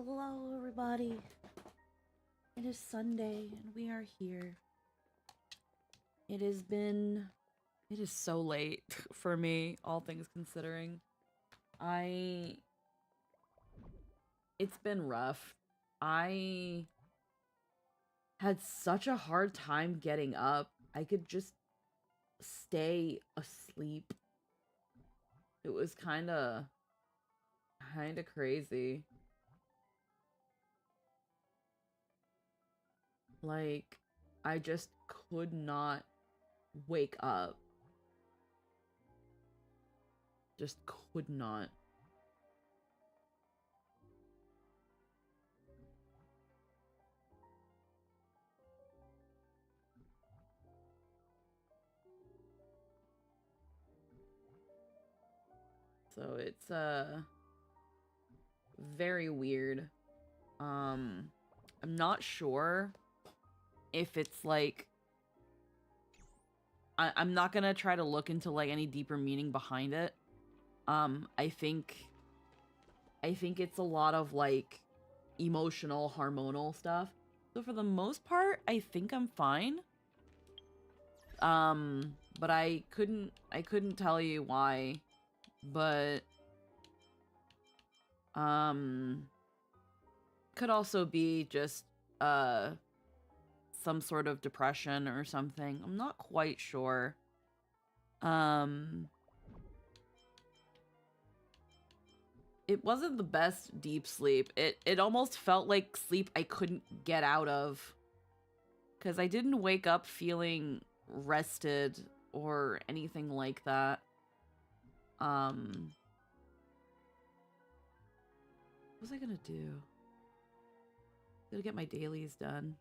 Hello, everybody. It is Sunday, and we are here. It is so late for me, all things considering. It's been rough. I had such a hard time getting up. I could just stay asleep. It was kinda crazy. Like, I just could not wake up. Just could not. So it's very weird. I'm not sure if it's like I'm not gonna try to look into like any deeper meaning behind it. I think it's a lot of like emotional hormonal stuff. So for the most part, I think I'm fine. But I couldn't tell you why. But could also be just some sort of depression or something. I'm not quite sure. It wasn't the best deep sleep. It almost felt like sleep I couldn't get out of. 'Cause I didn't wake up feeling rested or anything like that. What was I gonna do? Gotta get my dailies done.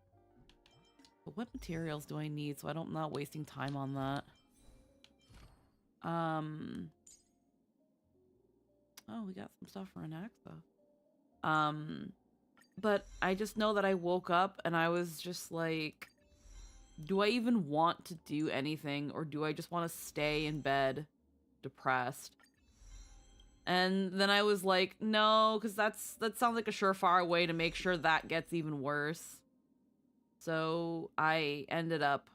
But what materials do I need so I'm not wasting time on that? Oh, we got some stuff for an axe though. But I just know that I woke up and I was just like, do I even want to do anything, or do I just want to stay in bed depressed? And then I was like, no, because that sounds like a surefire way to make sure that gets even worse. So I ended up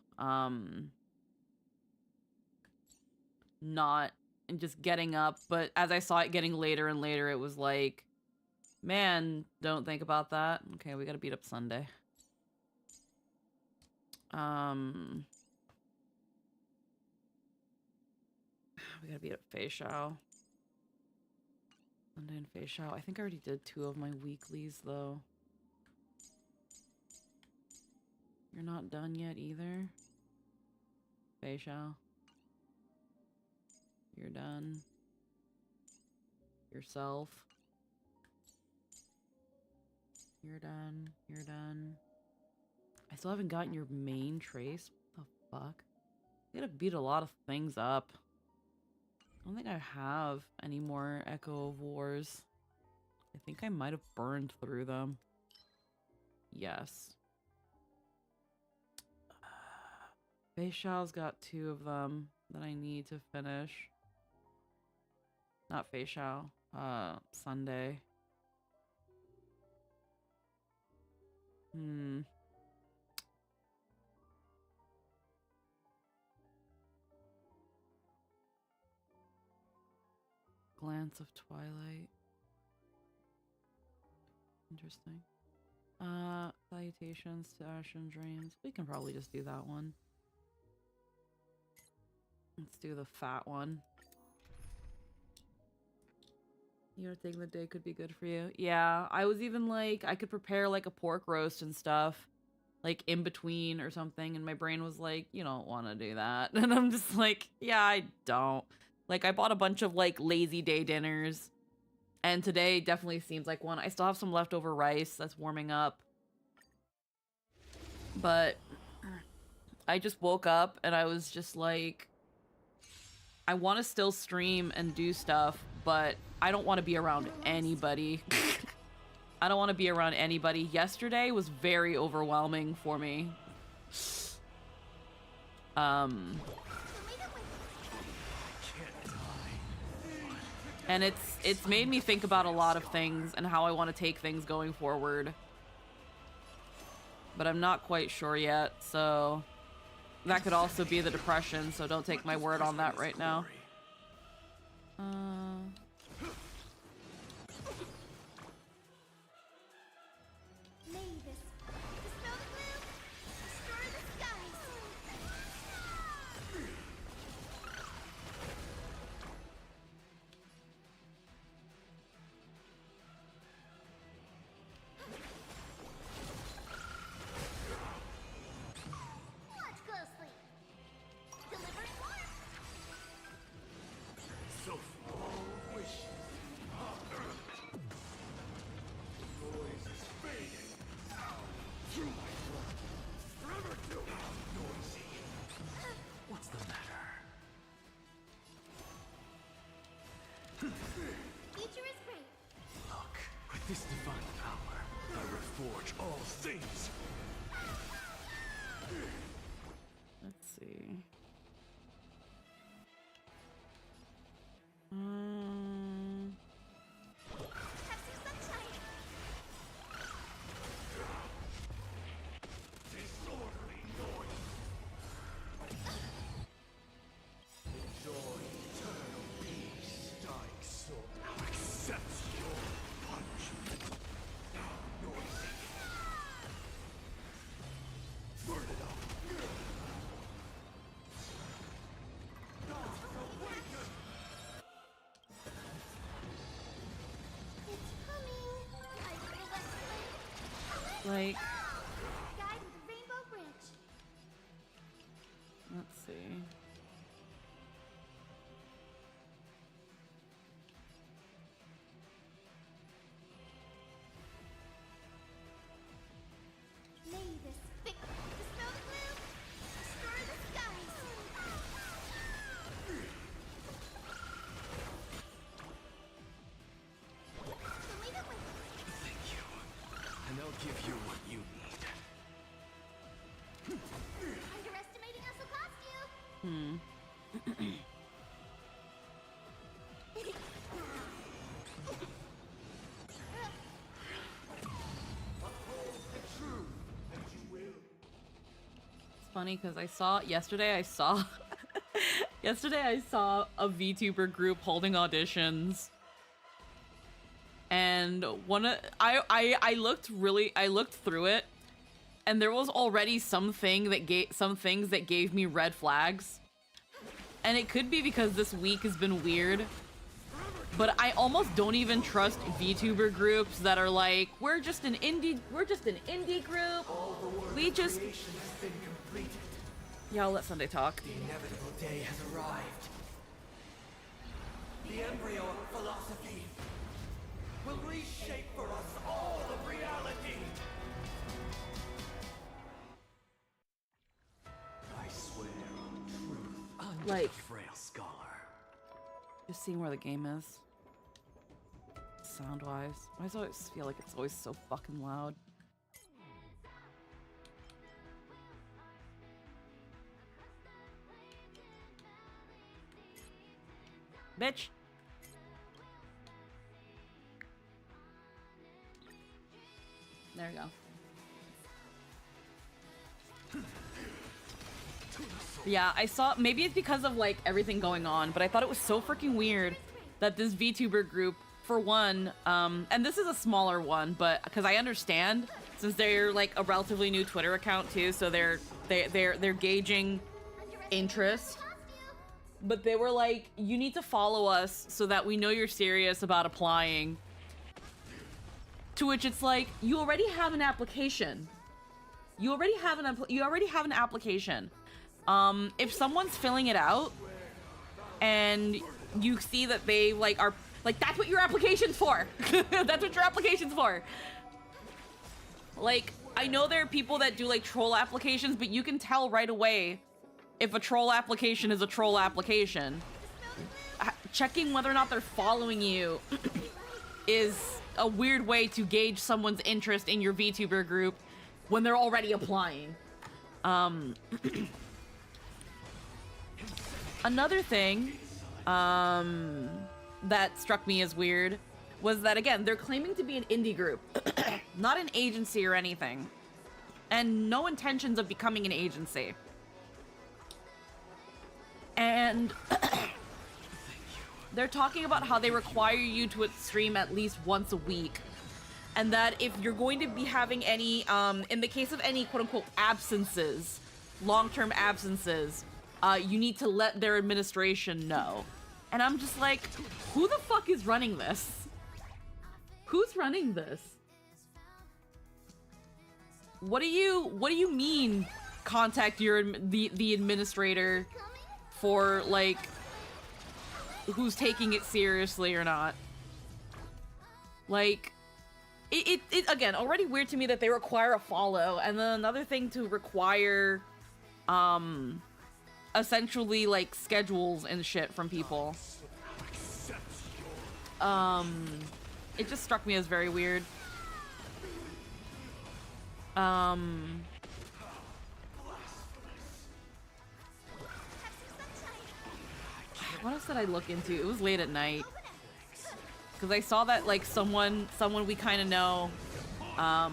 not and just getting up, but as I saw it getting later and later, it was like, man, don't think about that. Okay, we gotta beat up Sunday. We gotta beat up Feishao. Sunday and Feishao. I think I already did 2 of my weeklies, though. You're not done yet, either? Feishao. You're done. Yourself. You're done. You're done. I still haven't gotten your main trace. What the fuck? I gotta beat a lot of things up. I don't think I have any more Echo of Wars. I think I might have burned through them. Yes. Feishao's got 2 of them that I need to finish. Not Feishao. Sunday. Glance of Twilight. Interesting. Salutations to Ashen Dreams. We can probably just do that one. Let's do the fat one. You don't think the day could be good for you? Yeah, I was even like, I could prepare like a pork roast and stuff, like in between or something, and my brain was like, you don't want to do that. And I'm just like, yeah, I don't. Like, I bought a bunch of like lazy day dinners, and today definitely seems like one. I still have some leftover rice that's warming up. But I just woke up and I was just like, I want to still stream and do stuff, but I don't want to be around anybody. I don't want to be around anybody. Yesterday was very overwhelming for me. And it's made me think about a lot of things and how I want to take things going forward. But I'm not quite sure yet, so that could also be the depression, so don't take my word on that right now. This divine power, I reforge all things. Let's see. Disorderly noise. Enjoy eternal peace, dying soul. Now accept your punishment. Noisy. Burn it up. Like, Guide with the rainbow bridge. let's see. May this thick dispel the gloom, destroy the skies. Believe it with Thank you. And I'll give you what you need. underestimating us will cost you. It's funny because yesterday I saw a VTuber group holding auditions. And I looked through it, and there was already some things that gave me red flags. And it could be because this week has been weird. But I almost don't even trust VTuber groups that are like, we're just an indie group. We just Yeah, I'll let Sunday talk. The inevitable day has arrived. The embryo of philosophy will reshape for us all of reality. I swear on truth. I'm Like- a frail scholar. Just seeing where the game is. Sound-wise. I always feel like it's always so fucking loud. Bitch! There we go. Yeah, I saw, maybe it's because of like everything going on, but I thought it was so freaking weird that this VTuber group, for one, and this is a smaller one, but because I understand, since they're like a relatively new Twitter account too, so they're gauging interest. But they were like, you need to follow us so that we know you're serious about applying. To which it's like, you already have an application. You already have an application. If someone's filling it out and you see that they like are like, that's what your application's for. That's what your application's for. Like, I know there are people that do like troll applications, but you can tell right away if a troll application is a troll application. Checking whether or not they're following you is a weird way to gauge someone's interest in your VTuber group when they're already applying. Another thing, that struck me as weird was that, again, they're claiming to be an indie group, not an agency or anything, and no intentions of becoming an agency. And they're talking about how they require you to stream at least once a week, and that if you're going to be having any, in the case of any quote-unquote absences, long-term absences, you need to let their administration know. And I'm just like, who the fuck is running this? Who's running this? What do you mean contact your the administrator for, like, who's taking it seriously or not? Like, it again, already weird to me that they require a follow, and then another thing to require essentially, like, schedules and shit from people. It just struck me as very weird. What else did I look into? It was late at night. Because I saw that, like, someone we kind of know,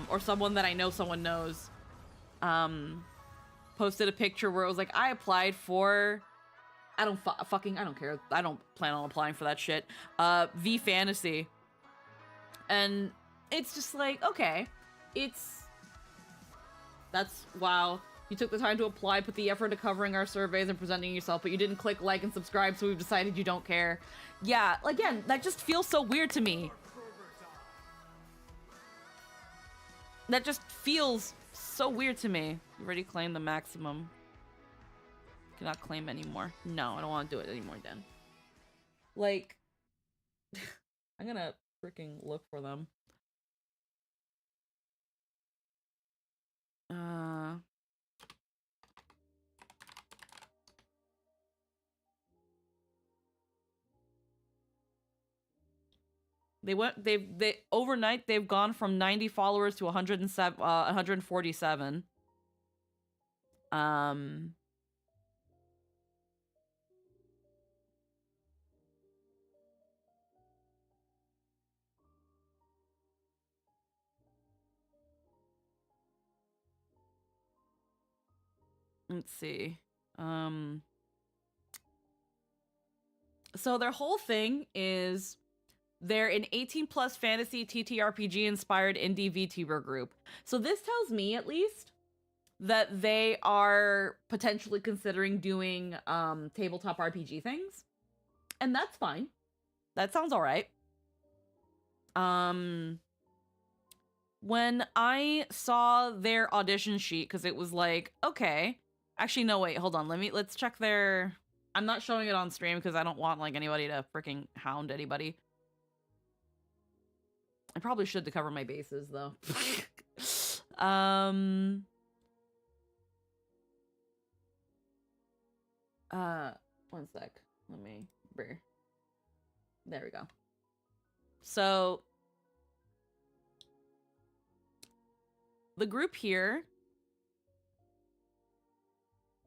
or someone that I know someone knows, posted a picture where it was like, I applied for, I don't care. I don't plan on applying for that shit. V Fantasy. And it's just like, okay, that's, wow. You took the time to apply, put the effort into covering our surveys and presenting yourself, but you didn't click like and subscribe, so we've decided you don't care. Yeah, again, that just feels so weird to me. That just feels so weird to me. You already claimed the maximum. Cannot claim anymore. No, I don't want to do it anymore, then. Like, I'm gonna freaking look for them. They overnight they've gone from 90 followers to 147. Let's see. So their whole thing is they're an 18+ fantasy TTRPG inspired indie VTuber group. So this tells me, at least, that they are potentially considering doing tabletop RPG things. And that's fine. That sounds all right. When I saw their audition sheet, because it was like, okay, actually, no, wait, hold on. Let's check their, I'm not showing it on stream because I don't want, like, anybody to freaking hound anybody. I probably should to cover my bases, though. One sec. There we go. So, the group here.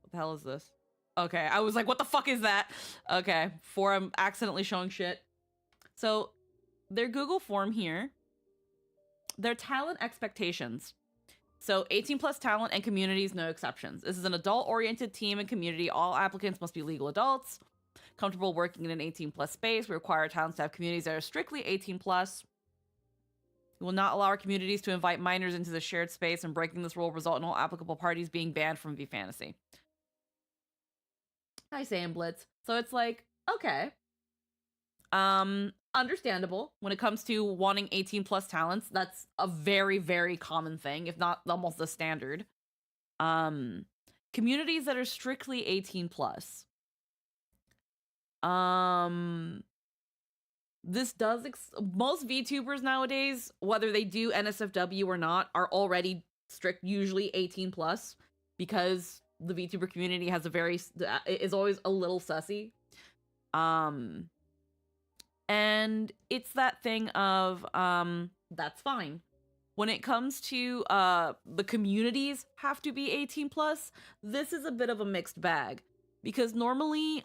What the hell is this? Okay, I was like, what the fuck is that? Okay, before I'm accidentally showing shit. So, their Google form here. Their talent expectations. So 18+ talent and communities, no exceptions. This is an adult-oriented team and community. All applicants must be legal adults, comfortable working in an 18+ space. We require talents to have communities that are strictly 18+. We will not allow our communities to invite minors into the shared space, and breaking this rule will result in all applicable parties being banned from V Fantasy. Hi, Sam Blitz. So it's like, okay. Understandable when it comes to wanting 18+ talents. That's a very, very common thing, if not almost the standard. Communities that are strictly 18+. This does most VTubers nowadays, whether they do NSFW or not, are already usually 18+, because the VTuber community has is always a little sussy. And it's that thing of, that's fine. When it comes to the communities have to be 18+, this is a bit of a mixed bag. Because normally,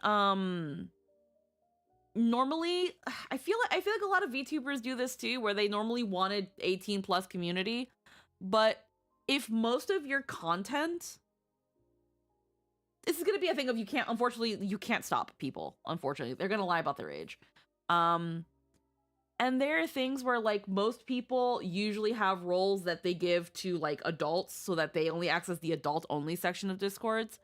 normally I feel like a lot of VTubers do this too, where they normally wanted 18 plus community, but if most of your content, this is going to be a thing of unfortunately you can't stop people. Unfortunately, they're going to lie about their age. And there are things where like most people usually have roles that they give to like adults so that they only access the adult only section of Discords.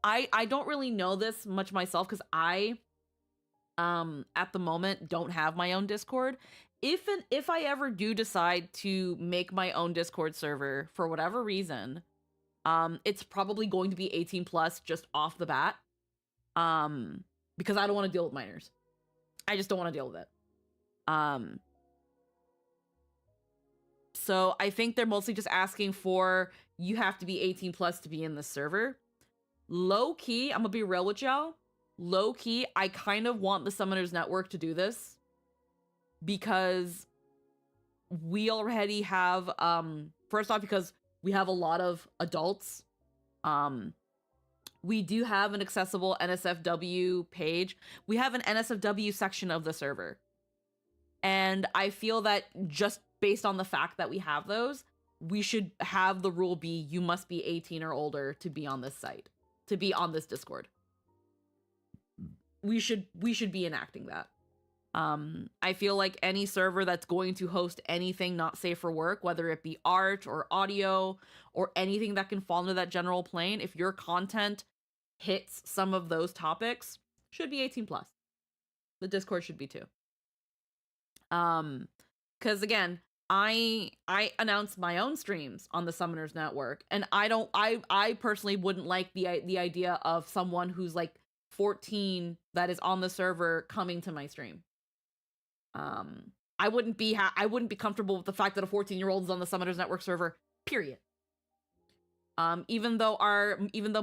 I don't really know this much myself because I at the moment don't have my own Discord. If I ever do decide to make my own Discord server for whatever reason, it's probably going to be 18 plus just off the bat. Because I don't want to deal with minors. I just don't want to deal with it. So I think they're mostly just asking for you have to be 18 plus to be in the server. Low key, I'm gonna be real with y'all. Low key, I kind of want the Summoners Network to do this because we already have, first off, because we have a lot of adults. We do have an accessible NSFW page. We have an NSFW section of the server. And I feel that just based on the fact that we have those, we should have the rule be you must be 18 or older to be on this site, to be on this Discord. We should be enacting that. I feel like any server that's going to host anything not safe for work, whether it be art or audio or anything that can fall into that general plane, if your content hits some of those topics, should be 18 plus. The Discord should be too. Because again, I announce my own streams on the Summoners Network, and I personally wouldn't like the idea of someone who's like 14 that is on the server coming to my stream. I wouldn't be comfortable with the fact that a 14-year-old is on the Summoners Network server, period. Even though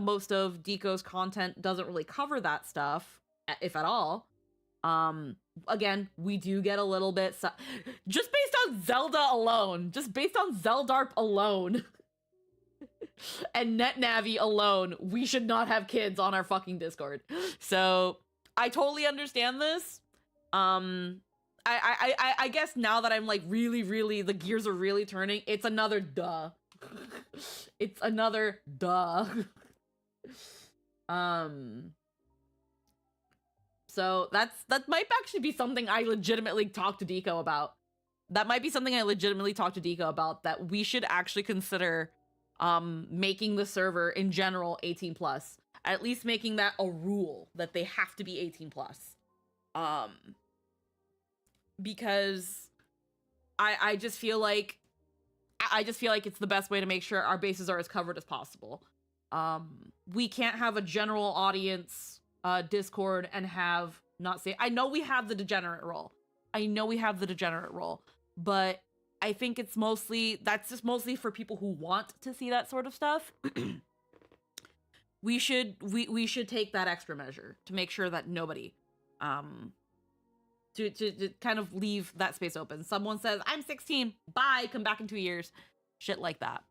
most of Deco's content doesn't really cover that stuff, if at all, again, we do get a little bit just based on Zelda alone, just based on Zeldarp alone and NetNavi alone, we should not have kids on our fucking Discord. So I totally understand this. I guess now that I'm like really the gears are really turning, it's another duh. It's another duh. So that might actually be something I legitimately talk to Deco about. That might be something I legitimately talk to Deco about, that we should actually consider making the server in general 18 plus. At least making that a rule that they have to be 18 plus. Because I just feel like it's the best way to make sure our bases are as covered as possible. We can't have a general audience Discord and have not say, I know we have the degenerate role, but I think it's that's just mostly for people who want to see that sort of stuff. we should take that extra measure to make sure that nobody to kind of leave that space open. Someone says, I'm 16, bye, come back in 2 years, shit like that.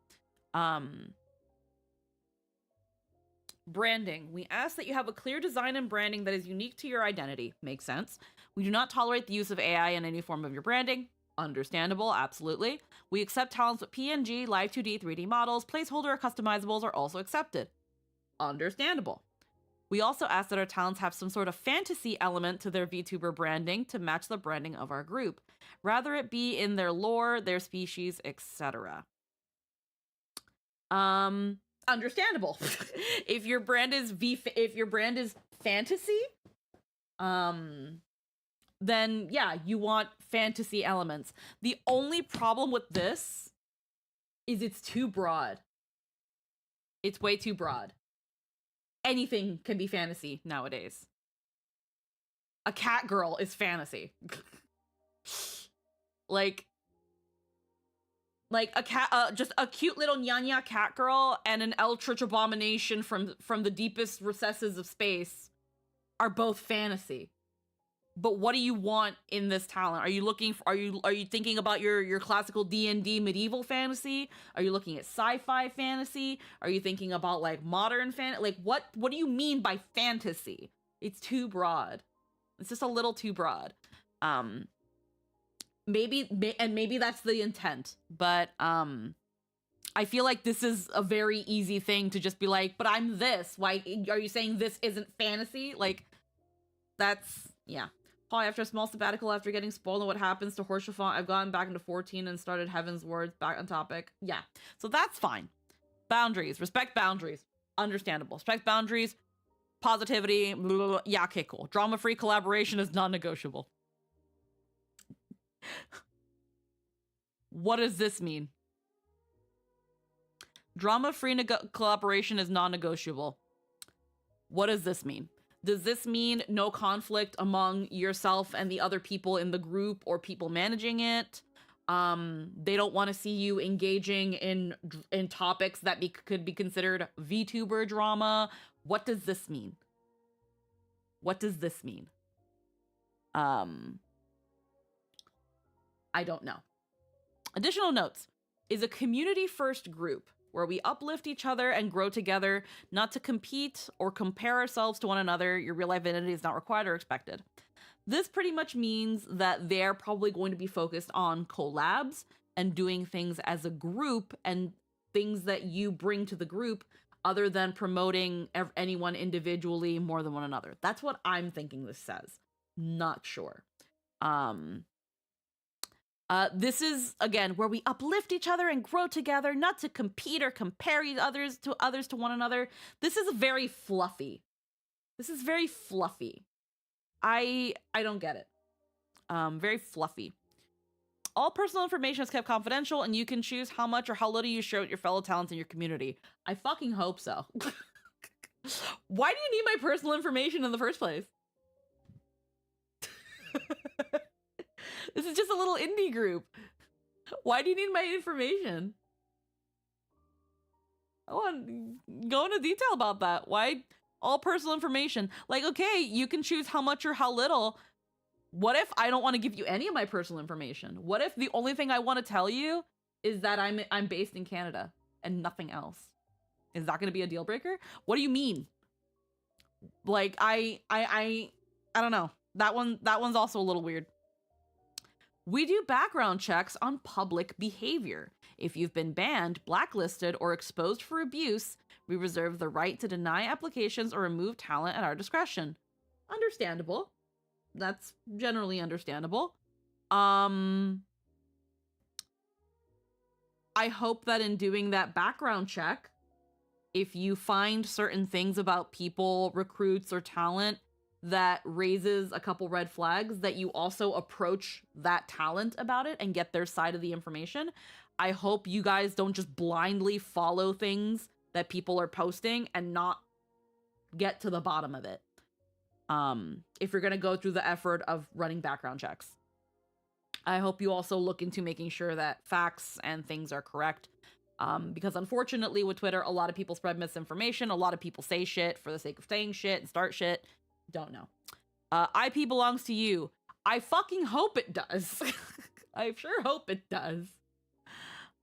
Branding. We ask that you have a clear design and branding that is unique to your identity. Makes sense. We do not tolerate the use of AI in any form of your branding. Understandable, absolutely. We accept talents with PNG, Live 2D, 3D models, placeholder or customizables are also accepted. Understandable. We also ask that our talents have some sort of fantasy element to their VTuber branding to match the branding of our group, rather it be in their lore, their species, etc. Understandable. If your brand is fantasy, then yeah, you want fantasy elements. The only problem with this is it's too broad. It's way too broad. Anything can be fantasy nowadays. A cat girl is fantasy. like a cat, just a cute little Nyanya cat girl and an Eldritch abomination from the deepest recesses of space are both fantasy. But what do you want in this talent? Are you looking for, are you thinking about your classical D&D medieval fantasy? Are you looking at sci-fi fantasy? Are you thinking about like modern like what do you mean by fantasy? It's too broad. It's just a little too broad. Maybe that's the intent, but I feel like this is a very easy thing to just be like, but I'm this. Why are you saying this isn't fantasy? Like, that's, yeah. Hi, after a small sabbatical, after getting spoiled on what happens to Horsefant, I've gotten back into 14 and started Heaven's Words back on topic. Yeah, so that's fine. Boundaries, respect boundaries. Understandable. Respect boundaries, positivity, blah, blah, blah. Yeah, okay, cool. Drama-free collaboration is non-negotiable. What does this mean? Drama-free collaboration is non-negotiable. What does this mean? Does this mean no conflict among yourself and the other people in the group or people managing it? They don't want to see you engaging in topics that could be considered VTuber drama. What does this mean? What does this mean? I don't know. Additional notes is a community-first group where we uplift each other and grow together, not to compete or compare ourselves to one another. Your real-life identity is not required or expected. This pretty much means that they're probably going to be focused on collabs and doing things as a group and things that you bring to the group other than promoting anyone individually more than one another. That's what I'm thinking this says. Not sure. This is, again, where we uplift each other and grow together, not to compete or compare others to one another. This is very fluffy. This is very fluffy. I don't get it. Very fluffy. All personal information is kept confidential, and you can choose how much or how little you share with your fellow talents in your community. I fucking hope so. Why do you need my personal information in the first place? This is just a little indie group. Why do you need my information? I want to go into detail about that. Why all personal information? Like, okay, you can choose how much or how little. What if I don't want to give you any of my personal information? What if the only thing I want to tell you is that I'm based in Canada and nothing else? Is that going to be a deal breaker? What do you mean? Like, I don't know. That one's also a little weird. We do background checks on public behavior. If you've been banned, blacklisted, or exposed for abuse, we reserve the right to deny applications or remove talent at our discretion. Understandable. That's generally understandable. I hope that in doing that background check, if you find certain things about people, recruits, or talent that raises a couple red flags, that you also approach that talent about it and get their side of the information. I hope you guys don't just blindly follow things that people are posting and not get to the bottom of it. If you're going to go through the effort of running background checks. I hope you also look into making sure that facts and things are correct. Because unfortunately with Twitter, a lot of people spread misinformation. A lot of people say shit for the sake of saying shit and start shit. Don't know. IP belongs to you. I fucking hope it does. I sure hope it does.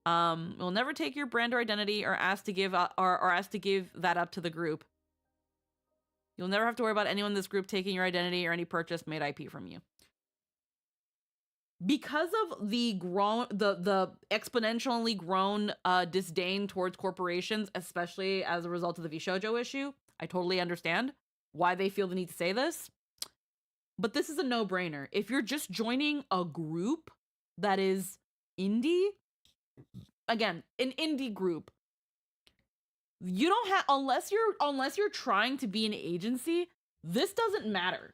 We'll never take your brand or identity or ask to give that up to the group. You'll never have to worry about anyone in this group taking your identity or any purchase made IP from you. Because of the exponentially grown disdain towards corporations, especially as a result of the VShojo issue, I totally understand why they feel the need to say this. But this is a no-brainer. If you're just joining a group that is indie, again, an indie group, you don't have, unless you're trying to be an agency, this doesn't matter.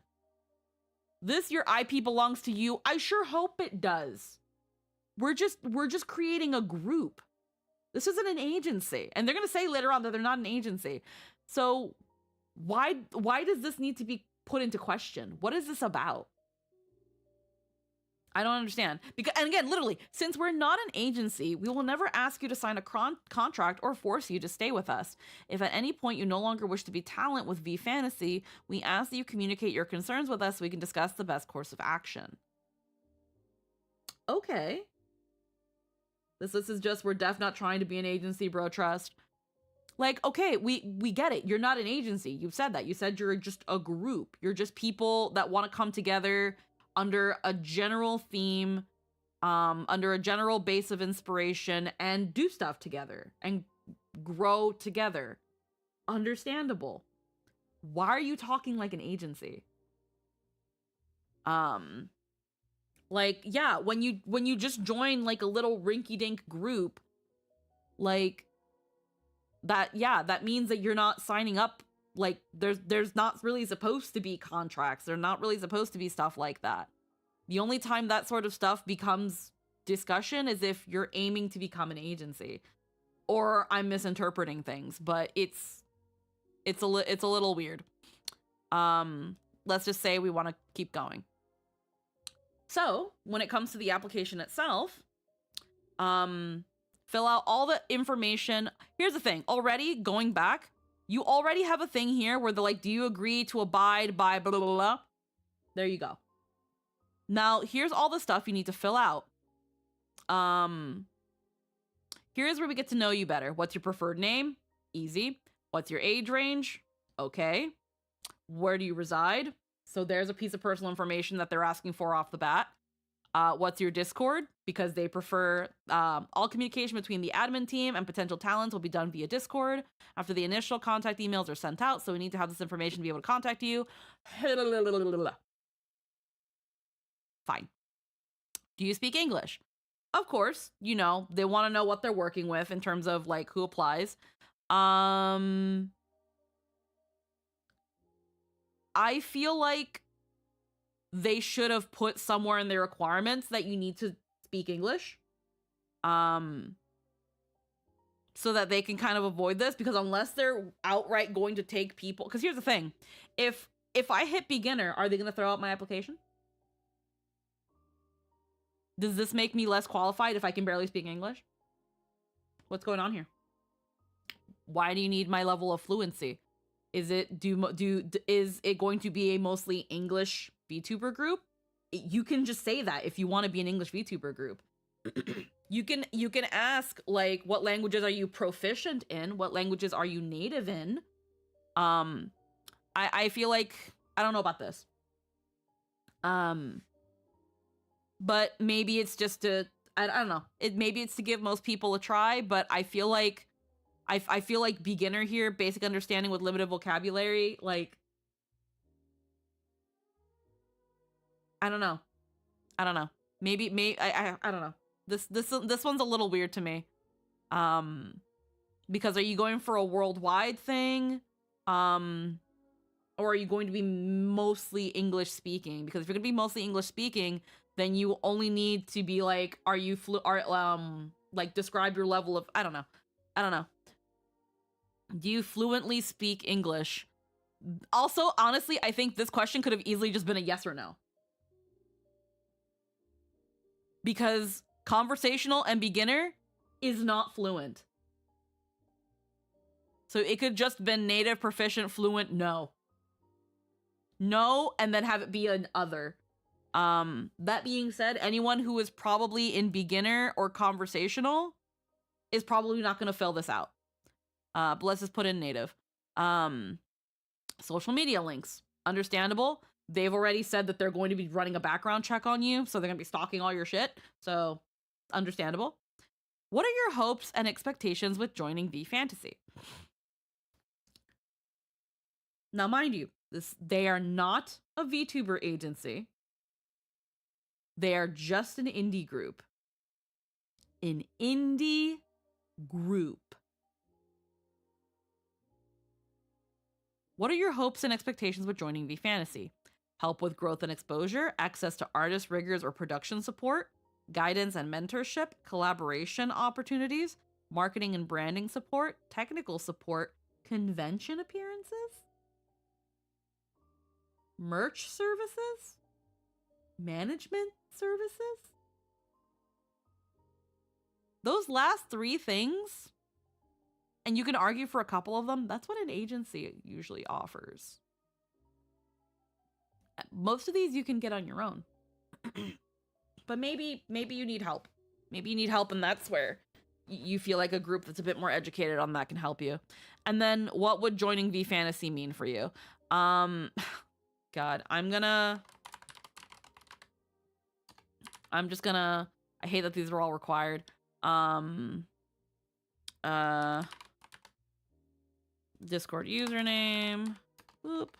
Your IP belongs to you. I sure hope it does. We're just creating a group. This isn't an agency. And they're going to say later on that they're not an agency. So why does this need to be put into question? What is this about? I don't understand. And again, literally, since we're not an agency, we will never ask you to sign a contract or force you to stay with us. If at any point you no longer wish to be talent with V Fantasy, we ask that you communicate your concerns with us so we can discuss the best course of action. Okay. This is just, we're def not trying to be an agency, bro, trust. Like, okay, we get it. You're not an agency. You've said that. You said you're just a group. You're just people that want to come together under a general theme, under a general base of inspiration and do stuff together and grow together. Understandable. Why are you talking like an agency? Like, yeah, when you just join like a little rinky-dink group, like that means that you're not signing up. Like, there's not really supposed to be contracts. There's not really supposed to be stuff like that. The only time that sort of stuff becomes discussion is if you're aiming to become an agency, or I'm misinterpreting things. But it's a little weird. Let's just say we want to keep going. So when it comes to the application itself, fill out all the information. Here's the thing. Already going back, you already have a thing here where they're like, do you agree to abide by blah, blah, blah, blah? There you go. Now, here's all the stuff you need to fill out. Here's where we get to know you better. What's your preferred name? Easy. What's your age range? Okay. Where do you reside? So there's a piece of personal information that they're asking for off the bat. What's your Discord? Because they prefer all communication between the admin team and potential talents will be done via Discord after the initial contact emails are sent out. So we need to have this information to be able to contact you. Fine. Do you speak English? Of course, you know, they want to know what they're working with in terms of like who applies. I feel like they should have put somewhere in their requirements that you need to speak English. So that they can kind of avoid this, because unless they're outright going to take people, because here's the thing. If I hit beginner, are they going to throw out my application? Does this make me less qualified if I can barely speak English? What's going on here? Why do you need my level of fluency? Is it is it going to be a mostly English VTuber group? You can just say that if you want to be an English VTuber group. You can ask, like, what languages are you proficient in? What languages are you native in? I feel like I don't know about this. But maybe it's just to I don't know. Maybe it's to give most people a try, but I feel like I feel like beginner here, basic understanding with limited vocabulary, like I don't know. Maybe I don't know. This one's a little weird to me. Because are you going for a worldwide thing? Or are you going to be mostly English speaking? Because if you're going to be mostly English speaking, then you only need to be like, like describe your level of, I don't know. Do you fluently speak English? Also, honestly, I think this question could have easily just been a yes or no. Because conversational and beginner is not fluent. So it could just been native, proficient, fluent, no. No, and then have it be an other. That being said, anyone who is probably in beginner or conversational is probably not going to fill this out. But let's just put in native. Social media links. Understandable. They've already said that they're going to be running a background check on you, so they're going to be stalking all your shit. So, understandable. What are your hopes and expectations with joining V Fantasy? Now, mind you, they are not a VTuber agency. They are just an indie group. An indie group. What are your hopes and expectations with joining V Fantasy? Help with growth and exposure, access to artist, riggers, or production support, guidance and mentorship, collaboration opportunities, marketing and branding support, technical support, convention appearances, merch services, management services. Those last three things, and you can argue for a couple of them, that's what an agency usually offers. Most of these you can get on your own. But maybe you need help. Maybe you need help, and that's where you feel like a group that's a bit more educated on that can help you. And then what would joining V Fantasy mean for you? God, I hate that these are all required. Discord username. Whoop.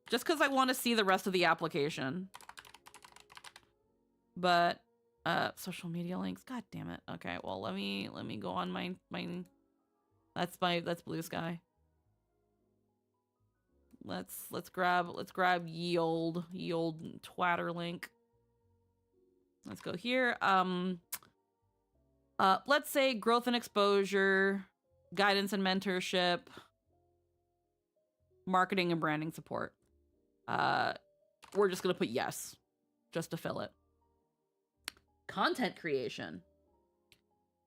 Just because I want to see the rest of the application. But social media links. God damn it. Okay, well let me go on my that's Blue Sky. Let's grab ye old twatter link. Let's go here. Let's say growth and exposure, guidance and mentorship, marketing and branding support. We're just gonna put yes, just to fill it. Content creation.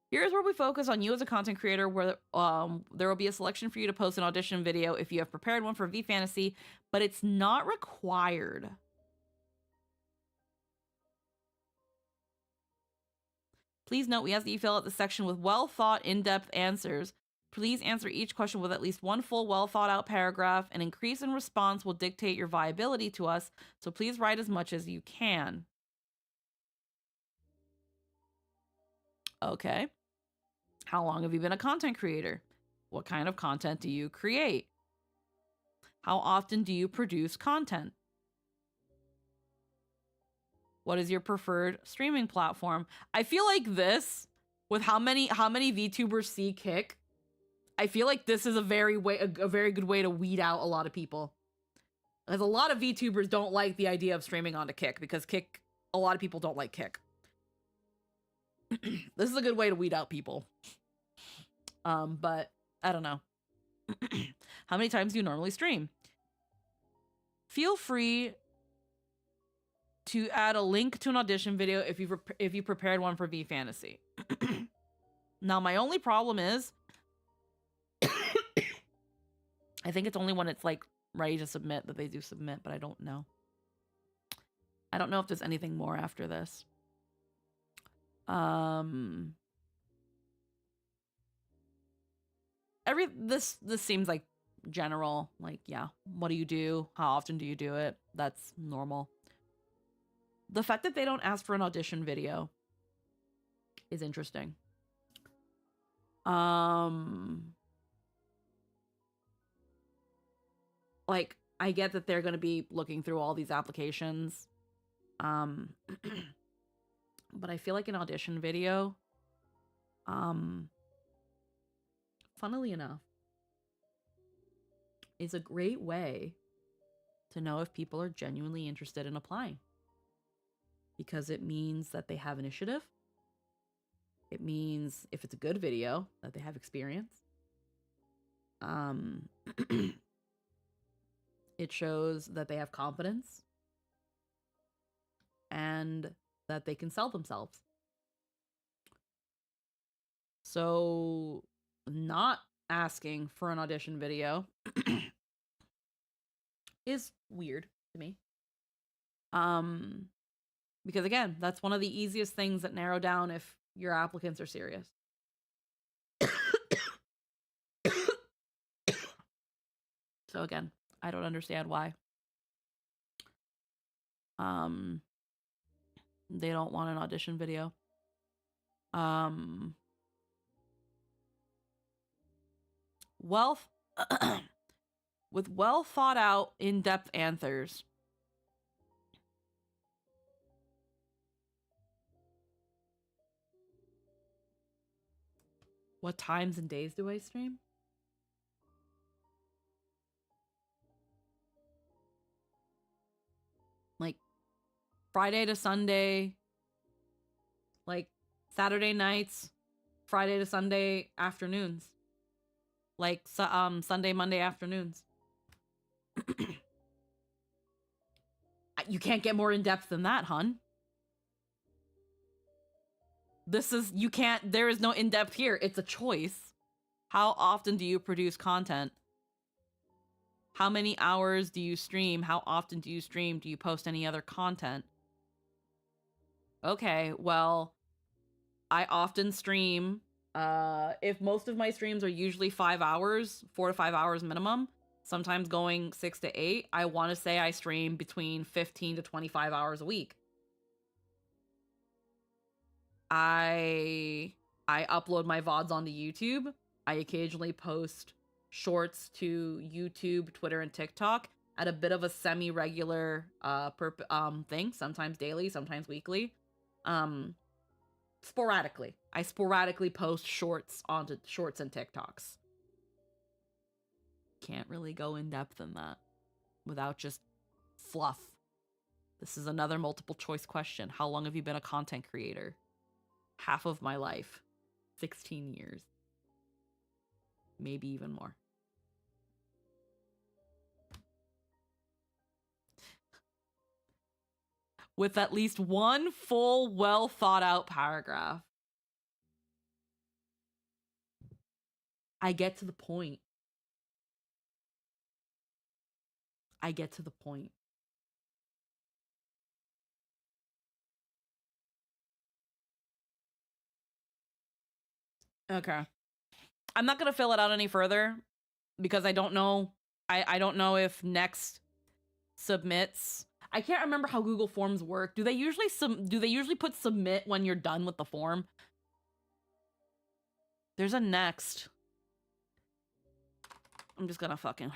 Here's where we focus on you as a content creator, where there will be a selection for you to post an audition video if you have prepared one for V Fantasy, but it's not required. Please note we ask that you fill out the section with well-thought, in-depth answers. Please answer each question with at least one full, well-thought-out paragraph. An increase in response will dictate your viability to us, so please write as much as you can. Okay. How long have you been a content creator? What kind of content do you create? How often do you produce content? What is your preferred streaming platform? I feel like this, with how many VTubers see Kick, I feel like this is a very good way to weed out a lot of people. Because a lot of VTubers don't like the idea of streaming onto Kick, because Kick, a lot of people don't like Kick. This is a good way to weed out people. But I don't know. How many times do you normally stream? Feel free to add a link to an audition video if you prepared one for V Fantasy. Now, my only problem is I think it's only when it's like ready to submit that they do submit, but I don't know. I don't know if there's anything more after this. This seems like general, like, yeah, what do you do? How often do you do it? That's normal. The fact that they don't ask for an audition video is interesting. Like, I get that they're going to be looking through all these applications. But I feel like an audition video, funnily enough, is a great way to know if people are genuinely interested in applying. Because it means that they have initiative. It means, if it's a good video, that they have experience. It shows that they have confidence. And that they can sell themselves. So, not asking for an audition video is weird to me. Because again, that's one of the easiest things that narrow down if your applicants are serious. So again, I don't understand why. They don't want an audition video. With well thought out, in-depth answers. What times and days do I stream? Like Friday to Sunday, like Saturday nights, Friday to Sunday afternoons, like Sunday, Monday afternoons. You can't get more in depth than that, hun. There is no in depth here. It's a choice. How often do you produce content? How many hours do you stream? How often do you stream? Do you post any other content? Okay, well, I often stream. If most of my streams are usually 5 hours, 4 to 5 hours minimum, sometimes going 6 to 8, I want to say I stream between 15 to 25 hours a week. I upload my VODs onto YouTube. I occasionally post shorts to YouTube, Twitter, and TikTok at a bit of a semi-regular thing, sometimes daily, sometimes weekly. Sporadically. I sporadically post shorts onto shorts and TikToks. Can't really go in depth in that without just fluff. This is another multiple choice question. How long have you been a content creator? Half of my life. 16 years. Maybe even more. With at least one full, well thought out paragraph. I get to the point. I get to the point. Okay. I'm not going to fill it out any further because I don't know. I don't know if next submits. I can't remember how Google Forms work. Do they usually put submit when you're done with the form? There's a next. I'm just gonna fucking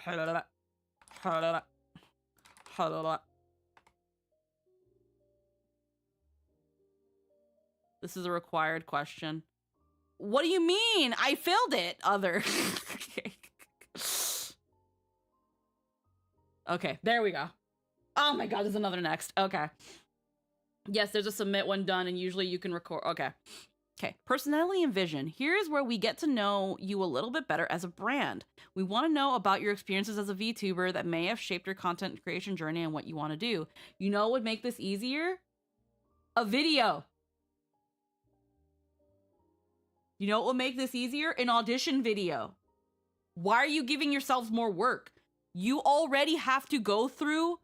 This is a required question. What do you mean? I filled it. Other. Okay, there we go. Oh my god, there's another next. Okay. Yes, there's a submit when done, and usually you can record. Okay. Okay, personality and vision. Here's where we get to know you a little bit better as a brand. We want to know about your experiences as a VTuber that may have shaped your content creation journey and what you want to do. You know what would make this easier? A video. You know what will make this easier? An audition video. Why are you giving yourselves more work? You already have to go through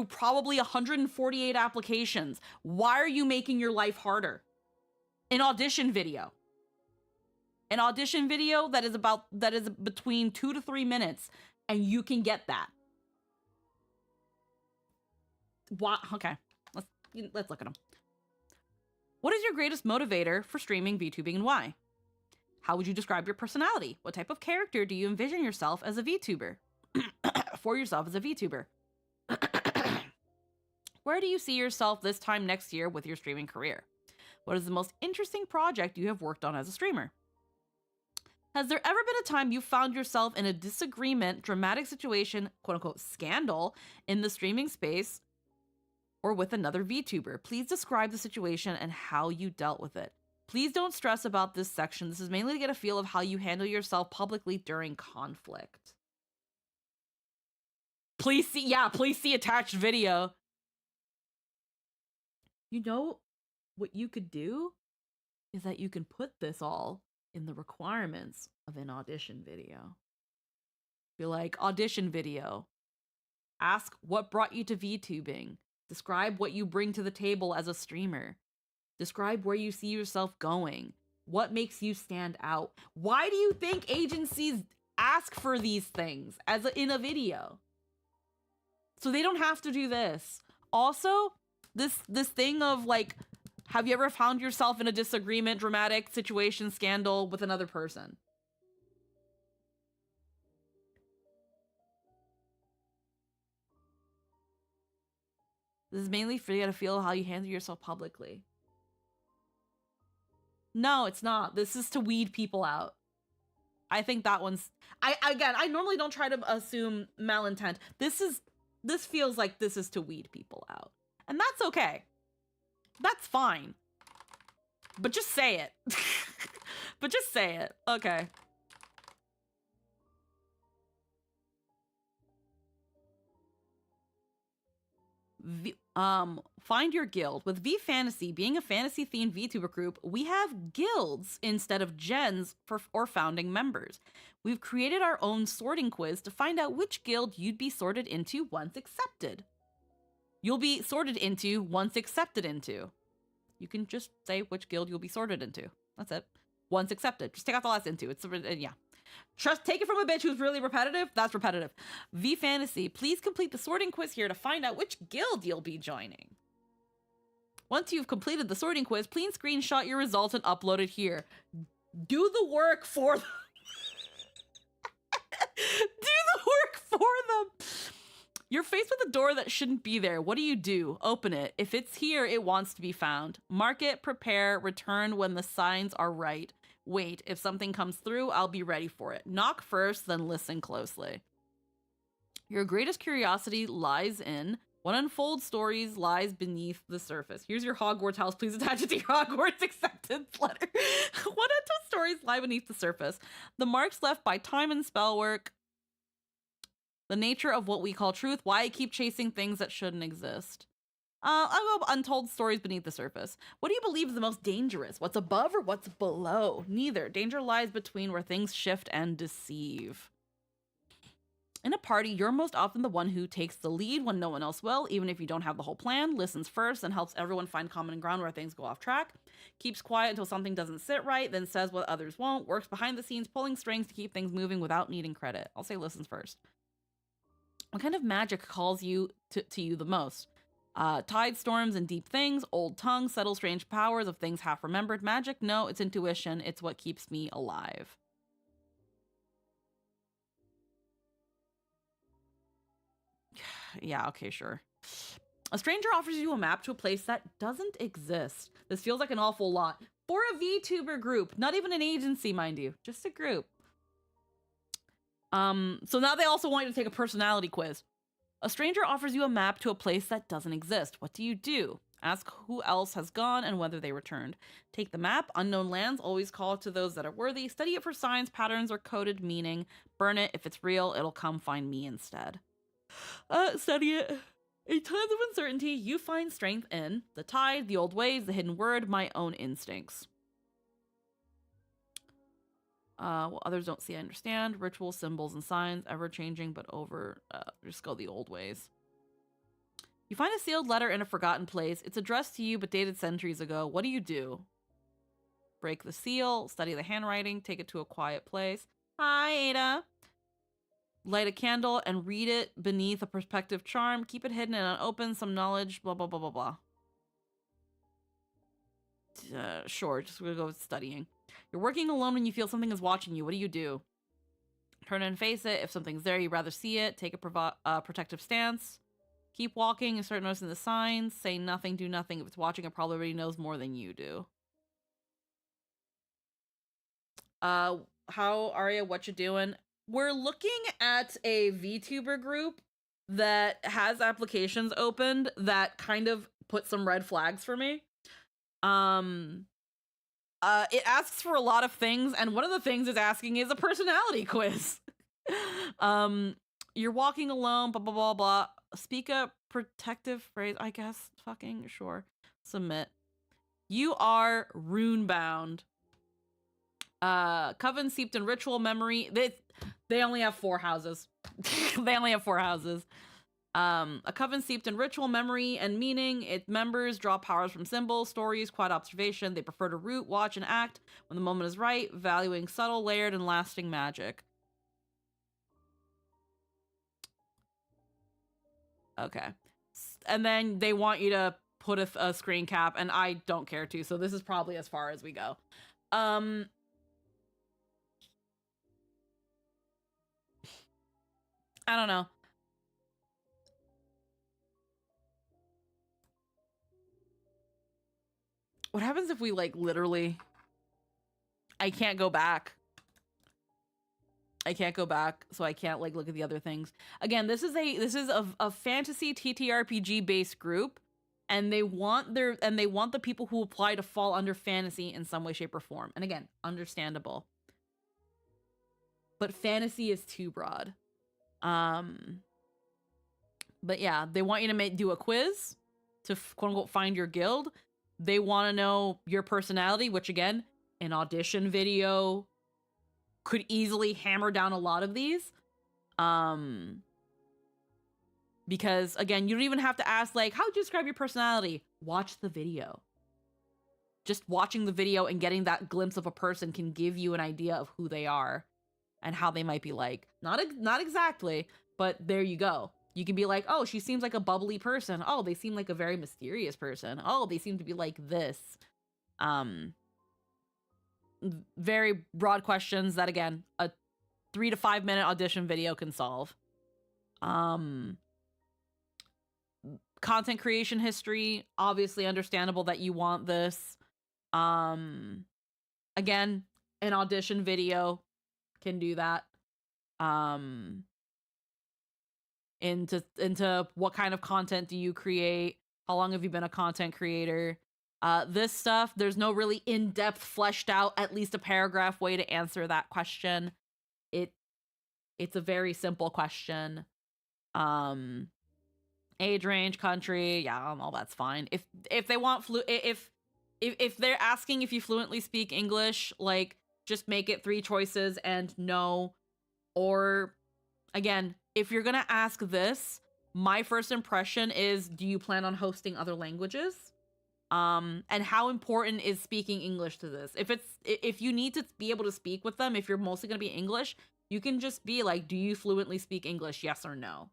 probably 148 applications. Why are you making your life harder? An audition video. An audition video that is between 2 to 3 minutes, and you can get that. What? Okay. Let's look at them. What is your greatest motivator for streaming, VTubing, and why? How would you describe your personality? What type of character do you envision yourself as a VTuber? For yourself as a VTuber. Where do you see yourself this time next year with your streaming career? What is the most interesting project you have worked on as a streamer? Has there ever been a time you found yourself in a disagreement, dramatic situation, quote unquote, scandal in the streaming space or with another VTuber? Please describe the situation and how you dealt with it. Please don't stress about this section. This is mainly to get a feel of how you handle yourself publicly during conflict. Please see attached video. You know what you could do is that you can put this all in the requirements of an audition video. Be like, audition video. Ask what brought you to VTubing. Describe what you bring to the table as a streamer. Describe where you see yourself going. What makes you stand out? Why do you think agencies ask for these things in a video? So they don't have to do this. Also, this thing of like, have you ever found yourself in a disagreement, dramatic situation, scandal with another person? This is mainly for you to feel how you handle yourself publicly. No, it's not. This is to weed people out. I think that one's... I normally don't try to assume malintent. This feels like this is to weed people out. And that's okay. That's fine. But just say it. But just say it. Okay. Find your guild. With V Fantasy being a fantasy themed VTuber group, we have guilds instead of gens or founding members. We've created our own sorting quiz to find out which guild you'd be sorted into once accepted. you'll be sorted into once accepted into. You can just say which guild you'll be sorted into. That's it. Once accepted. Just take out the last into. It's, yeah. Take it from a bitch who's really repetitive. That's repetitive. V Fantasy, please complete the sorting quiz here to find out which guild you'll be joining. Once you've completed the sorting quiz, please screenshot your results and upload it here. Do the work for them. Do the work for them. You're faced with a door that shouldn't be there. What do? Open it. If it's here, it wants to be found. Mark it, prepare, return when the signs are right. Wait, if something comes through, I'll be ready for it. Knock first, then listen closely. Your greatest curiosity lies in what unfolds stories lies beneath the surface. Here's your Hogwarts house. Please attach it to your Hogwarts acceptance letter. What untold stories lie beneath the surface? The marks left by time and spell work. The nature of what we call truth. Why I keep chasing things that shouldn't exist. I'll go untold stories beneath the surface. What do you believe is the most dangerous? What's above or what's below? Neither. Danger lies between where things shift and deceive. In a party, you're most often the one who takes the lead when no one else will, even if you don't have the whole plan, listens first, and helps everyone find common ground where things go off track, keeps quiet until something doesn't sit right, then says what others won't, works behind the scenes, pulling strings to keep things moving without needing credit. I'll say listens first. What kind of magic calls you to you the most? Tide storms and deep things, old tongue, subtle strange powers of things half remembered. Magic? No, it's intuition. It's what keeps me alive. Yeah, okay, sure. A stranger offers you a map to a place that doesn't exist. This feels like an awful lot. For a VTuber group, not even an agency, mind you, just a group. So now they also want you to take a personality quiz. A stranger offers you a map to a place that doesn't exist. What do? Ask who else has gone and whether they returned. Take the map. Unknown lands. Always call to those that are worthy. Study it for signs, patterns, or coded meaning. Burn it. If it's real, it'll come find me instead. Study it. In times of uncertainty, you find strength in the tide, the old ways, the hidden word, my own instincts. What others don't see, I understand. Rituals, symbols, and signs, ever-changing, but just go the old ways. You find a sealed letter in a forgotten place. It's addressed to you, but dated centuries ago. What do? Break the seal, study the handwriting, take it to a quiet place. Hi, Ada. Light a candle and read it beneath a perspective charm. Keep it hidden and unopened. Some knowledge, blah, blah, blah, blah, blah. Sure, just gonna go with studying. You're working alone when you feel something is watching you. What do? Turn and face it. If something's there, you'd rather see it. Take a protective stance. Keep walking and start noticing the signs. Say nothing, do nothing. If it's watching, it probably already knows more than you do. How, Arya, what you doing? We're looking at a VTuber group that has applications opened that kind of put some red flags for me. It asks for a lot of things, and one of the things it's asking is a personality quiz. You're walking alone, blah, blah, blah, blah. Speak a protective phrase, I guess. Fucking sure. Submit. You are rune-bound. Coven steeped in ritual memory. They only have 4 houses. They only have 4 houses. A coven steeped in ritual memory and meaning. Its members draw powers from symbols, stories, quiet observation. They prefer to root, watch, and act when the moment is right, valuing subtle, layered, and lasting magic. Okay. And then they want you to put a screen cap, and I don't care to, so this is probably as far as we go. I don't know. What happens if we, like, literally... I can't go back. I can't go back, so I can't, like, look at the other things. Again, this is a fantasy TTRPG based group, and they want the people who apply to fall under fantasy in some way, shape, or form. And again, understandable. But fantasy is too broad. But yeah, they want you to do a quiz to quote unquote find your guild. They want to know your personality, which again, an audition video could easily hammer down a lot of these. Because again, you don't even have to ask like, how would you describe your personality? Watch the video. Just watching the video and getting that glimpse of a person can give you an idea of who they are and how they might be like. Not exactly, but there you go. You can be like, oh, she seems like a bubbly person. Oh, they seem like a very mysterious person. Oh, they seem to be like this. Very broad questions that, again, a 3 to 5 minute audition video can solve. Content creation history, obviously understandable that you want this. Again, an audition video can do that. Into what kind of content do you create? How long have you been a content creator? This stuff, there's no really in-depth, fleshed out, at least a paragraph way to answer that question. It's a very simple question. Age range, country, yeah, all that's fine. If they want if they're asking if you fluently speak English, like, just make it 3 choices and no. Or again, if you're gonna ask this, my first impression is, do you plan on hosting other languages? And how important is speaking English to this? If you need to be able to speak with them, if you're mostly gonna be English, you can just be like, do you fluently speak English? Yes or no.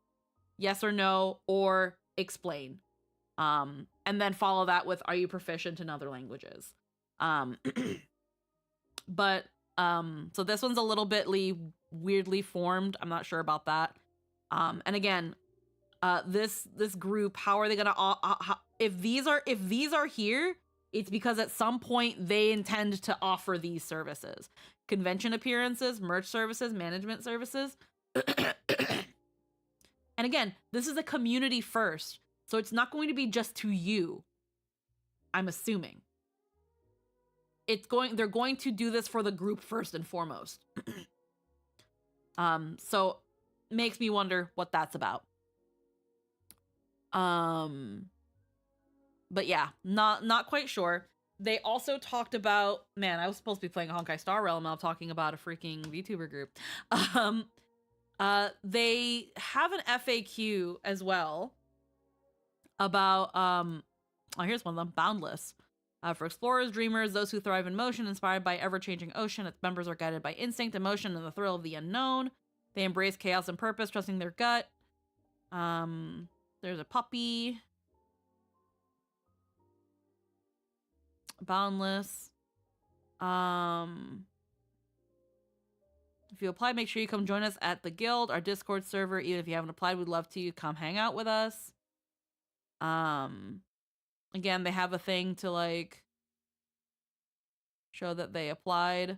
Yes or no, or explain. And then follow that with, are you proficient in other languages? But so this one's a little bit weirdly formed. I'm not sure about that. And again, this group, how are they gonna if these are here, it's because at some point they intend to offer these services: convention appearances, merch services, management services. And again, this is a community first, so it's not going to be just to you, I'm assuming. They're going to do this for the group first and foremost. So makes me wonder what that's about. But yeah, not quite sure. They also talked about, man, I was supposed to be playing Honkai Star Rail, and now I'm talking about a freaking VTuber group. They have an FAQ as well about, oh, here's one of them, Boundless. For explorers, dreamers, those who thrive in motion, inspired by ever-changing ocean, its members are guided by instinct, emotion, and the thrill of the unknown. They embrace chaos and purpose, trusting their gut. There's a puppy. Boundless. If you applied, make sure you come join us at the guild, our Discord server. Even if you haven't applied, we'd love to come hang out with us. Again, they have a thing to like show that they applied.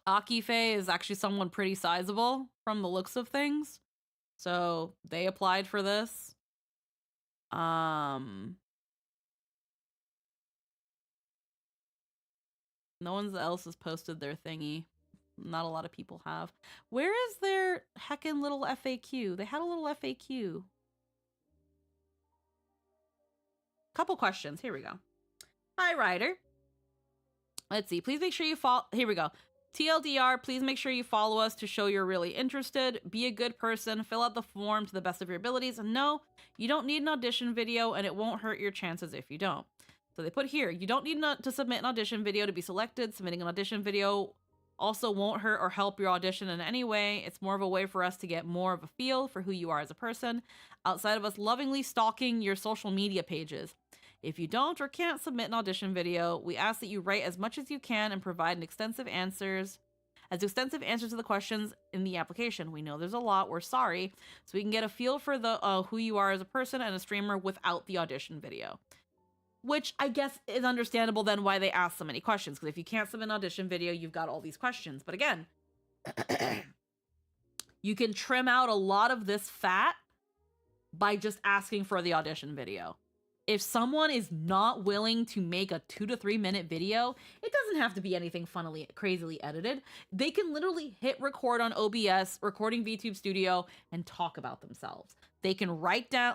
Akife is actually someone pretty sizable from the looks of things. So they applied for this. No one else has posted their thingy. Not a lot of people have. Where is their heckin' little FAQ? They had a little FAQ. Couple questions. Here we go. Hi, Ryder. Let's see. Please make sure you follow. Here we go. TLDR, please make sure you follow us to show you're really interested. Be a good person. Fill out the form to the best of your abilities. And no, you don't need an audition video, and it won't hurt your chances if you don't. So they put here, you don't need to submit an audition video to be selected. Submitting an audition video also won't hurt or help your audition in any way. It's more of a way for us to get more of a feel for who you are as a person, outside of us lovingly stalking your social media pages. If you don't or can't submit an audition video, we ask that you write as much as you can and provide extensive answers to the questions in the application. We know there's a lot. We're sorry. So we can get a feel for the who you are as a person and a streamer without the audition video. Which I guess is understandable then why they ask so many questions. Because if you can't submit an audition video, you've got all these questions. But again, you can trim out a lot of this fat by just asking for the audition video. If someone is not willing to make a 2 to 3 minute video, it doesn't have to be anything funnily, crazily edited. They can literally hit record on OBS, recording VTube Studio, and talk about themselves. They can write a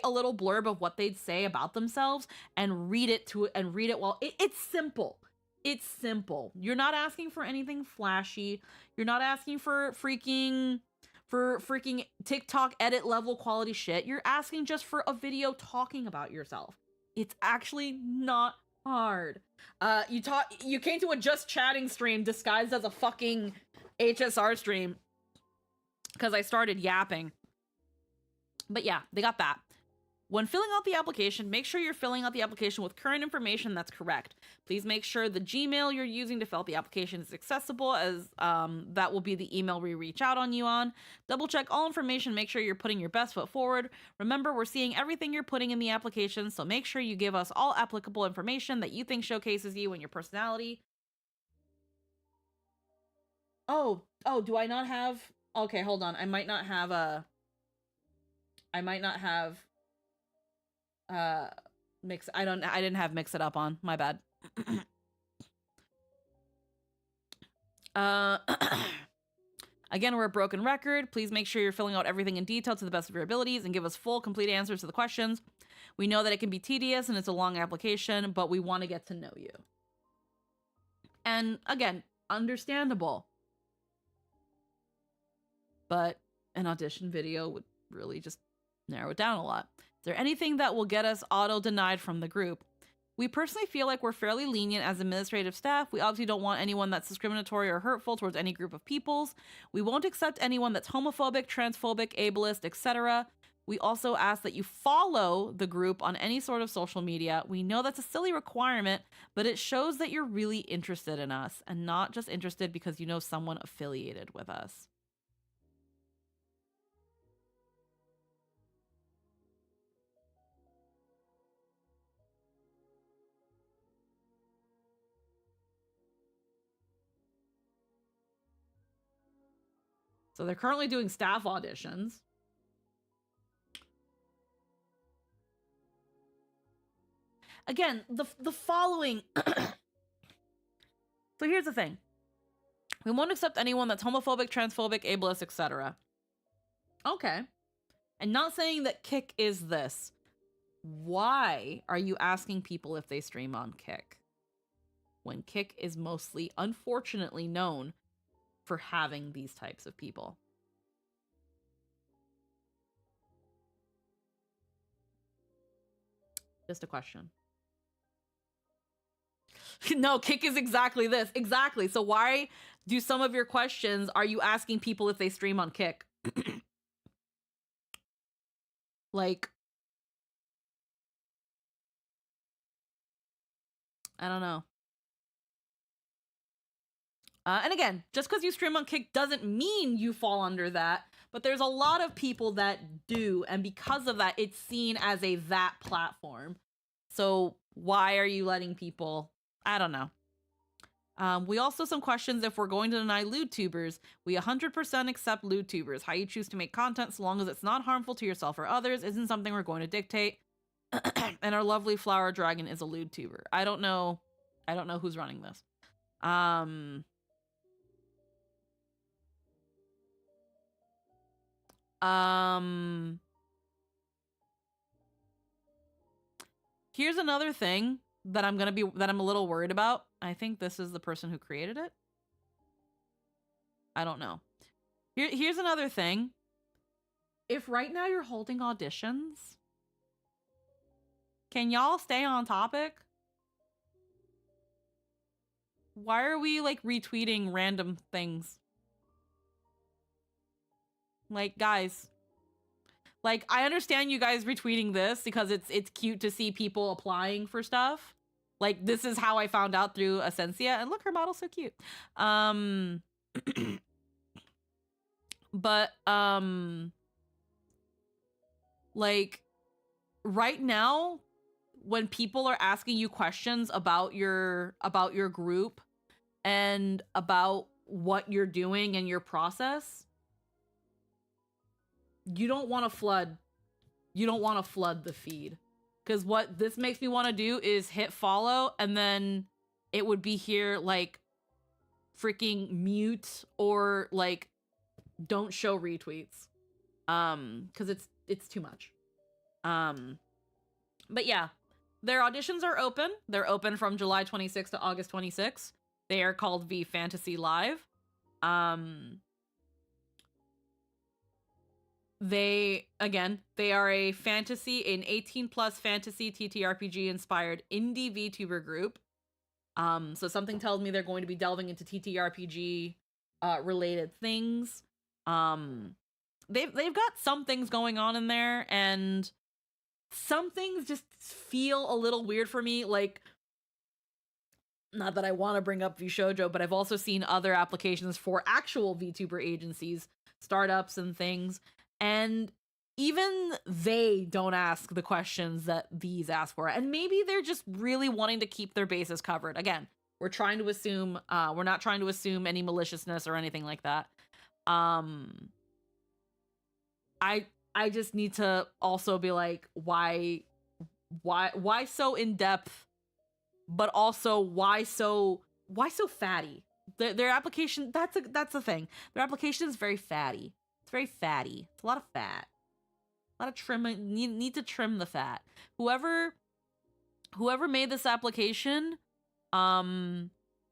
little blurb of what they'd say about themselves and read it while it's simple. It's simple. You're not asking for anything flashy. You're not asking for freaking for freaking TikTok edit level quality shit. You're asking just for a video talking about yourself. It's actually not hard. You came to a just chatting stream disguised as a fucking HSR stream because I started yapping. But yeah, they got that. When filling out the application, make sure you're filling out the application with current information that's correct. Please make sure the Gmail you're using to fill out the application is accessible, as that will be the email we reach out on you on. Double check all information, make sure you're putting your best foot forward. Remember, we're seeing everything you're putting in the application, so make sure you give us all applicable information that you think showcases you and your personality. Oh, do I not have... Okay, hold on. I might not have mix. I didn't have mix it up on. My bad. Again, we're a broken record. Please make sure you're filling out everything in detail to the best of your abilities and give us full, complete answers to the questions. We know that it can be tedious and it's a long application, but we want to get to know you. And again, understandable. But an audition video would really just narrow it down a lot. Is there anything that will get us auto-denied from the group? We personally feel like we're fairly lenient as administrative staff. We obviously don't want anyone that's discriminatory or hurtful towards any group of peoples. We won't accept anyone that's homophobic, transphobic, ableist, etc. We also ask that you follow the group on any sort of social media. We know that's a silly requirement, but it shows that you're really interested in us and not just interested because you know someone affiliated with us. So they're currently doing staff auditions. Again, the following. So here's the thing. We won't accept anyone that's homophobic, transphobic, ableist, etc. Okay. And not saying that Kick is this. Why are you asking people if they stream on Kick? When Kick is mostly, unfortunately, known for having these types of people. Just a question. No, Kick is exactly this. Exactly. So why do some of your questions, are you asking people if they stream on Kick? Like, I don't know. And again, just because you stream on Kick doesn't mean you fall under that, but there's a lot of people that do, and because of that, it's seen as a that platform. So why are you letting people... I don't know. We also some questions if we're going to deny lewd tubers. We 100% accept lewd tubers. How you choose to make content, so long as it's not harmful to yourself or others, isn't something we're going to dictate. And our lovely flower dragon is a lewd tuber. I don't know who's running this. Here's another thing that I'm a little worried about. I think this is the person who created it. I don't know. Here's another thing. If right now you're holding auditions, can y'all stay on topic? Why are we like retweeting random things? Like, guys, like, I understand you guys retweeting this because it's cute to see people applying for stuff. Like, this is how I found out through Essentia, and look, her model's so cute. But like, right now, when people are asking you questions about your group and about what you're doing and your process, you don't want to flood the feed, because what this makes me want to do is hit follow, and then it would be here like freaking mute or like don't show retweets, because it's too much. But yeah, their auditions are open. They're open from July 26th to August 26th. They are called V Fantasy Live. they are a fantasy, an 18 plus fantasy TTRPG inspired indie VTuber group. So something tells me they're going to be delving into TTRPG related things. They've got some things going on in there, and some things just feel a little weird for me. Like, not that I want to bring up VShojo, but I've also seen other applications for actual VTuber agencies, startups, and things, and even they don't ask the questions that these ask for. And maybe they're just really wanting to keep their bases covered. Again, we're trying to assume, we're not trying to assume any maliciousness or anything like that. I just need to also be like, why so in depth, but also why so fatty? Their application, that's the thing. Their application is very fatty. It's very fatty. It's a lot of fat. A lot of trim. Need to trim the fat. Whoever made this application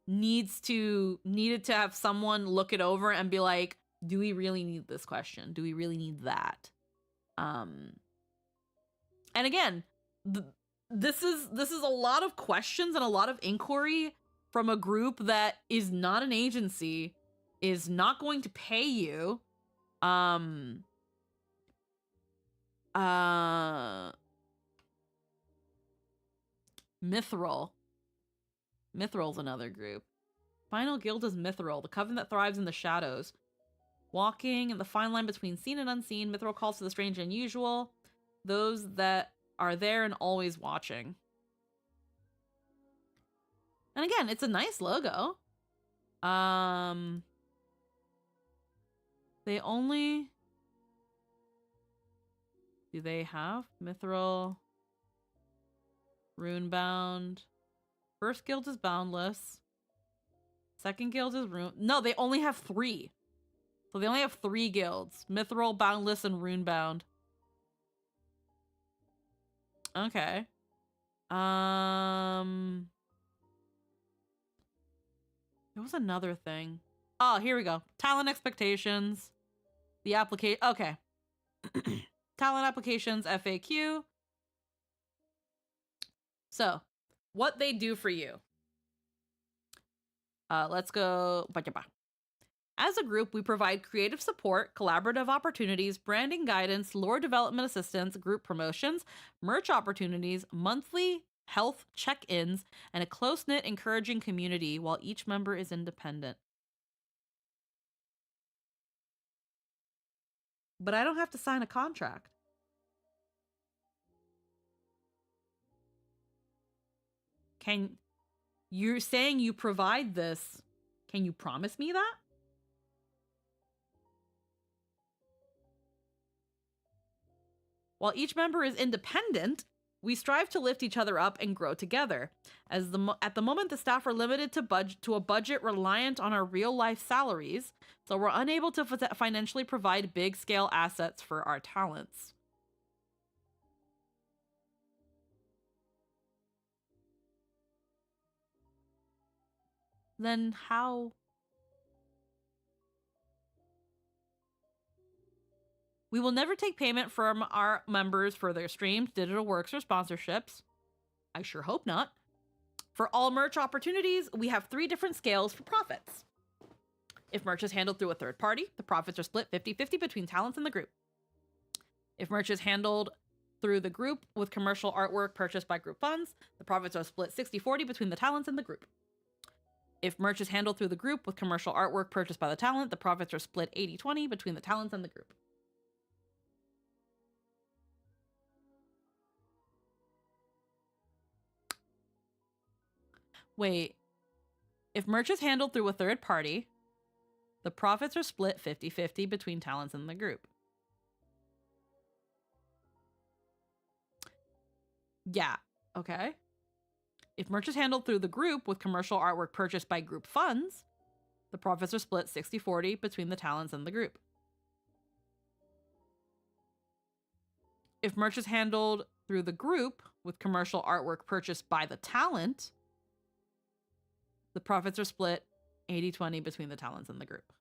needed to have someone look it over and be like, do we really need this question? Do we really need that? And again, this is a lot of questions and a lot of inquiry from a group that is not an agency, is not going to pay you. Mithril. Mithril's another group. Final guild is Mithril, the coven that thrives in the shadows. Walking in the fine line between seen and unseen, Mithril calls to the strange and unusual, those that are there and always watching. And again, it's a nice logo. They only... Do they have Mithril? Runebound. First guild is Boundless. Second guild is Rune... No, they only have 3. So they only have 3 guilds. Mithril, Boundless, and Runebound. Okay. There was another thing. Oh, here we go. Talent expectations. The application. Okay. Talent applications, FAQ. So, what they do for you. Let's go. As a group, we provide creative support, collaborative opportunities, branding guidance, lore development assistance, group promotions, merch opportunities, monthly health check-ins, and a close-knit, encouraging community while each member is independent. But I don't have to sign a contract. You're saying you provide this. Can you promise me that? While each member is independent, we strive to lift each other up and grow together. At the moment, the staff are limited to a budget reliant on our real-life salaries, so we're unable to financially provide big-scale assets for our talents. Then how... We will never take payment from our members for their streams, digital works, or sponsorships. I sure hope not. For all merch opportunities, we have 3 different scales for profits. If merch is handled through a third party, the profits are split 50-50 between talents and the group. If merch is handled through the group with commercial artwork purchased by group funds, the profits are split 60-40 between the talents and the group. If merch is handled through the group with commercial artwork purchased by the talent, the profits are split 80-20 between the talents and the group. Wait, if merch is handled through a third party, the profits are split 50-50 between talents and the group. Yeah, okay. If merch is handled through the group with commercial artwork purchased by group funds, the profits are split 60-40 between the talents and the group. If merch is handled through the group with commercial artwork purchased by the talent, the profits are split 80-20 between the talents and the group.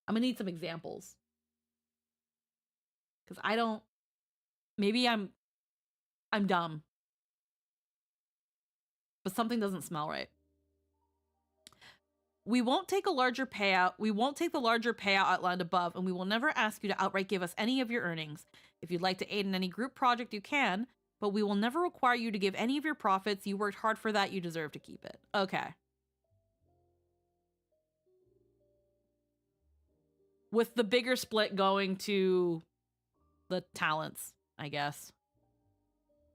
I'm gonna need some examples. Because I don't, maybe I'm dumb. But something doesn't smell right. We won't take a larger payout. We won't take the larger payout outlined above, and we will never ask you to outright give us any of your earnings. If you'd like to aid in any group project, you can, but we will never require you to give any of your profits. You worked hard for that. You deserve to keep it. Okay. With the bigger split going to the talents, I guess.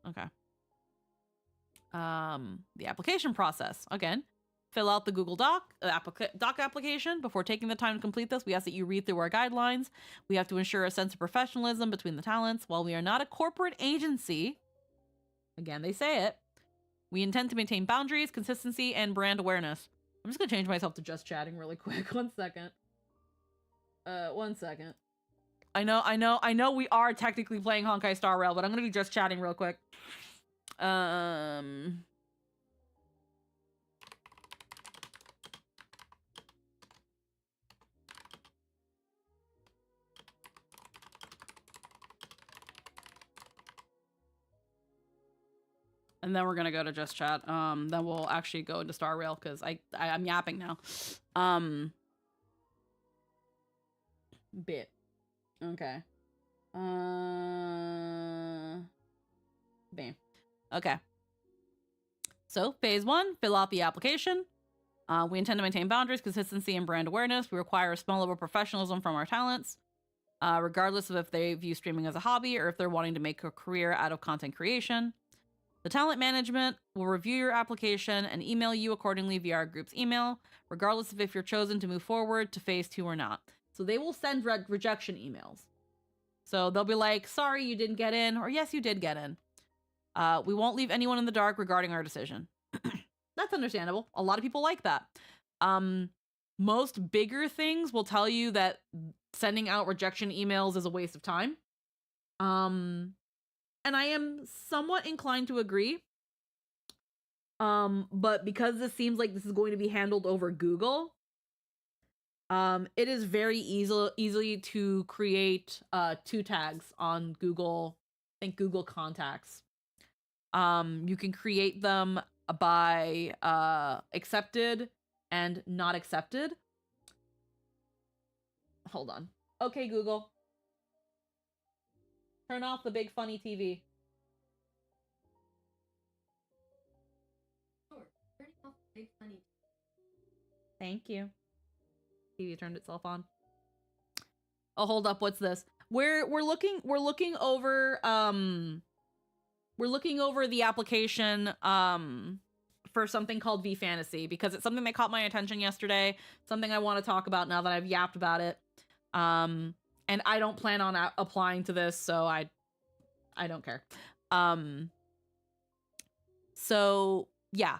Okay. The application process. Again, fill out the Google Doc application. Before taking the time to complete this, we ask that you read through our guidelines. We have to ensure a sense of professionalism between the talents. While we are not a corporate agency, again, they say it, we intend to maintain boundaries, consistency, and brand awareness. I'm just gonna change myself to just chatting really quick. 1 second. 1 second. I know we are technically playing Honkai Star Rail, but I'm gonna be just chatting real quick. And then we're gonna go to just chat. Then we'll actually go into Star Rail because I'm yapping now. Bit. Okay. Bam. Okay. So phase 1, fill out the application. We intend to maintain boundaries, consistency, and brand awareness. We require a small level of professionalism from our talents, regardless of if they view streaming as a hobby or if they're wanting to make a career out of content creation. The talent management will review your application and email you accordingly via our group's email, regardless of if you're chosen to move forward to phase 2 or not. So they will send rejection emails. So they'll be like, sorry, you didn't get in, or yes, you did get in. We won't leave anyone in the dark regarding our decision. That's understandable. A lot of people like that. Most bigger things will tell you that sending out rejection emails is a waste of time. And I am somewhat inclined to agree. But because this seems like this is going to be handled over Google, it is very easily to create 2 tags on Google. I think Google Contacts. You can create them by accepted and not accepted. Hold on. Okay, Google. Turn off the big funny TV. Sure, turning off the big funny. Thank you. TV turned itself on. Oh, hold up. What's this? We're looking over the application for something called V Fantasy because it's something that caught my attention yesterday. Something I want to talk about now that I've yapped about it. And I don't plan on applying to this, so I don't care. So yeah,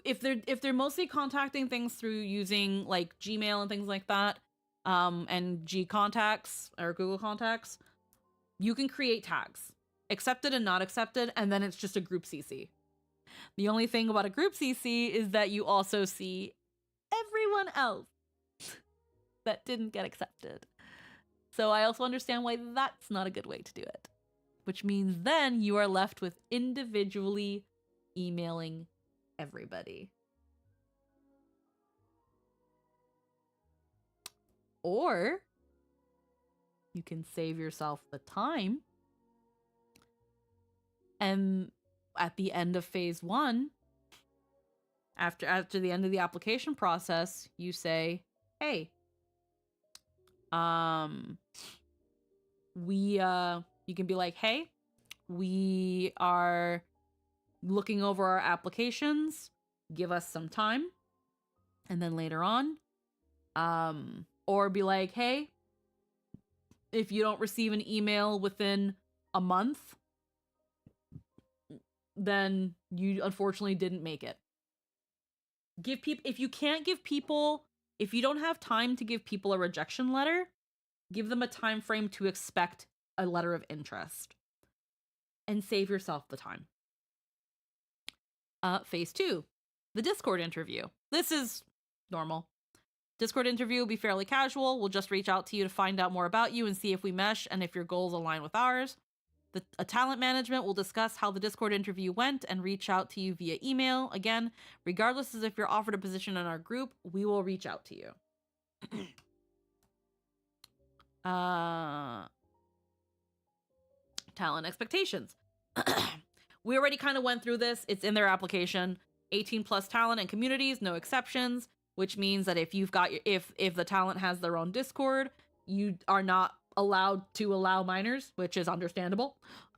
if they're mostly contacting things through using like Gmail and things like that, and G Contacts or Google Contacts, you can create tags, accepted and not accepted, and then it's just a group CC. The only thing about a group CC is that you also see everyone else that didn't get accepted. So I also understand why that's not a good way to do it. Which means then you are left with individually emailing everybody. Or you can save yourself the time and at the end of phase 1, after the end of the application process, you say, hey, you can be like, hey, we are looking over our applications, give us some time. And then later on, or be like, hey, if you don't receive an email within a month, then you unfortunately didn't make it. Give people, if you don't have time to give people a rejection letter, give them a time frame to expect a letter of interest and save yourself the time. Phase 2, the Discord interview. This is normal. Discord interview will be fairly casual. We'll just reach out to you to find out more about you and see if we mesh and if your goals align with ours. A talent management will discuss how the Discord interview went and reach out to you via email. Again, regardless of if you're offered a position in our group, we will reach out to you. Talent expectations. We already kind of went through this. It's in their application. 18 plus talent and communities, no exceptions, which means that if you've got if the talent has their own Discord, you are not allowed to allow minors, which is understandable.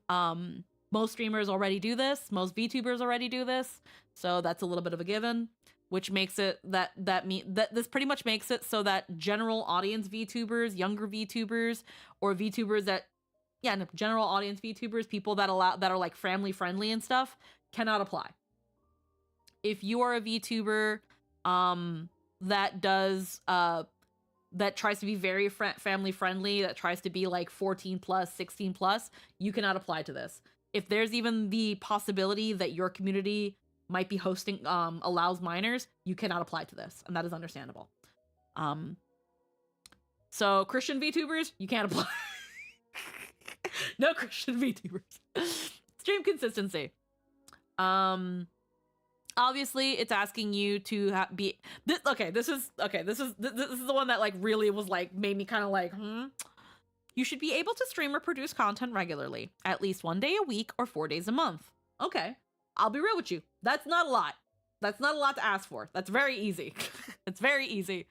Most streamers already do this. Most VTubers already do this. So that's a little bit of a given, which makes it that this pretty much makes it so that general audience VTubers, younger VTubers, or VTubers that general audience VTubers, people that are like family friendly and stuff, cannot apply. If you are a VTuber that does that tries to be very family friendly, that tries to be like 14 plus, 16 plus, you cannot apply to this. If there's even the possibility that your community might be hosting allows minors, you cannot apply to this, and that is understandable. So Christian VTubers, you can't apply. No Christian VTubers. Stream consistency. Obviously, it's asking you to be this. Okay, this is the one that like really was like made me kind of like, You should be able to stream or produce content regularly, at least 1 day a week or 4 days a month. Okay, I'll be real with you. That's not a lot. That's not a lot to ask for. That's very easy. It's very easy.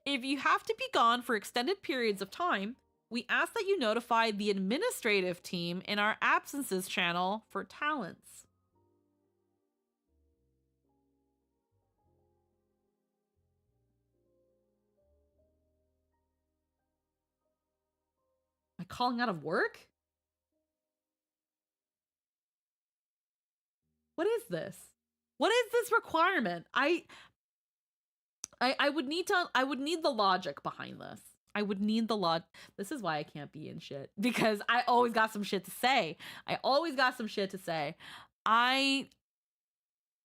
If you have to be gone for extended periods of time, we ask that you notify the administrative team in our absences channel for talents. Am I calling out of work? What is this? What is this requirement? I would need the logic behind this. I would need the log. This is why I can't be in shit, because I always got some shit to say.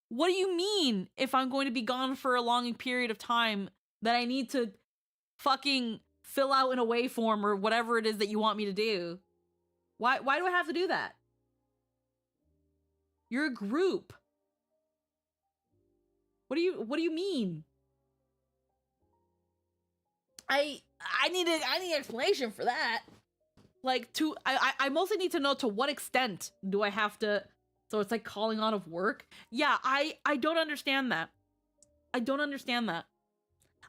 What do you mean if I'm going to be gone for a long period of time that I need to fucking fill out in a waveform or whatever it is that you want me to do? Why do I have to do that? You're a group. What do you mean? I need an explanation for that. Like, I mostly need to know to what extent do I have to. So it's like calling out of work. Yeah, I don't understand that. I don't understand that.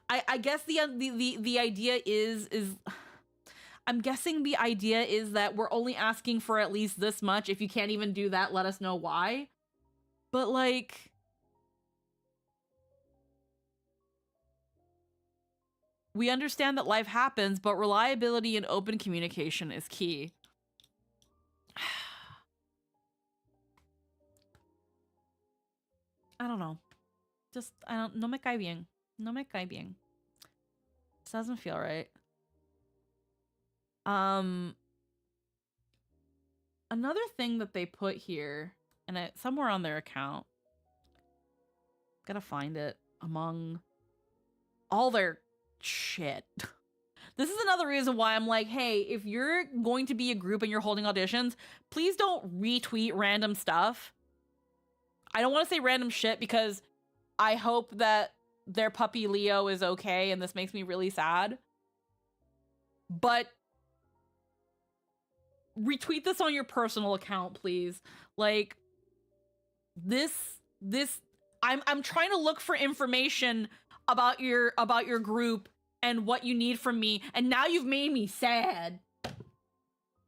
I guess the idea is I'm guessing the idea is that we're only asking for at least this much. If you can't even do that, let us know why. But like, we understand that life happens, but reliability and open communication is key. I don't know. Just, no me cae bien. No me cae bien. This doesn't feel right. Another thing that they put here, and somewhere on their account, gotta find it among all their shit. This is another reason why I'm like, hey, if you're going to be a group and you're holding auditions, please don't retweet random stuff. I don't want to say random shit because I hope that their puppy Leo is okay, and this makes me really sad. But retweet this on your personal account, please. Like, this I'm trying to look for information about your group and what you need from me, and now you've made me sad.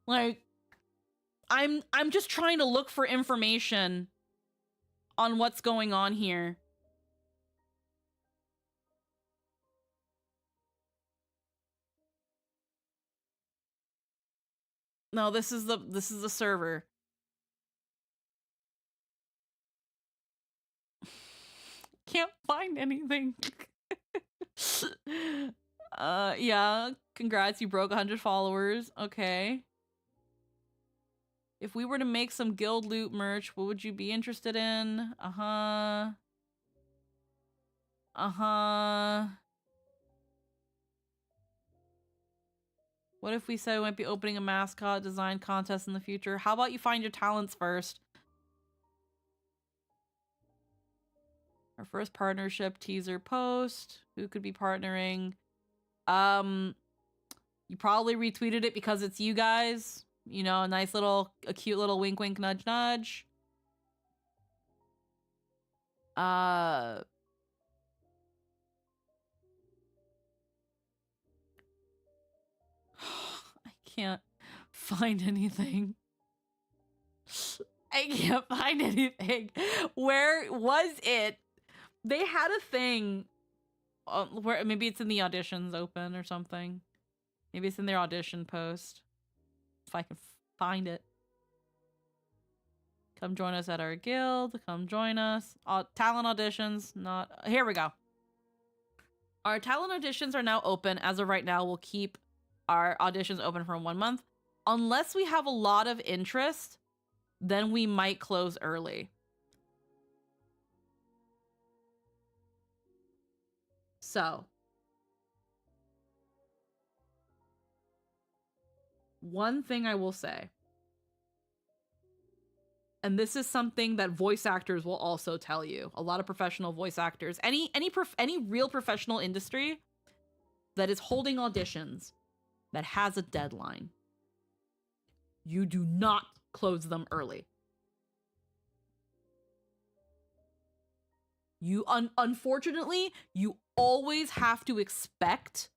Like, I'm just trying to look for information on what's going on here. No, this is the server. Can't find anything. Yeah, congrats, you broke 100 followers. Okay. If we were to make some guild loot merch, what would you be interested in? What if we said we might be opening a mascot design contest in the future? How about you find your talents first? Our first partnership teaser post. Who could be partnering? You probably retweeted it because it's you guys. You know, a cute little wink wink nudge nudge. I can't find anything. I can't find anything. Where was it? They had a thing where maybe it's in the auditions open or something. Maybe it's in their audition post. If I can find it. Come join us at our guild. Come join us. Talent auditions. Not here we go. Our talent auditions are now open. As of right now, we'll keep our auditions open for 1 month. Unless we have a lot of interest, then we might close early. So, one thing I will say, and this is something that voice actors will also tell you. A lot of professional voice actors, any real professional industry that is holding auditions that has a deadline, you do not close them early. You unfortunately, you always have to expect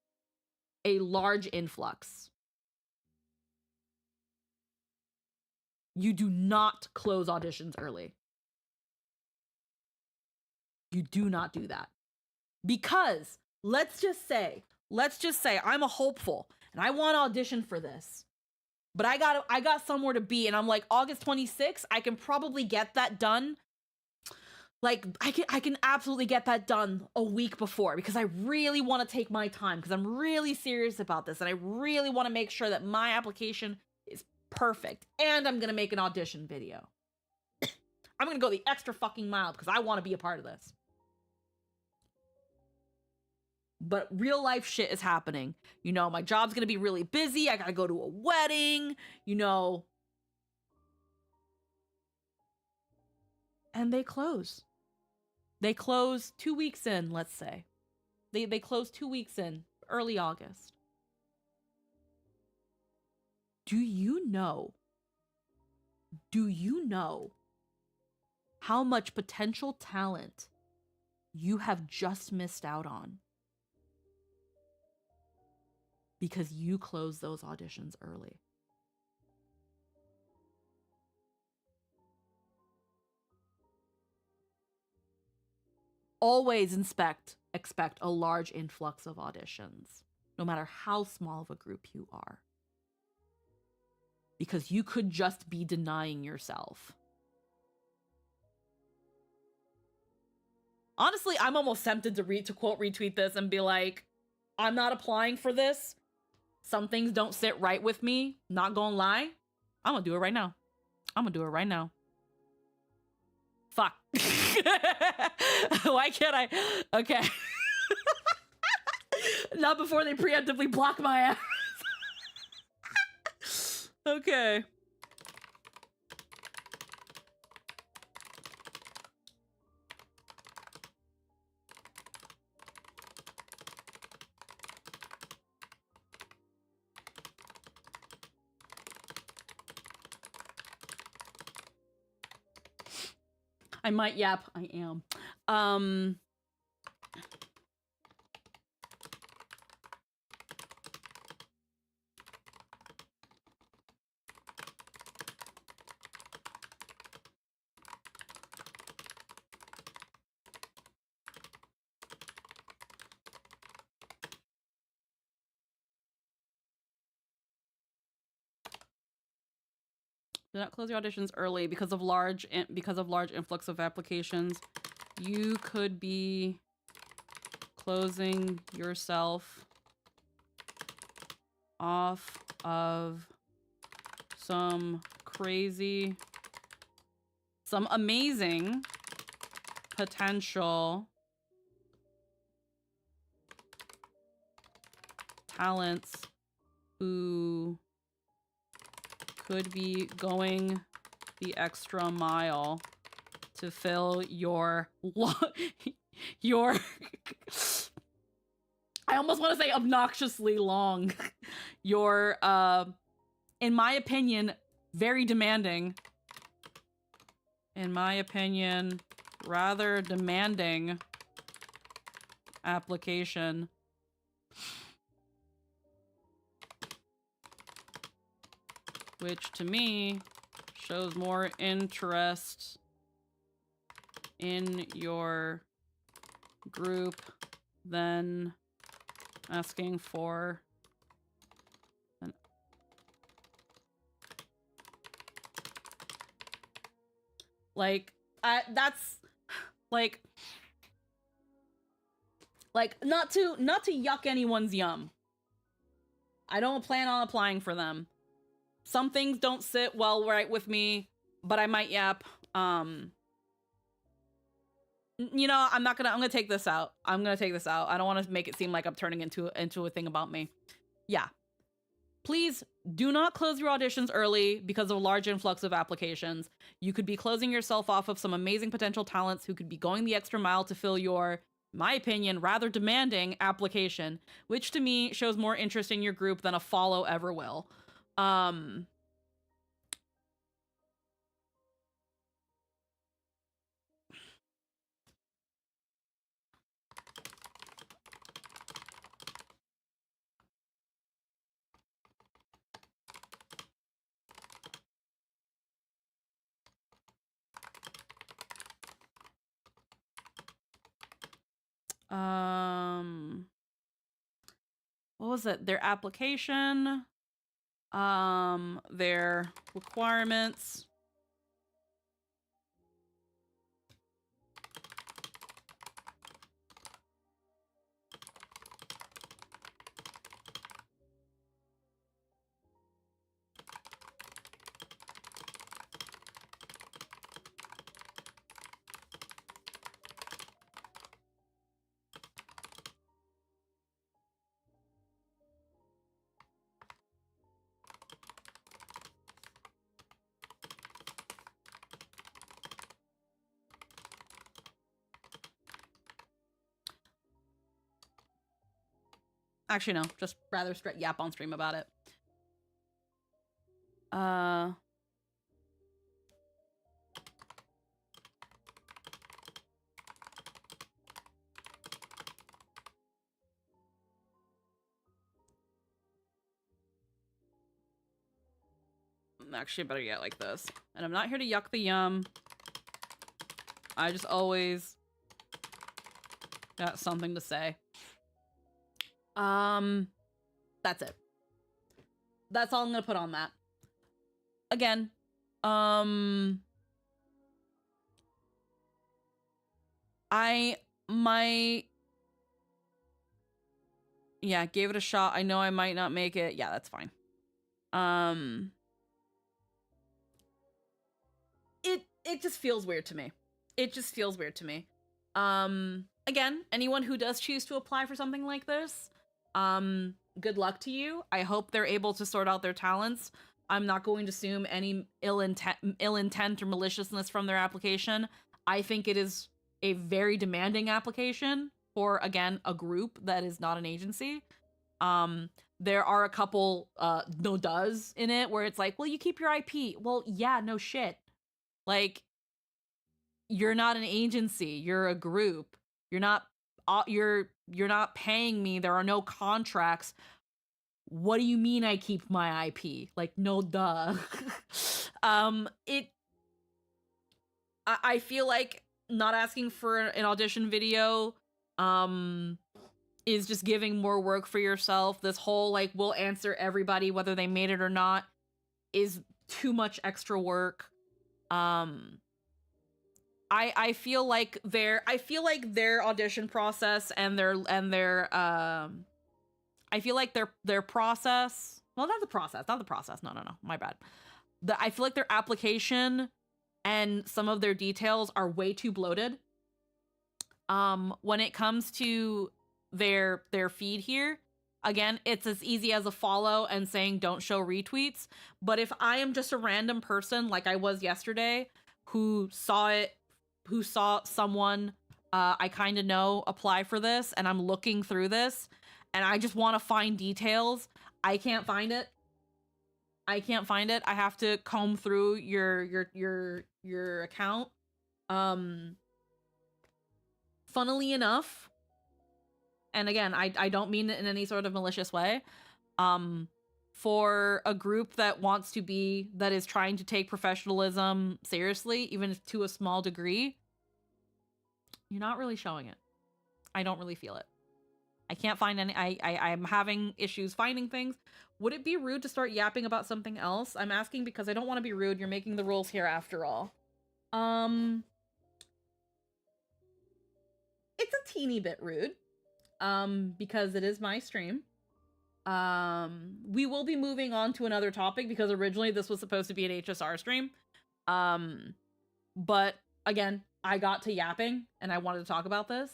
a large influx. You do not close auditions early. You do not do that. Because let's just say I'm a hopeful and I want to audition for this. But I got somewhere to be and I'm like August 26th, I can probably get that done. Like I can absolutely get that done a week before because I really want to take my time because I'm really serious about this and I really want to make sure that my application is perfect and I'm going to make an audition video. I'm going to go the extra fucking mile because I want to be a part of this. But real life shit is happening. You know, my job's going to be really busy. I got to go to a wedding, you know. And they close. They close 2 weeks in, let's say. They close 2 weeks in, early August. Do you know how much potential talent you have just missed out on? Because you closed those auditions early. Always expect a large influx of auditions, no matter how small of a group you are. Because you could just be denying yourself. Honestly, I'm almost tempted to quote retweet this and be like, I'm not applying for this. Some things don't sit right with me. Not gonna lie. I'm gonna do it right now. Fuck. Why can't I? Okay. Not before they preemptively block my ass. Okay. I might yap. I am. Do not close your auditions early because of large influx of applications. You could be closing yourself off of some amazing potential talents who could be going the extra mile to fill your your I almost want to say obnoxiously long your in my opinion very demanding, in my opinion rather demanding application. Which to me shows more interest in your group than asking for an that's like not to yuck anyone's yum. I don't plan on applying for them. Some things don't sit well right with me, but I might yap. You know, I'm gonna take this out. I'm gonna take this out. I don't want to make it seem like I'm turning into a thing about me. Yeah. Please do not close your auditions early because of a large influx of applications. You could be closing yourself off of some amazing potential talents who could be going the extra mile to fill your, in my opinion, rather demanding application, which to me shows more interest in your group than a follow ever will. What was it? Their application, their requirements. Actually, no, just rather straight yap on stream about it. Actually, better get like this. And I'm not here to yuck the yum. I just always got something to say. That's it. That's all I'm gonna put on that. Again, yeah, gave it a shot. I know I might not make it. Yeah, that's fine. It just feels weird to me. It just feels weird to me. Again, anyone who does choose to apply for something like this, good luck to you. I hope they're able to sort out their talents. I'm not going to assume any ill intent or maliciousness from their application. I think it is a very demanding application for, again, a group that is not an agency. There are a couple no does in it where it's like, well, you keep your IP. Well, yeah, no shit. Like, you're not an agency, you're a group. You're not paying me. There are no contracts. What do you mean I keep my IP? Like, no duh. I feel like not asking for an audition video is just giving more work for yourself. This whole like we'll answer everybody whether they made it or not is too much extra work. I feel like their audition process and their I feel like their process, well, not the process. No, my bad. I feel like their application and some of their details are way too bloated. When it comes to their feed here, again, it's as easy as a follow and saying don't show retweets. But if I am just a random person like I was yesterday who saw someone I kind of know apply for this, and I'm looking through this and I just want to find details, I can't find it. I have to comb through your account. Funnily enough, and again, I don't mean it in any sort of malicious way, for a group that is trying to take professionalism seriously, even if to a small degree, you're not really showing it. I don't really feel it. I can't find any. I'm having issues finding things. Would it be rude to start yapping about something else? I'm asking because I don't want to be rude. You're making the rules here after all. It's a teeny bit rude. Because it is my stream. We will be moving on to another topic because originally this was supposed to be an HSR stream. But again, I got to yapping and I wanted to talk about this.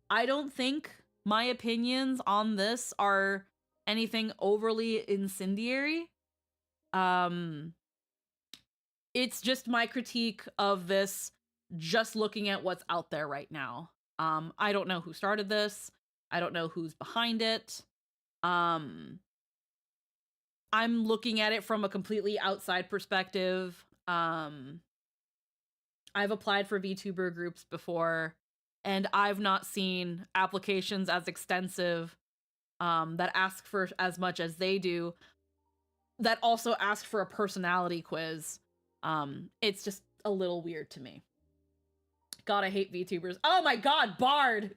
I don't think my opinions on this are anything overly incendiary. It's just my critique of this, just looking at what's out there right now. I don't know who started this. I don't know who's behind it. I'm looking at it from a completely outside perspective. I've applied for VTuber groups before, and I've not seen applications as extensive that ask for as much as they do, that also ask for a personality quiz. It's just a little weird to me. God, I hate VTubers. Oh my god, Bard!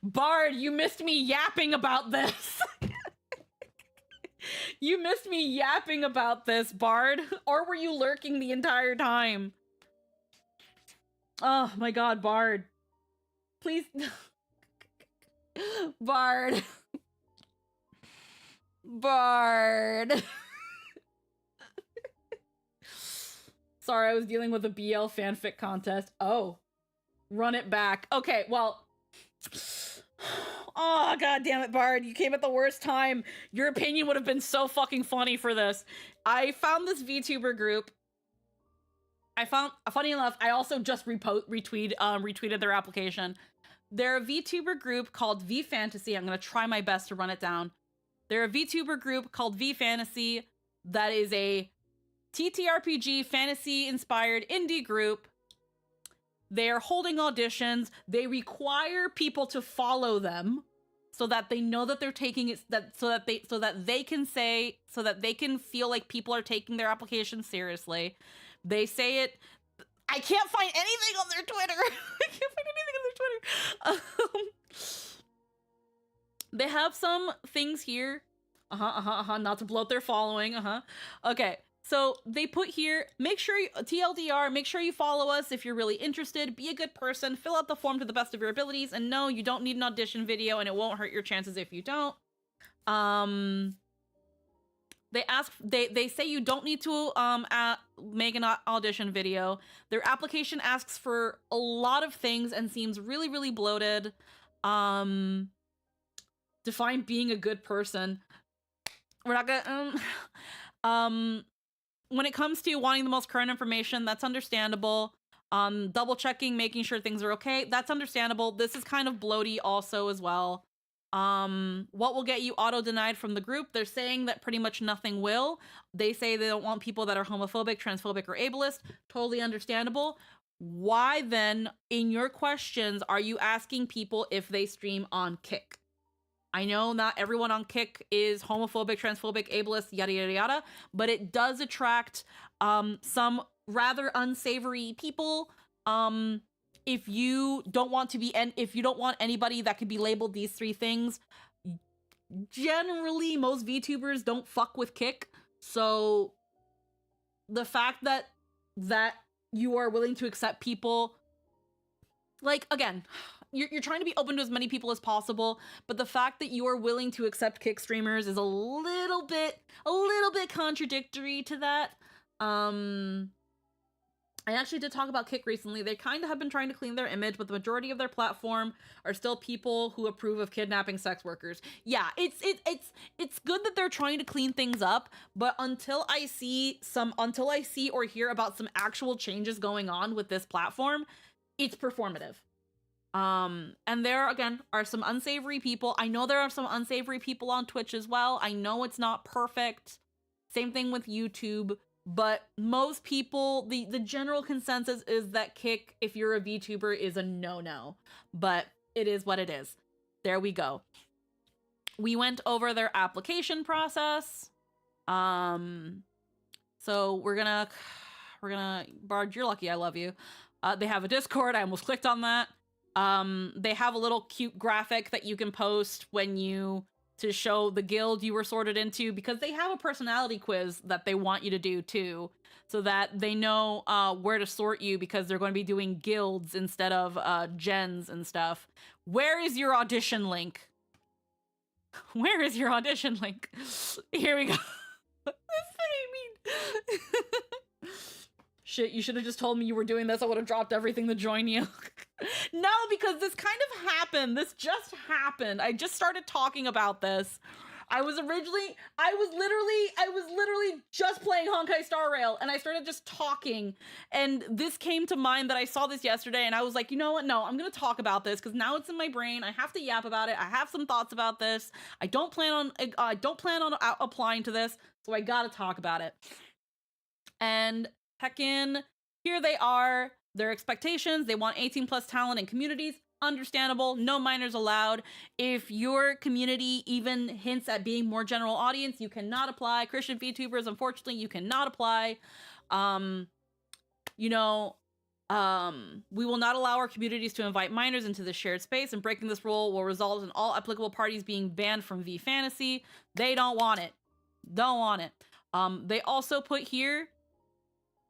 Bard, you missed me yapping about this. You missed me yapping about this, Bard. Or were you lurking the entire time? Oh my god, Bard. Please. Bard. Bard. Sorry, I was dealing with a BL fanfic contest. Oh. Run it back. Okay, well. Oh, god damn it, Bard. You came at the worst time. Your opinion would have been so fucking funny for this. I found this VTuber group. Funny enough, I also just retweeted their application. They're a VTuber group called V Fantasy. I'm going to try my best to run it down. They're a VTuber group called V Fantasy that is a TTRPG fantasy-inspired indie group. They're holding auditions. They require people to follow them so that they know that they're taking it, so that they can feel like people are taking their application seriously. They say it. I can't find anything on their Twitter. I can't find anything on their Twitter. They have some things here. Not to bloat their following. Okay. So they put here, TLDR, make sure you follow us if you're really interested, be a good person, fill out the form to the best of your abilities, and no, you don't need an audition video and it won't hurt your chances if you don't. They say you don't need to make an audition video. Their application asks for a lot of things and seems really, really bloated. Define being a good person. We're not gonna, when it comes to wanting the most current information, that's understandable. Double checking, making sure things are okay, that's understandable. This is kind of bloaty also as well. What will get you auto denied from the group? They're saying that pretty much nothing will. They say they don't want people that are homophobic, transphobic, or ableist. Totally understandable. Why then, in your questions, are you asking people if they stream on Kick? I know not everyone on Kick is homophobic, transphobic, ableist, yada, yada, yada, but it does attract some rather unsavory people. If you don't want anybody that could be labeled these three things, generally most VTubers don't fuck with Kick. So the fact that you are willing to accept people, like, again, you're trying to be open to as many people as possible, but the fact that you are willing to accept Kick streamers is a little bit contradictory to that. I actually did talk about Kick recently. They kind of have been trying to clean their image, but the majority of their platform are still people who approve of kidnapping sex workers. Yeah, it's good that they're trying to clean things up, but until I see or hear about some actual changes going on with this platform, it's performative. And there again are some unsavory people. I know there are some unsavory people on Twitch as well. I know it's not perfect. Same thing with YouTube. But most people, the general consensus is that Kick, if you're a VTuber, is a no-no. But it is what it is. There we go. We went over their application process. So we're gonna, Bard, you're lucky I love you. They have a Discord. I almost clicked on that. They have a little cute graphic that you can post to show the guild you were sorted into, because they have a personality quiz that they want you to do too, so that they know where to sort you, because they're going to be doing guilds instead of gens and stuff. Where is your audition link? Where is your audition link? Here we go. That's what I mean. Shit, you should have just told me you were doing this. I would have dropped everything to join you. No, because this kind of happened. This just happened. I just started talking about this. I was literally just playing Honkai Star Rail, and I started just talking, and this came to mind that I saw this yesterday, and I was like, you know what? No, I'm gonna talk about this because now it's in my brain. I have to yap about it. I have some thoughts about this. I don't plan on applying to this, so I gotta talk about it. And heckin', here they are. Their expectations, they want 18 plus talent in communities. Understandable, no minors allowed. If your community even hints at being more general audience, you cannot apply. Christian VTubers, unfortunately, you cannot apply. We will not allow our communities to invite minors into the shared space, and breaking this rule will result in all applicable parties being banned from V Fantasy. They don't want it. Don't want it. They also put here,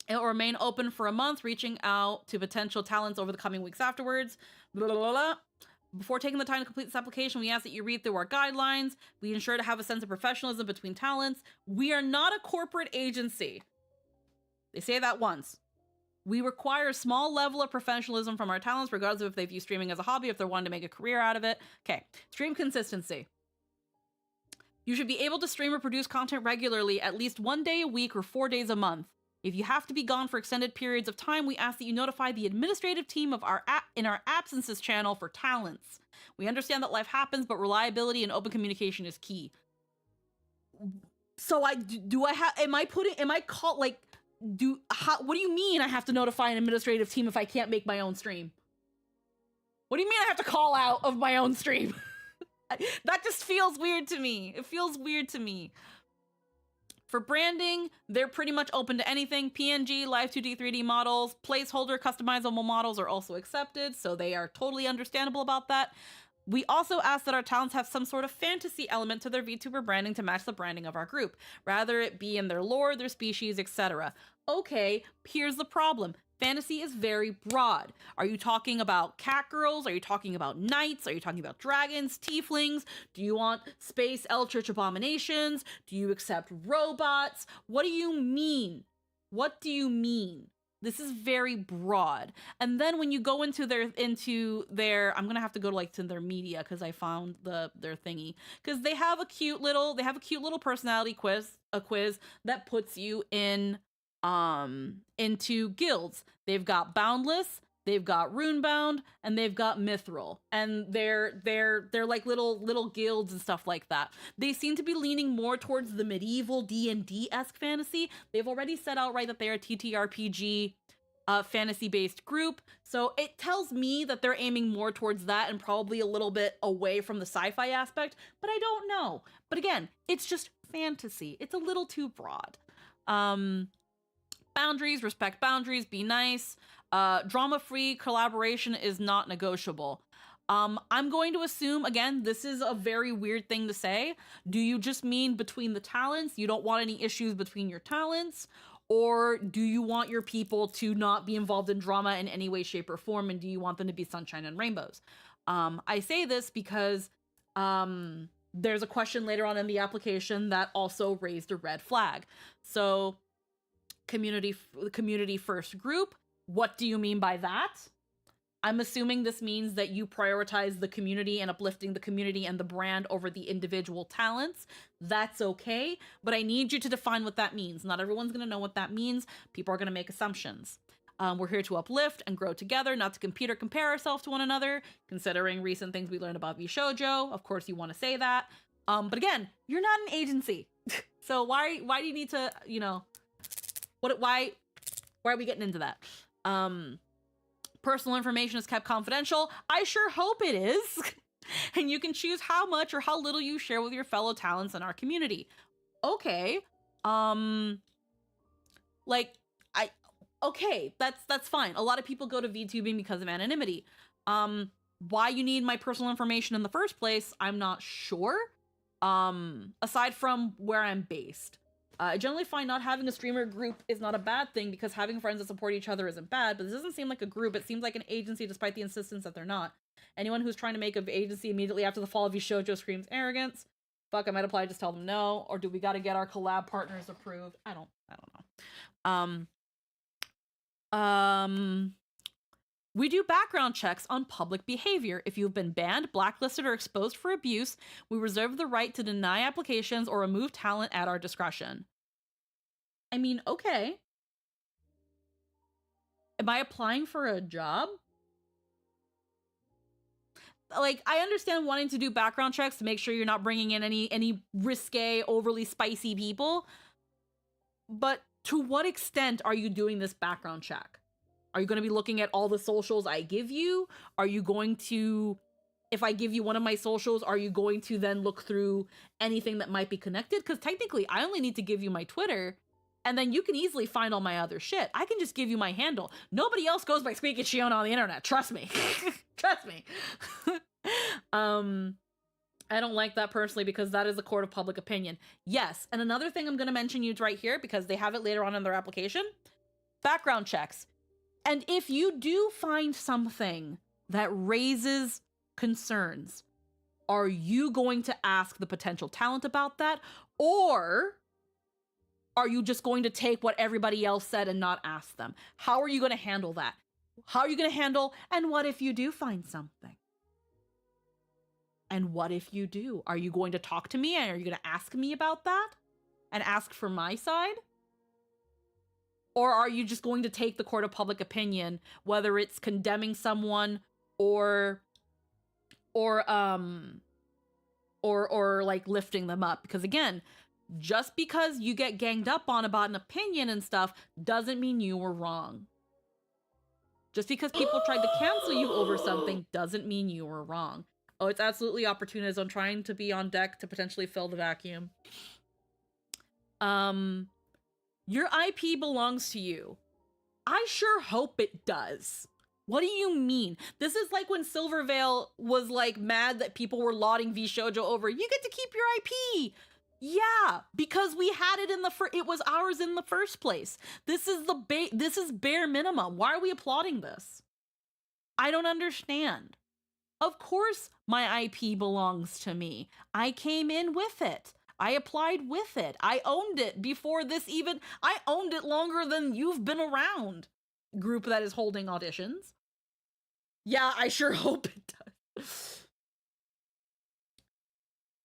it will remain open for a month, reaching out to potential talents over the coming weeks afterwards. Blah, blah, blah, blah. Before taking the time to complete this application, we ask that you read through our guidelines. We ensure to have a sense of professionalism between talents. We are not a corporate agency. They say that once. We require a small level of professionalism from our talents, regardless of if they view streaming as a hobby, if they're wanting to make a career out of it. Okay, stream consistency. You should be able to stream or produce content regularly, at least 1 day a week or 4 days a month. If you have to be gone for extended periods of time, we ask that you notify the administrative team of our in our absences channel for talents. We understand that life happens, but reliability and open communication is key. So what do you mean I have to notify an administrative team if I can't make my own stream? What do you mean I have to call out of my own stream? That just feels weird to me. It feels weird to me. For branding, they're pretty much open to anything. PNG, Live 2D, 3D models, placeholder, customizable models are also accepted, so they are totally understandable about that. We also ask that our talents have some sort of fantasy element to their VTuber branding to match the branding of our group, rather it be in their lore, their species, etc. Okay, here's the problem. Fantasy is very broad. Are you talking about cat girls? Are you talking about knights? Are you talking about dragons, tieflings? Do you want space eldritch abominations? Do you accept robots? What do you mean? What do you mean? This is very broad. And then when you go into their I'm gonna have to go to their media because I found their thingy. Because they have a cute little personality quiz that puts you into guilds. They've got Boundless, they've got Runebound, and they've got Mithril. And they're like little guilds and stuff like that. They seem to be leaning more towards the medieval D&D-esque fantasy. They've already said outright that they're a TTRPG fantasy-based group. So it tells me that they're aiming more towards that and probably a little bit away from the sci-fi aspect, but I don't know. But again, it's just fantasy. It's a little too broad. Boundaries, respect boundaries, be nice. Drama-free collaboration is not negotiable. I'm going to assume, again, this is a very weird thing to say. Do you just mean between the talents? You don't want any issues between your talents? Or do you want your people to not be involved in drama in any way, shape, or form? And do you want them to be sunshine and rainbows? I say this because there's a question later on in the application that also raised a red flag. So community first group, What do you mean by that? I'm assuming this means that you prioritize the community and uplifting the community and the brand over the individual talents. That's okay, but I need you to define what that means. Not everyone's going to know what that means. People are going to make assumptions. We're here to uplift and grow together, not to compete or compare ourselves to one another. Considering recent things we learned about VShojo, of course you want to say that. But again, you're not an agency. So why do you need to, you know, why are we getting into that? Personal information is kept confidential. I sure hope it is. And you can choose how much or how little you share with your fellow talents in our community. Okay. Okay, that's fine. A lot of people go to VTubing because of anonymity. Why you need my personal information in the first place, I'm not sure. Aside from where I'm based. I generally find not having a streamer group is not a bad thing because having friends that support each other isn't bad, but this doesn't seem like a group. It seems like an agency despite the insistence that they're not. Anyone who's trying to make an agency immediately after the fall of VShojo screams arrogance. Fuck, I might apply, just tell them no. Or do we gotta get our collab partners approved? I don't know. We do background checks on public behavior. If you've been banned, blacklisted, or exposed for abuse, we reserve the right to deny applications or remove talent at our discretion. I mean, okay. Am I applying for a job? Like, I understand wanting to do background checks to make sure you're not bringing in any risque, overly spicy people. But to what extent are you doing this background check? Are you going to be looking at all the socials I give you? Are you going to, if I give you one of my socials, are you going to then look through anything that might be connected? Because technically, I only need to give you my Twitter, and then you can easily find all my other shit. I can just give you my handle. Nobody else goes by Squeaky Shiona on the internet. Trust me. Trust me. I don't like that personally because that is a court of public opinion. Yes, and another thing I'm going to mention you right here because they have it later on in their application. Background checks. And if you do find something that raises concerns, are you going to ask the potential talent about that? Or are you just going to take what everybody else said and not ask them? How are you going to handle that? How are you going to handle, and what if you do find something? And what if you do? Are you going to talk to me and are you going to ask me about that? And ask for my side? Or are you just going to take the court of public opinion, whether it's condemning someone or like lifting them up? Because again, just because you get ganged up on about an opinion and stuff doesn't mean you were wrong. Just because people tried to cancel you over something doesn't mean you were wrong. Oh, it's absolutely opportunism, trying to be on deck to potentially fill the vacuum. Your IP belongs to you. I sure hope it does. What do you mean? This is like when Silvervale was like mad that people were lauding VShojo over, you get to keep your IP. Yeah, because we had it in it was ours in the first place. This is this is bare minimum. Why are we applauding this? I don't understand. Of course my IP belongs to me. I came in with it. I applied with it. I owned it before this even, I owned it longer than you've been around. Group that is holding auditions. Yeah, I sure hope it does.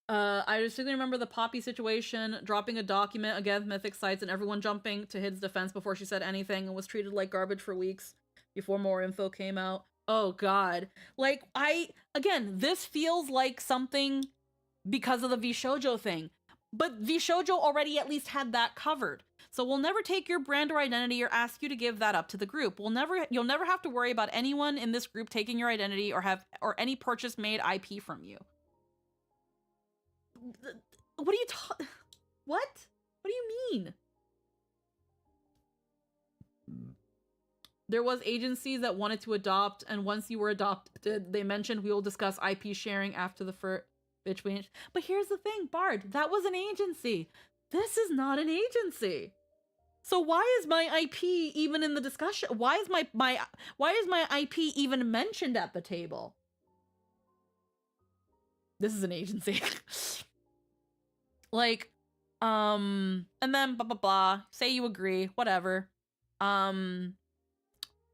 I distinctly remember the Poppy situation, dropping a document against mythic sites and everyone jumping to Hid's defense before she said anything and was treated like garbage for weeks before more info came out. Oh god. Like, again, this feels like something because of the VShojo thing. But VShojo already at least had that covered. So we'll never take your brand or identity or ask you to give that up to the group. You'll never have to worry about anyone in this group taking your identity or any purchase made IP from you. What are you What? What do you mean? There was agencies that wanted to adopt, and once you were adopted, they mentioned we will discuss IP sharing after the bitch went. But here's the thing, Bard, that was an agency. This is not an agency. So why is my IP even in the discussion? Why is my IP even mentioned at the table? This is an agency. Like, and then blah blah blah. Say you agree, whatever.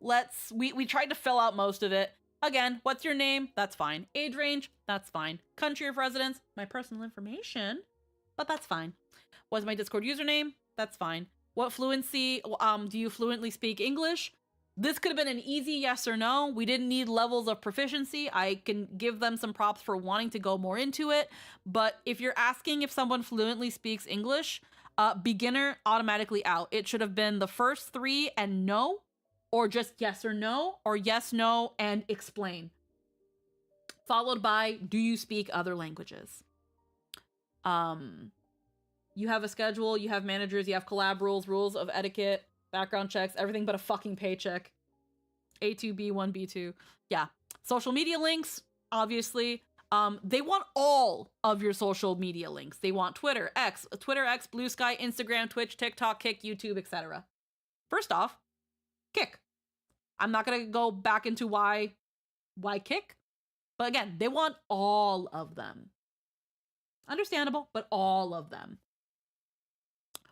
we tried to fill out most of it. Again, what's your name? That's fine. Age range? That's fine. Country of residence? My personal information, but that's fine. What's my Discord username? That's fine. What fluency, do you fluently speak English? This could have been an easy yes or no. We didn't need levels of proficiency. I can give them some props for wanting to go more into it. But if you're asking if someone fluently speaks English, beginner automatically out. It should have been the first three and no, or just yes or no, or yes, no, and explain. Followed by, do you speak other languages? You have a schedule, you have managers, you have collab rules, rules of etiquette, background checks, everything but a fucking paycheck. A2, B1, B2. Yeah. Social media links, obviously. They want all of your social media links. They want Twitter, X, Blue Sky, Instagram, Twitch, TikTok, Kick, YouTube, etc. First off, Kick. I'm not going to go back into why Kick. But again, they want all of them. Understandable, but all of them.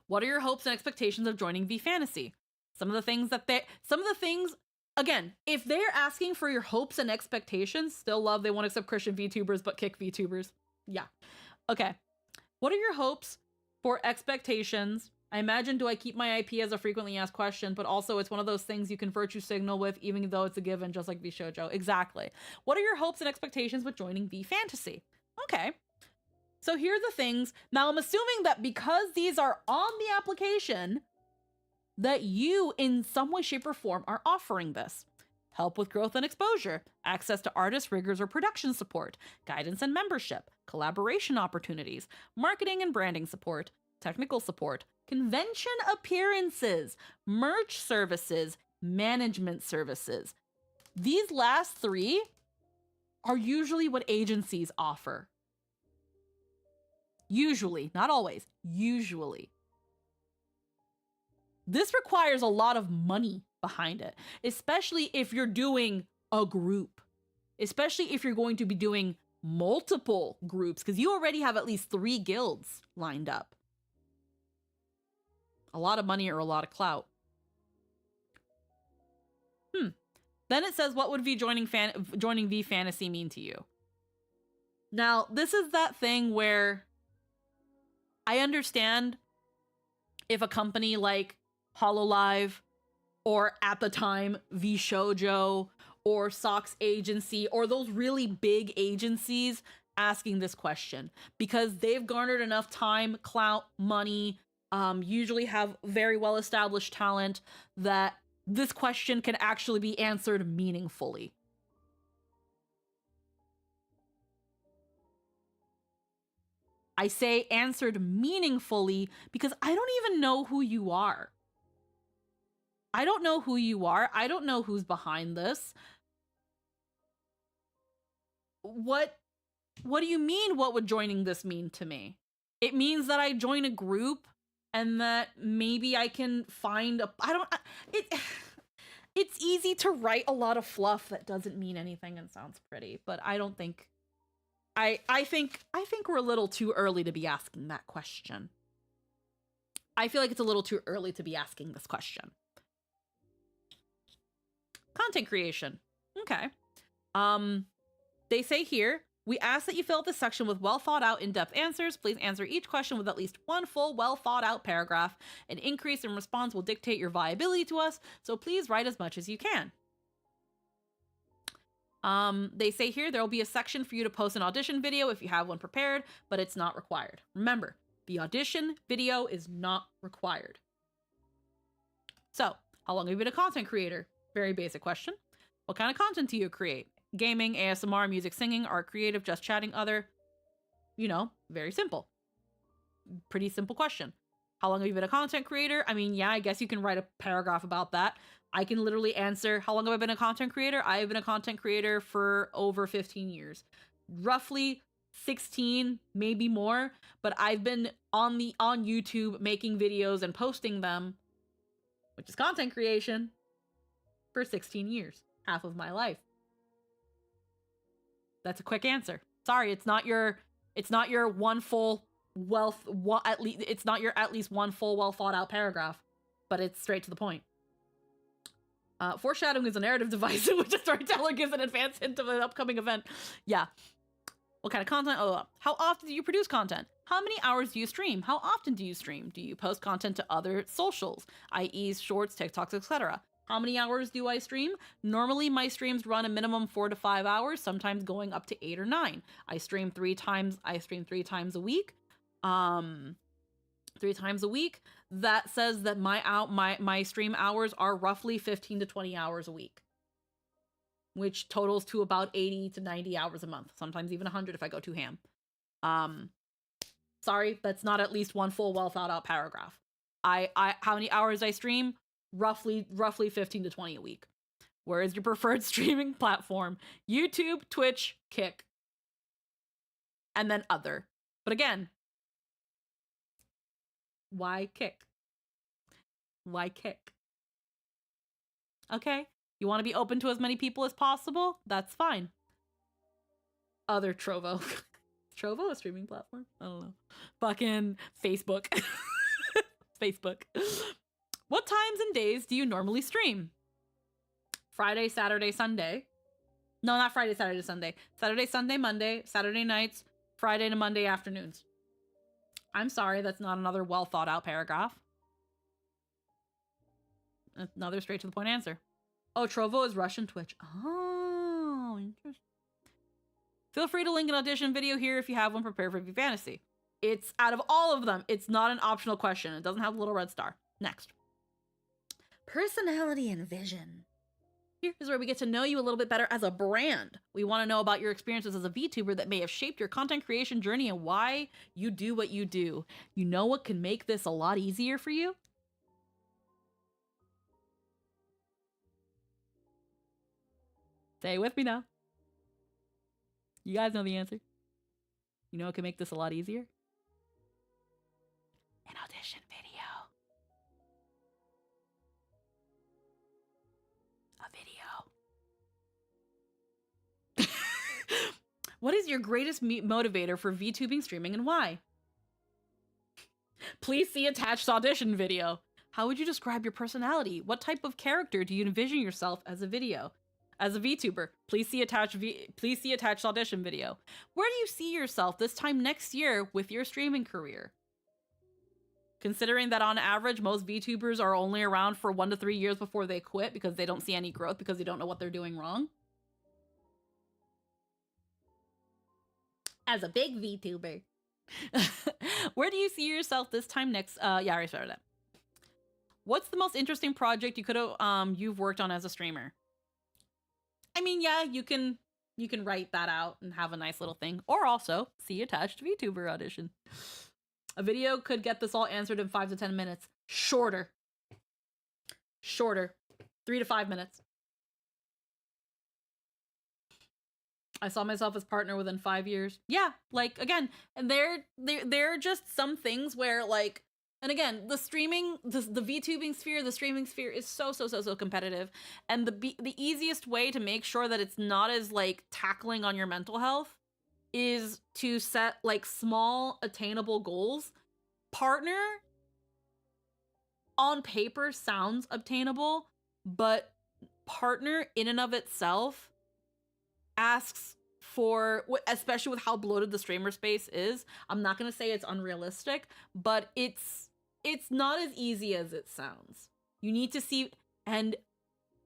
What are your hopes and expectations of joining V Fantasy? Some of the things, again, if they're asking for your hopes and expectations, still love, they won't accept Christian VTubers, but Kick VTubers. Yeah. Okay. What are your hopes for expectations? I imagine, do I keep my IP as a frequently asked question, but also it's one of those things you can virtue signal with, even though it's a given, just like V Shoujo. Exactly. What are your hopes and expectations with joining V Fantasy? Okay. So here are the things. Now, I'm assuming that because these are on the application, that you, in some way, shape, or form, are offering this. Help with growth and exposure, access to artist riggers or production support, guidance and membership, collaboration opportunities, marketing and branding support, technical support, convention appearances, merch services, management services. These last three are usually what agencies offer. Usually, not always, usually. This requires a lot of money behind it, especially if you're doing a group, especially if you're going to be doing multiple groups, because you already have at least 3 guilds lined up. A lot of money or a lot of clout. Then it says, what would joining V Fantasy mean to you? Now, this is that thing where I understand if a company like Hololive or at the time V Shoujo or Sox Agency or those really big agencies asking this question, because they've garnered enough time, clout, money, usually have very well-established talent that this question can actually be answered meaningfully. I say answered meaningfully because I don't even know who you are. I don't know who you are. I don't know who's behind this. What do you mean, what would joining this mean to me? It means that I join a group and that maybe I can find it's easy to write a lot of fluff that doesn't mean anything and sounds pretty, but I don't think I think we're a little too early to be asking that question. I feel like it's a little too early to be asking this question. Content creation. Okay. They say here, we ask that you fill out this section with well thought out, in-depth answers. Please answer each question with at least one full, well thought out paragraph. An increase in response will dictate your viability to us, so please write as much as you can. They say here there will be a section for you to post an audition video if you have one prepared, but it's not required. Remember, the audition video is not required. So, how long have you been a content creator? Very basic question. What kind of content do you create? Gaming, ASMR, music, singing, art, creative, just chatting, other? You know, very simple. Pretty simple question. How long have you been a content creator? I mean, yeah, I guess you can write a paragraph about that. I can literally answer, how long have I been a content creator? I have been a content creator for over 15 years. Roughly 16, maybe more, but I've been on YouTube making videos and posting them, which is content creation, for 16 years, half of my life. That's a quick answer. Sorry, it's not your one full it's not your at least one full well thought out paragraph, but it's straight to the point. Foreshadowing is a narrative device in which a storyteller gives an advanced hint of an upcoming event. Yeah. What kind of content? Oh, how often do you produce content? How many hours do you stream? How often do you stream? Do you post content to other socials, i.e. shorts, TikToks, etc.? How many hours do I stream? Normally, my streams run a minimum 4 to 5 hours, sometimes going up to 8 or 9. I stream 3 times a week. 3 times a week. That says that my stream hours are roughly 15 to 20 hours a week, which totals to about 80 to 90 hours a month, sometimes even 100 if I go too ham. Sorry, that's not at least one full, well thought out paragraph. How many hours I stream? Roughly 15 to 20 a week. Where is your preferred streaming platform? YouTube, Twitch, Kick, and then other. But again, why Kick? Why Kick? Okay, you want to be open to as many people as possible? That's fine. Other Trovo. Trovo, a streaming platform? I don't know. Fucking Facebook. Facebook. What times and days do you normally stream? Friday, Saturday, Sunday. No, not Friday, Saturday, Sunday. Saturday, Sunday, Monday, Saturday nights, Friday to Monday afternoons. I'm sorry, that's not another well thought out paragraph. Another straight to the point answer. Oh, Trovo is Russian Twitch. Oh, interesting. Feel free to link an audition video here if you have one prepared for V Fantasy. It's out of all of them, it's not an optional question. It doesn't have a little red star. Next. Personality and vision. Here's where we get to know you a little bit better as a brand. We want to know about your experiences as a VTuber that may have shaped your content creation journey and why you do what you do. You know what can make this a lot easier for you? Stay with me now. You guys know the answer. You know what can make this a lot easier? An audition video. A video. What is your greatest motivator for VTubing, streaming, and why? Please see attached audition video. How would you describe your personality? What type of character do you envision yourself as a video? As a VTuber, please see attached audition video. Where do you see yourself this time next year with your streaming career? Considering that on average, most VTubers are only around for 1 to 3 years before they quit because they don't see any growth because they don't know what they're doing wrong. As a big VTuber. Where do you see yourself this time next? Yeah, I already started that. What's the most interesting project you could have you've worked on as a streamer? I mean, yeah, you can write that out and have a nice little thing, or also see attached VTuber audition. A video could get this all answered in 5 to 10 minutes. Shorter. 3 to 5 minutes. I saw myself as partner within 5 years. Yeah, like again, and they're just some things where like. And again, the VTubing sphere, the streaming sphere is so competitive. And the easiest way to make sure that it's not as like tackling on your mental health is to set like small attainable goals. Partner on paper sounds obtainable, but partner in and of itself asks for, especially with how bloated the streamer space is, I'm not going to say it's unrealistic, but it's not as easy as it sounds. You need to see, and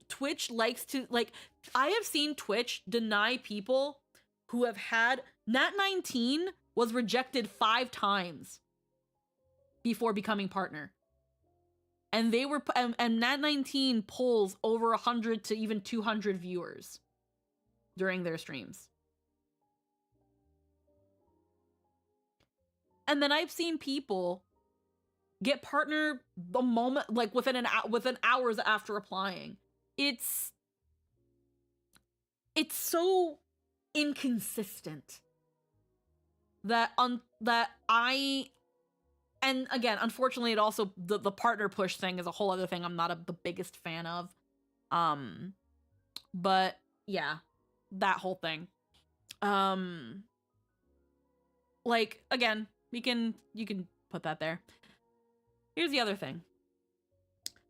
Twitch likes to, like, I have seen Twitch deny people who have had, Nat19 was rejected 5 times before becoming partner. And they were, and Nat19 pulls over 100 to even 200 viewers during their streams. And then I've seen people get partner the moment, like within hours after applying. It's so inconsistent that and again, unfortunately, it also the partner push thing is a whole other thing I'm not the biggest fan of. But yeah, that whole thing. Like again, you can put that there. Here's the other thing.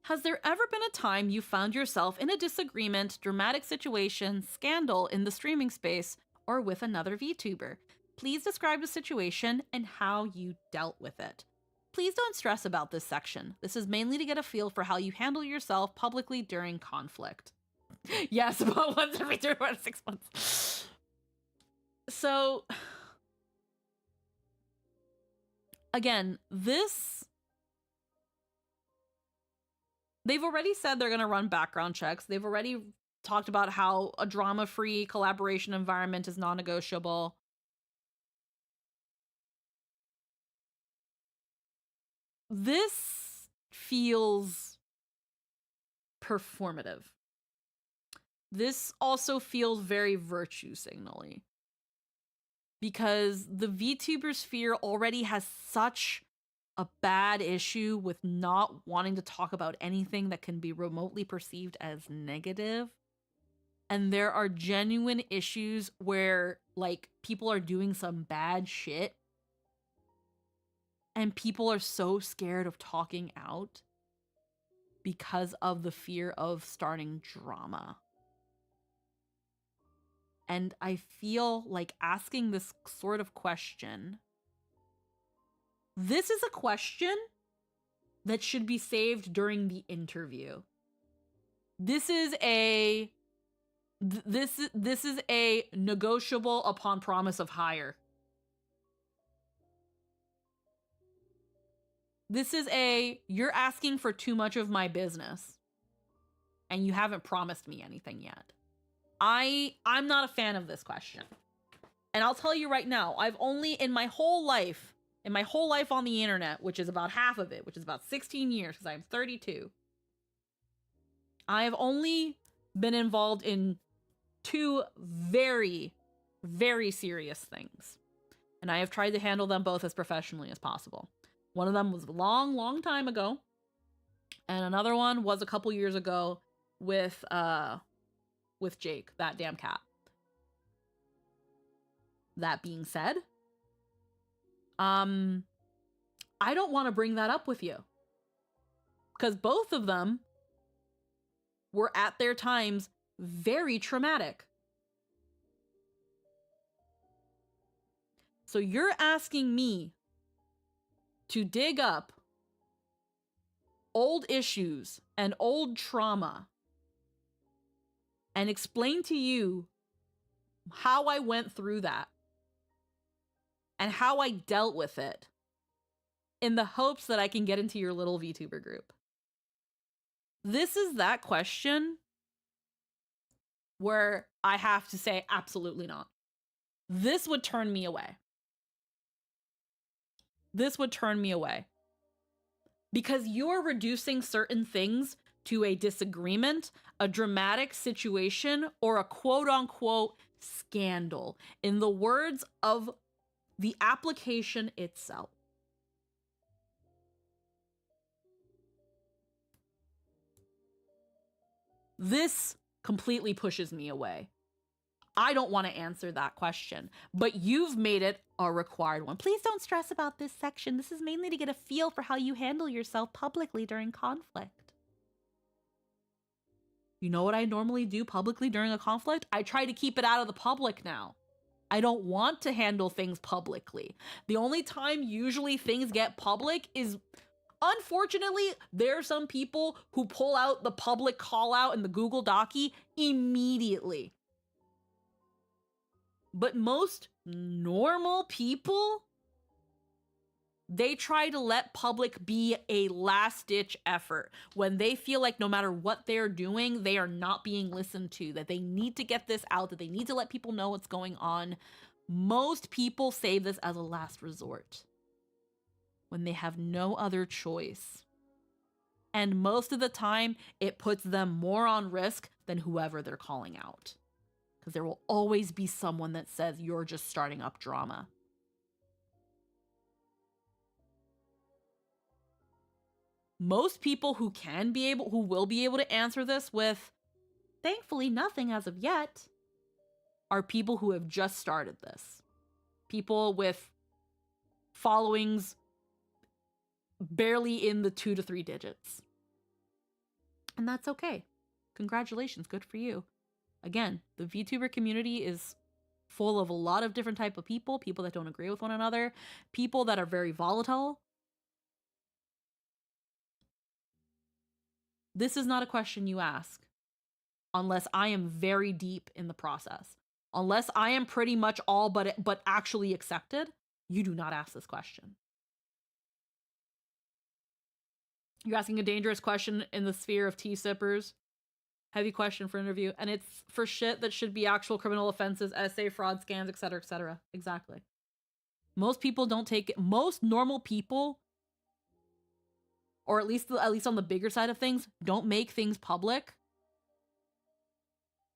Has there ever been a time you found yourself in a disagreement, dramatic situation, scandal in the streaming space, or with another VTuber? Please describe the situation and how you dealt with it. Please don't stress about this section. This is mainly to get a feel for how you handle yourself publicly during conflict. Yes, about once every 3 or 6 months. So, again, they've already said they're going to run background checks. They've already talked about how a drama-free collaboration environment is non-negotiable. This feels performative. This also feels very virtue signally. Because the VTuber sphere already has such a bad issue with not wanting to talk about anything that can be remotely perceived as negative. And there are genuine issues where, like, people are doing some bad shit. And people are so scared of talking out because of the fear of starting drama. And I feel like asking this sort of question, this is a question that should be saved during the interview. This is a negotiable upon promise of hire. This is you're asking for too much of my business and you haven't promised me anything yet. I'm not a fan of this question. And I'll tell you right now, I've only in my whole life on the internet, which is about half of it, which is about 16 years because I'm 32, I have only been involved in 2 very, very serious things. And I have tried to handle them both as professionally as possible. One of them was a long, long time ago. And another one was a couple years ago with Jake, that damn cat. That being said, I don't want to bring that up with you. Because both of them were at their times very traumatic. So you're asking me to dig up old issues and old trauma and explain to you how I went through that and how I dealt with it in the hopes that I can get into your little VTuber group. This is that question where I have to say absolutely not. This would turn me away. This would turn me away. Because you're reducing certain things to a disagreement, a dramatic situation, or a quote-unquote scandal, in the words of the application itself. This completely pushes me away. I don't want to answer that question, but you've made it a required one. Please don't stress about this section. This is mainly to get a feel for how you handle yourself publicly during conflict. You know what I normally do publicly during a conflict? I try to keep it out of the public now. I don't want to handle things publicly. The only time usually things get public is, unfortunately, there are some people who pull out the public call out in the Google Docie immediately. But most normal people, they try to let public be a last-ditch effort when they feel like no matter what they're doing, they are not being listened to, that they need to get this out, that they need to let people know what's going on. Most people save this as a last resort when they have no other choice. And most of the time, it puts them more on risk than whoever they're calling out. Because there will always be someone that says you're just starting up drama. Most people who will be able to answer this with, thankfully nothing as of yet, are people who have just started this. People with followings barely in the 2 to 3 digits. And that's okay. Congratulations, good for you. Again, the VTuber community is full of a lot of different type of people, people that don't agree with one another, people that are very volatile. This is not a question you ask unless I am very deep in the process. Unless I am pretty much all but actually accepted, you do not ask this question. You're asking a dangerous question in the sphere of tea sippers. Heavy question for interview, and it's for shit that should be actual criminal offenses, essay, fraud, scams, etc., etc. Exactly. Most people don't take it. Most normal people, or at least on the bigger side of things, don't make things public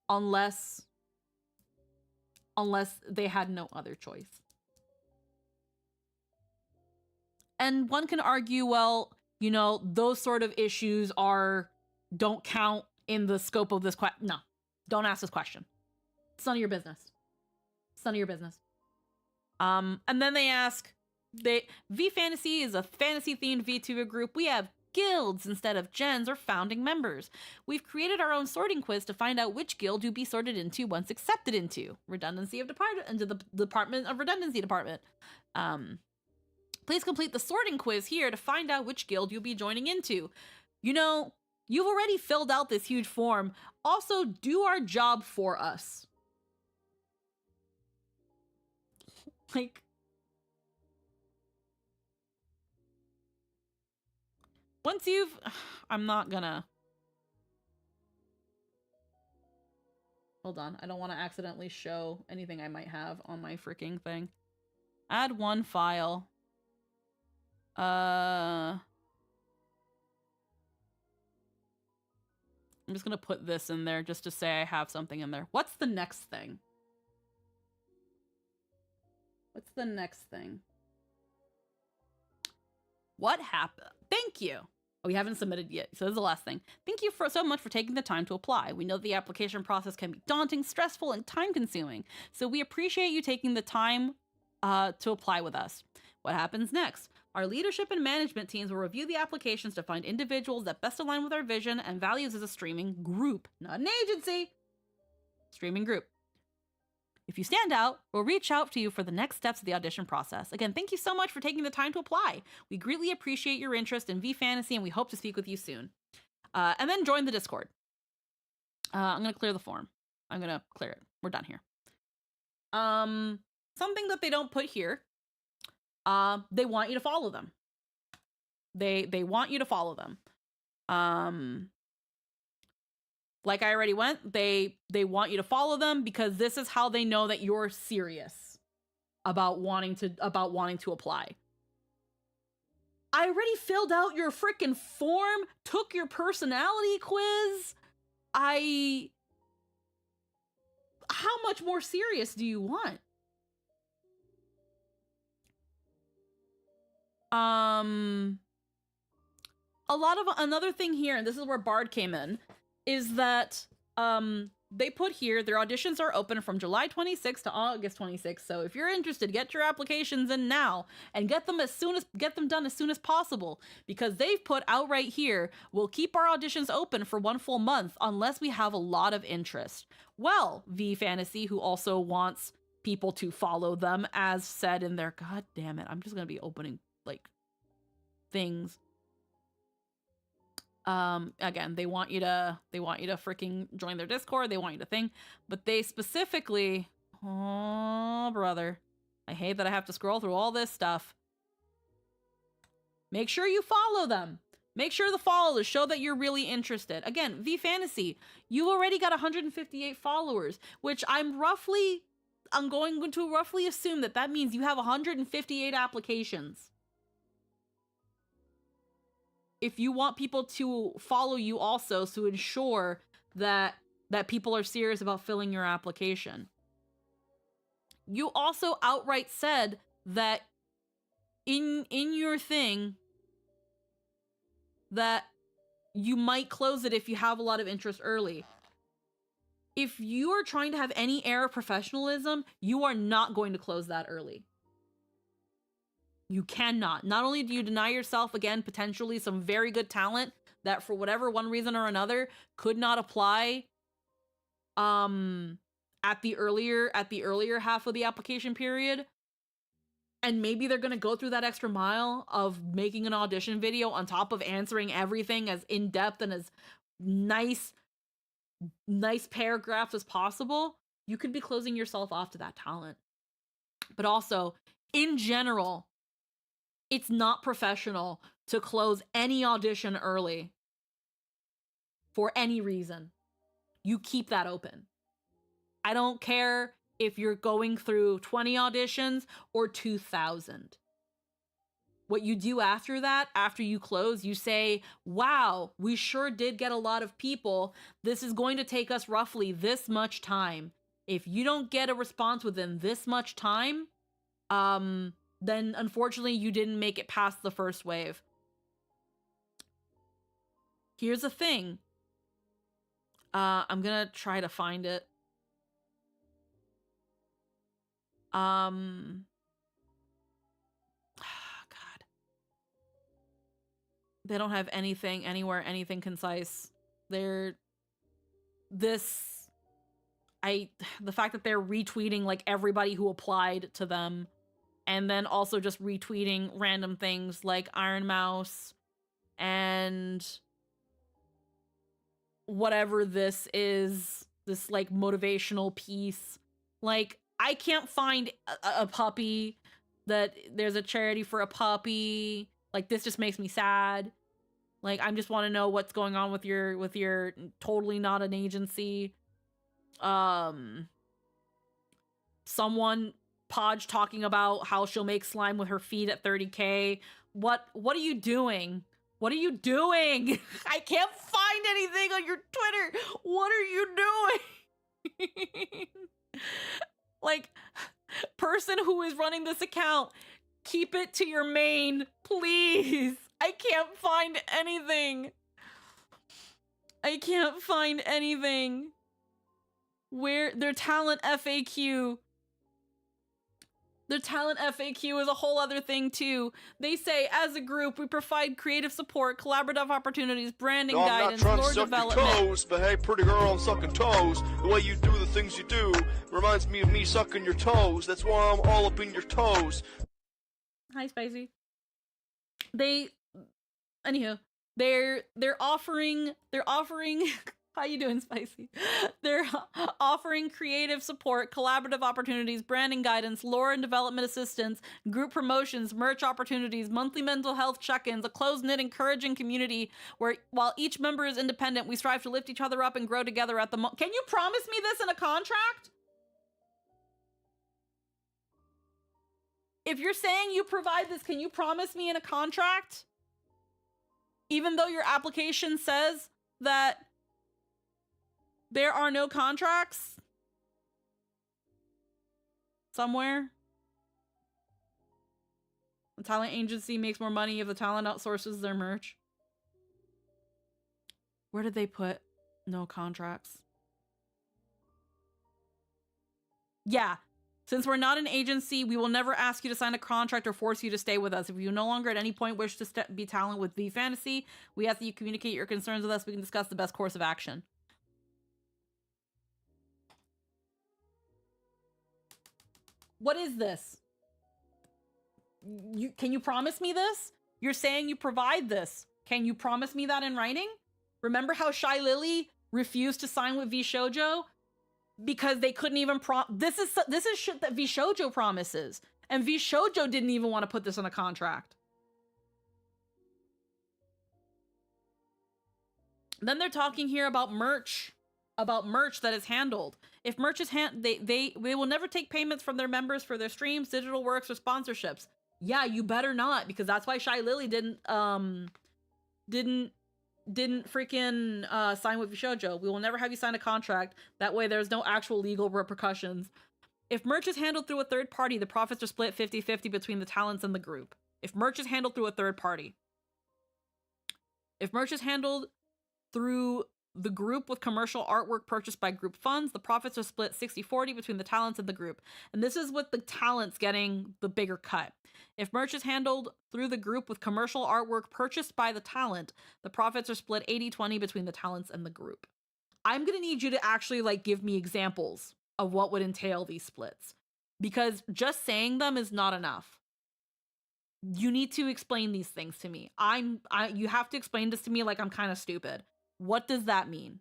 unless they had no other choice. And one can argue, well, you know, those sort of issues don't count in the scope of this question. No, don't ask this question. It's none of your business. It's none of your business. And then they ask, V Fantasy is a fantasy-themed VTuber group. We have guilds instead of gens or founding members. We've created our own sorting quiz to find out which guild you'll be sorted into once accepted into the Department of Redundancy Department. Please complete the sorting quiz here to find out which guild you'll be joining into. You know, you've already filled out this huge form. Also, do our job for us. Like, once you've... I'm not gonna... Hold on. I don't want to accidentally show anything I might have on my freaking thing. Add one file. I'm just gonna put this in there just to say I have something in there. What's the next thing? What's the next thing? What happened? Thank you. Oh, we haven't submitted yet, so this is the last thing. Thank you so much for taking the time to apply. We know the application process can be daunting, stressful, and time-consuming, so we appreciate you taking the time to apply with us. What happens next? Our leadership and management teams will review the applications to find individuals that best align with our vision and values as a streaming group, not an agency. Streaming group. If you stand out, we'll reach out to you for the next steps of the audition process. Again, thank you so much for taking the time to apply. We greatly appreciate your interest in V Fantasy, and we hope to speak with you soon. And then join the Discord. I'm going to clear the form. I'm going to clear it. We're done here. Something that they don't put here. They want you to follow them. They want you to follow them. Like I already went, they want you to follow them because this is how they know that you're serious about wanting to apply. I already filled out your freaking form, took your personality quiz. How much more serious do you want? Another thing here, and this is where Bard came in, is that they put here their auditions are open from July 26th to August 26th. So if you're interested, get your applications in now and get them done as soon as possible, because they've put outright here, we'll keep our auditions open for 1 full month unless we have a lot of interest. Well, V Fantasy, who also wants people to follow them, as said in their, god damn it, I'm just gonna be opening like things. Again, they want you to freaking join their Discord. They want you to think, but they specifically, oh brother, I hate that I have to scroll through all this stuff. Make sure you follow them. Make sure the follow to show that you're really interested. Again, V Fantasy, you already got 158 followers, which I'm going to roughly assume that means you have 158 applications. If you want people to follow you also, to ensure that people are serious about filling your application. You also outright said that in your thing that you might close it if you have a lot of interest early. If you are trying to have any air of professionalism, you are not going to close that early. You cannot. Not only do you deny yourself, again, potentially some very good talent that for whatever one reason or another could not apply at the earlier half of the application period, and maybe they're going to go through that extra mile of making an audition video on top of answering everything as in-depth and as nice paragraphs as possible, you could be closing yourself off to that talent. But also, in general, it's not professional to close any audition early for any reason. You keep that open. I don't care if you're going through 20 auditions or 2,000. What you do after that, after you close, you say, wow, we sure did get a lot of people. This is going to take us roughly this much time. If you don't get a response within this much time, then unfortunately you didn't make it past the first wave. Here's the thing. I'm gonna try to find it. God. They don't have anything anywhere, anything concise. The fact that they're retweeting like everybody who applied to them, and then also just retweeting random things like Iron Mouse and whatever this is, this like motivational piece. Like, I can't find a puppy, that there's a charity for a puppy. Like, this just makes me sad. Like, I just want to know what's going on with your totally not an agency. Someone Podge talking about how she'll make slime with her feet at 30K. What are you doing? What are you doing? I can't find anything on your Twitter. What are you doing? Like, person who is running this account, keep it to your main, please. I can't find anything. I can't find anything. Where their talent FAQ. Their talent FAQ is a whole other thing too. They say, as a group, we provide creative support, collaborative opportunities, branding guidance, lore development. I'm not trying to suck your toes, but hey, pretty girl, I'm sucking toes. The way you do the things you do reminds me of me sucking your toes. That's why I'm all up in your toes. Hi, Spicy. Anywho, they're offering how you doing, Spicy? They're offering creative support, collaborative opportunities, branding guidance, lore and development assistance, group promotions, merch opportunities, monthly mental health check-ins, a close-knit, encouraging community where, while each member is independent, we strive to lift each other up and grow together at the Can you promise me this in a contract? If you're saying you provide this, can you promise me in a contract? Even though your application says that there are no contracts somewhere. The talent agency makes more money if the talent outsources their merch. Where did they put no contracts? Yeah. Since we're not an agency, we will never ask you to sign a contract or force you to stay with us. If you no longer at any point wish to be talent with V Fantasy, we ask that you communicate your concerns with us. We can discuss the best course of action. What is this? Can you promise me this? You're saying you provide this. Can you promise me that in writing? Remember how Shy Lily refused to sign with V Shoujo? Because they couldn't even this is shit that V Shoujo promises. And V Shoujo didn't even want to put this in a contract. Then they're talking here about merch. About merch that is handled. If merch is they will never take payments from their members for their streams, digital works, or sponsorships. Yeah, you better not, because that's why Shy Lily didn't freaking sign with Shoujo. We will never have you sign a contract. That way there's no actual legal repercussions. If merch is handled through a third party, the profits are split 50-50 between the talents and the group. If merch is handled through a third party. If merch is handled through the group with commercial artwork purchased by group funds. The profits are split 60-40 between the talents and the group. And this is with the talents getting the bigger cut. If merch is handled through the group with commercial artwork purchased by the talent, the profits are split 80-20 between the talents and the group. I'm going to need you to actually like give me examples of what would entail these splits, because just saying them is not enough. You need to explain these things to me. You have to explain this to me like I'm kind of stupid. What does that mean?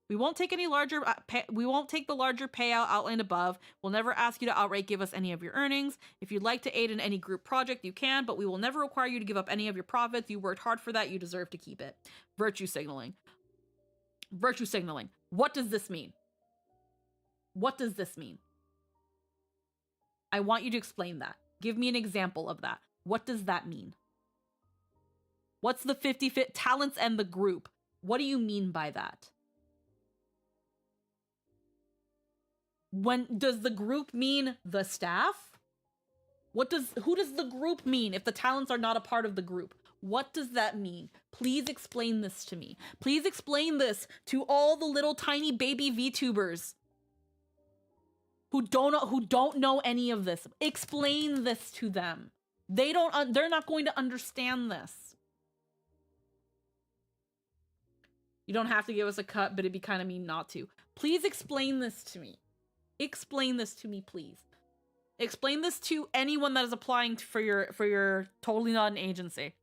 We won't take the larger payout outlined above. We'll never ask you to outright give us any of your earnings. If you'd like to aid in any group project, you can, but we will never require you to give up any of your profits. You worked hard for that. You deserve to keep it. Virtue signaling. Virtue signaling. What does this mean? What does this mean? I want you to explain that. Give me an example of that. What does that mean? What's the 50-50 talents and the group? What do you mean by that? When does the group mean the staff? Who does the group mean if the talents are not a part of the group? What does that mean? Please explain this to me. Please explain this to all the little tiny baby VTubers who don't know any of this. Explain this to them. They're not going to understand this. You don't have to give us a cut, but it'd be kind of mean not to. Please explain this to me. Explain this to me, please. Explain this to anyone that is applying for your totally not an agency.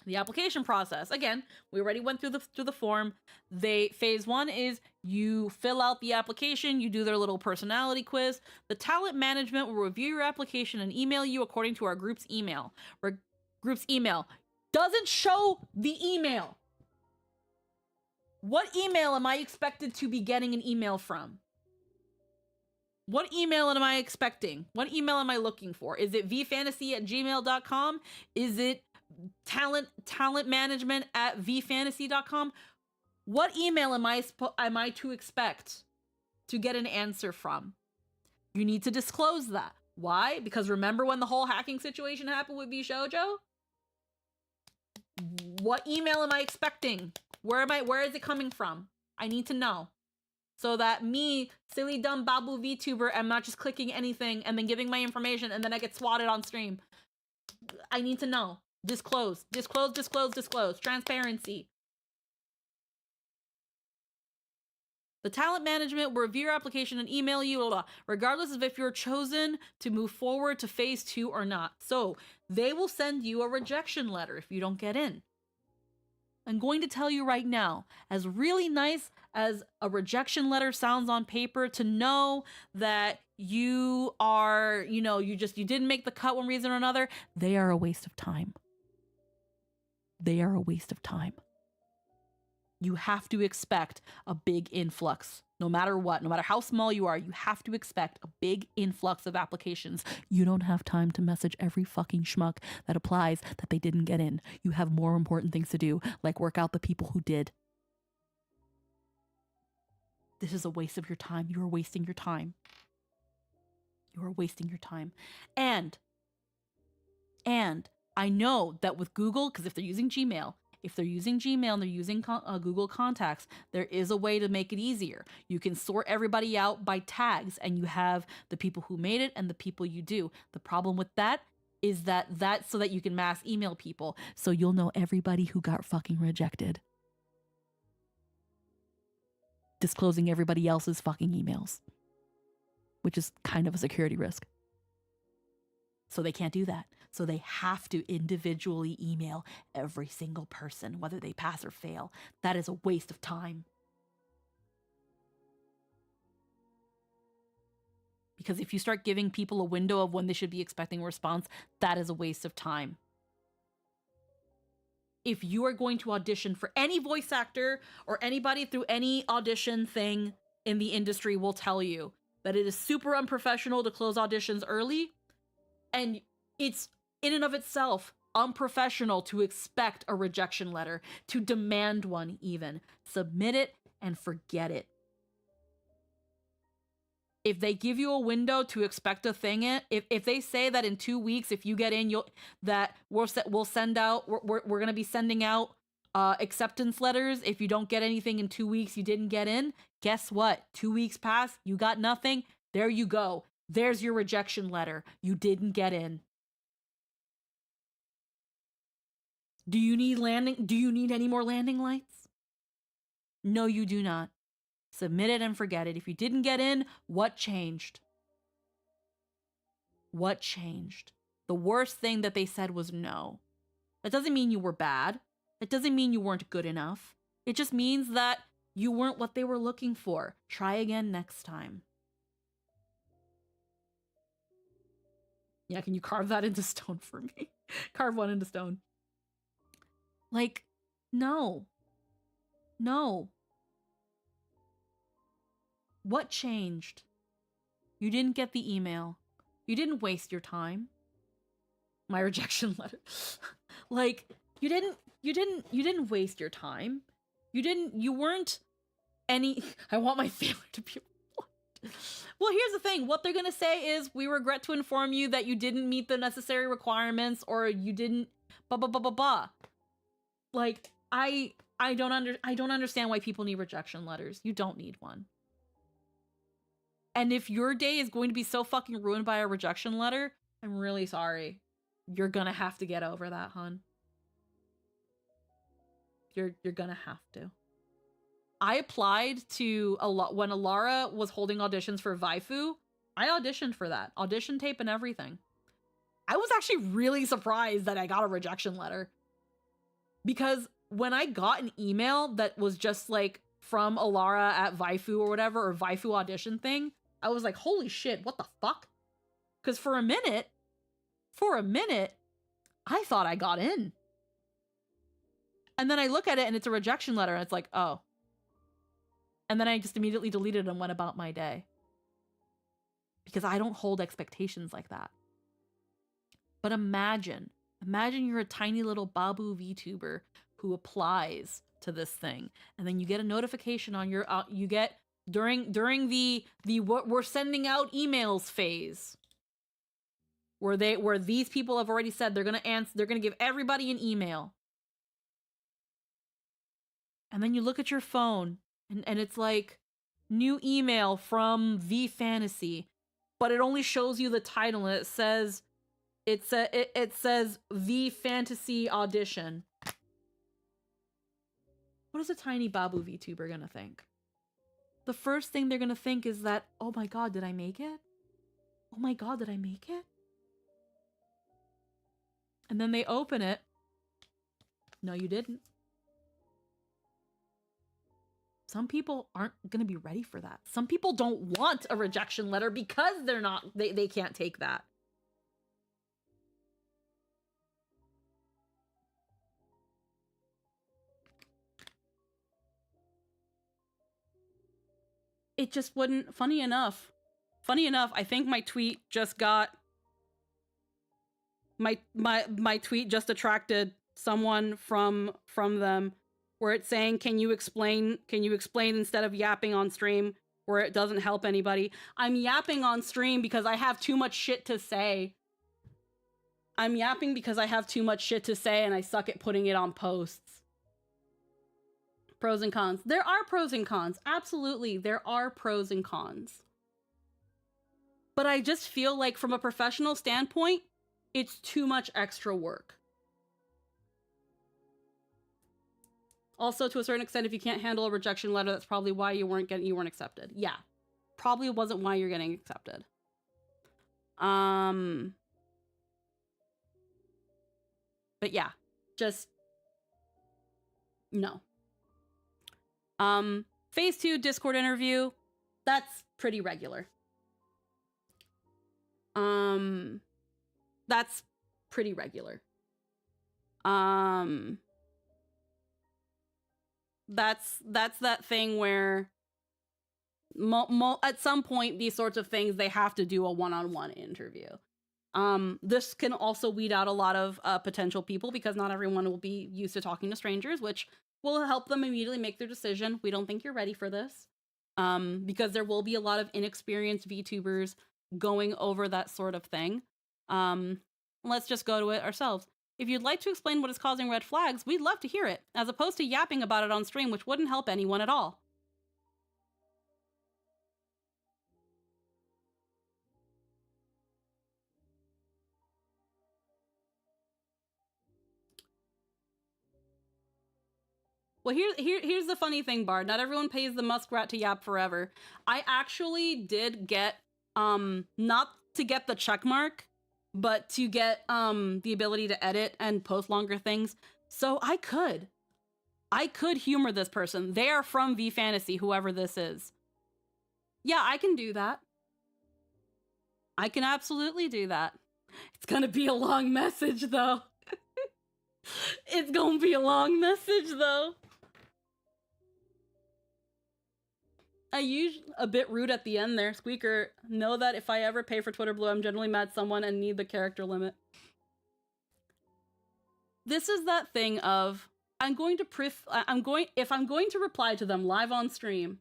The application process. Again, we already went through the form. Phase 1 is you fill out the application, you do their little personality quiz. The talent management will review your application and email you according to our group's email. Our group's email doesn't show the email. What email am I expected to be getting an email from? What email am I expecting? What email am I looking for? Is it vfantasy@gmail.com? Is it talentmanagement@vfantasy.com? What email am I to expect to get an answer from? You need to disclose that. Why? Because remember when the whole hacking situation happened with VShojo? What email am I expecting? Where is it coming from? I need to know. So that me, silly dumb babu VTuber, am not just clicking anything and then giving my information and then I get swatted on stream. I need to know. Disclose. Transparency. The talent management will review your application and email you, blah, blah, regardless of if you're chosen to move forward to phase 2 or not. So they will send you a rejection letter if you don't get in. I'm going to tell you right now, as really nice as a rejection letter sounds on paper, to know that you are, you didn't make the cut one reason or another, they are a waste of time. They are a waste of time. You have to expect a big influx. No matter what, no matter how small you are, you have to expect a big influx of applications. You don't have time to message every fucking schmuck that applies that they didn't get in. You have more important things to do, like work out the people who did. This is a waste of your time. You are wasting your time. You are wasting your time. And I know that with Google, because if they're using Gmail and they're using Google Contacts, there is a way to make it easier. You can sort everybody out by tags and you have the people who made it and the people you do. The problem with that is that's so that you can mass email people. So you'll know everybody who got fucking rejected. Disclosing everybody else's fucking emails, which is kind of a security risk. So they can't do that. So they have to individually email every single person, whether they pass or fail. That is a waste of time. Because if you start giving people a window of when they should be expecting a response, that is a waste of time. If you are going to audition for any voice actor or anybody through any audition thing in the industry will tell you that it is super unprofessional to close auditions early. And it's in and of itself unprofessional to expect a rejection letter, to demand one even. Submit it and forget it. If they give you a window to expect a thing, if they say that in 2 weeks, if you get in, we're going to be sending out acceptance letters. If you don't get anything in 2 weeks, you didn't get in. Guess what? 2 weeks pass, you got nothing. There you go. There's your rejection letter. You didn't get in. Do you need any more landing lights? No, you do not. Submit it and forget it. If you didn't get in, what changed? What changed? The worst thing that they said was no. That doesn't mean you were bad. It doesn't mean you weren't good enough. It just means that you weren't what they were looking for. Try again next time. Yeah, can you carve that into stone for me? Carve one into stone. Like, no. No. What changed? You didn't get the email. You didn't waste your time. My rejection letter. Like, you didn't waste your time. You weren't any, I want my family to be well, here's the thing. What they're gonna say is, we regret to inform you that you didn't meet the necessary requirements, or you didn't blah blah blah blah blah. Like, I don't understand why people need rejection letters. You don't need one. And if your day is going to be so fucking ruined by a rejection letter, I'm really sorry. You're gonna have to get over that, hun. You're gonna have to. I applied to when Alara was holding auditions for Waifu. I auditioned for that. Audition tape and everything. I was actually really surprised that I got a rejection letter. Because when I got an email that was just like from Alara at Waifu or whatever, or Waifu audition thing, I was like, holy shit, what the fuck? Because for a minute, I thought I got in. And then I look at it and it's a rejection letter and it's like, oh. And then I just immediately deleted it and went about my day. Because I don't hold expectations like that. But imagine you're a tiny little Babu VTuber who applies to this thing. And then you get a notification on your, you get during the what we're sending out emails phase. Where these people have already said they're gonna give everybody an email. And then you look at your phone and it's like, new email from V Fantasy, but it only shows you the title and it says V Fantasy audition. What is a tiny Babu VTuber gonna think? The first thing they're gonna think is that, oh my god, did I make it? Oh my god, did I make it? And then they open it. No, you didn't. Some people aren't going to be ready for that. Some people don't want a rejection letter because they can't take that. It just wouldn't, funny enough, I think my tweet just got, my tweet just attracted someone from them, where it's saying, can you explain instead of yapping on stream, where it doesn't help anybody. I'm yapping on stream because I have too much shit to say. I'm yapping because I have too much shit to say and I suck at putting it on posts. Pros and cons. There are pros and cons. Absolutely, there are pros and cons. But I just feel like from a professional standpoint, it's too much extra work. Also, to a certain extent, if you can't handle a rejection letter, that's probably why you weren't accepted. Yeah. Probably wasn't why you're getting accepted. But yeah, just no. Phase 2 Discord interview, that's pretty regular. That's pretty regular. That's that thing where at some point these sorts of things, they have to do a one-on-one interview. This can also weed out a lot of potential people because not everyone will be used to talking to strangers, which will help them immediately make their decision. We don't think you're ready for this. Because there will be a lot of inexperienced VTubers going over that sort of thing. Let's just go to it ourselves. If you'd like to explain what is causing red flags, we'd love to hear it, as opposed to yapping about it on stream, which wouldn't help anyone at all. Well, here's the funny thing, Bard. Not everyone pays the muskrat to yap forever. I actually did get, not to get the check mark, but to get the ability to edit and post longer things. So I could humor this person. They are from V Fantasy, whoever this is. Yeah, I can do that. I can absolutely do that. It's gonna be a long message, though. It's gonna be a long message, though. I use a bit rude at the end there. Squeaker, know that if I ever pay for Twitter Blue, I'm generally mad at someone and need the character limit. This is that thing of, if I'm going to reply to them live on stream,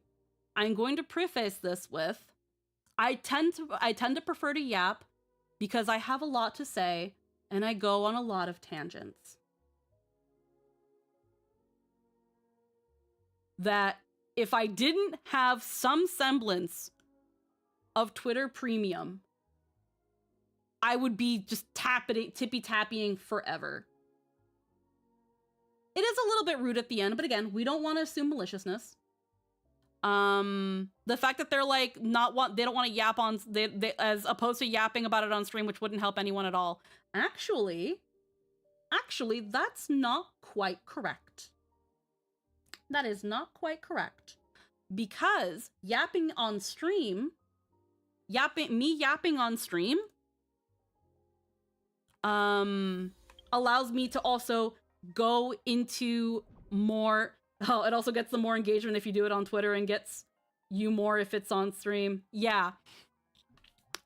I'm going to preface this with, I tend to prefer to yap because I have a lot to say and I go on a lot of tangents. That if I didn't have some semblance of Twitter Premium, I would be just tippy-tappying forever. It is a little bit rude at the end, but again, we don't want to assume maliciousness. The fact that they're like they don't want to yap on they as opposed to yapping about it on stream, which wouldn't help anyone at all. Actually, that's not quite correct. That is not quite correct, because yapping on stream allows me to also go into more. Oh, it also gets the more engagement if you do it on Twitter and gets you more if it's on stream. Yeah.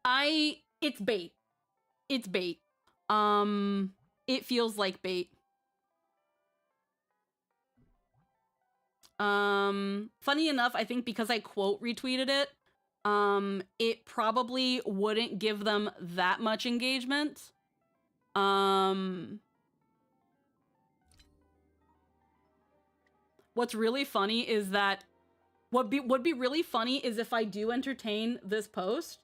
It's bait. It's bait. It feels like bait. Funny enough, I think because I quote retweeted it, it probably wouldn't give them that much engagement. What's really funny is that would be really funny is if I do entertain this post.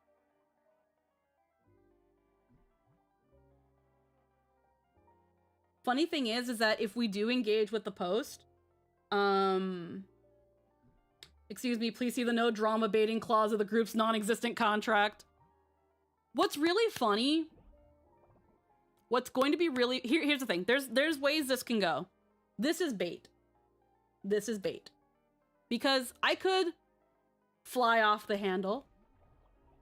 Funny thing is that if we do engage with the post, excuse me, please see the no drama baiting clause of the group's non-existent contract. What's really funny, what's going to be really, here's the thing, there's ways this can go. This is bait. This is bait. Because I could fly off the handle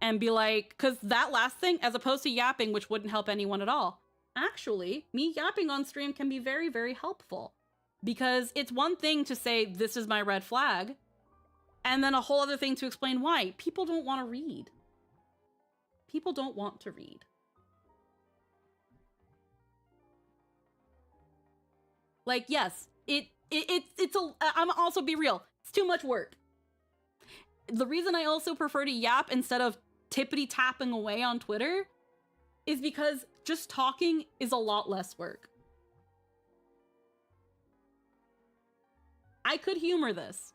and be like, because that last thing, as opposed to yapping, which wouldn't help anyone at all, actually, me yapping on stream can be very, very helpful. Because it's one thing to say, this is my red flag, and then a whole other thing to explain why. People don't want to read. People don't want to read. Like, yes, I'm also be real. It's too much work. The reason I also prefer to yap instead of tippity-tapping away on Twitter is because just talking is a lot less work. I could humor this.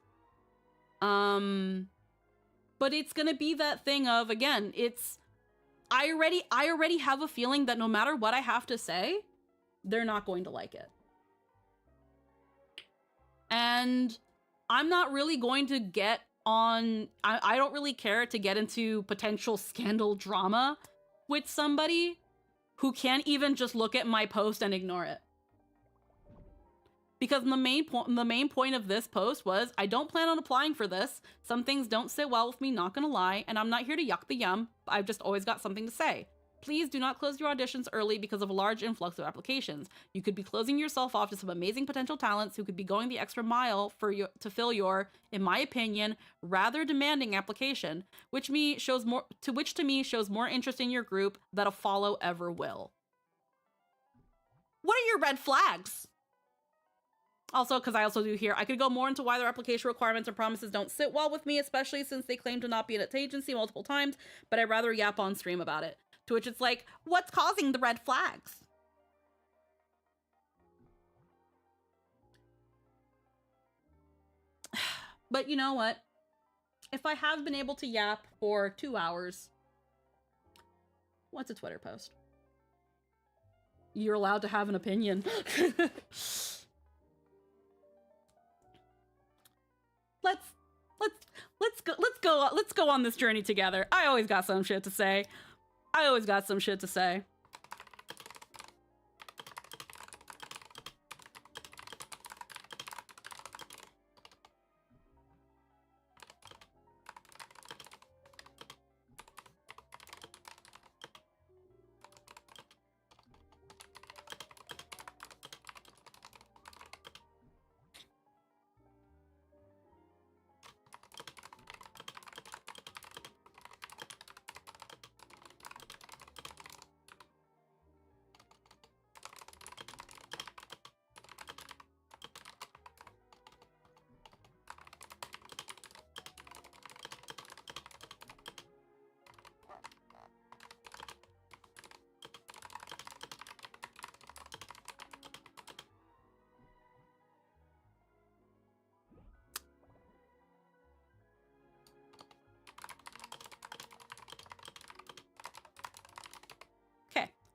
But it's gonna be that thing of, again, I already have a feeling that no matter what I have to say, they're not going to like it. And I'm not really going to get on, I don't really care to get into potential scandal drama with somebody who can't even just look at my post and ignore it. Because the main point of this post was, I don't plan on applying for this. Some things don't sit well with me, not gonna lie, and I'm not here to yuck the yum. I've just always got something to say. Please do not close your auditions early because of a large influx of applications. You could be closing yourself off to some amazing potential talents who could be going the extra mile to fill your, in my opinion, rather demanding application, which to me shows more interest in your group than a follow ever will. What are your red flags? Also, because I also do here, I could go more into why their application requirements and promises don't sit well with me, especially since they claim to not be an agency multiple times, but I'd rather yap on stream about it. To which it's like, what's causing the red flags? But you know what? If I have been able to yap for 2 hours, what's a Twitter post? You're allowed to have an opinion. Let's go on this journey together. I always got some shit to say. I always got some shit to say.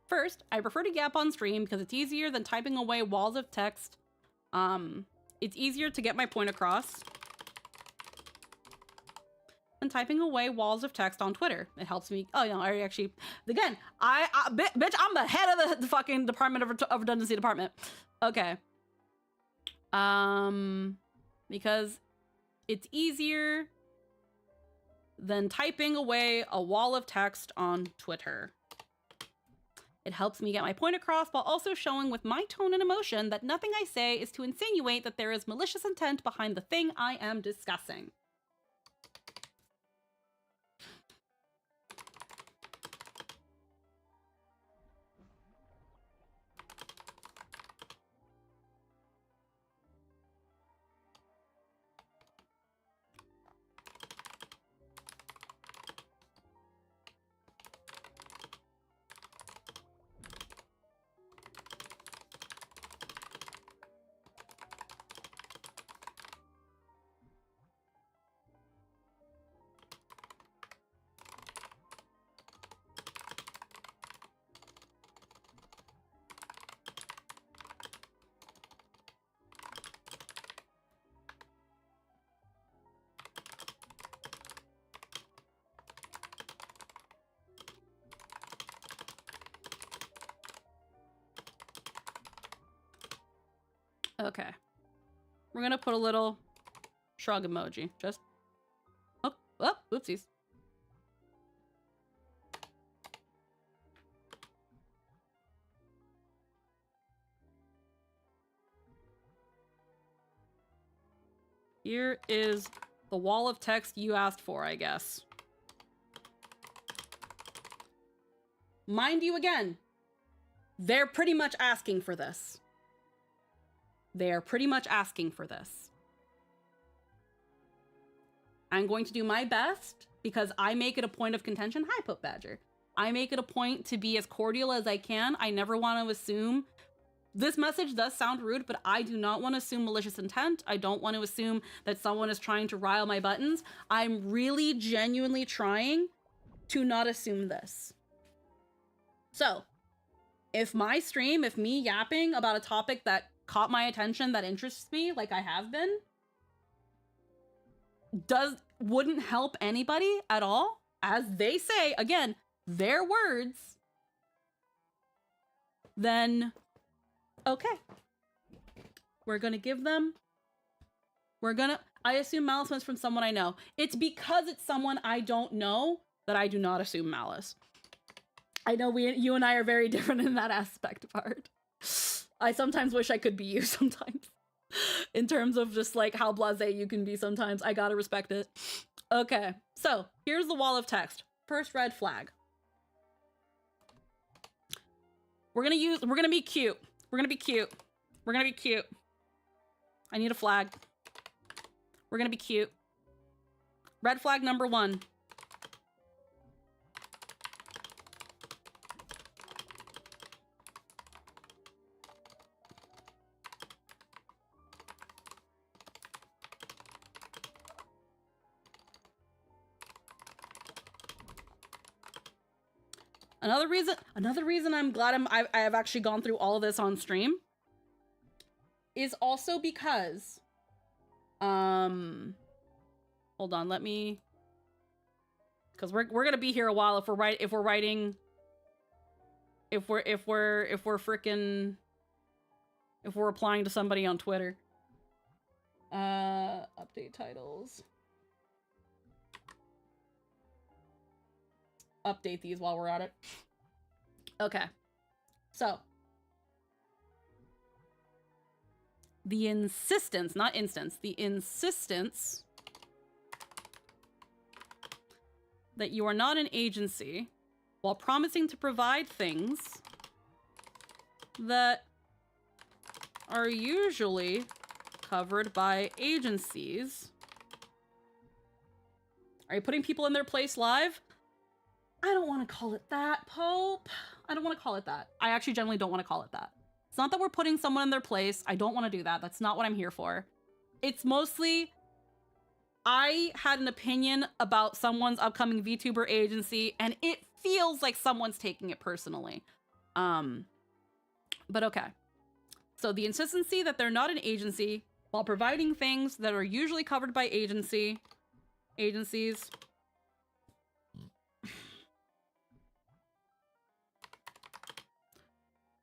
First, I prefer to yap on stream because it's easier than typing away walls of text. It's easier to get my point across than typing away walls of text on Twitter. It helps me. Oh, no, I actually, again, bitch, I'm the head of the fucking Department of Redundancy Department. Okay. Because it's easier than typing away a wall of text on Twitter. It helps me get my point across while also showing with my tone and emotion that nothing I say is to insinuate that there is malicious intent behind the thing I am discussing. Okay. We're gonna put a little shrug emoji. Just, oh, oopsies. Here is the wall of text you asked for, I guess. Mind you, again, they're pretty much asking for this. They are pretty much asking for this. I'm going to do my best because I make it a point of contention. Hi, Pope Badger. I make it a point to be as cordial as I can. I never want to assume. This message does sound rude, but I do not want to assume malicious intent. I don't want to assume that someone is trying to rile my buttons. I'm really genuinely trying to not assume this. So, if my stream, if me yapping about a topic that caught my attention, that interests me, like I have been, wouldn't help anybody at all, as they say, again, their words, then okay. We're gonna give them, I assume malice was from someone I know. It's because it's someone I don't know that I do not assume malice. I know you and I are very different in that aspect of art. I sometimes wish I could be you sometimes. In terms of just like how blasé you can be sometimes. I gotta respect it. Okay, so here's the wall of text. First red flag. We're gonna be cute. We're gonna be cute. We're gonna be cute. I need a flag. We're gonna be cute. Red flag number 1. Another reason I'm glad I have actually gone through all of this on stream is also because, hold on, let me, because we're gonna be here a while if we're replying to somebody on Twitter. Update titles. Update these while we're at it. Okay. So. The insistence, not instance, the insistence that you are not an agency while promising to provide things that are usually covered by agencies. Are you putting people in their place live? I don't want to call it that, Pope. I don't want to call it that. I actually generally don't want to call it that. It's not that we're putting someone in their place. I don't want to do that. That's not what I'm here for. It's mostly, I had an opinion about someone's upcoming VTuber agency, and it feels like someone's taking it personally. But okay. So the insistency that they're not an agency while providing things that are usually covered by agencies.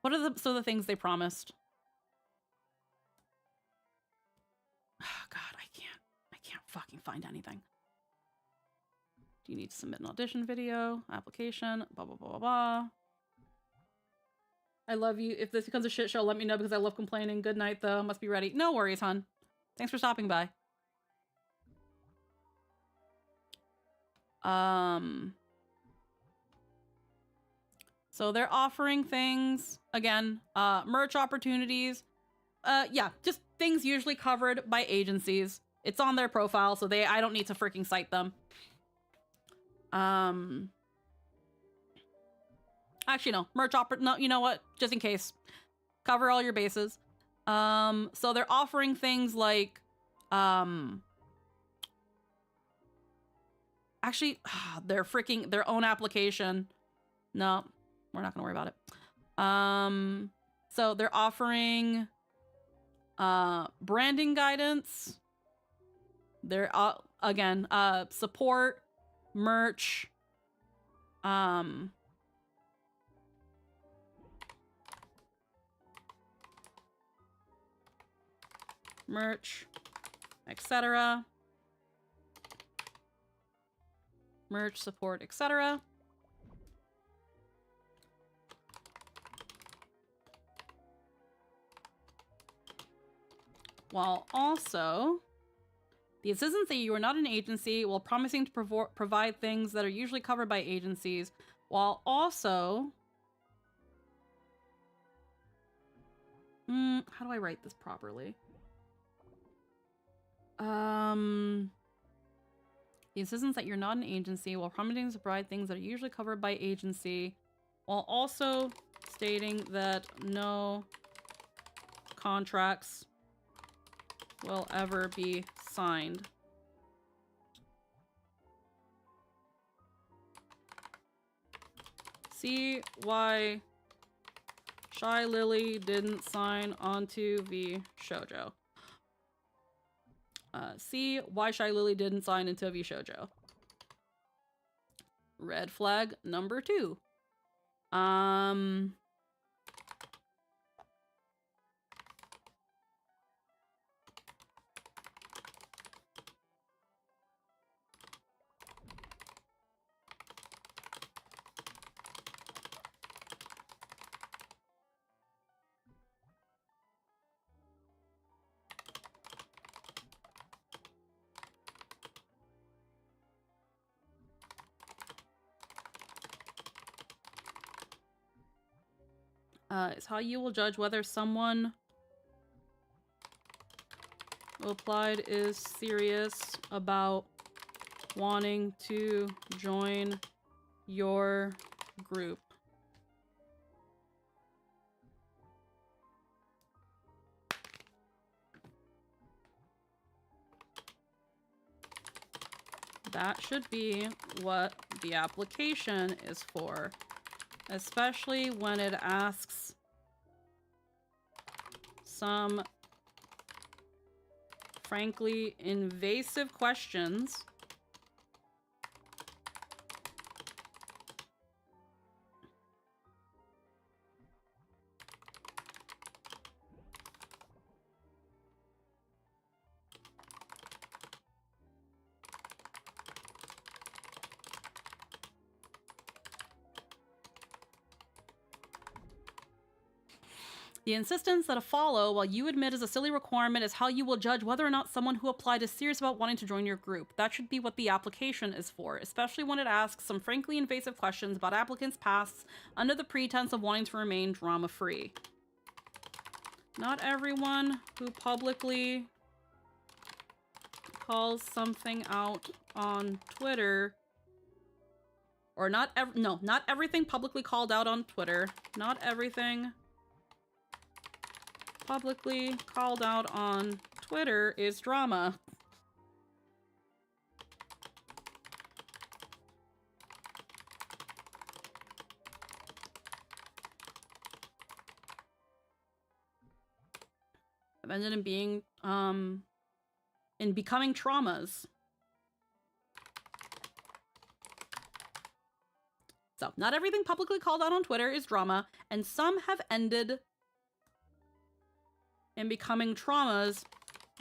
What are the things they promised? Oh God, I can't fucking find anything. Do you need to submit an audition video, application, blah, blah, blah, blah, blah. I love you. If this becomes a shit show, let me know because I love complaining. Good night though. Must be ready. No worries, hon. Thanks for stopping by. So they're offering things, again, merch opportunities. Yeah, just things usually covered by agencies. It's on their profile, so I don't need to freaking cite them. Actually, no, no, you know what? Just in case. Cover all your bases. So they're offering things like, actually, their own application. No. We're not gonna worry about it. So they're offering branding guidance. They're again support, merch, etc. Merch, support, etc. While also, the insistence that you are not an agency while promising to provide things that are usually covered by agencies, while also... how do I write this properly? The insistence that you're not an agency while promising to provide things that are usually covered by agency, while also stating that no contracts will ever be signed. See why Shy Lily didn't sign onto the shoujo. See why Shy Lily didn't sign into V shoujo. Red flag number 2. Is how you will judge whether someone who applied is serious about wanting to join your group. That should be what the application is for. especially when it asks some frankly invasive questions. The insistence that a follow, while you admit is a silly requirement, is how you will judge whether or not someone who applied is serious about wanting to join your group. That should be what the application is for, especially when it asks some frankly invasive questions about applicants' pasts under the pretense of wanting to remain drama-free. Not everyone who publicly calls something out on Twitter, or not everything publicly called out on Twitter, not everything publicly called out on Twitter is drama. I've ended up being, in becoming traumas. So, not everything publicly called out on Twitter is drama, and some have ended in becoming traumas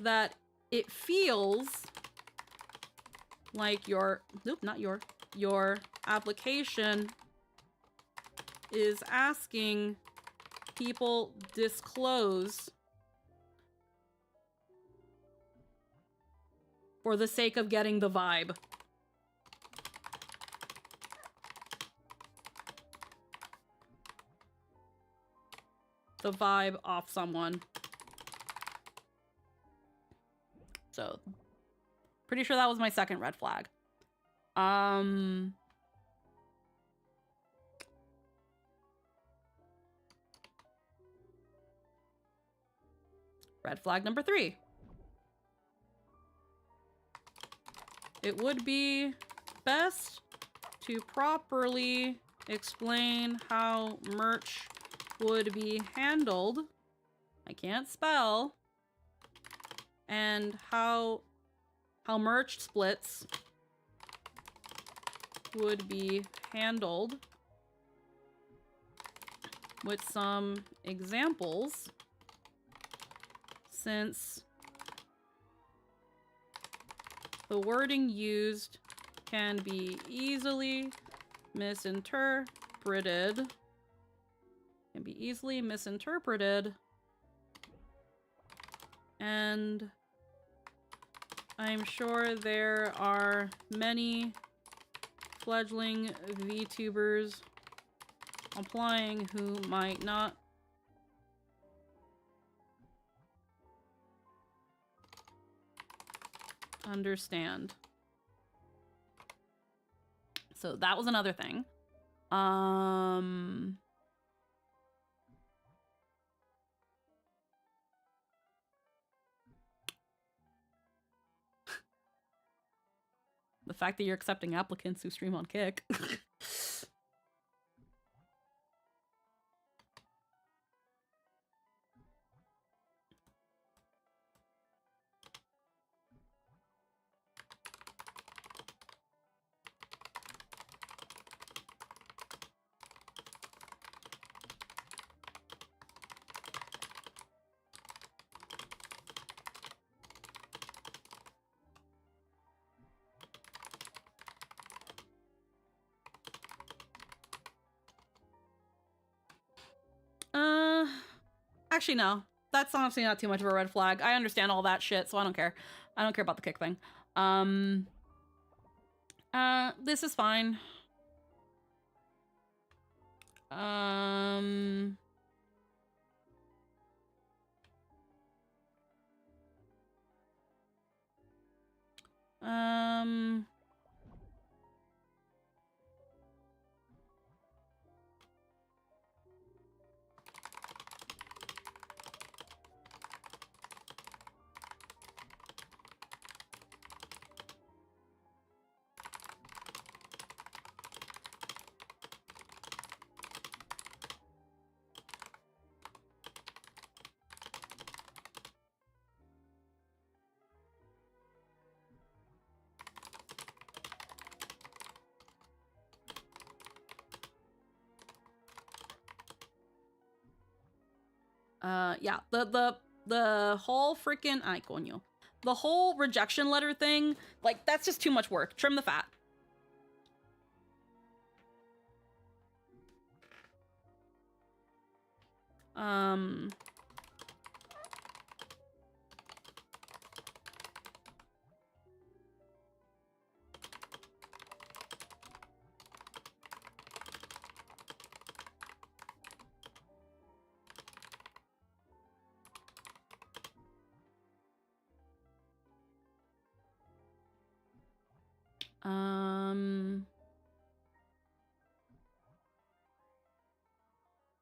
that it feels like your application is asking people disclose for the sake of getting the vibe. The vibe off someone. So, pretty sure that was my second red flag. Red flag number 3. It would be best to properly explain how merch would be handled. I can't spell. And how merch splits would be handled with some examples, since the wording used can be easily misinterpreted. And I'm sure there are many fledgling VTubers applying who might not understand. So that was another thing. The fact that you're accepting applicants who stream on Kick. Actually, no. That's honestly not too much of a red flag. I understand all that shit, so I don't care. I don't care about the Kick thing. This is fine. Yeah, the whole freaking ay coño. The whole rejection letter thing, like, that's just too much work. Trim the fat.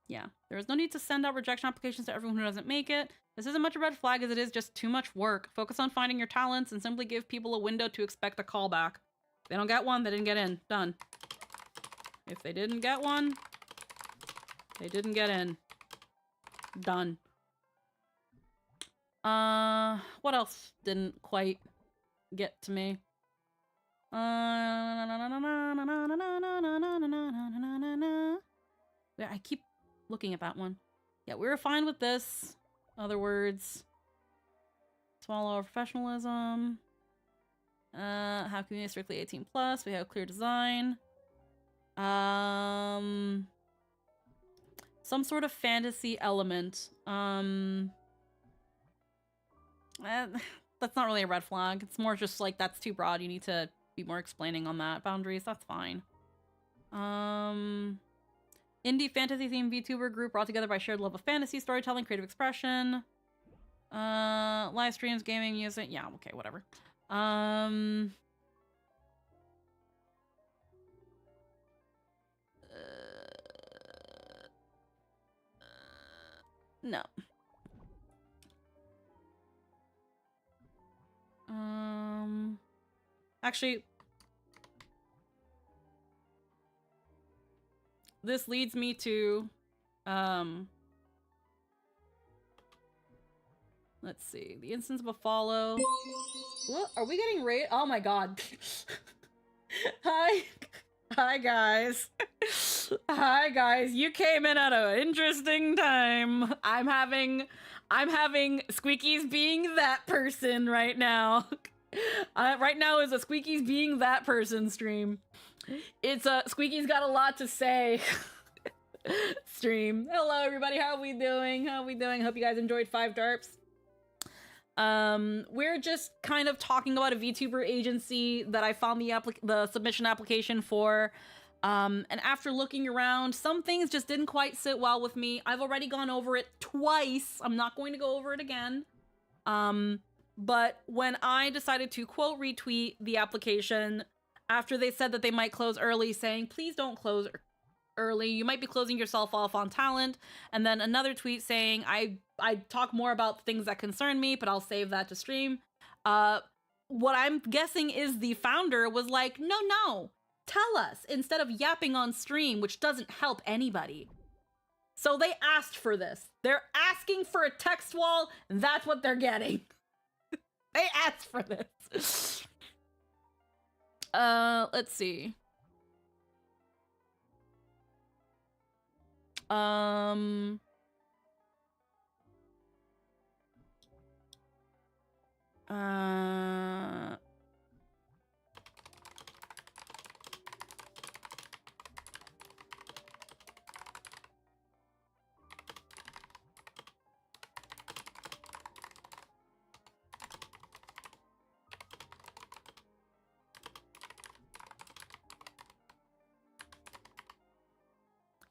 Yeah, there is no need to send out rejection applications to everyone who doesn't make it. This isn't much a red flag as it is just too much work. Focus on finding your talents and simply give people a window to expect a callback. If they don't get one, they didn't get in. Done. If they didn't get one, they didn't get in. Done. What else didn't quite get to me? Yeah, I keep looking at that one. Yeah, we were fine with this. Other words. Swallow our professionalism. Have community strictly 18 plus. We have clear design. Some sort of fantasy element. That's not really a red flag. It's more just like, that's too broad. You need to be more explaining on that. Boundaries, that's fine. Indie fantasy themed VTuber group brought together by shared love of fantasy, storytelling, creative expression. Live streams, gaming, music. Yeah, okay, whatever. No. Actually, this leads me to, let's see, the instance of a follow. What? Are we getting raid? Oh my god. Hi guys. Hi guys. You came in at an interesting time. I'm having Squeaky's being that person right now. Right now is a Squeaky's being that person stream. It's a Squeaky's got a lot to say stream. Hello everybody, how are we doing? How are we doing? Hope you guys enjoyed 5 Darps. We're just kind of talking about a VTuber agency that I found the submission application for. And after looking around, some things just didn't quite sit well with me. I've already gone over it twice. I'm not going to go over it again. But when I decided to quote retweet the application after they said that they might close early, saying, please don't close early, you might be closing yourself off on talent. And then another tweet saying, I talk more about things that concern me, but I'll save that to stream. What I'm guessing is the founder was like, no, tell us, instead of yapping on stream, which doesn't help anybody. So they asked for this. They're asking for a text wall, and that's what they're getting. They asked for this. Let's see.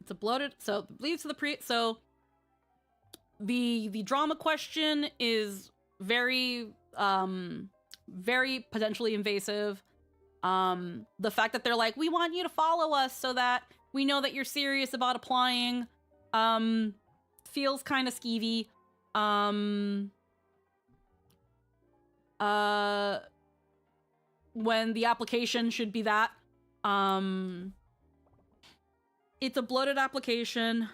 It's a bloated, so leads to the the drama question is very very potentially invasive. The fact that they're like, we want you to follow us so that we know that you're serious about applying, feels kind of skeevy. When the application should be that. It's a bloated application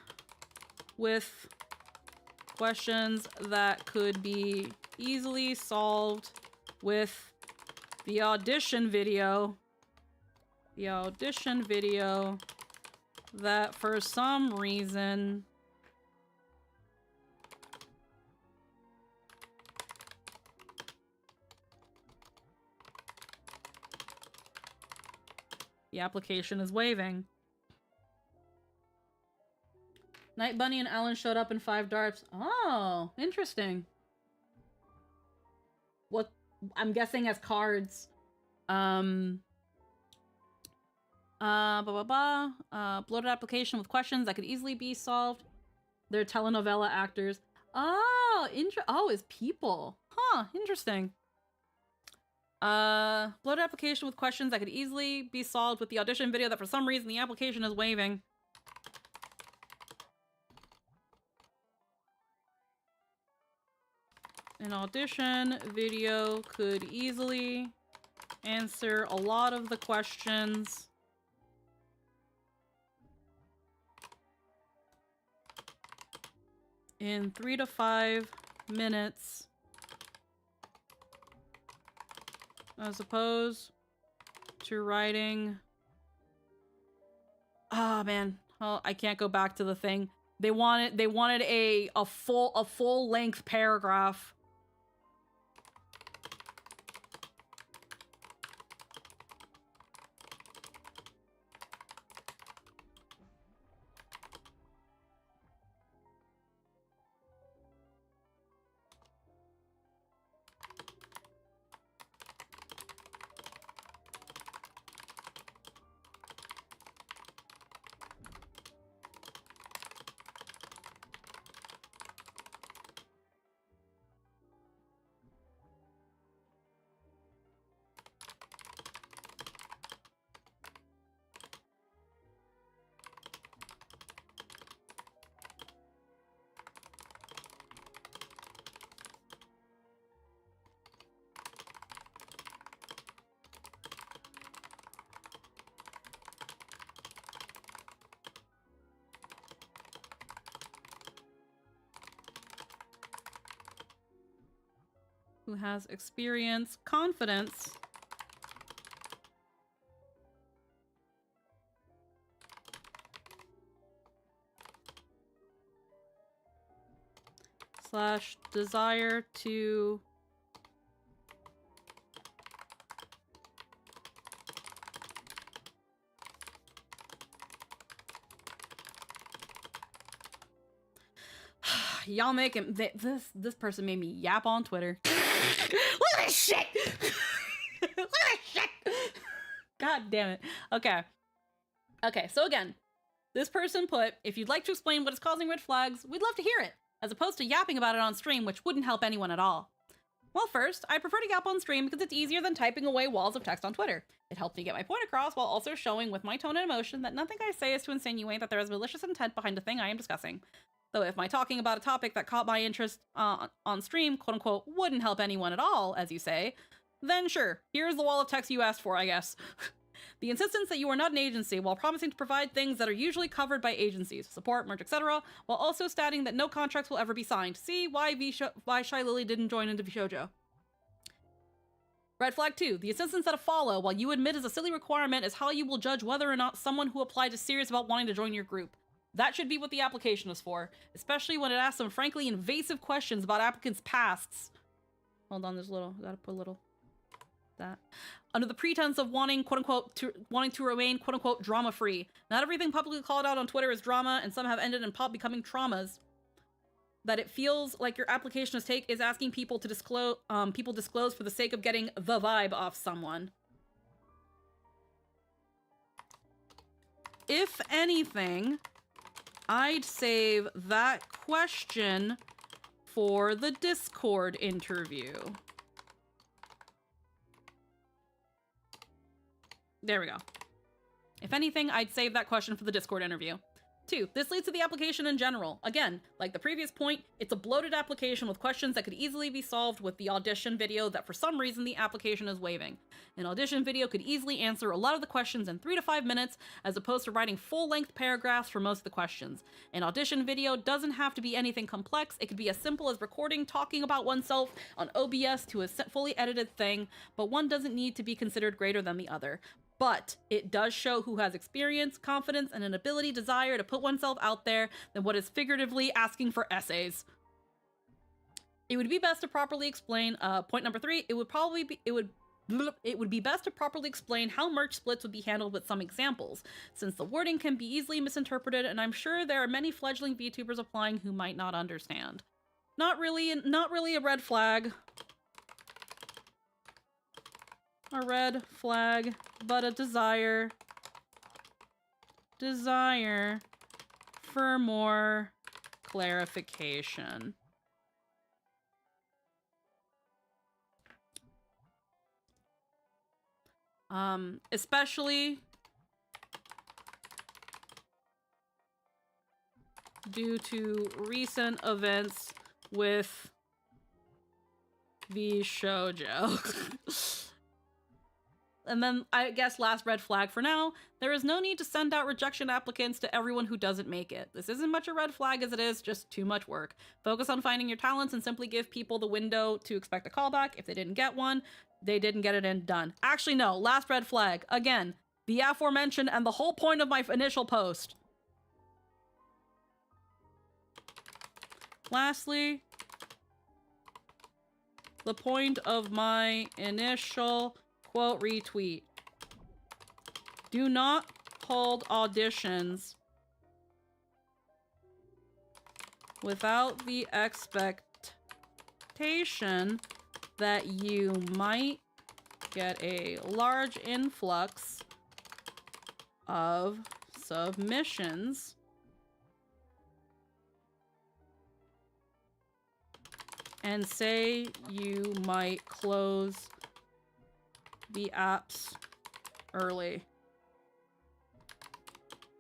with questions that could be easily solved with the audition video. The audition video that for some reason The application is waiving. Night Bunny and Alan showed up in 5 darts. Oh, interesting. What? I'm guessing as cards. Bloated application with questions that could easily be solved. They're telenovela actors. Oh, as people. Huh, interesting. Bloated application with questions that could easily be solved with the audition video that for some reason the application is waiving. An audition video could easily answer a lot of the questions. In 3 to 5 minutes. As opposed to writing... Ah, man. Oh, I can't go back to the thing. They wanted a full length paragraph. Who has experience, confidence, / desire to y'all make him this person made me yap on Twitter. Look at this shit. Look at this shit. God damn it. Okay, so again, this person put, if you'd like to explain what is causing red flags, we'd love to hear it, as opposed to yapping about it on stream, which wouldn't help anyone at all. Well, first, I prefer to yap on stream because it's easier than typing away walls of text on Twitter. It helps me get my point across while also showing with my tone and emotion that nothing I say is to insinuate that there is malicious intent behind the thing I am discussing. Though if my talking about a topic that caught my interest on stream, quote-unquote, wouldn't help anyone at all, as you say, then sure, here's the wall of text you asked for, I guess. The insistence that you are not an agency while promising to provide things that are usually covered by agencies, support, merch, etc., while also stating that no contracts will ever be signed. See why Shy Lily didn't join into Shoujo. Red flag 2. The insistence that a follow, while you admit is a silly requirement, is how you will judge whether or not someone who applied is serious about wanting to join your group. That should be what the application is for, especially when it asks some frankly invasive questions about applicants' pasts. Hold on, there's a little, gotta put a little, that. Under the pretense of wanting, quote-unquote, to remain, quote-unquote, drama-free. Not everything publicly called out on Twitter is drama, and some have ended in becoming traumas. That it feels like your application is asking people to disclose for the sake of getting the vibe off someone. If anything, I'd save that question for the Discord interview. There we go. If anything, I'd save that question for the Discord interview. 2. This leads to the application in general. Again, like the previous point, it's a bloated application with questions that could easily be solved with the audition video that for some reason the application is waiving. An audition video could easily answer a lot of the questions in 3 to 5 minutes, as opposed to writing full-length paragraphs for most of the questions. An audition video doesn't have to be anything complex. It could be as simple as recording talking about oneself on OBS to a fully edited thing, but one doesn't need to be considered greater than the other. But it does show who has experience, confidence, and an ability, desire to put oneself out there than what is figuratively asking for essays. It would be best to properly explain, point number 3, it would It would be best to properly explain how merch splits would be handled with some examples, since the wording can be easily misinterpreted, and I'm sure there are many fledgling VTubers applying who might not understand. Not really a red flag. A red flag, but a desire for more clarification. Especially due to recent events with the shoujo. And then I guess last red flag for now, there is no need to send out rejection applicants to everyone who doesn't make it. This isn't much a red flag as it is just too much work. Focus on finding your talents and simply give people the window to expect a callback. If they didn't get one, they didn't get it in, done. Actually, no, last red flag. Again, the aforementioned and the whole point of my initial post. Lastly, the point of my initial quote retweet. Do not hold auditions without the expectation that you might get a large influx of submissions and say you might close the apps early.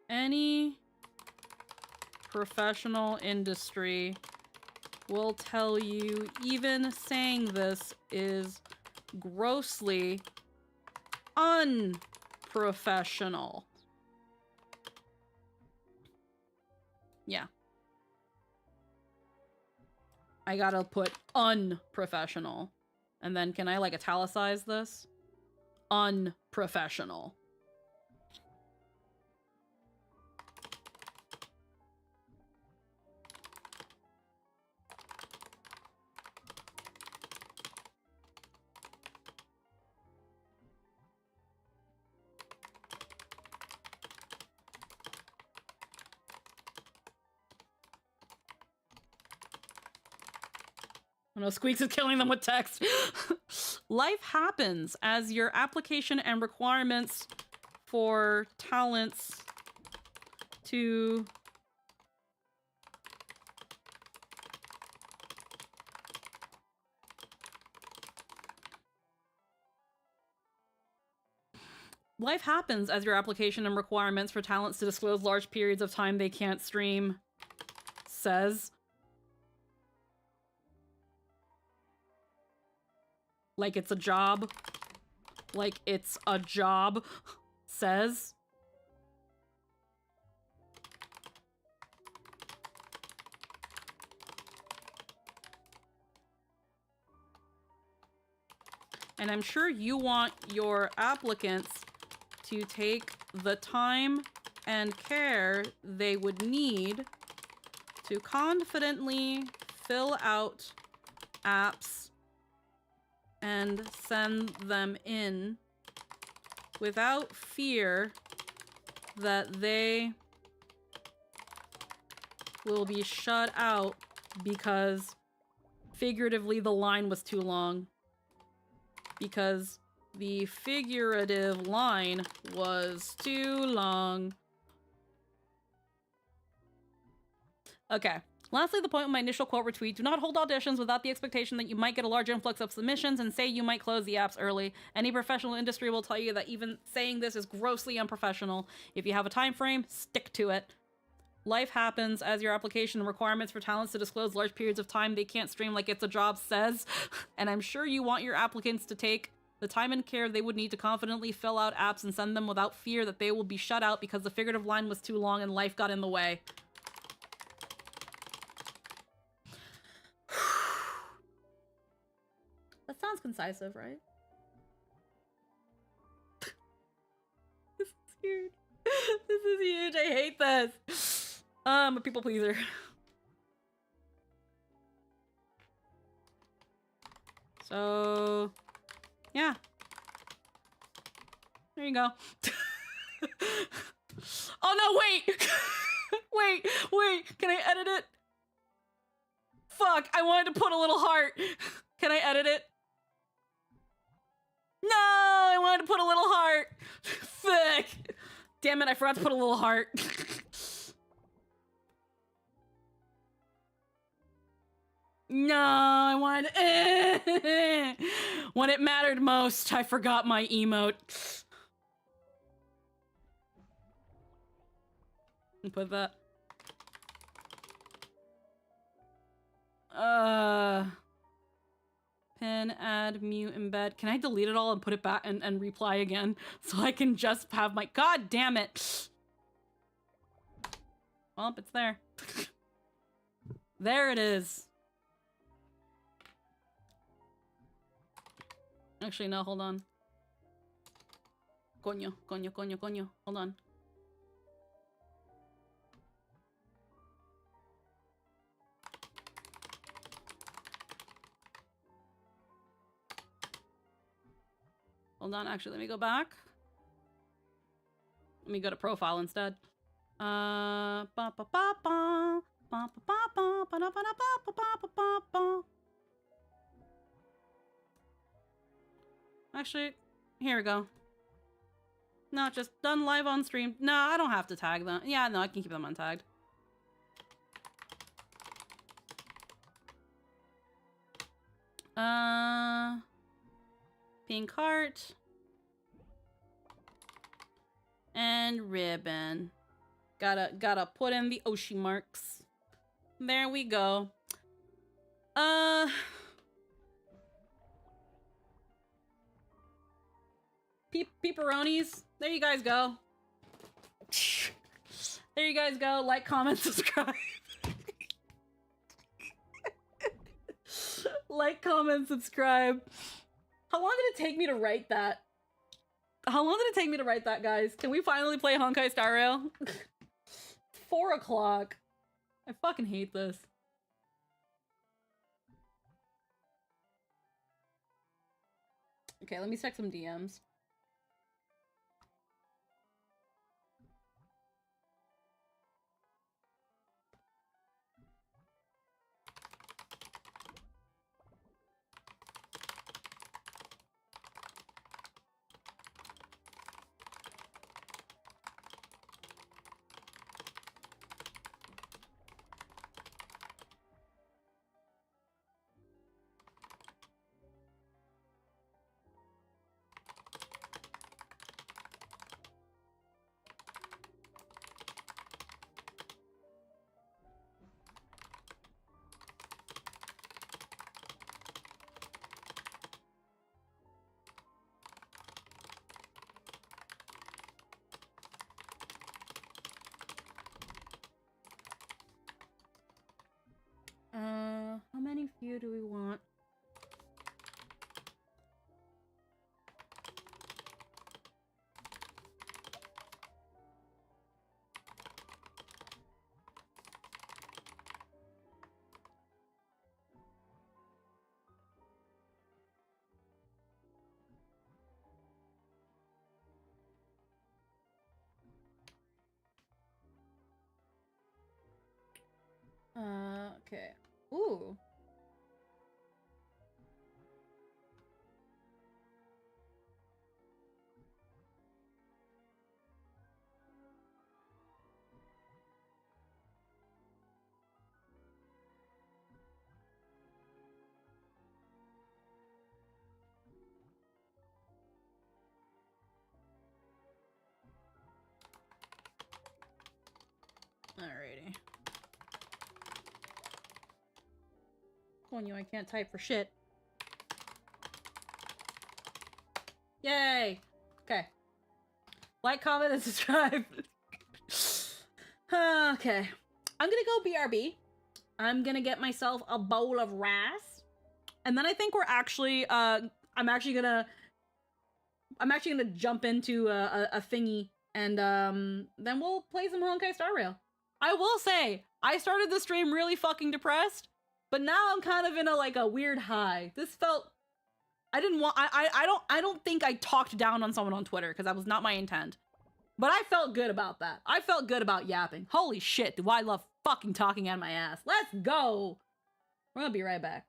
Any professional industry will tell you even saying this is grossly unprofessional. Yeah. I gotta put unprofessional. And then can I like italicize this? Unprofessional. I know Squeaks is killing them with text. Life happens as your application and requirements for talents to Life happens as your application and requirements for talents to disclose large periods of time they can't stream says. Like it's a job. Like it's a job says. And I'm sure you want your applicants to take the time and care they would need to confidently fill out apps and send them in without fear that they will be shut out because figuratively the line was too long. Because the figurative line was too long. Okay. Lastly, the point of my initial quote retweet, do not hold auditions without the expectation that you might get a large influx of submissions and say you might close the apps early. Any professional industry will tell you that even saying this is grossly unprofessional. If you have a time frame, stick to it. Life happens as your application and requirements for talents to disclose large periods of time they can't stream like it's a job says. And I'm sure you want your applicants to take the time and care they would need to confidently fill out apps and send them without fear that they will be shut out because the figurative line was too long and life got in the way. That sounds concisive, right? This is huge. This is huge. I hate this. I'm a people pleaser. So, yeah. There you go. Oh no, wait! wait, can I edit it? Fuck, I wanted to put a little heart. Can I edit it? No, I wanted to put a little heart. Fuck. Damn it, I forgot to put a little heart. No, I wanted... When it mattered most, I forgot my emote. Put that. Pin, add, mute, embed. Can I delete it all and put it back and reply again? So I can just have my... God damn it! Well, it's there. There it is. Actually, no, hold on. Coño. Hold on. Hold on, actually, let me go back. Let me go to profile instead. Actually, here we go. No, just done live on stream. No, I don't have to tag them. Yeah, no, I can keep them untagged. Pink heart. And ribbon. Gotta put in the Oshi marks. There we go. Pepperonis. There you guys go. There you guys go. Like, comment, subscribe. Like, comment, subscribe. How long did it take me to write that? How long did it take me to write that, guys? Can we finally play Honkai Star Rail? 4 o'clock. I fucking hate this. Okay, let me check some DMs. How many few do we want? Okay. Ooh. Alrighty. Coño, I can't type for shit. Yay! Okay. Like, comment, and subscribe. Okay. I'm gonna go BRB. I'm gonna get myself a bowl of rice. And then I think we're actually, I'm actually gonna jump into a thingy, and then we'll play some Honkai Star Rail. I will say, I started the stream really fucking depressed, but now I'm kind of in a weird high. This felt I don't think I talked down on someone on Twitter because that was not my intent. But I felt good about that. I felt good about yapping. Holy shit, do I love fucking talking out of my ass. Let's go. We're gonna be right back.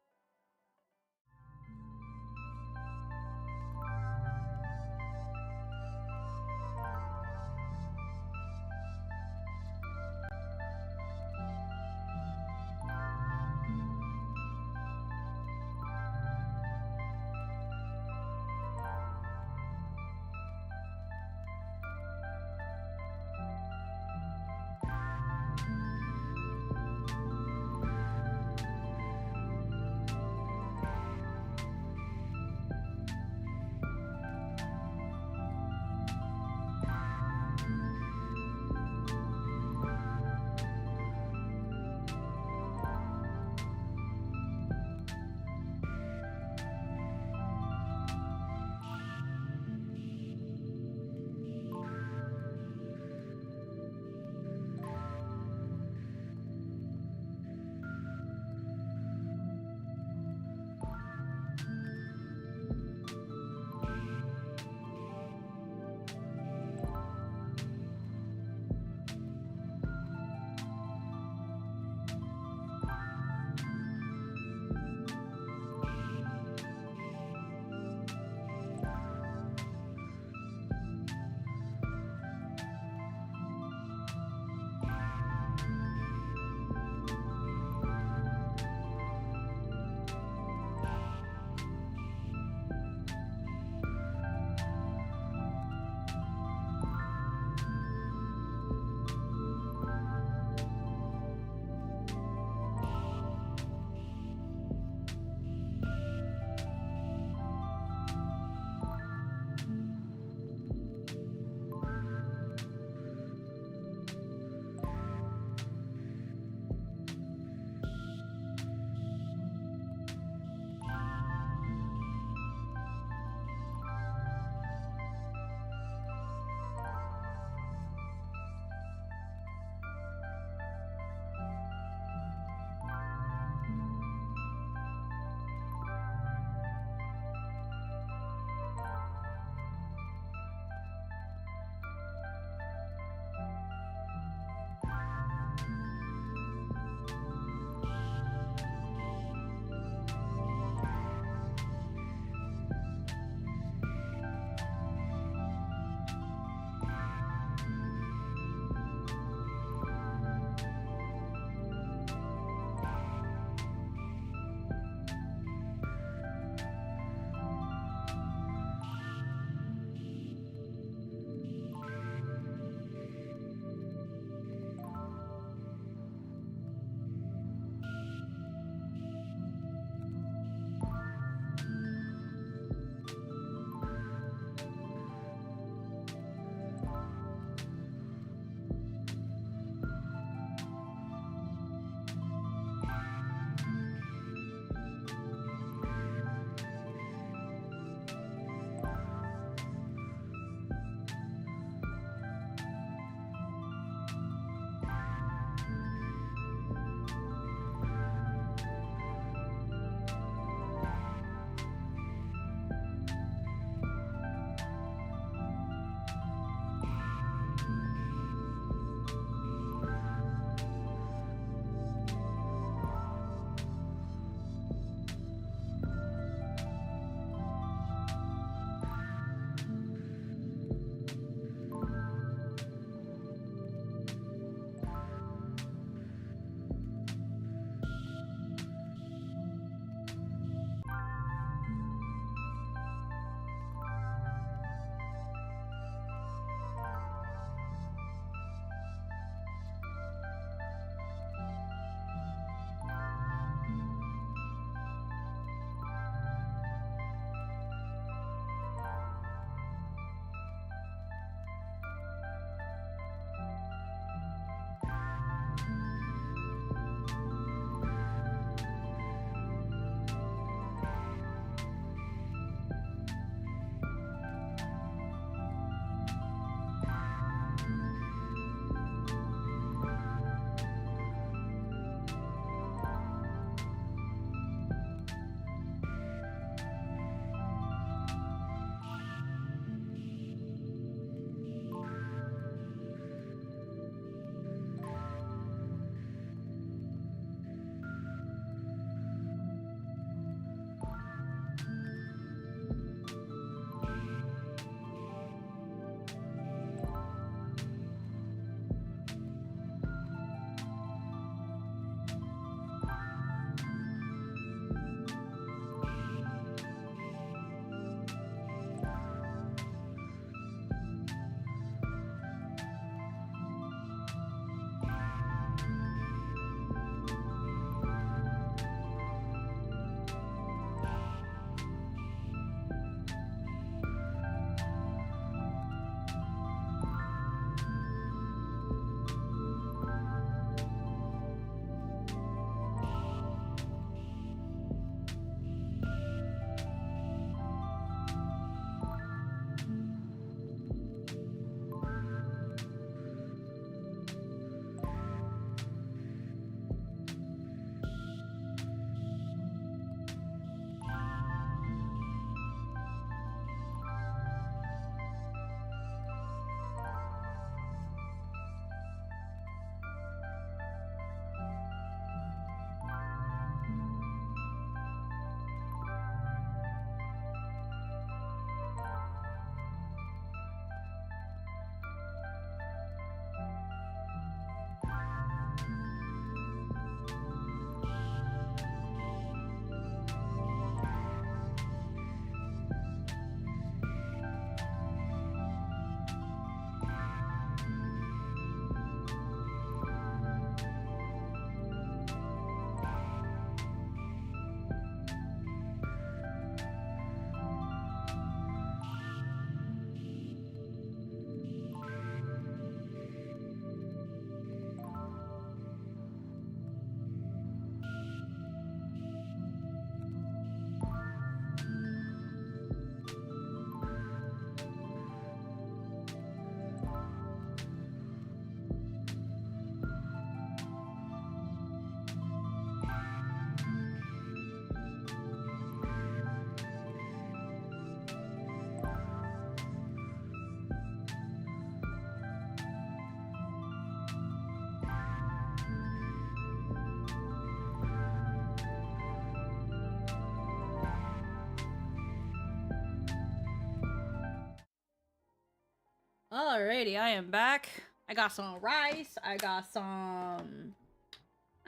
Alrighty, I am back. I got some rice. I got some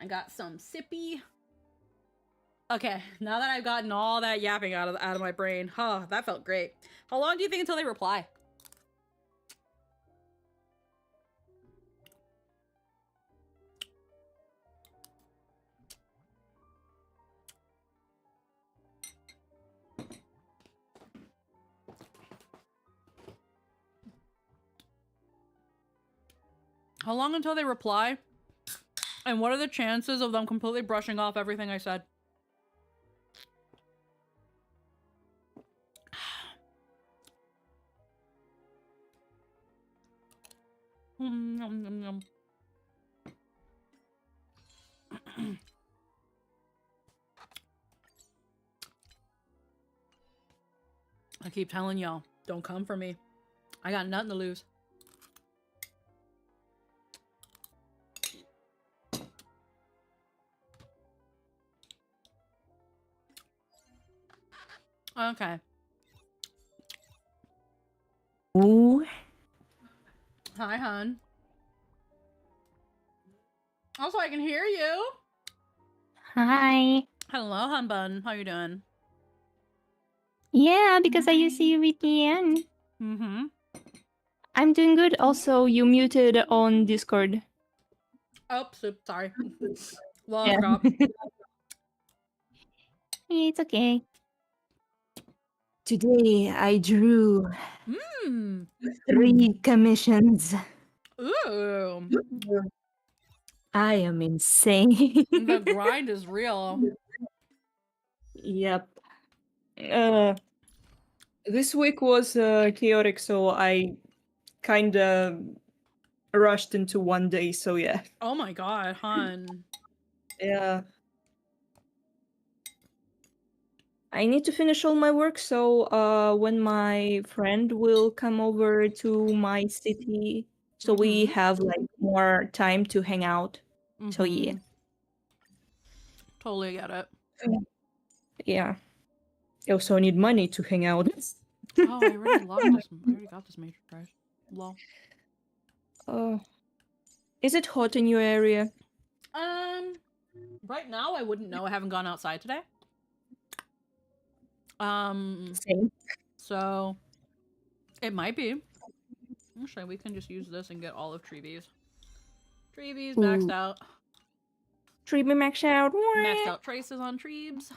sippy. Okay, now that I've gotten all that yapping out of my brain, huh, that felt great. How long do you think until they reply? How long until they reply? And what are the chances of them completely brushing off everything I said? I keep telling y'all, don't come for me. I got nothing to lose. Okay. Ooh. Hi, hun. Also, I can hear you. Hi. Hello, hun bun. How you doing? Yeah, because I use you VPN. Mm-hmm. I'm doing good. Also, you muted on Discord. Oops, sorry. Well, I Yeah. forgot. It's okay. Today I drew Mmm. 3 commissions. Ooh. I am insane. The grind is real. Yep. This week was chaotic, so I kind of rushed into one day. So yeah. Oh my god, hun. Yeah. I need to finish all my work, so when my friend will come over to my city, so we have like more time to hang out. So yeah. Totally get it. Yeah. I also need money to hang out. Oh, I already logged this. I already got this major prize. Lol. Is it hot in your area? Right now I wouldn't know. I haven't gone outside today. Same. So it might be. Actually, we can just use this and get all of Treebees. Treebees maxed Ooh. out. Treatment max out. Maxed out traces on Treebs.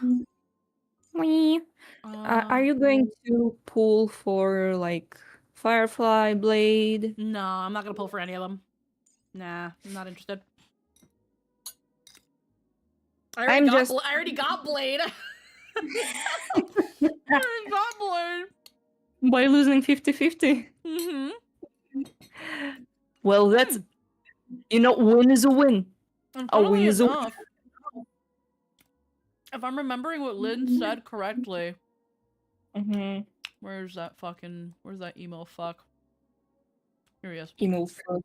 Wee. Are you going to pull for like Firefly Blade? No, I'm not gonna pull for any of them. Nah, I'm not interested. I already got Blade. I already got Blade. By losing 50-50. Mm-hmm. Well, that's... You know, win is a win. And A win funnily is a win. enough, if I'm remembering what Lynn said correctly, where's that emo fuck? Here he is. Emo fuck.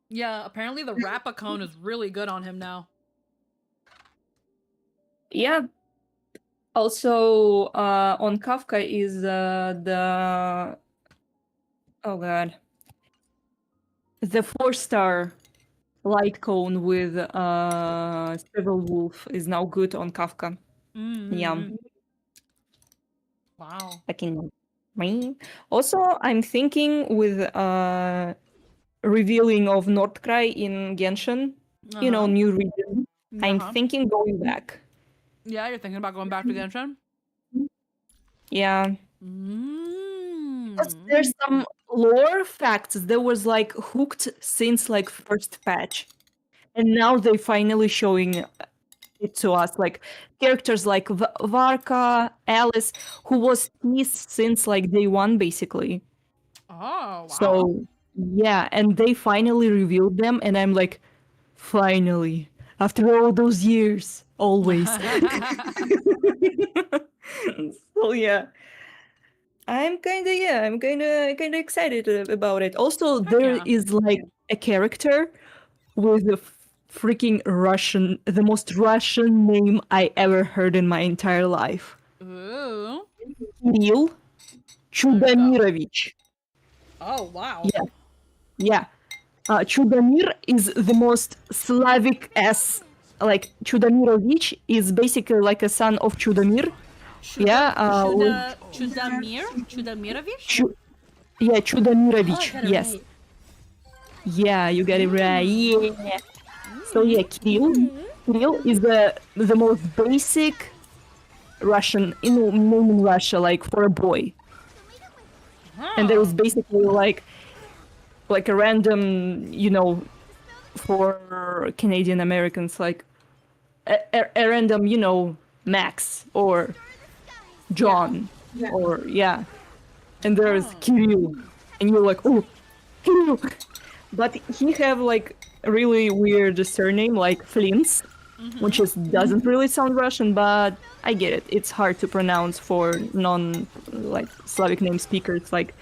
Yeah, apparently the Rapacone is really good on him now. Yeah. Also, on Kafka is the... Oh god. The 4-star light cone with Several Wolf is now good on Kafka. Yum. Wow. Fucking me. Also, I'm thinking with revealing of Nordcry in Genshin, you know, new region. I'm thinking going back. Yeah, you're thinking about going back to Genshin? Yeah. There's some lore facts that was like hooked since like first patch. And now they finally showing it to us, like characters like Varka, Alice, who was teased since like day one, basically. Oh, wow. So yeah, and they finally revealed them, and I'm like, finally, after all those years, always. So yeah, I'm kind of excited about it. Also, there is like a character with a freaking the most Russian name I ever heard in my entire life. Ooh. Kirill Chudamirovich. Oh, wow. Yeah, yeah. Chudomir is the most Slavic as like Chudomirovich is basically like a son of Chudomir. Yeah, Chudamirovich? Chu- yeah, Oh, I Chudomirovich. got it Yes. right. Yeah, you got it right. Yeah. So yeah, Kirill is the most basic Russian name in Russia, like for a boy. And there is basically like a random, for Canadian Americans, like a random, Max or John or yeah. And there's Kirill, and you're like, oh, Kirill. But he have like a really weird surname, like Flins, which is doesn't really sound Russian, but I get it. It's hard to pronounce for non like Slavic name speakers, like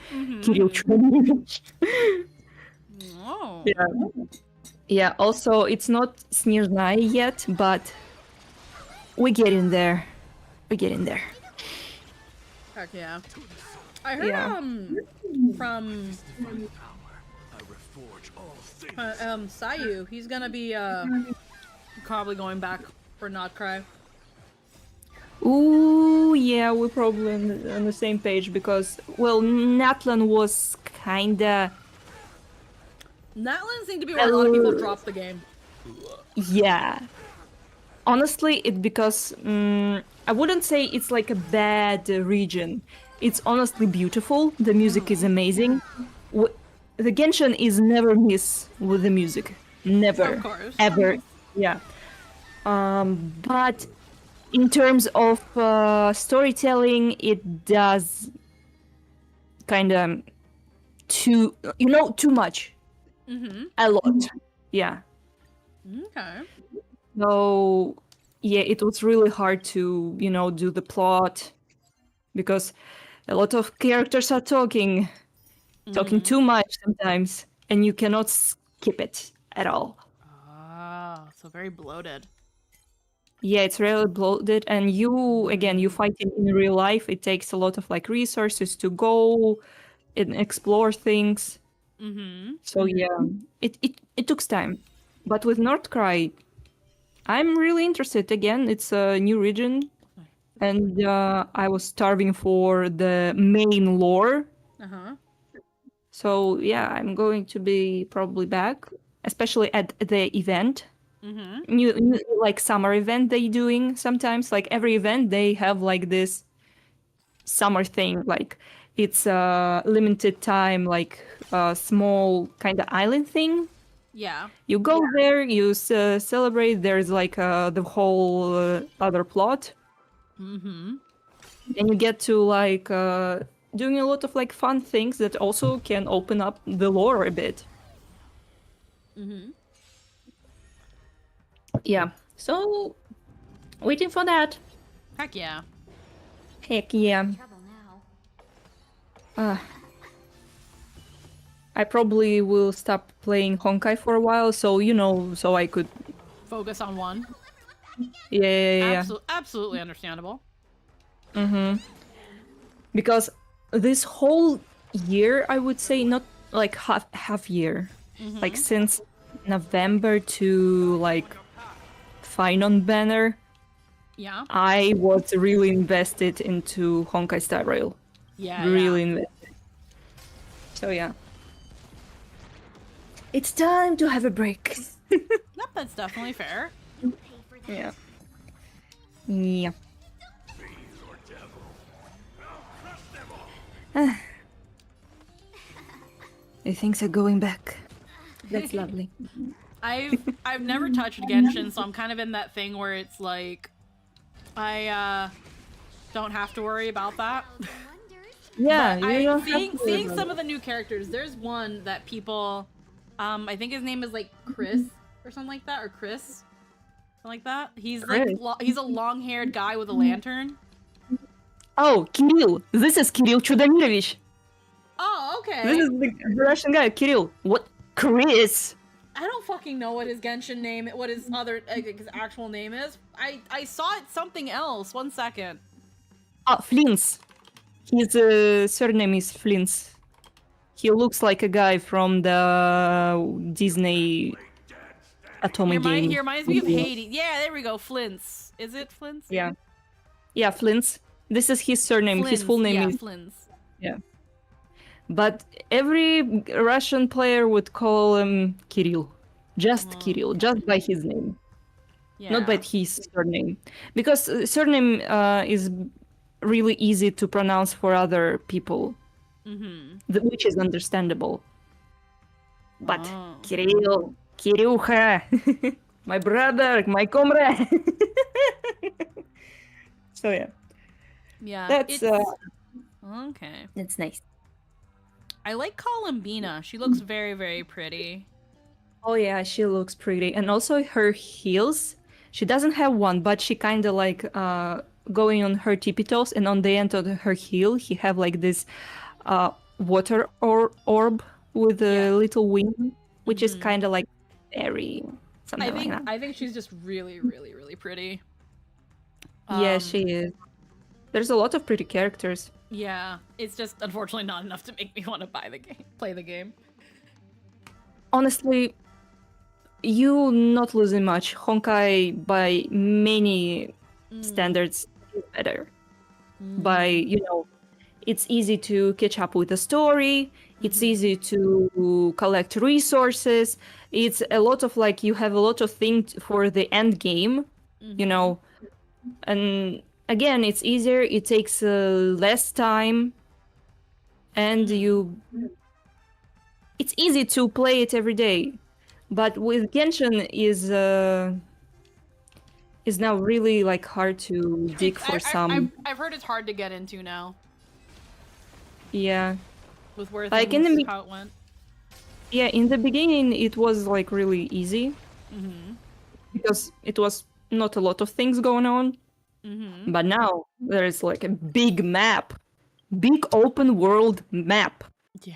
Kirill Chudomirovich. Oh. Yeah. Yeah, also, it's not Snezhnaya yet, but we get in there. We get in there. Heck yeah. I heard, Yeah. from, I reforge all things. Sayu, he's gonna be, probably going back for Not Cry. Ooh, yeah, we're probably on the same page because, well, Natlan was kinda... Natlan seemed to be where a lot of people dropped the game. Yeah. Honestly, it because I wouldn't say it's like a bad region. It's honestly beautiful. The music is amazing. The Genshin is never miss with the music. Never. Of course. Ever. Yeah. But in terms of storytelling, it does kind of too much. A lot. Yeah. Okay. So, yeah, it was really hard to, do the plot because a lot of characters are talking too much sometimes, and you cannot skip it at all. Ah, so very bloated. Yeah, it's really bloated, and you fight in real life. It takes a lot of like resources to go and explore things. So yeah, it took time. But with Northcry, I'm really interested. Again, it's a new region, and I was starving for the main lore. So yeah, I'm going to be probably back, especially at the event. New like summer event they doing sometimes. Like every event, they have like this summer thing. Like it's a limited time, like a small kind of island thing. Yeah. You go there, you celebrate. There's like the whole other plot, and you get to like doing a lot of like fun things that also can open up the lore a bit. Yeah. So, waiting for that. Heck yeah. Heck yeah. Trouble now. I probably will stop playing Honkai for a while, so so I could. Focus on one. Yeah. Absolutely understandable. Because this whole year, I would say, not like half year, like since November to like Finon Banner, Yeah. I was really invested into Honkai Star Rail. Yeah. Really invested. So yeah. It's time to have a break. Yep, that's definitely fair. Yeah. Yeah. Things are going back. That's lovely. I've never touched Genshin, so I'm kind of in that thing where it's like I don't have to worry about that. Yeah, But you don't seeing have to seeing some of the new characters, there's one that people I think his name is like Chris or something like that, or Chris. Something like that. He's like he's a long-haired guy with a lantern. Oh, Kirill. This is Kirill Chudomirovich. Oh, okay. This is the Russian guy, Kirill. What? Chris? I don't fucking know what his Genshin name, what his his actual name is. I saw it something else. 1 second. Ah, Flins. His surname is Flins. He looks like a guy from the Disney Atomic game. He reminds me of Hades. Yeah, there we go. Flint's. Is it Flint's? Yeah. Yeah, Flint's. This is his surname. His full name yeah, is... Flint's. Yeah. But every Russian player would call him Kirill. Just Kirill, just by his name. Yeah. Not by his surname. Because surname is really easy to pronounce for other people. Which is understandable. But Kirill, Kiryuha, my brother, my comrade. So yeah. Yeah. That's okay. That's nice. I like Columbina. She looks very, very pretty. Oh yeah, she looks pretty. And also her heels. She doesn't have one, but she kind of like going on her tippy toes, and on the end of her heel, he have like this water orb with a little wing, which is kind of like fairy, something like that. I think she's just really, really, really pretty. Yeah, she is. There's a lot of pretty characters. Yeah, it's just unfortunately not enough to make me want to play the game. Honestly, you not losing much. Honkai by many standards is better. By, it's easy to catch up with the story. It's easy to collect resources. It's a lot of like, you have a lot of things for the end game, and again, it's easier. It takes less time, and it's easy to play it every day. But with Genshin is now really like hard to dig for some. I've heard it's hard to get into now. Yeah. With where like things, how it went. Yeah, in the beginning it was like really easy because it was not a lot of things going on. But now there is like a big map, big open world map. Yeah,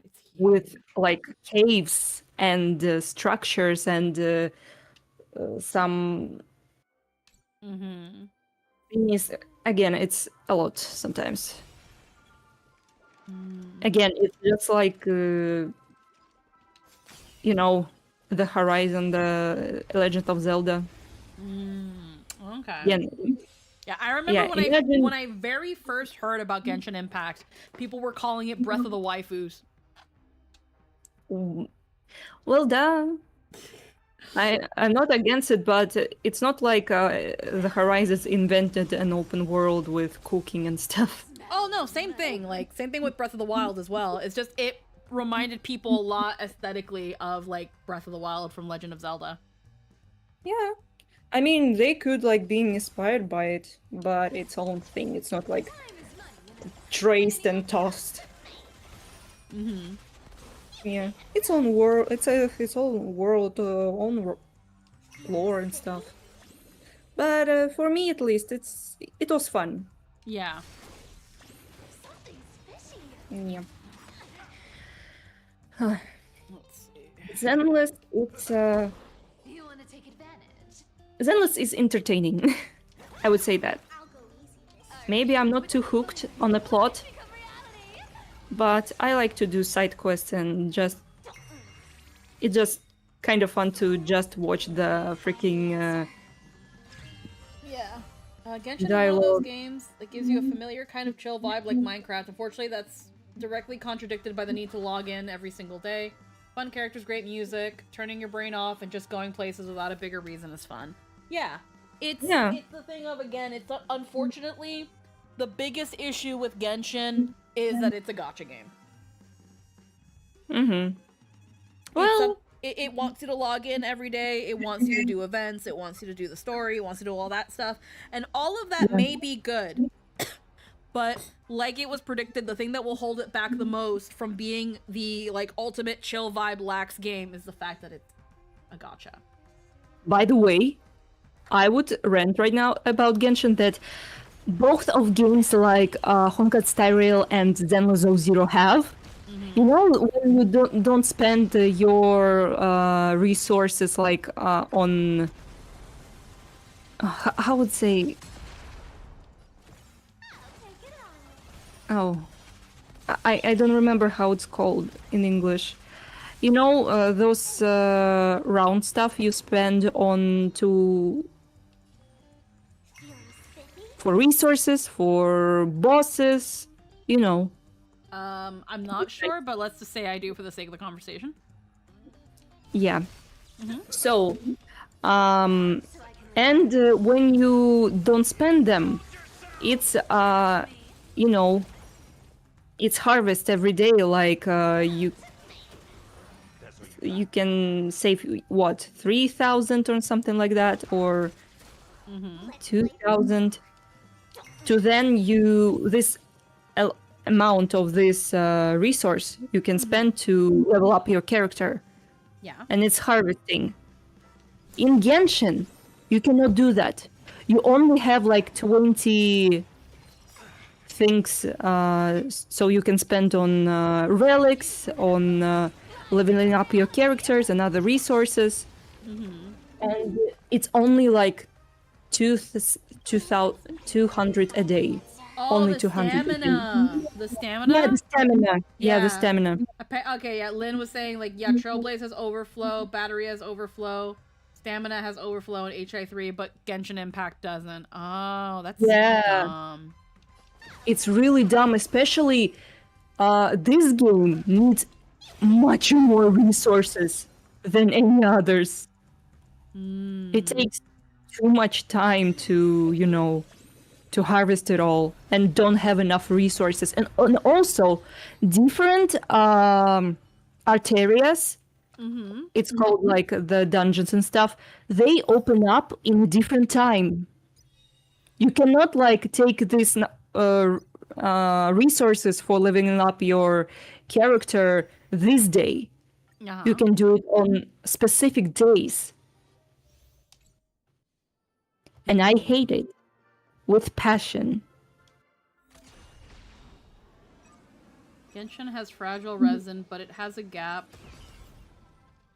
it's huge. With like caves and structures and some things. Again, it's a lot sometimes. Again, it's just like the Horizon, the Legend of Zelda. Okay. Yeah, I remember when I very first heard about Genshin Impact, people were calling it Breath of the Waifus. Well done. I'm not against it, but it's not like the Horizons invented an open world with cooking and stuff. Oh no, same thing. Like same thing with Breath of the Wild as well. It's just it reminded people a lot aesthetically of like Breath of the Wild from Legend of Zelda. Yeah. I mean, they could like be inspired by it, but its own thing. It's not like traced and tossed. Yeah, its own world. It's its own world, own lore and stuff. But for me, at least, it was fun. Yeah. Yeah. Let's see. Zenless, it's You want to take advantage? Zenless is entertaining. I would say that. I'll go easy. Maybe I'm not too hooked on the plot, Pick up reality. but I like to do side quests and it's just kind of fun to just watch the freaking Yeah. Genshin is one of those dialogue. games that gives you a familiar kind of chill vibe like Minecraft. Unfortunately, that's directly contradicted by the need to log in every single day. Fun characters, great music, turning your brain off and just going places without a bigger reason is fun. Yeah. It's the thing of, again, it's unfortunately the biggest issue with Genshin is that it's a gacha game. Well, It wants you to log in every day, it wants you to do events, it wants you to do the story, it wants you to do all that stuff, and all of that may be good. But like it was predicted, the thing that will hold it back the most from being the like ultimate chill vibe lax game is the fact that it's a gacha. by the way, I would rant right now about Genshin that both of games like Honkai Star Rail and Zenless Zero have. You know, when you don't spend your resources like on how would say Take it on. I don't remember how it's called in English. You know, those round stuff you spend on to Feeling spiffy? for resources, for bosses, you know. I'm not sure, but let's just say I do for the sake of the conversation. Yeah. Mm-hmm. So, and when you don't spend them, it's you know, it's harvest every day. Like you can save what 3,000 or something like that, or 2,000. To then you this amount of this resource you can spend to level up your character, Yeah. and it's harvesting. In Genshin, you cannot do that. You only have like 20 things, so you can spend on relics, on leveling up your characters and other resources. And it's only like 200 a day. Oh, Only the 200 a day. stamina. The stamina? Yeah, the stamina. Yeah, the Yeah. stamina. Okay, yeah, Lynn was saying, like, yeah, Trailblaze has overflow, Battery has overflow, Stamina has overflow in HI3, but Genshin Impact doesn't. Oh, that's Yeah. dumb. It's really dumb, especially this game needs much more resources than any others. It takes too much time to, you know, to harvest it all, and don't have enough resources. And also, different arterias, it's called like the dungeons and stuff, they open up in a different time. You cannot like take these resources for leveling up your character this day. Uh-huh. You can do it on specific days. And I hate it with passion. Genshin has fragile resin, but it has a gap.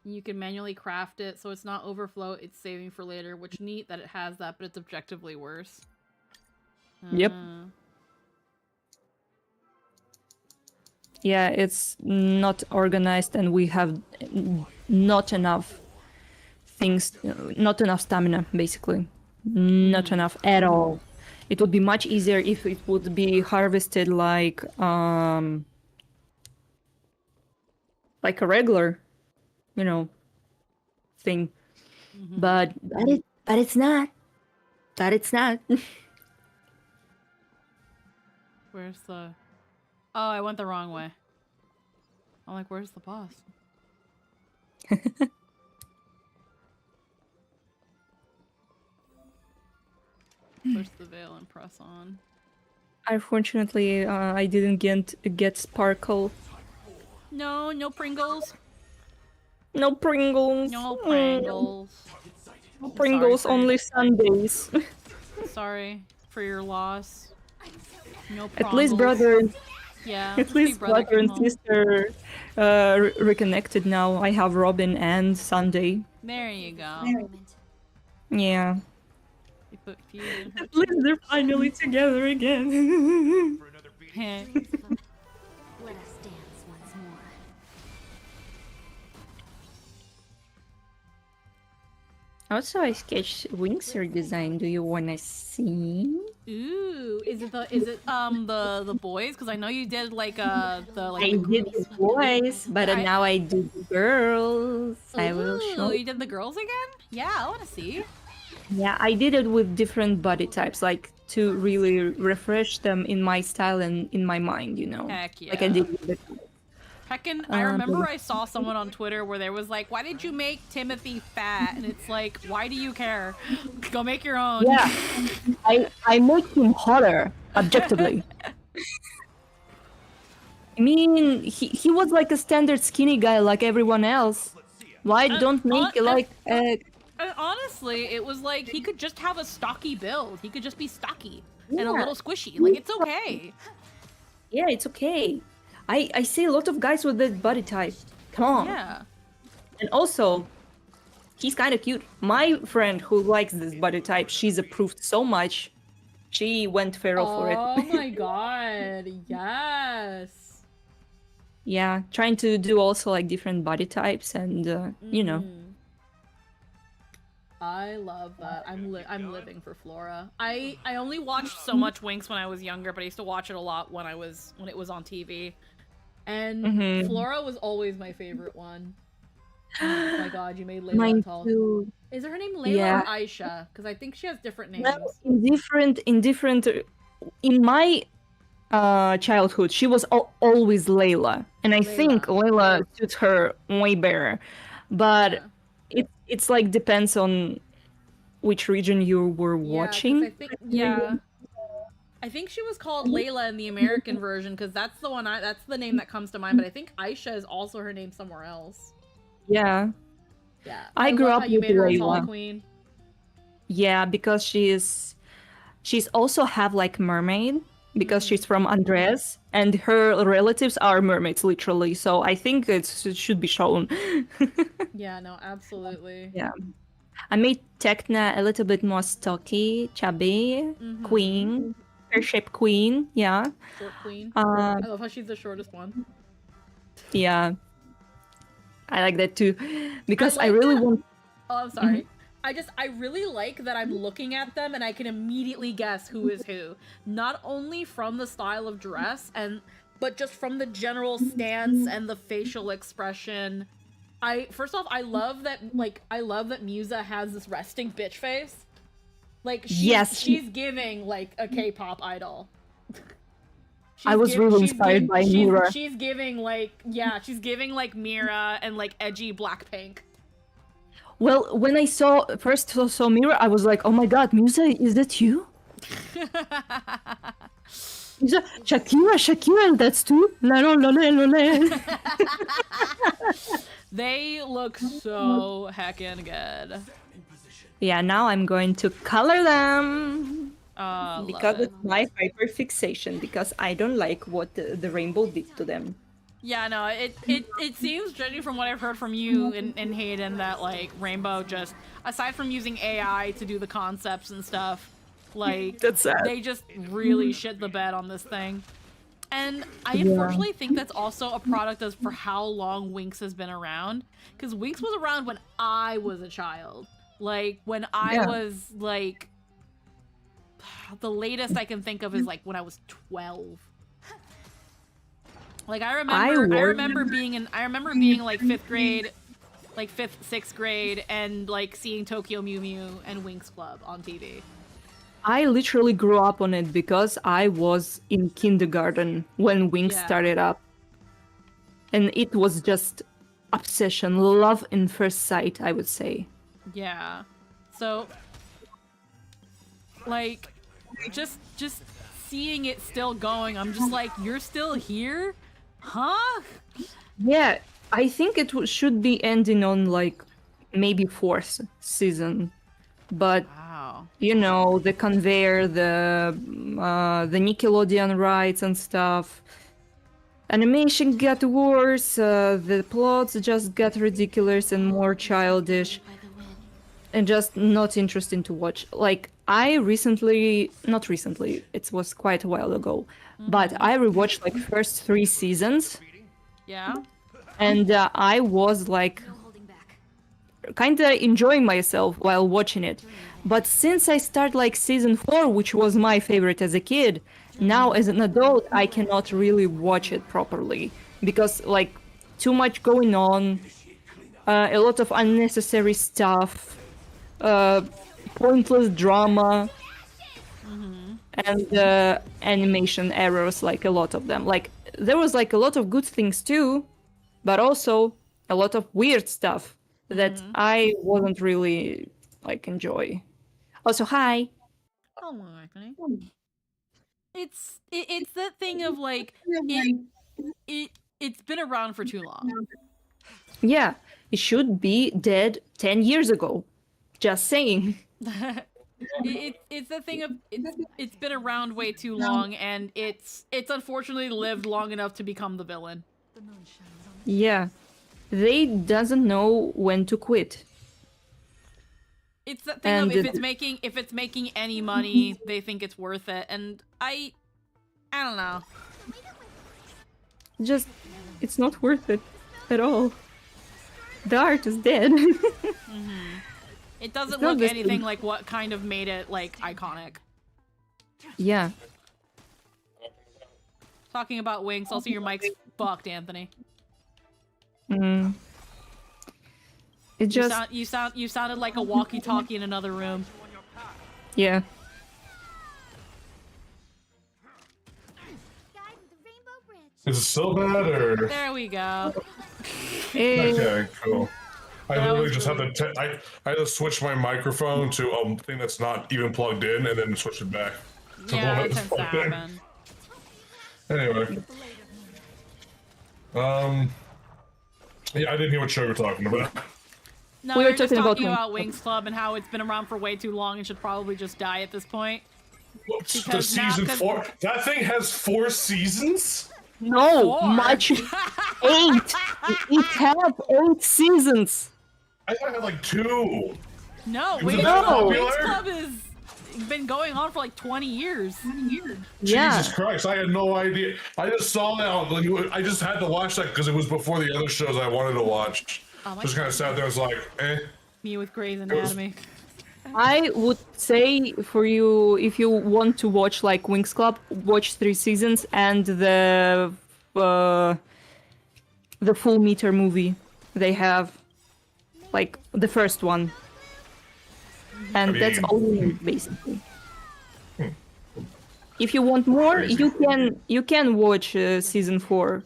You can manually craft it, so it's not overflow, it's saving for later, which neat that it has that, but it's objectively worse. Yep. Yeah, it's not organized, and we have not enough things, not enough stamina, basically. Not enough at all. It would be much easier if it would be harvested like a regular, you know, thing. But it's not. But it's not. Where's the... Oh, I went the wrong way. I'm like, where's the boss? Push the veil and press on. Unfortunately, I didn't get Sparkle. No, no Pringles. No Pringles. No Pringles. No Pringles, sorry for only Sundays. Sorry for your loss. No At least Prongles. brother, Yeah. at least brother came and home. sister reconnected now. I have Robin and Sunday. There you go. Moment. Yeah. You put fusion. At least they're finally together again. Heh. Let us dance once more. Also, I sketched Wingser design. Do you wanna see? Ooh, is it the boys? Because I know you did like the I did the boys, but now I do the girls. I will show. You did the girls again? Yeah, I want to see. Yeah, I did it with different body types, like to really refresh them in my style and in my mind, you know. Heck yeah. Like I did with the... Heckin', I remember I saw someone on Twitter where there was like, why did you make Timothy fat? And it's like, why do you care? Go make your own. Yeah, I make him hotter, objectively. I mean, he was like a standard skinny guy like everyone else. Why don't make like honestly, it was like he could just have a stocky build. He could just be stocky and a Yeah. little squishy. Like, it's okay. Yeah, it's okay. I see a lot of guys with this body type. Come on. Yeah. And also, he's kind of cute. My friend who likes this body type, she's approved so much. She went feral for it. Oh my god. Yes. Yeah, trying to do also like different body types and you know. I love that. I'm living for Flora. I only watched so much Winx when I was younger, but I used to watch it a lot when it was on TV. And Flora was always my favorite one. Oh my god, you made Layla Mine tall. too. Is her name Layla Yeah. or Aisha? Because I think she has different names. Well, in my childhood, she was always Layla, and I think Layla suits her way better. But it's like depends on which region you were watching. I think she was called Layla in the American version because that's the name that comes to mind. But I think Aisha is also her name somewhere else. Yeah. Yeah. I grew up how you with made her a Layla. tall queen. Yeah, because she's also have like mermaid because she's from Andres and her relatives are mermaids literally. So I think it should be shown. Yeah, no, absolutely. Yeah. I made Tekna a little bit more stocky, chubby, queen, pear-shaped queen. Yeah. Short queen. I love how she's the shortest one. Yeah. I like that too because I really want. Oh, I'm sorry. I really like that I'm looking at them and I can immediately guess who is who. Not only from the style of dress but just from the general stance and the facial expression. First off, I love that Musa has this resting bitch face. Like she's giving like a K-pop idol. I was really inspired by Mira. She's giving like Mira and like edgy Blackpink. Well, when I first saw Mira, I was like, "Oh my God, Musa, is that you?" Shakira, that's too. They look so heckin' good. Yeah, now I'm going to color them. Because it's my hyperfixation, because I don't like what the rainbow did to them. Yeah, no, it seems, judging from what I've heard from you and Hayden, that like Rainbow just, aside from using AI to do the concepts and stuff, like That's sad. They just really shit the bed on this thing. And I unfortunately think that's also a product of for how long Winx has been around. Because Winx was around when I was a child. Like, when I was, like... The latest I can think of is, like, when I was 12. Like, I remember being like, 5th grade, like, 5th, 6th grade, and, like, seeing Tokyo Mew Mew and Winx Club on TV. I literally grew up on it because I was in kindergarten when Winx started up. And it was just obsession, love in first sight, I would say. Yeah. So, like, just seeing it still going, I'm just like, you're still here? Huh? Yeah, I think it should be ending on, like, maybe 4th season. But... you know, the conveyor, the Nickelodeon rights and stuff. Animation got worse, the plots just got ridiculous and more childish. And just not interesting to watch. Like, not recently, it was quite a while ago, but I rewatched, like, first 3 seasons. Yeah? And I was, like, kinda enjoying myself while watching it. But since I start like season 4, which was my favorite as a kid, now as an adult I cannot really watch it properly because like too much going on, a lot of unnecessary stuff, pointless drama, and animation errors, like a lot of them. Like there was like a lot of good things too, but also a lot of weird stuff that I wasn't really like enjoy. Also, hi. Oh my goodness. It's that thing of like it's been around for too long. Yeah, it should be dead 10 years ago. Just saying. It's the thing of it's been around way too long, and it's unfortunately lived long enough to become the villain. Yeah, they doesn't know when to quit. It's that thing of if it's making any money, they think it's worth it, and I don't know. Just it's not worth it at all. The art is dead. It doesn't It's not look this anything good. like what kind of made it like iconic. Yeah. Talking about Winx, also your mic's fucked, Anthony. Mm. It just You sounded like a walkie-talkie in another room. yeah. Guide with the rainbow bridge. Is it still bad or? There we go. Eh, Okay, cool. I That literally was just had to. I had to switch my microphone to a thing that's not even plugged in, and then switch it back to the Yeah, one that that's tends to plugged in. happen. Anyway, yeah, I didn't hear what show you were talking about. No, We we were were just talking about talking Winx about Winx Club and how it's been around for way too long and should probably just die at this point. The Because now- season 'cause- 4. That thing has 4 seasons. no, Four. much 8. It had 8 seasons. I thought it had like 2. No, Was it Winx, that Winx popular? Club has been going on for like 20 years. Yeah. Jesus Christ, I had no idea. I just saw that. Like, I just had to watch that because it was before the other shows I wanted to watch. Oh my Just kind of sat there. I was like, eh. Me with Grey's was- Anatomy. I would say for you, if you want to watch like Winx Club, watch 3 seasons and the full meter movie they have, like the first one, and I that's mean- all you need basically. If you want more, you can watch season 4,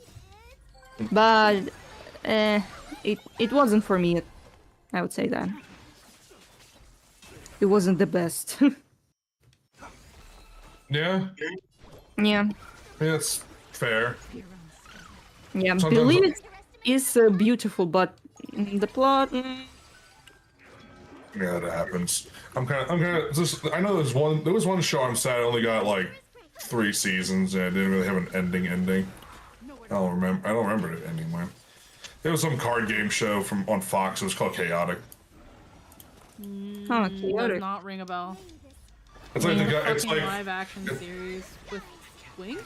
but it wasn't for me. I would say that. It wasn't the best. Yeah, Yeah. it's fair. Yeah, Sometimes believe I- it is beautiful, but the plot. Yeah, that happens. I'm kind of. I know there was one show I'm sad only got like 3 seasons and it didn't really have an ending. I don't remember it ending when. There was some card game show on Fox. It was called Chaotic. Oh, Does chaotic. not ring a bell. It's like the guy. It's Fucking like live action series with Winx?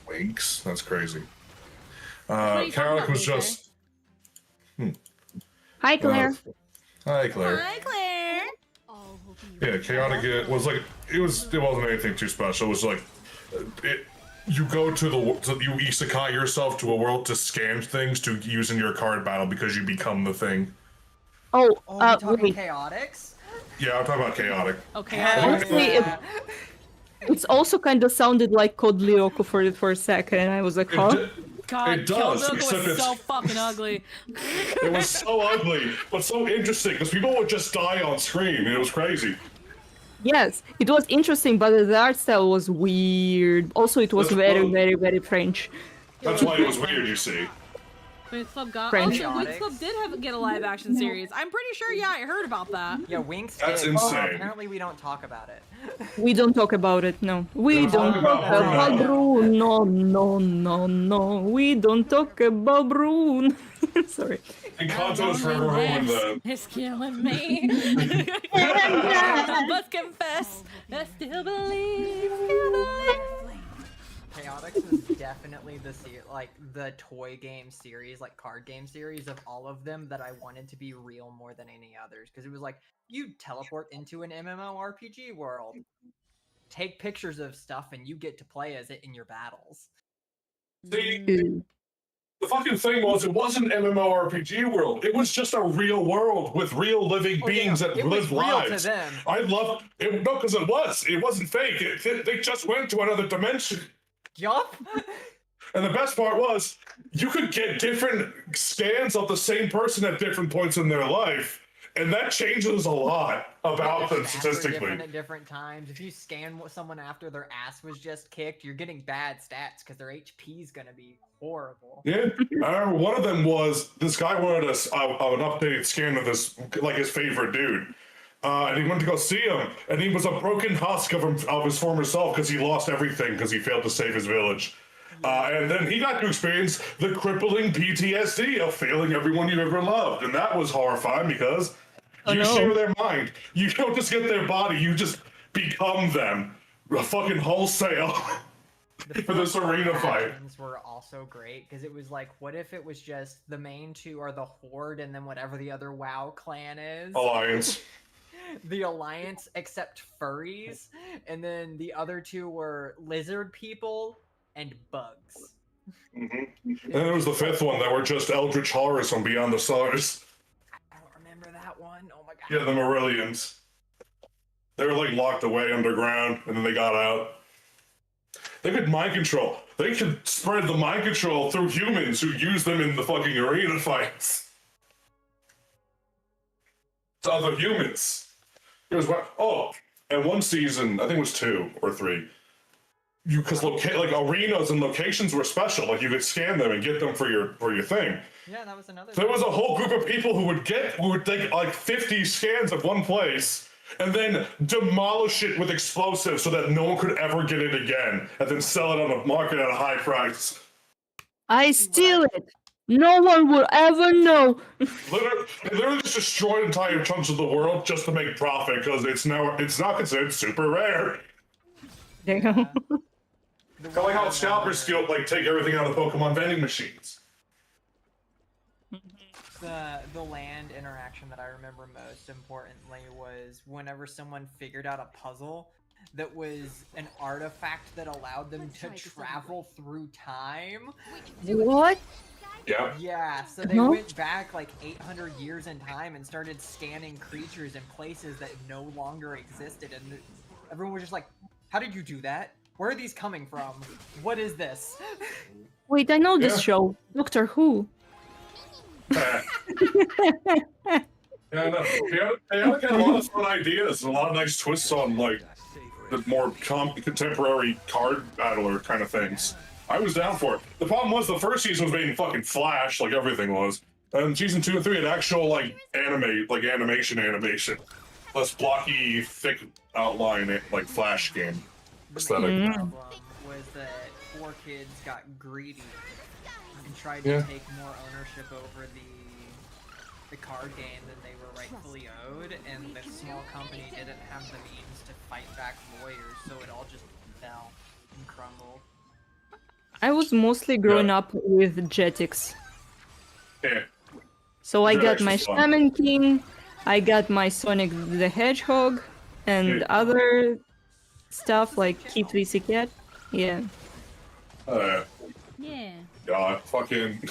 Winx. That's crazy. are you talking Chaotic about, was Luke, just. Hi, Claire. Hi, Claire. Hi, Claire. All will be Yeah, Chaotic. It wasn't anything too special. It was like, you go to you isekai yourself to a world to scan things to use in your card battle because you become the thing. Oh, Oh, we're talking wait. chaotics? Yeah, I'm talking about Chaotic. Okay. Honestly, it's also kind of sounded like Code Lyoko for a second, and I was like, huh? God, It does, Kyoko except was it's- so fucking ugly. It was so ugly, but so interesting because people would just die on screen, and it was crazy. Yes, it was interesting, but the art style was weird. Also, it was That's very, both. very, very French. That's why it was weird, you see. Winx Club got. French. Also, Winx Club did get a live action series. I'm pretty sure. Yeah, I heard about that. Yeah, Winx That's did. insane. Apparently we don't talk about it. We don't talk about it, no. We Don't don't talk talk about about Bruno, no. We don't talk about Bruno. Sorry. And Kanto's forever ruined the. It's killing me. I must confess, I still believe. Chaotix is definitely the toy game series, like card game series of all of them that I wanted to be real more than any others. Because it was like, you teleport into an MMORPG world, take pictures of stuff, and you get to play as it in your battles. See, Ew. the fucking thing was, it wasn't MMORPG world. It was just a real world with real living beings that it was lived real lives. to them. I love it. No, because it was. It wasn't fake. They just went to another dimension. Yup! And the best part was, you could get different scans of the same person at different points in their life, and that changes a lot about them Stats are statistically. different at different times. If you scan someone after their ass was just kicked, you're getting bad stats because their HP is gonna be horrible. Yeah, I remember one of them was this guy wanted an updated scan of this, like his favorite dude. And he went to go see him, and he was a broken husk of his former self because he lost everything because he failed to save his village. And then he got to experience the crippling PTSD of failing everyone you ever loved. And that was horrifying because you share their mind. You don't just get their body, you just become them. Fucking wholesale. For this arena fight. factions were also great because it was like, what if it was just the main two are the Horde and then whatever the other WoW clan is? Alliance. The Alliance, except furries, and then the other two were lizard people and bugs. And there was the fifth one that were just eldritch horrors from beyond the stars. I don't remember that one. Oh my god. Yeah, the Marillions. They were like locked away underground, and then they got out. They could mind control. They could spread the mind control through humans who use them in the fucking arena fights. To other humans. It was and one season, I think it was 2 or 3. Because like arenas and locations were special. Like you could scan them and get them for your thing. Yeah, that was another. There was a whole group of people who would take like 50 scans of one place and then demolish it with explosives so that no one could ever get it again, and then sell it on the market at a high price. I steal it. No one will ever know. They literally just destroyed entire chunks of the world just to make profit because it's not considered super rare. Damn. Kind of like how scalpers steal, like, take everything out of the Pokemon vending machines. The land interaction that I remember most importantly was whenever someone figured out a puzzle that was an artifact that allowed them to travel through time. What? Yeah. Yeah, so they went back like 800 years in time and started scanning creatures in places that no longer existed, and everyone was just like, how did you do that? Where are these coming from? What is this? Wait, I know this show. Doctor Who. Yeah, no. They had a lot of fun ideas, and a lot of nice twists on like the more contemporary card battler kind of things. I was down for it. The problem was the first season was made in fucking Flash, like everything was, and season 2 and 3 had actual like animation, less blocky, thick outline, like Flash game aesthetic. The main problem was that 4 kids got greedy and tried to take more ownership over the card game than they were rightfully owed, and the small company didn't have the means to fight back lawyers, so it all just fell and crumbled. I was mostly growing up with Jetix. Yeah. So I got Jetix my is fun. Shaman King, I got my Sonic the Hedgehog, and other stuff like Kit VC Cat. Yeah. Yeah. God, fucking.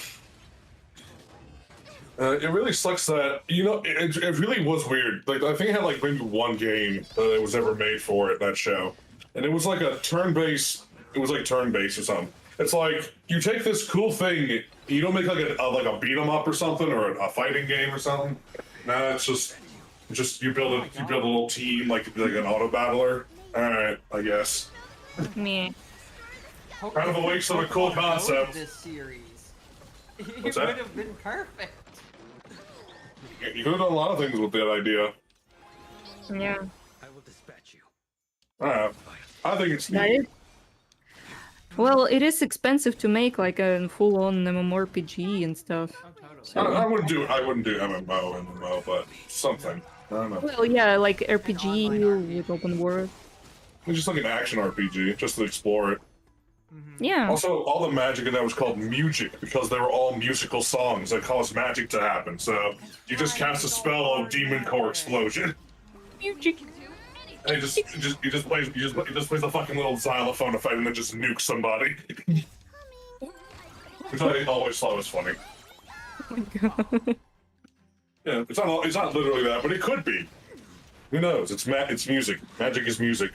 It really sucks that, you know, it really was weird. Like, I think it had like maybe one game that was ever made for it, that show. And it was like a turn-based, it was like turn-based or something. It's like, you take this cool thing, you don't make like a beat-em-up or something, or a fighting game or something. Nah, it's just you build a little team, like an auto battler. Alright, I guess. Me. Kind of a waste of a cool concept. This series. It What's would that? have been perfect. You could have done a lot of things with that idea. Yeah. I will dispatch you. Alright. I think it's That neat. is. Well, it is expensive to make like a full-on MMORPG and stuff. Oh, totally. I wouldn't do MMO, but something. I don't know. Well, yeah, like RPG online RPG. with open world. It's just like an action RPG, just to explore it. Yeah. Also, all the magic in that was called music because they were all musical songs that caused magic to happen. So you just cast a spell of demon core explosion. Music. And you just plays the fucking little xylophone effect and then just nuke somebody. Which I always thought was funny. Oh my god. Yeah, it's not literally that, but it could be. Who knows? It's music. Magic is music.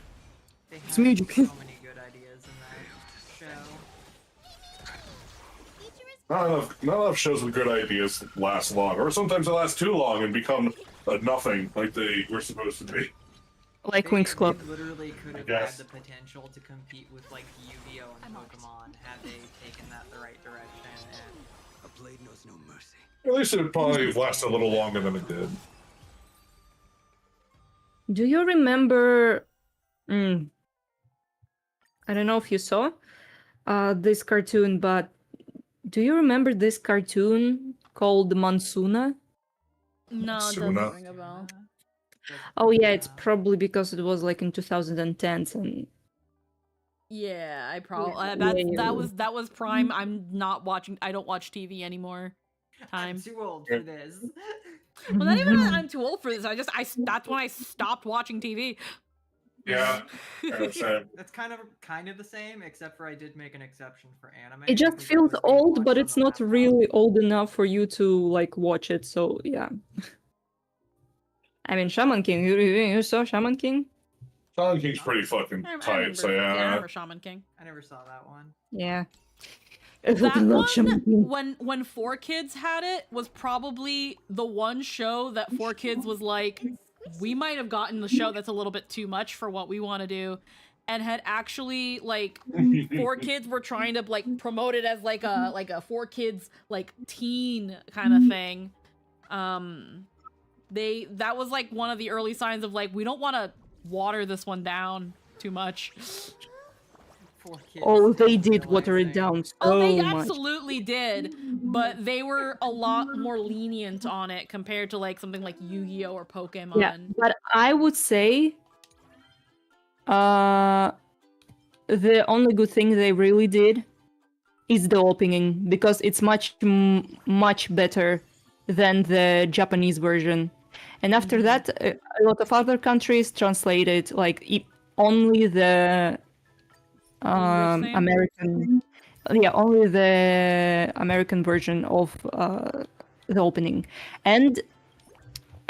They It's have music. so many good ideas in that show. Not enough shows with good ideas last long, or sometimes they last too long and become nothing like they were supposed to be. Like Winx Club. They literally could have guess. had the potential to compete with like Yu-Gi-Oh and Pokemon had they taken that the right direction. And A blade knows no mercy. At least it would probably have lasted a little longer than it did. Do you remember? I don't know if you saw this cartoon, but do you remember this cartoon called Mansuna? No, it Soon doesn't enough. ring a bell. Oh yeah, it's probably because it was like in 2010s, and Yeah, I probably Yeah. that was prime. I'm not watching. I don't watch TV anymore. I'm Time. too old for this. Well, not even that I'm too old for this. That's when I stopped watching TV. Yeah. Yeah, same. That's kind of the same, except for I did make an exception for anime. It just because feels was being old, watched but on it's the not laptop. really old enough for you to like watch it. So yeah. I mean, Shaman King. You saw Shaman King? Shaman King's pretty fucking I tight, remember. so Yeah, I yeah. remember Shaman King. I never saw that one. Yeah. I That fucking love Shaman King. one, when 4Kids had it, was probably the one show that 4Kids was like, we might have gotten the show that's a little bit too much for what we want to do, and had actually like 4Kids were trying to like promote it as like a 4Kids like teen kind of thing. That was like one of the early signs of like, we don't want to water this one down too much. 4Kids Oh, they did water it stabilizing. down so Oh, they much. absolutely did, but they were a lot more lenient on it compared to like something like Yu-Gi-Oh or Pokemon. Yeah, but I would say the only good thing they really did is the opening, because it's much better than the Japanese version. And after that, a lot of other countries translated like only the English thing? American, yeah, only the American version of the opening. And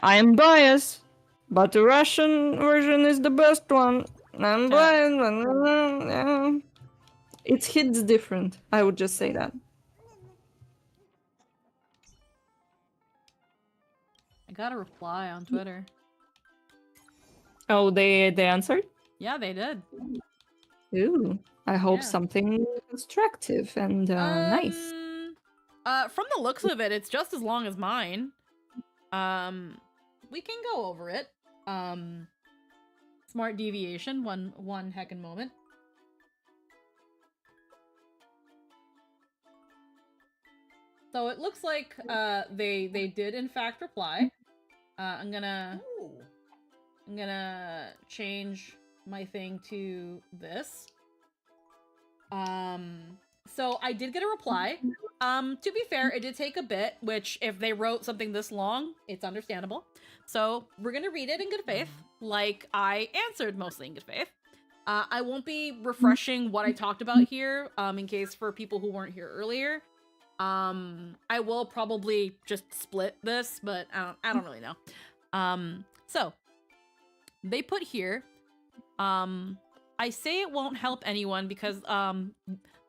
I am biased, but the Russian version is the best one. I'm biased. It hits different. I would just say that. I got a reply on Twitter. Oh, they answered? Yeah, they did. Ooh, I hope Yeah. something constructive and nice. From the looks of it, it's just as long as mine. We can go over it. Smart deviation, one heckin' moment. So it looks like they did in fact reply. I'm gonna change my thing to this. So I did get a reply. To be fair, it did take a bit, which if they wrote something this long, it's understandable. So we're gonna read it in good faith, like I answered mostly in good faith. I won't be refreshing what I talked about here, in case for people who weren't here earlier. I will probably just split this, but I don't really know. So they put here, I say it won't help anyone because,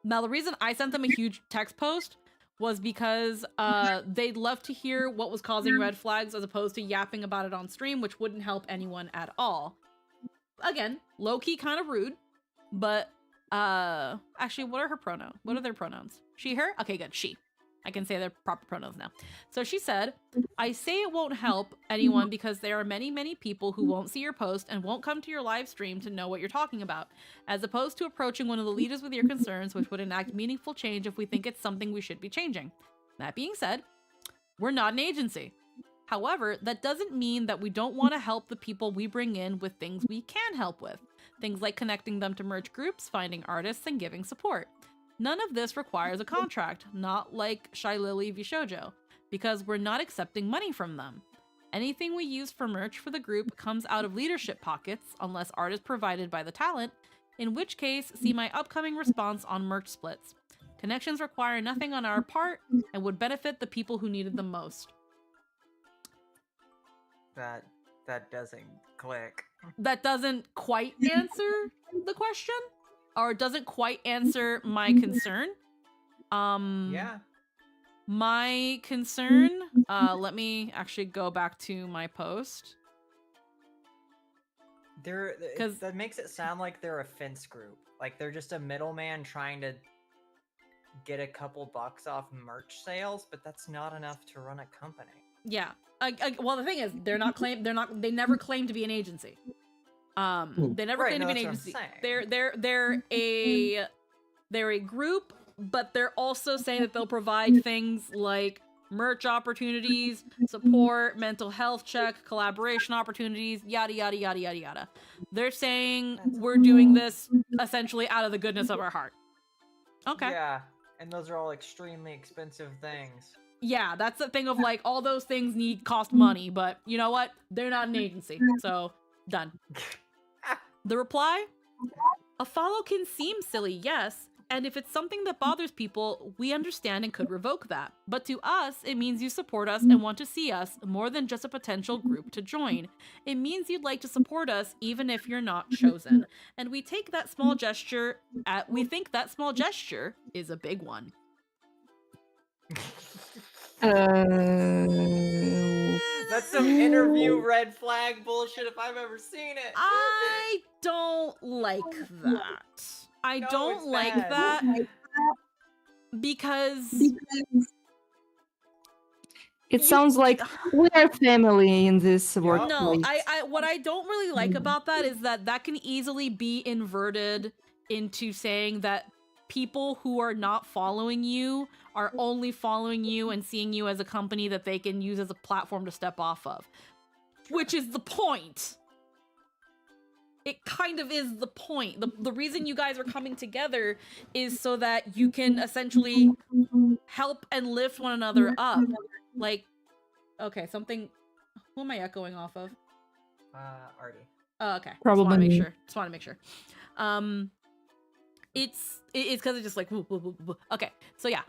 now the reason I sent them a huge text post was because, they'd love to hear what was causing red flags as opposed to yapping about it on stream, which wouldn't help anyone at all. Again, low-key kind of rude, but, actually, what are her pronouns? What are their pronouns? She, her? Okay, good. She. I can say their proper pronouns now. So she said, I say it won't help anyone because there are many, many people who won't see your post and won't come to your live stream to know what you're talking about, as opposed to approaching one of the leaders with your concerns, which would enact meaningful change if we think it's something we should be changing. That being said, we're not an agency. However, that doesn't mean that we don't want to help the people we bring in with things we can help with. Things like connecting them to merch groups, finding artists, and giving support. None of this requires a contract, not like Shy Lily v Shoujo, because we're not accepting money from them. Anything we use for merch for the group comes out of leadership pockets, unless art is provided by the talent, in which case, see my upcoming response on merch splits. Connections require nothing on our part and would benefit the people who need it the most. That doesn't click. That doesn't quite answer the question, or doesn't quite answer my concern. Yeah. My concern, let me actually go back to my post. Because that makes it sound like they're a fence group. Like they're just a middleman trying to get a couple bucks off merch sales, but that's not enough to run a company. Yeah. Well, the thing is, they never claim to be an agency. They never claim to be an agency. They're a group, but they're also saying that they'll provide things like merch opportunities, support, mental health check, collaboration opportunities, yada, yada, yada, yada, yada. They're saying we're doing this essentially out of the goodness of our heart. Okay. Yeah, and those are all extremely expensive things. Yeah, that's the thing of like all those things cost money, but you know what? They're not an agency, so done. The reply? A follow can seem silly, yes, and if it's something that bothers people, we understand and could revoke that. But to us, it means you support us and want to see us more than just a potential group to join. It means you'd like to support us even if you're not chosen. And we think that small gesture is a big one. That's some interview red flag bullshit if I've ever seen it. I don't like that. I No, don't it's like bad. that because It sounds like we are family in this workplace. no, I what I don't really like about that is that can easily be inverted into saying that people who are not following you are only following you and seeing you as a company that they can use as a platform to step off of, which is the point. It kind of is the point. The reason you guys are coming together is so that you can essentially help and lift one another up. Like, okay, something. Who am I echoing off of? Artie. Oh, okay. Probably me. Just want to make sure. It's because it's just like whoop, whoop, whoop, whoop. Okay, so yeah,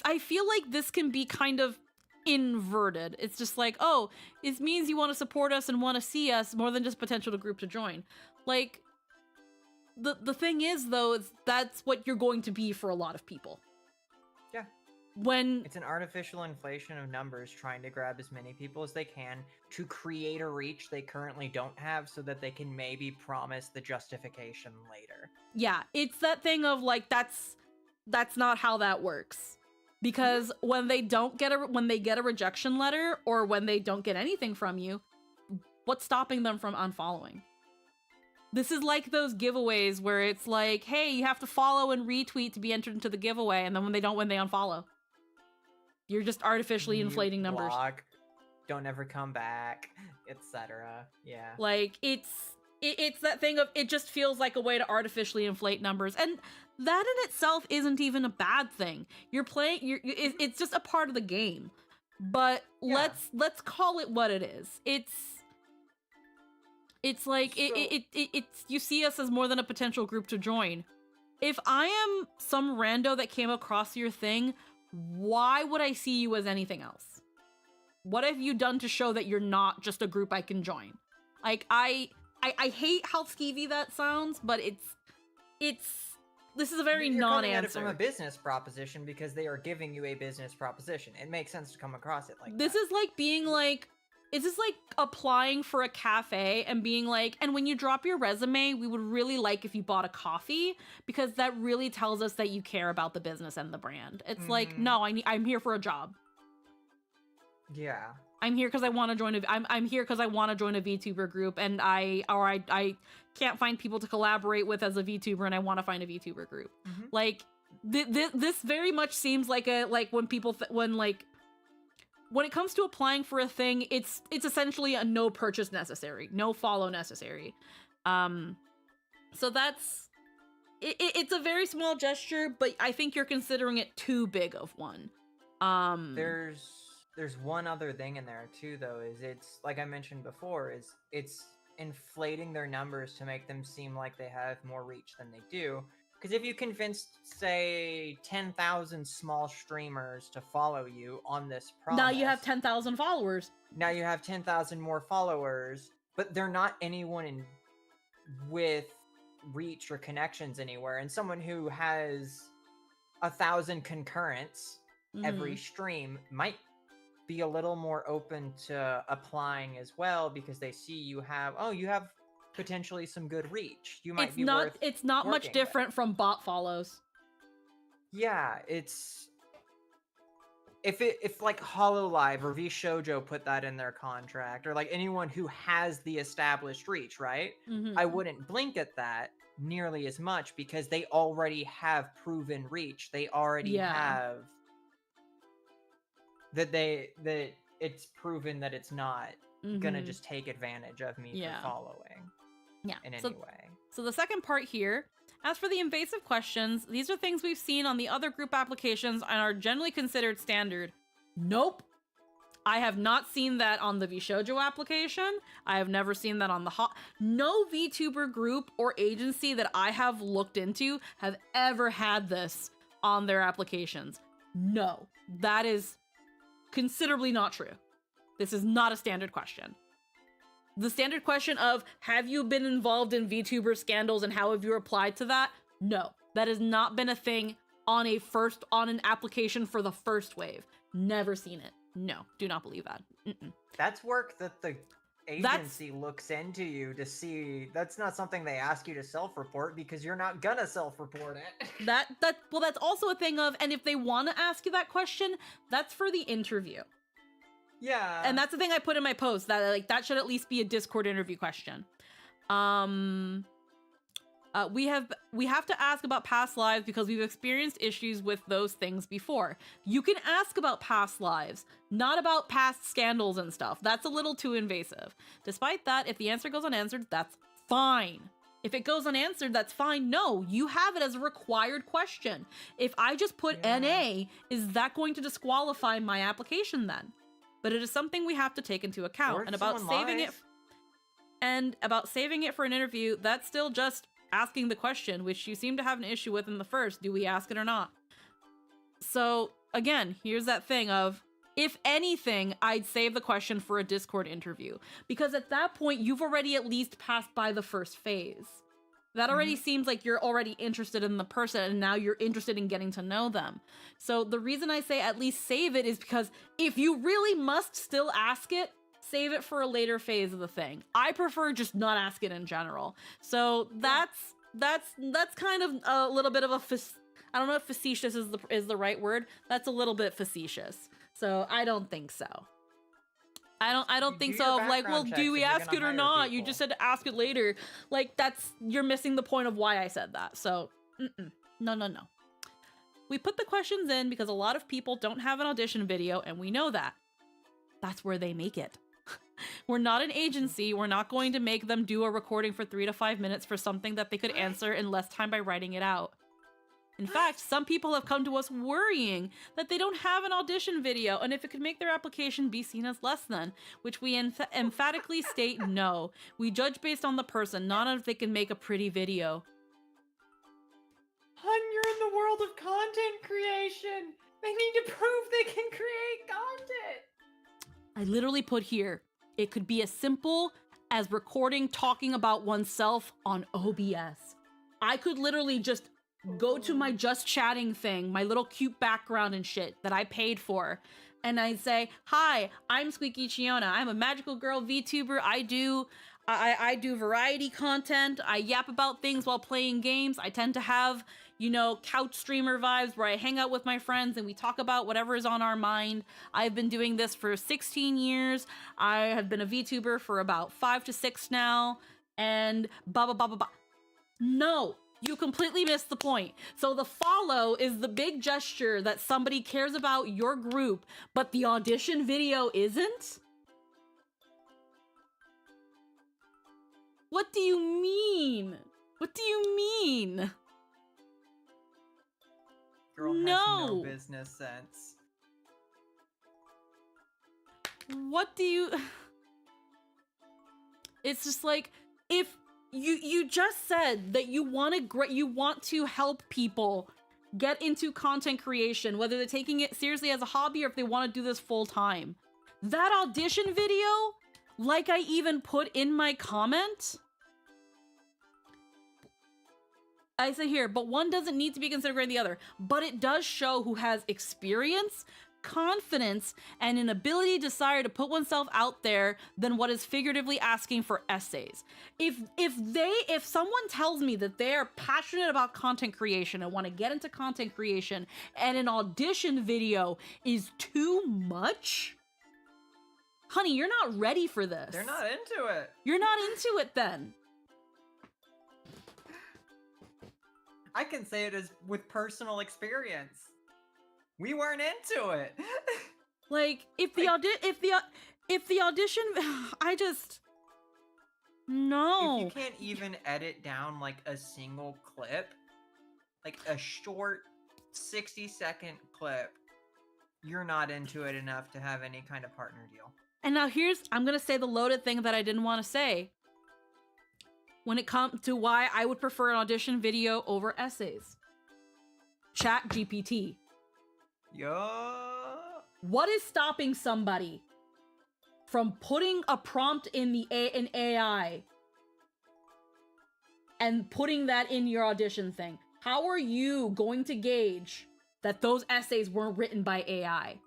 I feel like this can be kind of inverted. It's just like, oh, it means you want to support us and want to see us more than just potential to group to join. Like, the thing is though, that's what you're going to be for a lot of people. Yeah. When It's an artificial inflation of numbers trying to grab as many people as they can to create a reach they currently don't have so that they can maybe promise the justification later. yeah, it's that thing of like that's not how that works. Because when they get a rejection letter or when they don't get anything from you, what's stopping them from unfollowing? This is like those giveaways where it's like, hey, you have to follow and retweet to be entered into the giveaway, and then when they don't win, they unfollow. You're just artificially inflating numbers. Block, don't ever come back, etc. Yeah. Like it's that thing of it just feels like a way to artificially inflate numbers, and that in itself isn't even a bad thing. It's just a part of the game. But Yeah. let's call it what it is. It's like it's you see us as more than a potential group to join. If I am some rando that came across your thing, why would I see you as anything else? What have you done to show that you're not just a group I can join? Like I hate how skeevy that sounds, but this is a very You're coming at it non-answer. from a business proposition because they are giving you a business proposition. It makes sense to come across it like This that. is like being like, is this like applying for a cafe and being like, and when you drop your resume, we would really like if you bought a coffee because that really tells us that you care about the business and the brand. It's like, no, I'm here for a job. Yeah. I'm here because I want to join I'm here because I want to join a VTuber group, and I can't find people to collaborate with as a VTuber, and I want to find a VTuber group. Like this very much seems like when people when it comes to applying for a thing, it's essentially a no purchase necessary, no follow necessary. So that's it's a very small gesture, but I think you're considering it too big of one. There's one other thing in there too, though, is it's like I mentioned before, is it's inflating their numbers to make them seem like they have more reach than they do. Because if you convinced, say, 10,000 small streamers to follow you on this promise, now you have 10,000 followers. Now you have 10,000 more followers, but they're not anyone with reach or connections anywhere. And someone who has 1,000 concurrents every stream might be a little more open to applying as well because they see you have potentially some good reach. You might It's not much different from bot follows. Yeah, it's if like HoloLive or VShojo put that in their contract, or like anyone who has the established reach, right? I wouldn't blink at that nearly as much because they already have proven reach. They already have that it's proven that it's not gonna Mhm. just take advantage of me Yeah. for following Yeah. in So, any way. so the second part here, as for the invasive questions, these are things we've seen on the other group applications and are generally considered standard. Nope. I have not seen that on the VShojo application. I have never seen that on the no VTuber group or agency that I have looked into have ever had this on their applications. No, that is considerably not true. This is not a standard question. The standard question of, have you been involved in VTuber scandals and how have you replied to that? No, that has not been a thing on an application for the first wave. Never seen it. No, do not believe that. That's work that the agency looks into you to see. That's not something they ask you to self-report because you're not gonna self-report it. Well, that's also a thing of, and if they want to ask you that question, that's for the interview. Yeah. And that's the thing I put in my post, that like that should at least be a Discord interview question. We have to ask about past lives because we've experienced issues with those things before. You can ask about past lives, not about past scandals and stuff. That's a little too invasive. Despite that, if the answer goes unanswered, that's fine. If it goes unanswered, that's fine. No, you have it as a required question. If I just put NA, is that going to disqualify my application then? But it is something we have to take into account. And about saving it for an interview, that's still just asking the question, which you seem to have an issue with in the first. Do we ask it or not? So again, here's that thing of, if anything, I'd save the question for a Discord interview, because at that point you've already at least passed by the first phase. That already seems like you're already interested in the person and now you're interested in getting to know them. So the reason I say at least save it is because if you really must still ask it, save it for a later phase of the thing. I prefer just not ask it in general. So that's kind of a little bit of a I don't know if facetious is the right word. That's a little bit facetious. So I don't think so. I don't think so. Like, well, do we ask it or not? You just said to ask it later. Like, you're missing the point of why I said that. So no. We put the questions in because a lot of people don't have an audition video, and we know that. That's where they make it. We're not an agency. We're not going to make them do a recording for 3 to 5 minutes for something that they could answer in less time by writing it out. In fact, some people have come to us worrying that they don't have an audition video, and if it could make their application be seen as less than, which we emphatically state no. We judge based on the person, not on if they can make a pretty video. Hun, you're in the world of content creation. They need to prove they can create content. I literally put here, it could be as simple as recording talking about oneself on OBS. I could literally just go to my just chatting thing, my little cute background and shit that I paid for, and I'd say, hi, I'm Squeaky Chiona. I'm a magical girl VTuber. I do variety content. I yap about things while playing games. I tend to have, couch streamer vibes where I hang out with my friends and we talk about whatever is on our mind. I've been doing this for 16 years. I have been a VTuber for about 5 to 6 now, and blah, blah, blah, blah, blah. No. You completely missed the point. So the follow is the big gesture that somebody cares about your group, but the audition video isn't? What do you mean? What do you mean? Girl has no business sense. What do you... It's just like, if... You just said that you want to help people get into content creation, whether they're taking it seriously as a hobby or if they want to do this full time. That audition video, like I even put in my comment, I say here, but one doesn't need to be considered greater than the other, but it does show who has experience, confidence, and an ability, desire to put oneself out there than what is figuratively asking for essays. If someone tells me that they're passionate about content creation and want to get into content creation and an audition video is too much, honey, you're not ready for this. They're not into it. You're not into it then. I can say it as with personal experience. We weren't into it. Like, if the audition, I just no. If you can't even edit down like a single clip, like a short 60-second clip, you're not into it enough to have any kind of partner deal. And now I'm gonna say the loaded thing that I didn't want to say. When it comes to why I would prefer an audition video over essays. Chat GPT. Yeah. What is stopping somebody from putting a prompt in an AI and putting that in your audition thing? How are you going to gauge that those essays weren't written by AI?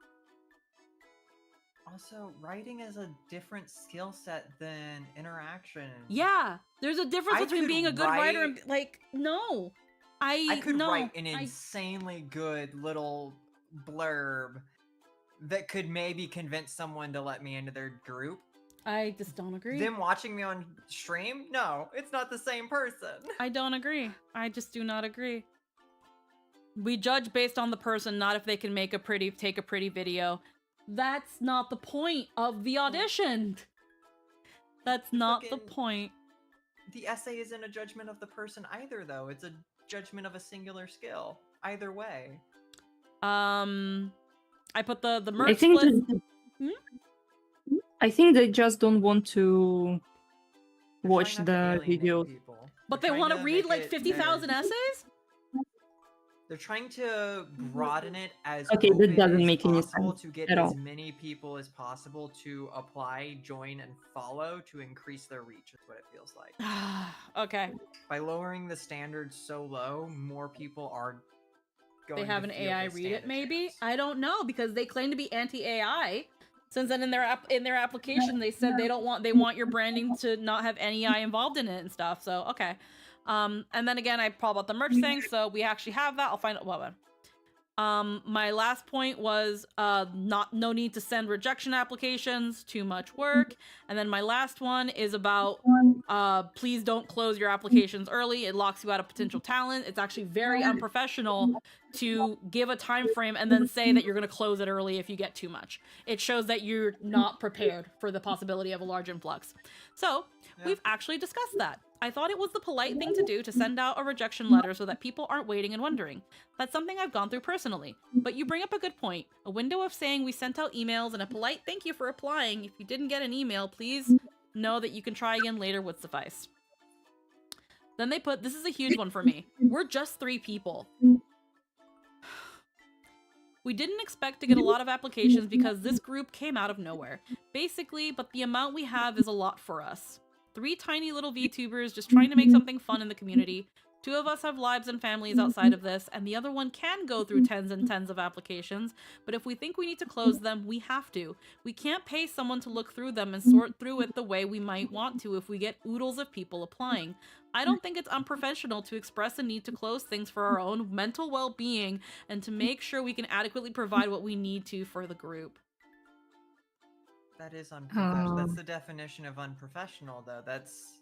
Also, writing is a different skill set than interaction. Yeah, there's a difference between being a good writer and like, no. I could write an insanely good little blurb that could maybe convince someone to let me into their group. I just don't agree. Them watching me on stream? No, it's not the same person. I don't agree. I just do not agree. We judge based on the person, not if they can take a pretty video. That's not the point of the audition. That's not the point. The essay isn't a judgment of the person either, though. It's a judgment of a singular skill. Either way. I put the merch split. I think they just don't want to watch the video. But they want to read like 50,000 essays? They're trying to broaden it as Okay, that doesn't make any possible sense to get at as all. many people as possible to apply, join, and follow to increase their reach. Is what it feels like. Okay. By lowering the standards so low, more people are going. They have to an feel AI they read stand it, a maybe? chance. I don't know, because they claim to be anti-AI. Since then, in their application, they said they want your branding to not have any AI involved in it and stuff. So okay. And then again, I probably about the merch thing, so we actually have that. I'll find out. My last point was no need to send rejection applications, too much work. And then my last one is about please don't close your applications early. It locks you out of potential talent. It's actually very unprofessional to give a time frame and then say that you're going to close it early if you get too much. It shows that you're not prepared for the possibility of a large influx. So we've actually discussed that. I thought it was the polite thing to do to send out a rejection letter so that people aren't waiting and wondering. That's something I've gone through personally. But you bring up a good point. A window of saying we sent out emails and a polite thank you for applying. If you didn't get an email, please know that you can try again later would suffice. Then they put, this is a huge one for me. We're just 3 people. We didn't expect to get a lot of applications because this group came out of nowhere. Basically, but the amount we have is a lot for us. 3 tiny little VTubers just trying to make something fun in the community. 2 of us have lives and families outside of this, and the other one can go through tens and tens of applications, but if we think we need to close them, we have to. We can't pay someone to look through them and sort through it the way we might want to if we get oodles of people applying. I don't think it's unprofessional to express a need to close things for our own mental well-being and to make sure we can adequately provide what we need to for the group. That is unprofessional. That's the definition of unprofessional, though. That's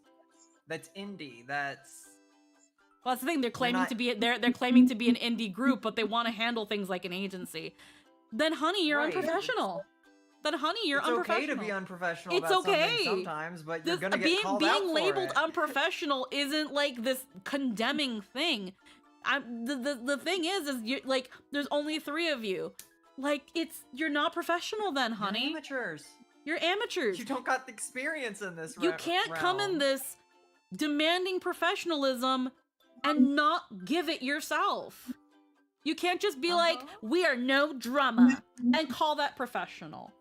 indie. Well, that's the thing. They're claiming to be they're claiming to be an indie group, but they want to handle things like an agency. Then, honey, you're unprofessional. Then, honey, you're unprofessional. It's okay to be unprofessional. It's about okay something sometimes, but you're gonna get called out being for labeled it. unprofessional isn't like this condemning thing. The thing is you like there's only 3 of you. Like you're not professional then, honey. You're amateurs. You're amateurs. You don't got the experience in this. You can't come in this demanding professionalism and not give it yourself. You can't just be like, we are no drama and call that professional.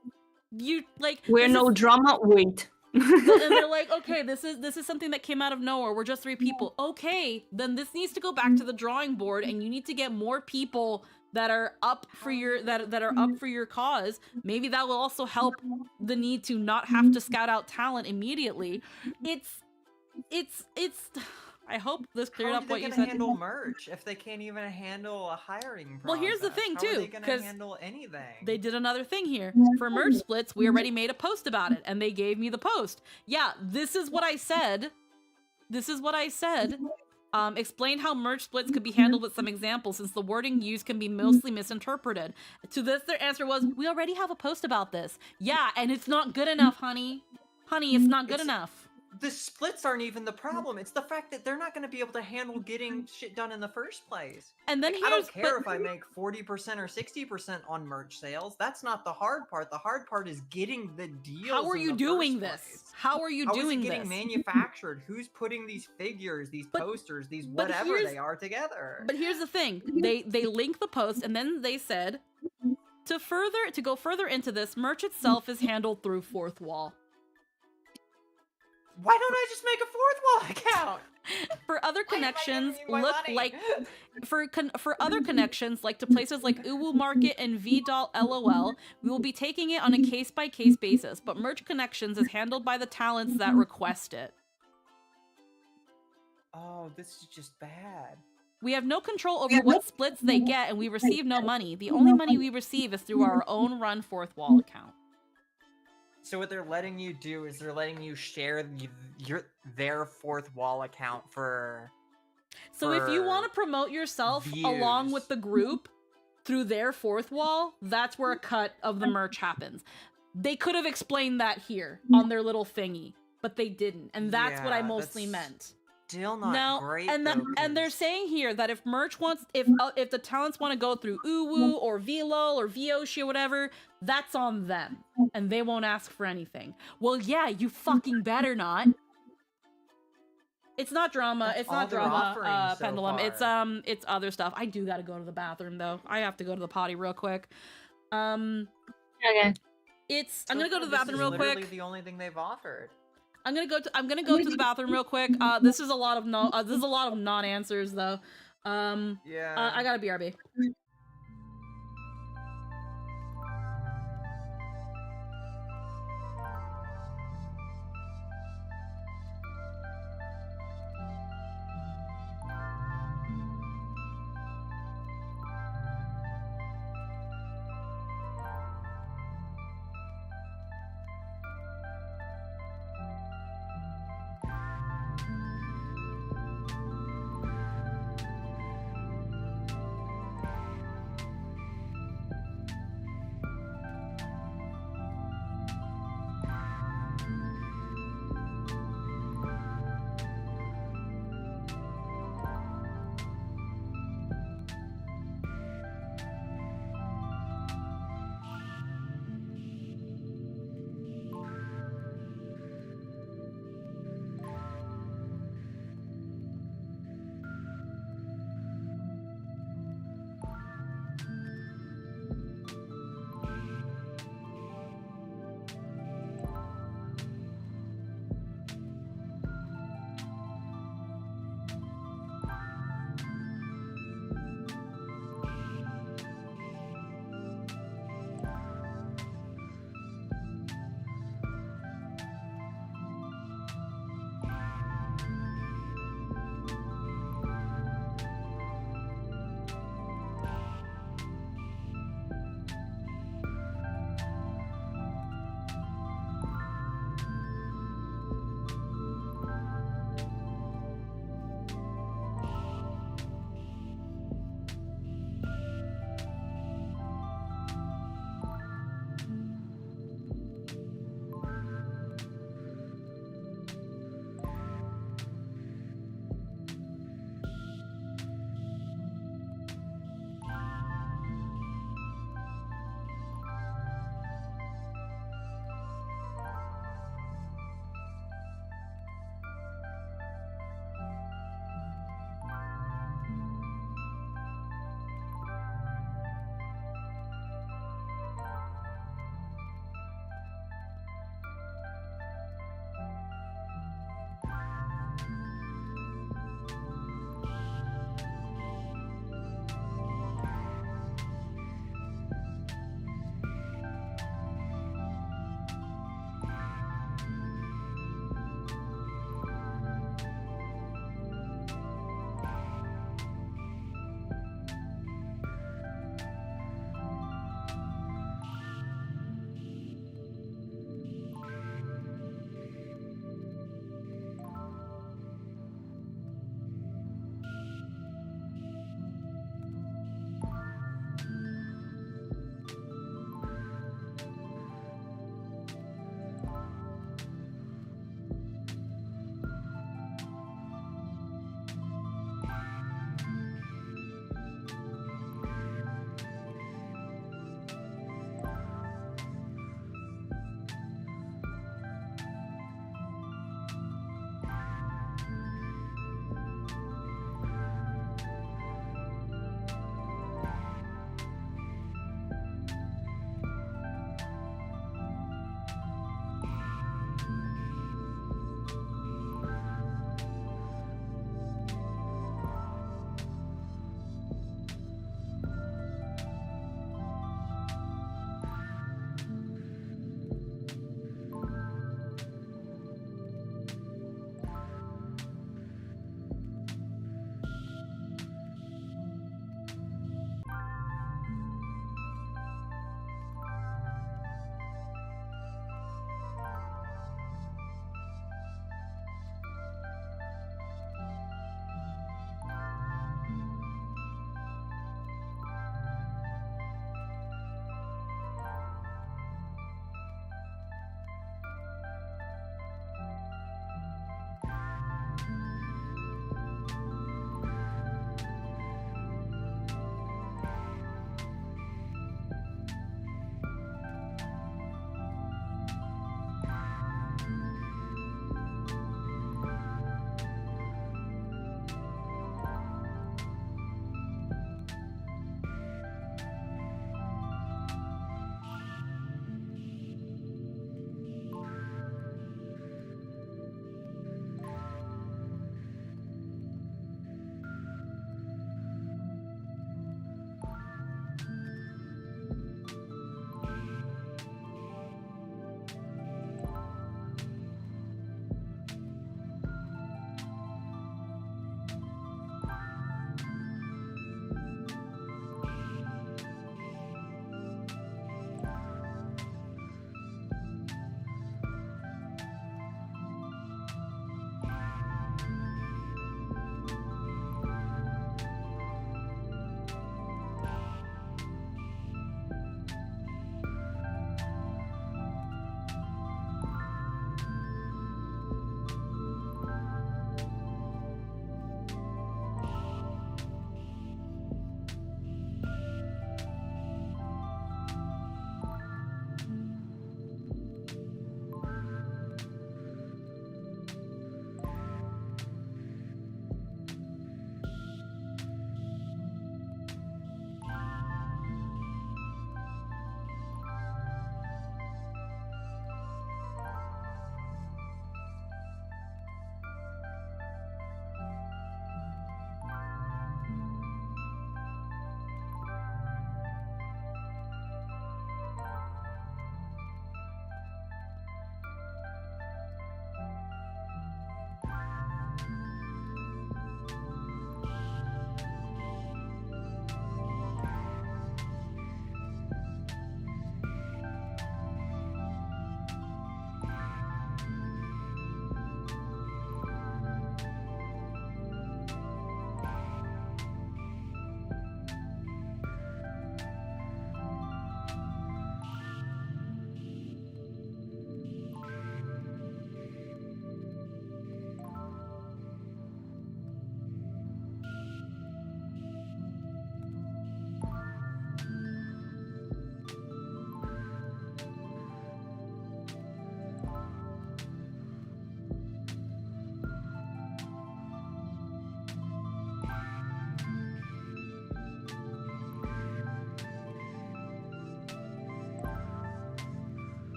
You like we're no drama. Wait. And they're like, okay, this is something that came out of nowhere. We're just 3 people. Okay, then this needs to go back to the drawing board, and you need to get more people that are up for your that are up for your cause. Maybe that will also help the need to not have to scout out talent immediately. It's I hope this cleared up what you said. How are they gonna handle merch if they can't even handle a hiring process? Well, here's the thing How are too, they gonna because handle anything? they did another thing here. For merch splits, we already made a post about it, and they gave me the post. Yeah, this is what I said. This is what I said Explained how merch splits could be handled with some examples, since the wording used can be mostly misinterpreted. To this, their answer was, "We already have a post about this." Yeah, and it's not good enough, honey. Honey, it's not good enough. The splits aren't even the problem. It's the fact that they're not going to be able to handle getting shit done in the first place. And then Like, I don't care if I make 40% or 60% on merch sales. That's not the hard part. The hard part is getting the deals. How are you doing this? How are you doing this? Getting manufactured? Who's putting these figures, these posters, these whatever they are together? But here's the thing. They link the post, and then they said to go further into this, merch itself is handled through Fourth Wall. Why don't I just make a Fourth Wall account? For other connections, for other connections, like to places like Uwu Market and VDOL LOL, we will be taking it on a case-by-case basis, but merch connections is handled by the talents that request it. Oh, this is just bad. We have no control over what splits they get, and we receive no money. The only money we receive is through our own run Fourth Wall account. So what they're letting you do is they're letting you share their Fourth Wall account for... So if you want to promote yourself along with the group through their Fourth Wall, that's where a cut of the merch happens. They could have explained that here on their little thingy, but they didn't. And that's what I mostly meant. Still not great. And they're saying here that if merch wants, if the talents want to go through Uwu or VLOL or Vyoshi or whatever, that's on them, and they won't ask for anything. Well, yeah, you fucking better not. It's not drama. That's it's not all they're drama. offering so Pendulum. far. It's other stuff. I do gotta go to the bathroom though. I have to go to the potty real quick. Okay. I'm gonna go to the bathroom real quick. This is literally the only thing they've offered. I'm gonna go to the bathroom real quick. This is a lot of non-answers though. Yeah. I gotta BRB.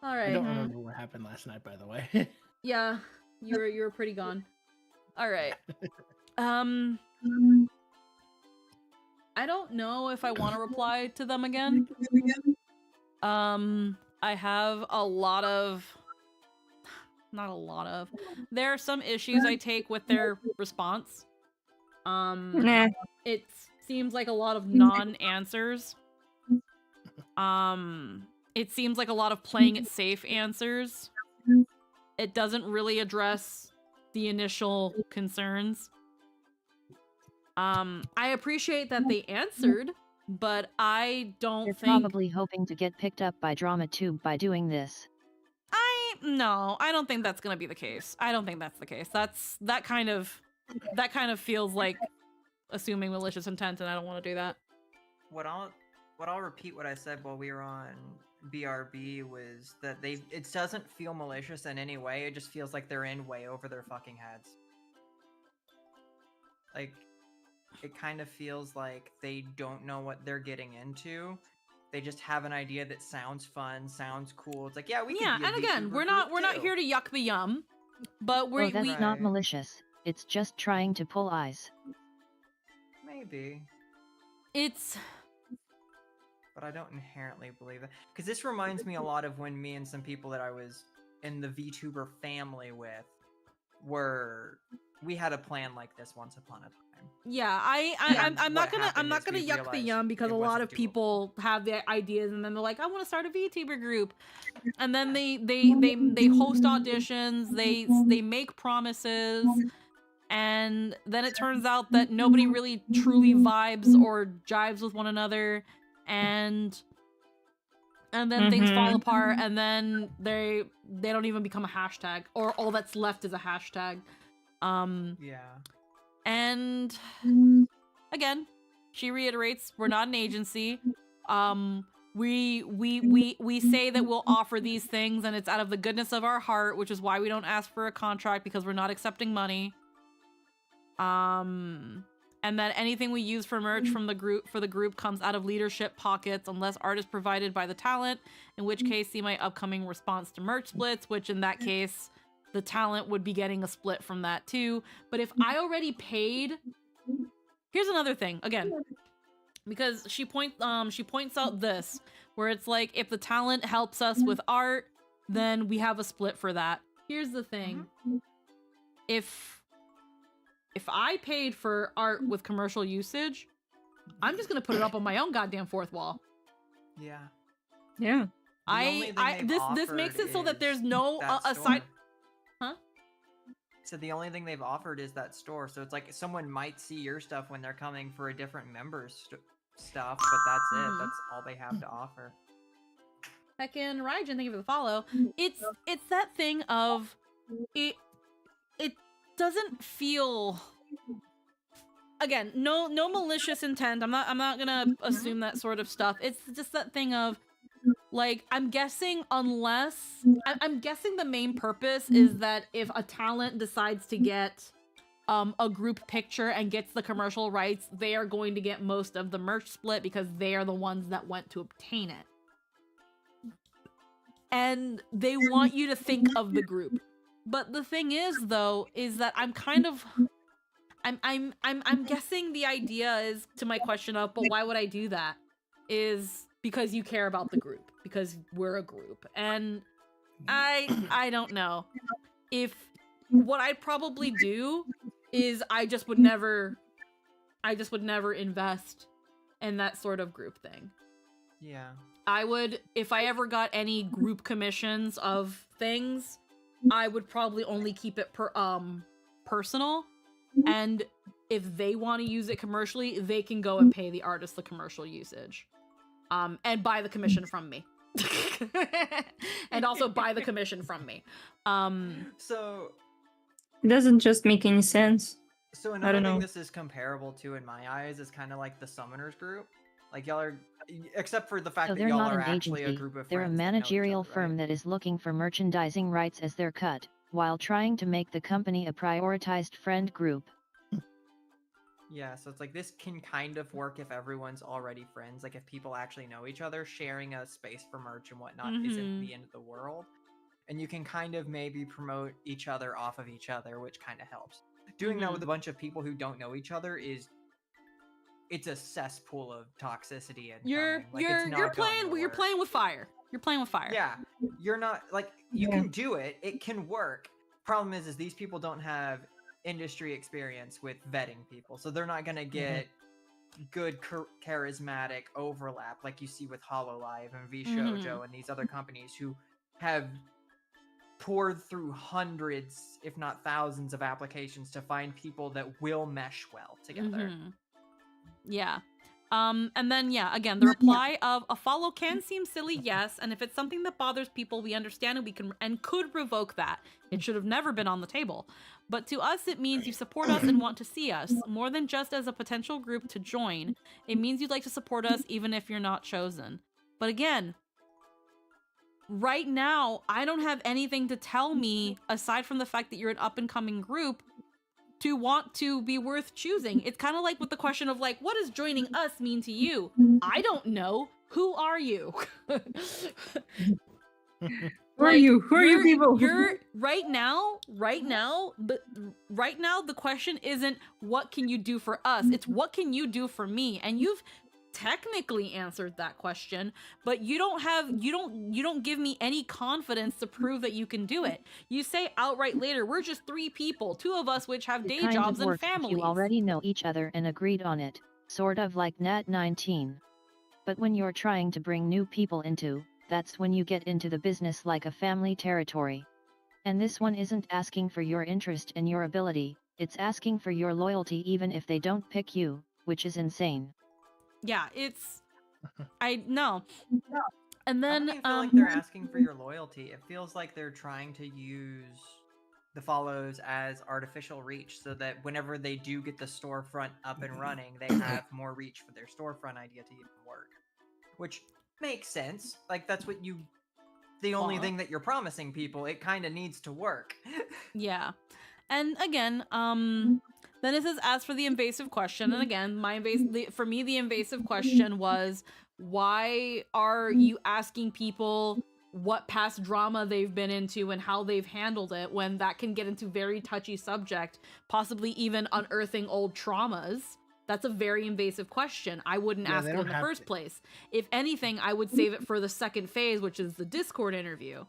All I right. don't remember what happened last night, by the way. Yeah, you were pretty gone. All right. I don't know if I want to reply to them again. I have a lot of, not a lot of. There are some issues I take with their response. Nah. It seems like a lot of non-answers. It seems like a lot of playing it safe answers. It doesn't really address the initial concerns. I appreciate that they answered, but I don't They're think... probably hoping to get picked up by DramaTube by doing this. No, I don't think that's gonna be the case. I don't think that's the case. That kind of feels like assuming malicious intent, and I don't want to do that. What I'll repeat what I said while we were on BRB was that it doesn't feel malicious in any way. It just feels like they're in way over their fucking heads. Like, it kind of feels like they don't know what they're getting into. They just have an idea that sounds fun, sounds cool. It's like, yeah, we can. Yeah, be a and again, VTuber we're not group too. here to yuck the yum, but Oh, that's not malicious. It's just trying to pull eyes. Maybe. It's... But I don't inherently believe it. Because this reminds me a lot of when me and some people that I was in the VTuber family with we had a plan like this once upon a time. Yeah, I'm not gonna yuck the yum because a lot of people have the ideas and then they're like, I want to start a VTuber group, and then they host auditions, they make promises, and then it turns out that nobody really truly vibes or jives with one another, and then things fall apart, and then they don't even become a hashtag, or all that's left is a hashtag. Yeah. And again, she reiterates, we're not an agency. We say that we'll offer these things and it's out of the goodness of our heart, which is why we don't ask for a contract, because we're not accepting money. And that anything we use for merch from the group comes out of leadership pockets unless art is provided by the talent, in which case see my upcoming response to merch splits, which in that case the talent would be getting a split from that too. But if I already paid, here's another thing again, because she points out this, where it's like, if the talent helps us with art, then we have a split for that. Here's the thing. If I paid for art with commercial usage, I'm just gonna put it up on my own goddamn fourth wall. Yeah. Yeah. This makes it so that there's no aside. Huh? So the only thing they've offered is that store. So it's like someone might see your stuff when they're coming for a different member's stuff, but that's it. That's all they have to offer. Heckin' Raijin, thank you for the follow. It's that thing of it doesn't feel, again, no malicious intent. I'm not gonna assume that sort of stuff. It's just that thing of, like, I'm guessing the main purpose is that if a talent decides to get a group picture and gets the commercial rights, they are going to get most of the merch split because they are the ones that went to obtain it. And they want you to think of the group. But the thing is, though, is that I'm guessing the idea is, to my question of, but why would I do that? Is because you care about the group, because we're a group. And I don't know. If what I'd probably do is I just would never invest in that sort of group thing. Yeah. I would, if I ever got any group commissions of things, I would probably only keep it personal, and if they want to use it commercially, they can go and pay the artist the commercial usage, and buy the commission from me, and also buy the commission from me. So it doesn't just make any sense. So I another don't thing know. this is comparable to, in my eyes, is kind of like the Summoners group. Like, y'all are, except for the fact So that they're y'all not are an actually a agency, group of they're a friends that know each managerial other, right? firm that is looking for merchandising rights as their cut, while trying to make the company a prioritized friend group. Yeah, so it's like this can kind of work if everyone's already friends. Like if people actually know each other, sharing a space for merch and whatnot isn't the end of the world. And you can kind of maybe promote each other off of each other, which kind of helps. Doing that with a bunch of people who don't know each other it's a cesspool of toxicity and You're playing with fire. You're playing with fire. Yeah, you're not like you can do it. It can work. Problem is these people don't have industry experience with vetting people, so they're not gonna get good charismatic overlap like you see with HoloLive and VShojo and these other companies who have poured through hundreds, if not thousands, of applications to find people that will mesh well together. Yeah. And then, yeah, again, the reply of a follow can seem silly, yes, and if it's something that bothers people, we understand and we can and could revoke that. It should have never been on the table. But to us, it means you support us and want to see us, more than just as a potential group to join. It means you'd like to support us even if you're not chosen. But again, right now, I don't have anything to tell me, aside from the fact that you're an up-and-coming group, to want to be worth choosing. It's kind of like with the question of like, what does joining us mean to you? I don't know. Who are you? Who are you? Who are you people? You're right now, the question isn't what can you do for us? It's what can you do for me? And you've technically answered that question, but you don't give me any confidence to prove that you can do it. You say outright later, we're just 3 people, 2 of us which have day jobs and families. You already know each other and agreed on it, sort of like Nat 19. But when you're trying to bring new people into, that's when you get into the business like a family territory. And this one isn't asking for your interest and your ability, it's asking for your loyalty even if they don't pick you, which is insane. Yeah, it's... I know. And then, I don't feel like they're asking for your loyalty. It feels like they're trying to use the follows as artificial reach so that whenever they do get the storefront up and running, they have more reach for their storefront idea to even work. Which makes sense. Like, that's what you... The only thing that you're promising people, it kind of needs to work. Yeah. And again, then it says, as for the invasive question, and again, for me, the invasive question was, why are you asking people what past drama they've been into and how they've handled it when that can get into very touchy subject, possibly even unearthing old traumas? That's a very invasive question. I wouldn't ask it in the first place. If anything, I would save it for the second phase, which is the Discord interview.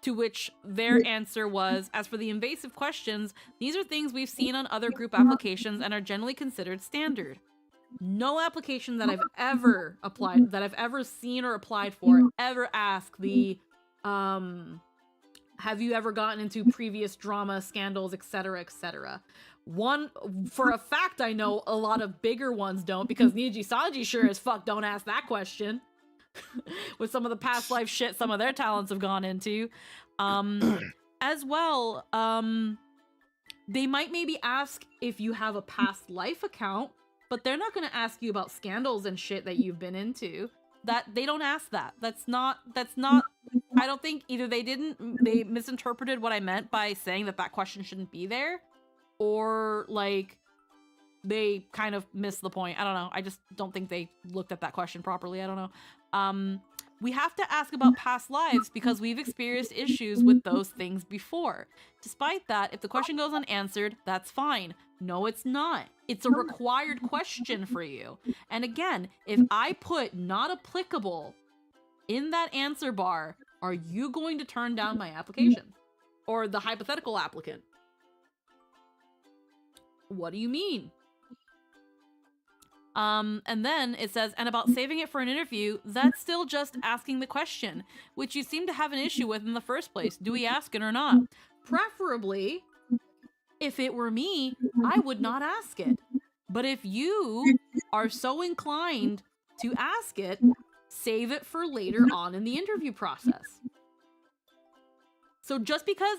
To which their answer was, as for the invasive questions, these are things we've seen on other group applications and are generally considered standard. No application that I've ever applied, that I've ever seen or applied for, ever ask the, have you ever gotten into previous drama, scandals, etc., etc. One, for a fact, I know a lot of bigger ones don't, because Niji Saji sure as fuck don't ask that question. With some of the past life shit some of their talents have gone into. As well, they might maybe ask if you have a past life account, but they're not going to ask you about scandals and shit that you've been into. That they don't ask that. That's not I don't think either they misinterpreted what I meant by saying that question shouldn't be there, or like they kind of missed the point. I don't know. I just don't think they looked at that question properly. I don't know. We have to ask about past lives because we've experienced issues with those things before. Despite that, if the question goes unanswered, that's fine. No, it's not. It's a required question for you. And again, if I put not applicable in that answer bar, are you going to turn down my application? Or the hypothetical applicant? What do you mean? And then it says, and about saving it for an interview, that's still just asking the question, which you seem to have an issue with in the first place. Do we ask it or not? Preferably, if it were me, I would not ask it. But if you are so inclined to ask it, save it for later on in the interview process. So just because,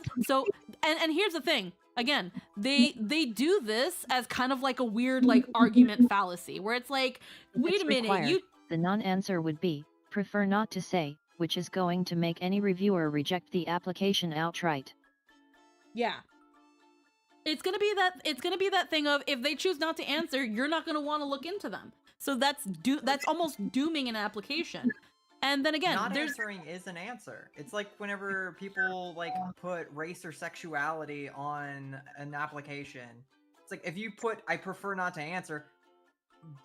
and here's the thing. Again, they do this as kind of like a weird like argument fallacy where it's like, wait a minute, the non-answer would be, prefer not to say, which is going to make any reviewer reject the application outright. Yeah. It's gonna be that thing of if they choose not to answer, you're not gonna want to look into them. So that's almost dooming an application. And then again, not answering is an answer. It's like whenever people like put race or sexuality on an application. It's like if you put I prefer not to answer,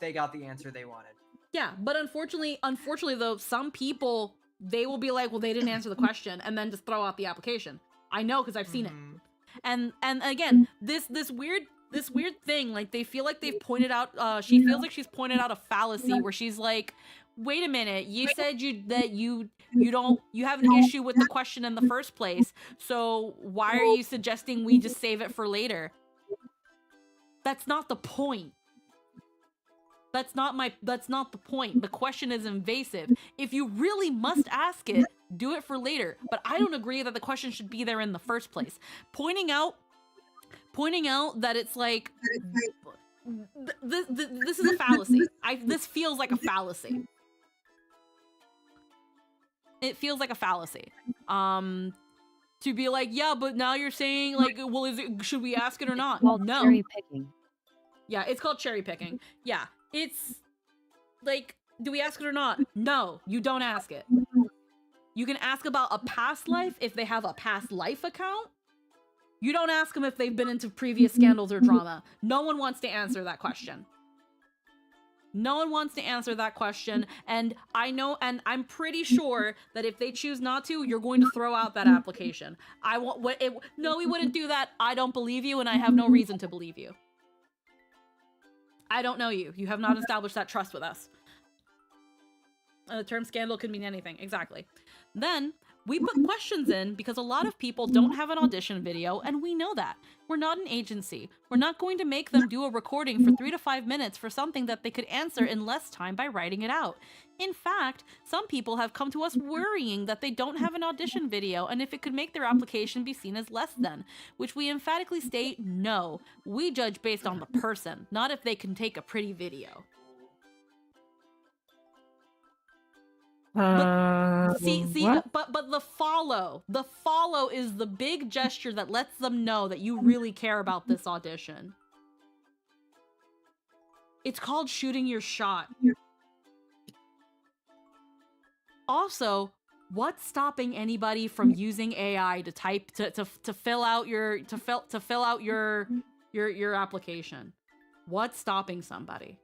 they got the answer they wanted. Yeah, but unfortunately though, some people they will be like, well, they didn't answer the question, and then just throw out the application. I know because I've seen it. And again, this weird thing, like they feel like they've pointed out. She feels like she's pointed out a fallacy where she's like, wait a minute, you said you have an issue with the question in the first place, so why are you suggesting we just save it for later? That's not the point. That's not the point. The question is invasive. If you really must ask it, do it for later. But I don't agree that the question should be there in the first place. Pointing out that it's like this is a fallacy. This feels like a fallacy. It feels like a fallacy. To be like, yeah, but now you're saying like, well, should we ask it or not? Well, no. cherry picking. Yeah, it's called cherry picking. Yeah, it's like, do we ask it or not? No, you don't ask it. You can ask about a past life if they have a past life account. You don't ask them if they've been into previous scandals or drama. No one wants to answer that question. No one wants to answer that question, and I know, and I'm pretty sure that if they choose not to, you're going to throw out that application. No, we wouldn't do that. I don't believe you, and I have no reason to believe you. I don't know you. You have not established that trust with us. The term scandal could mean anything. Exactly. Then, we put questions in because a lot of people don't have an audition video, and we know that. We're not an agency. We're not going to make them do a recording for 3 to 5 minutes for something that they could answer in less time by writing it out. In fact, some people have come to us worrying that they don't have an audition video and if it could make their application be seen as less than, which we emphatically state no. We judge based on the person, not if they can take a pretty video. But the follow is the big gesture that lets them know that you really care about this audition. It's called shooting your shot. Also, what's stopping anybody from using AI to type to fill out your application? What's stopping somebody?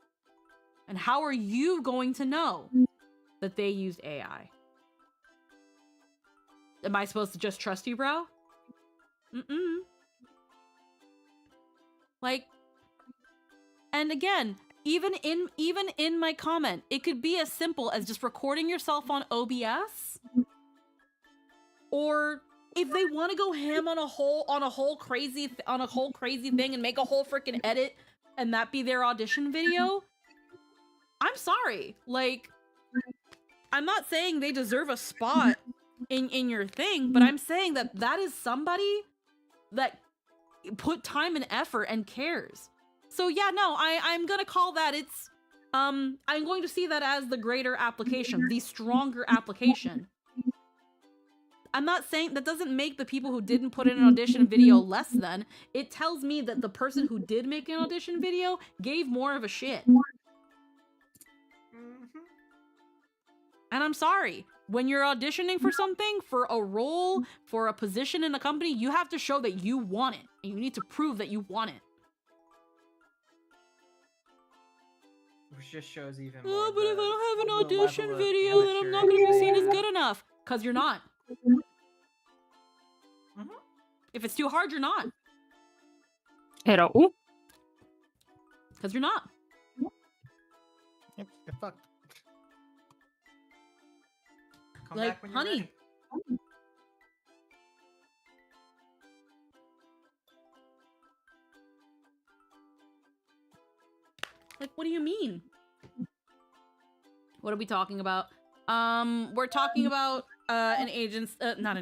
And how are you going to know that they used AI? Am I supposed to just trust you, bro? Like, and again, even in my comment, it could be as simple as just recording yourself on OBS, or if they want to go ham on a whole crazy thing and make a whole freaking edit and that be their audition video. I'm sorry, like, I'm not saying they deserve a spot in your thing, but I'm saying that is somebody that put time and effort and cares. So yeah, no, I'm gonna call that I'm going to see that as the greater application, the stronger application. I'm not saying that doesn't make the people who didn't put in an audition video less than. It tells me that the person who did make an audition video gave more of a shit. And I'm sorry, when you're auditioning for something, for a role, for a position in a company, you have to show that you want it. And you need to prove that you want it. Which just shows even more. Oh, but if I don't have an audition video, then I'm not going to be seen as good enough. Because you're not. If it's too hard, you're not. Hello? Because you're not. Yep, you're fucked. Come Like, back when you're honey. ready. Like, what do you mean? What are we talking about? We're talking about not an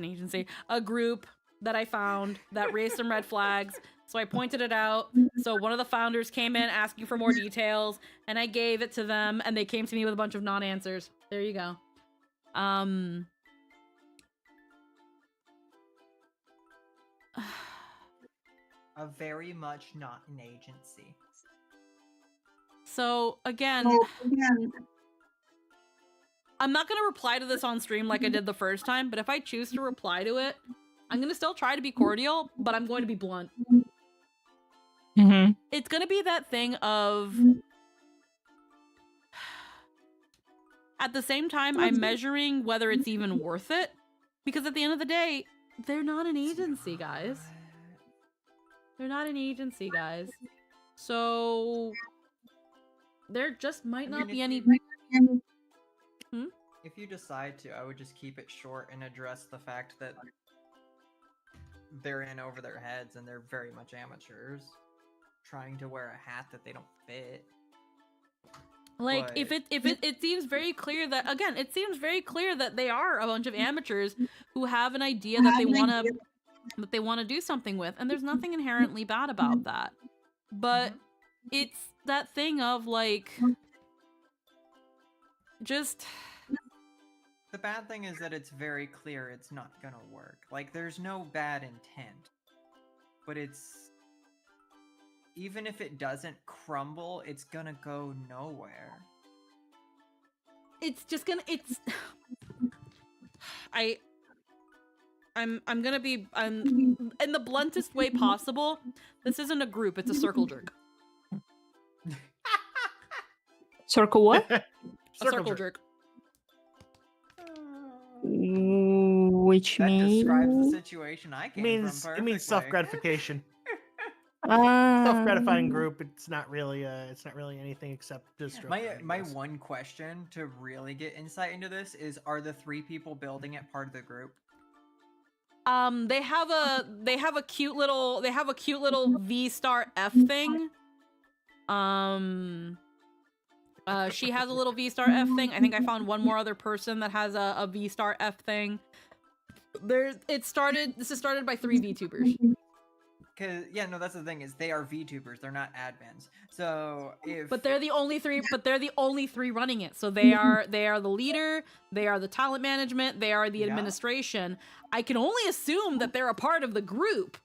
agency, a group that I found that raised some red flags. So I pointed it out. So one of the founders came in asking for more details, and I gave it to them, and they came to me with a bunch of non-answers. There you go. a very much not an agency. So again, I'm not gonna reply to this on stream like I did the first time, but if I choose to reply to it, I'm gonna still try to be cordial, but I'm going to be blunt. Mm-hmm. It's gonna be that thing of, at the same time, I'm measuring whether it's even worth it, because at the end of the day, they're not an agency, guys. They're not an agency, guys. So there just might not be any. If you decide to, I would just keep it short and address the fact that they're in over their heads and they're very much amateurs, trying to wear a hat that they don't fit. Like, But- if it seems very clear that, again, it seems very clear that they are a bunch of amateurs who have an idea that they want to do something with, and there's nothing inherently bad about that. But it's that thing of, like, just... The bad thing is that it's very clear it's not gonna work. Like, there's no bad intent. But it's... Even if it doesn't crumble, it's gonna go nowhere. It's just gonna... It's... I'm gonna be... in the bluntest way possible, this isn't a group, it's a circle jerk. Circle what? A circle jerk. Which That describes the means situation I came It from perfectly. means self-gratification. Ah. Self-gratifying group. It's not really anything except just My one question to really get insight into this is: are the 3 people building it part of the group? They have a cute little V-star F thing. She has a little V-star F thing. I think I found one more other person that has a V-star F thing. This is started by 3 VTubers. Cause yeah, no, that's the thing is they are VTubers. They're not admins. So if But they're the only 3. But they're the only 3 running it. So they are the leader. They are the talent management. They are the administration. I can only assume that they're a part of the group.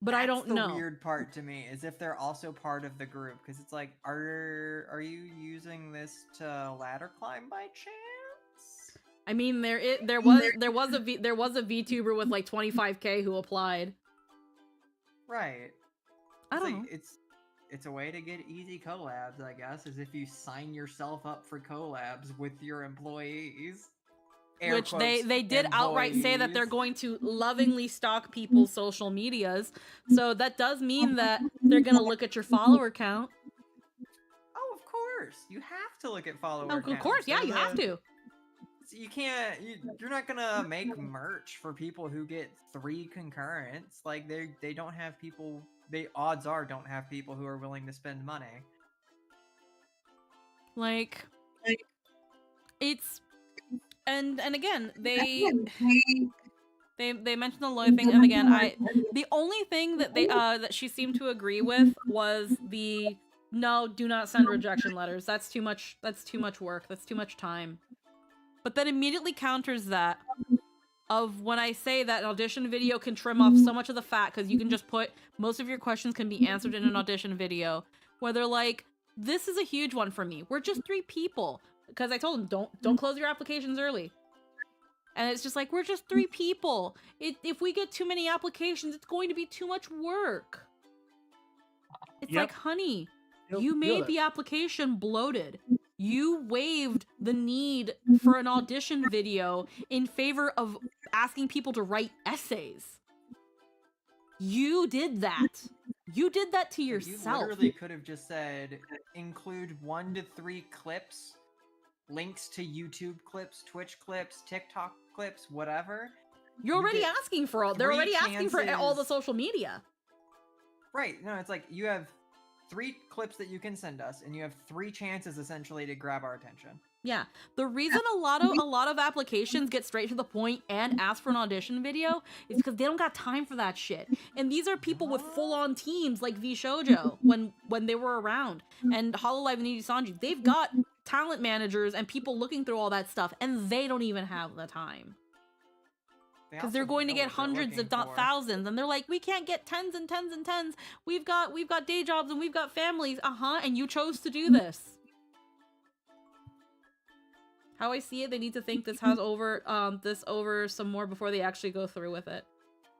But I don't know. The weird part to me is if they're also part of the group, because it's like, are you using this to ladder climb by chance? I mean, there was a VTuber with like 25K who applied. Right. I don't know. It's a way to get easy collabs, I guess, is if you sign yourself up for collabs with your employees. Air Which quotes, they did outright say that they're employees. going to lovingly stalk people's social medias. So that does mean that they're going to look at your follower count. Oh, of course. You have to look at follower Of counts. course, yeah, They're you have the- to. You can't. You're not gonna make merch for people who get 3 concurrents. Like they don't have people. They odds are don't have people who are willing to spend money. Like it's and again they mentioned the lawyer thing, and again the only thing that that she seemed to agree with was the no, do not send rejection letters. That's too much work. That's too much time. But that immediately counters that of when I say that an audition video can trim off so much of the fat because you can just put most of your questions can be answered in an audition video. Where they're like, this is a huge one for me. We're just 3 people. Because I told them, don't close your applications early. And it's just like, we're just 3 people. If we get too many applications, it's going to be too much work. It's like, honey, you made the application bloated. You waived the need for an audition video in favor of asking people to write essays. You did that. You did that to yourself. You literally could have just said include 1 to 3 clips, links to YouTube clips, Twitch clips, TikTok clips, whatever. You're already asking for all. They're 3 already asking for all the chances- social media. Right. No, it's like you have 3 clips that you can send us, and you have 3 chances essentially to grab our attention. Yeah, the reason a lot of applications get straight to the point and ask for an audition video is because they don't got time for that shit. And these are people with full-on teams like V Shoujo when they were around, and Hololive and Niji Sanji. They've got talent managers and people looking through all that stuff, and they don't even have the time. because they're going to get hundreds if not thousands, and they're like, we can't get tens and tens and tens. We've got day jobs and we've got families. And you chose to do this. How I see it, they need to think this has over some more before they actually go through with it.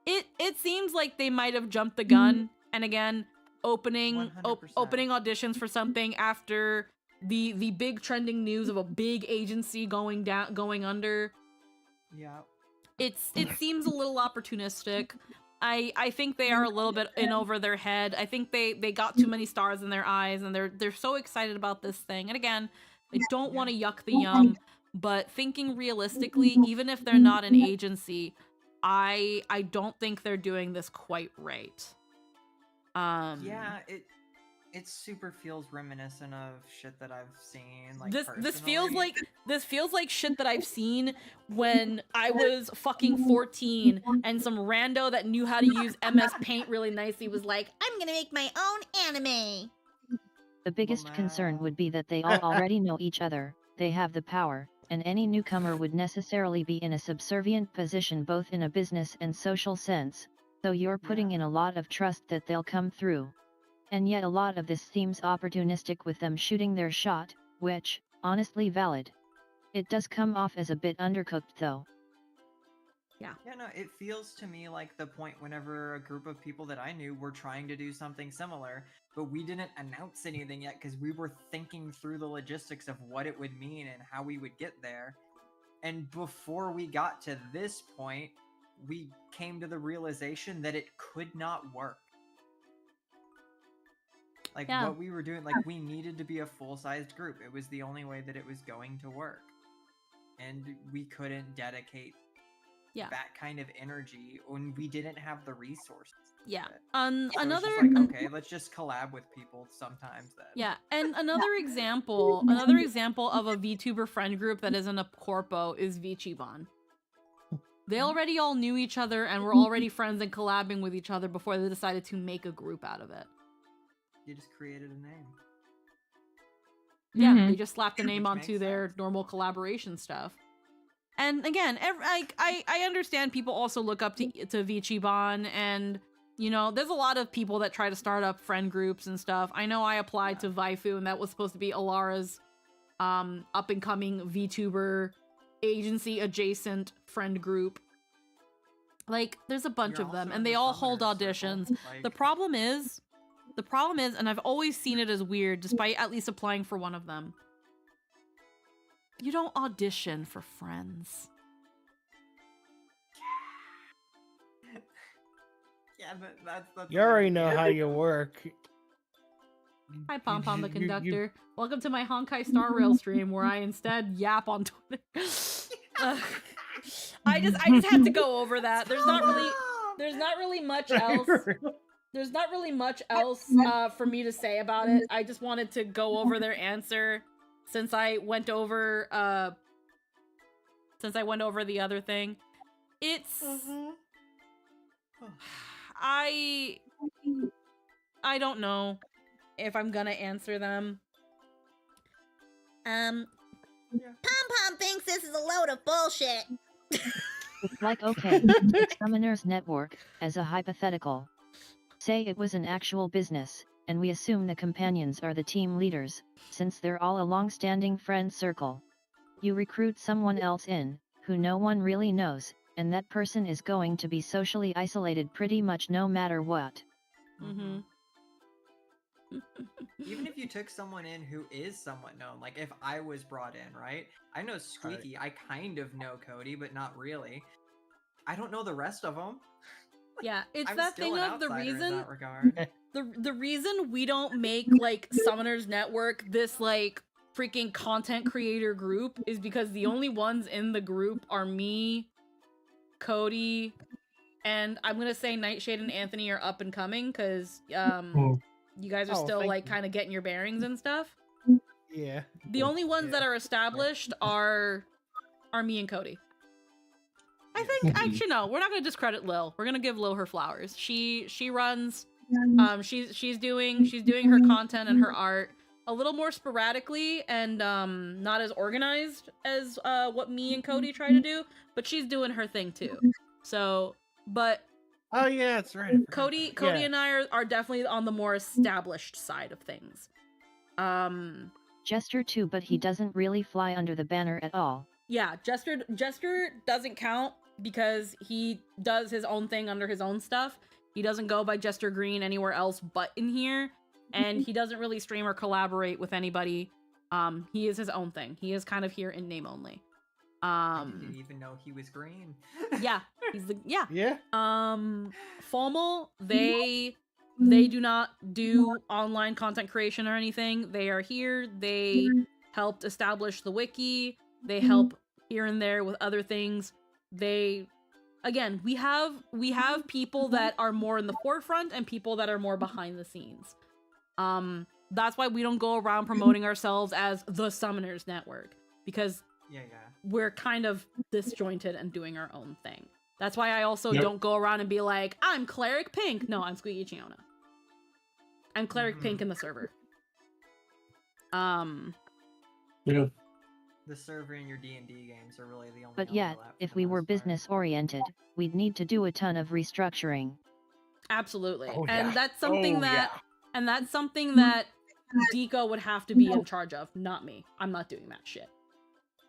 It seems like they might have jumped the gun, and again, opening auditions for something after the big trending news of a big agency going under. Yeah. It seems a little opportunistic. I think they are a little bit in over their head. I think they got too many stars in their eyes, and they're so excited about this thing. And again, I don't want to yuck the yum, but thinking realistically, even if they're not an agency, I don't think they're doing this quite right. Yeah, it super feels reminiscent of shit that I've seen. Like this feels like shit that I've seen when I was fucking 14 and some rando that knew how to use MS Paint really nicely was like, I'm gonna make my own anime. The biggest concern would be that they all already know each other, they have the power, and any newcomer would necessarily be in a subservient position both in a business and social sense, so you're putting in a lot of trust that they'll come through. And yet a lot of this seems opportunistic with them shooting their shot, which, honestly valid. It does come off as a bit undercooked though. Yeah, no, it feels to me like the point whenever a group of people that I knew were trying to do something similar, but we didn't announce anything yet because we were thinking through the logistics of what it would mean and how we would get there. And before we got to this point, we came to the realization that it could not work. Like, what we were doing, like, we needed to be a full-sized group. It was the only way that it was going to work. And we couldn't dedicate that kind of energy when we didn't have the resources. Yeah. So Another it's just like, okay, let's just collab with people sometimes then. Yeah, and another example of a VTuber friend group that isn't a corpo is Vichiban. They already all knew each other and were already friends and collabing with each other before they decided to make a group out of it. You just created a name. Yeah, they just slapped the name onto their normal collaboration stuff. And again, I understand people also look up to Vichiban, and you know, there's a lot of people that try to start up friend groups and stuff. I know I applied to Vaifu, and that was supposed to be Alara's up and coming VTuber agency adjacent friend group. Like, there's a bunch of them, and they all hold auditions. The problem is, and I've always seen it as weird, despite at least applying for one of them, you don't audition for friends. Yeah, that's You already know how you work. Hi, Pom Pom the Conductor. Welcome to my Honkai Star Rail stream, where I instead yap on Twitter. I just had to go over that. There's not really much else. There's not really much else for me to say about it. I just wanted to go over their answer since I went over the other thing. It's I don't know if I'm gonna answer them. Pom Pom thinks this is a load of bullshit. It's like, okay, Summoners Network, as a hypothetical. Say it was an actual business, and we assume the companions are the team leaders, since they're all a long-standing friend circle. You recruit someone else in, who no one really knows, and that person is going to be socially isolated pretty much no matter what. Mm-hmm. Even if you took someone in who is somewhat known, like if I was brought in, right? I know Squeaky, I kind of know Cody, but not really. I don't know the rest of them. Yeah, it's I'm that still thing an of the outsider in reason that regard. the reason we don't make like Summoners Network this like freaking content creator group is because the only ones in the group are me, Cody, and I'm gonna say Nightshade and Anthony are up and coming because you guys are still like kind of getting your bearings and stuff. Yeah. The only ones that are established are me and Cody. I think actually no, we're not gonna discredit Lil. We're gonna give Lil her flowers. She runs she's doing her content and her art a little more sporadically and not as organized as what me and Cody try to do, but she's doing her thing too. So, but Oh yeah, that's right. I forgot Cody about that. Yeah. and I are definitely on the more established side of things. Jester too, but he doesn't really fly under the banner at all. Yeah, Jester doesn't count because he does his own thing under his own stuff. He doesn't go by Jester Green anywhere else but in here, and he doesn't really stream or collaborate with anybody. He is his own thing. He is kind of here in name only. I didn't even know he was green. Yeah, he's the yeah. Yeah. FOML, they do not do online content creation or anything. They are here. They helped establish the wiki. They help here and there with other things. They, again, we have people that are more in the forefront and people that are more behind the scenes. That's why we don't go around promoting ourselves as the Summoners Network, because we're kind of disjointed and doing our own thing. That's why I also don't go around and be like, I'm Cleric Pink. No, I'm Squeaky Chiona. I'm Cleric Pink in the server. Yeah. The server in your D&D games are really the only But yet, overlap if for the we were most part. business-oriented, we'd need to do a ton of restructuring. Absolutely. Oh, And yeah. that's something Oh, that yeah. and that's something that Deco would have to be in charge of, not me. I'm not doing that shit.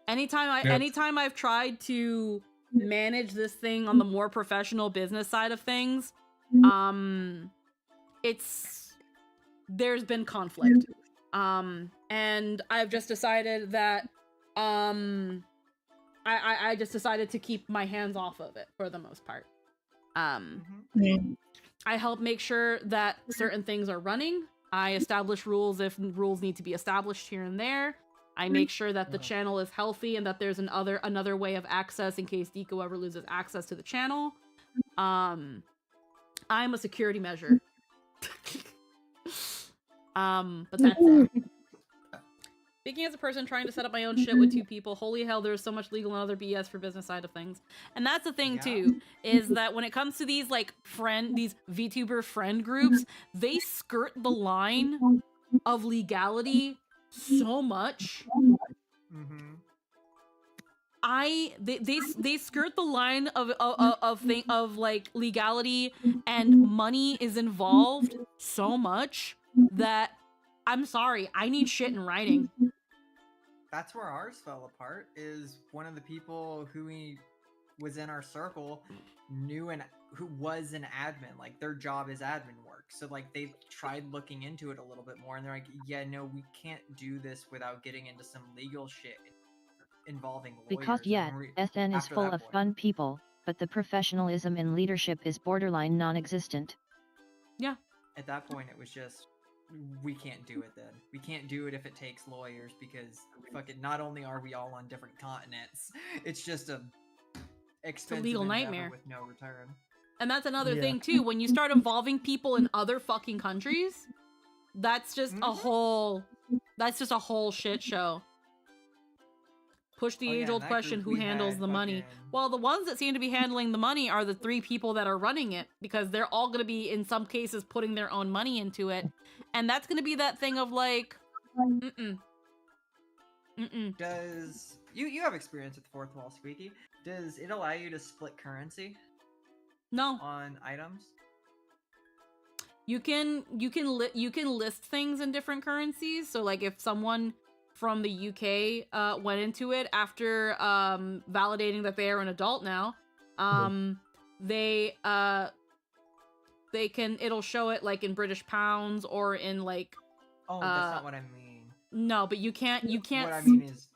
Anytime I've tried to manage this thing on the more professional business side of things, there's been conflict. And I've just decided that I just decided to keep my hands off of it for the most part. I help make sure that certain things are running. I establish rules if rules need to be established here and there. I make sure that the channel is healthy and that there's another way of access in case Deco ever loses access to the channel. I'm a security measure. But that's it. Speaking as a person trying to set up my own shit with two people, holy hell, there's so much legal and other BS for business side of things. And that's the thing too, is that when it comes to these like these VTuber friend groups, they skirt the line of legality so much. They skirt the line of like legality, and money is involved so much that I'm sorry, I need shit in writing. That's where ours fell apart. Is one of the people who was in our circle who was an admin. Like their job is admin work. So like they tried looking into it a little bit more, and they're like, yeah, no, we can't do this without getting into some legal shit involving lawyers. Because yet, SN is full of fun people, but the professionalism in leadership is borderline non-existent. Yeah. At that point, it was just, we can't do it then. We can't do it if it takes lawyers, because fuck it, not only are we all on different continents, it's just a expensive legal endeavor nightmare with no return. And that's another thing too, when you start involving people in other fucking countries, that's just a whole shit show. Push the age-old question, who handles the money? Well, the ones that seem to be handling the money are the three people that are running it, because they're all going to be, in some cases, putting their own money into it. And that's going to be that thing of like, Does, you have experience with the fourth wall, Squeaky. Does it allow you to split currency? No. On items? You can list things in different currencies. So like if someone from the UK went into it after validating that they are an adult now, it'll show it like in British pounds or in like that's not what I mean. No, but you can't What I mean is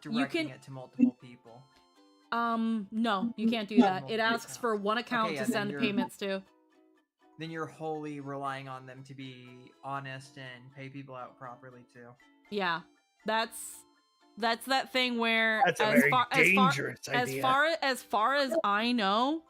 directing it to multiple people. No, you can't do that. It asks for one account to send payments to. Then you're wholly relying on them to be honest and pay people out properly too. Yeah. That's that thing where That's a very dangerous idea. As far as I know,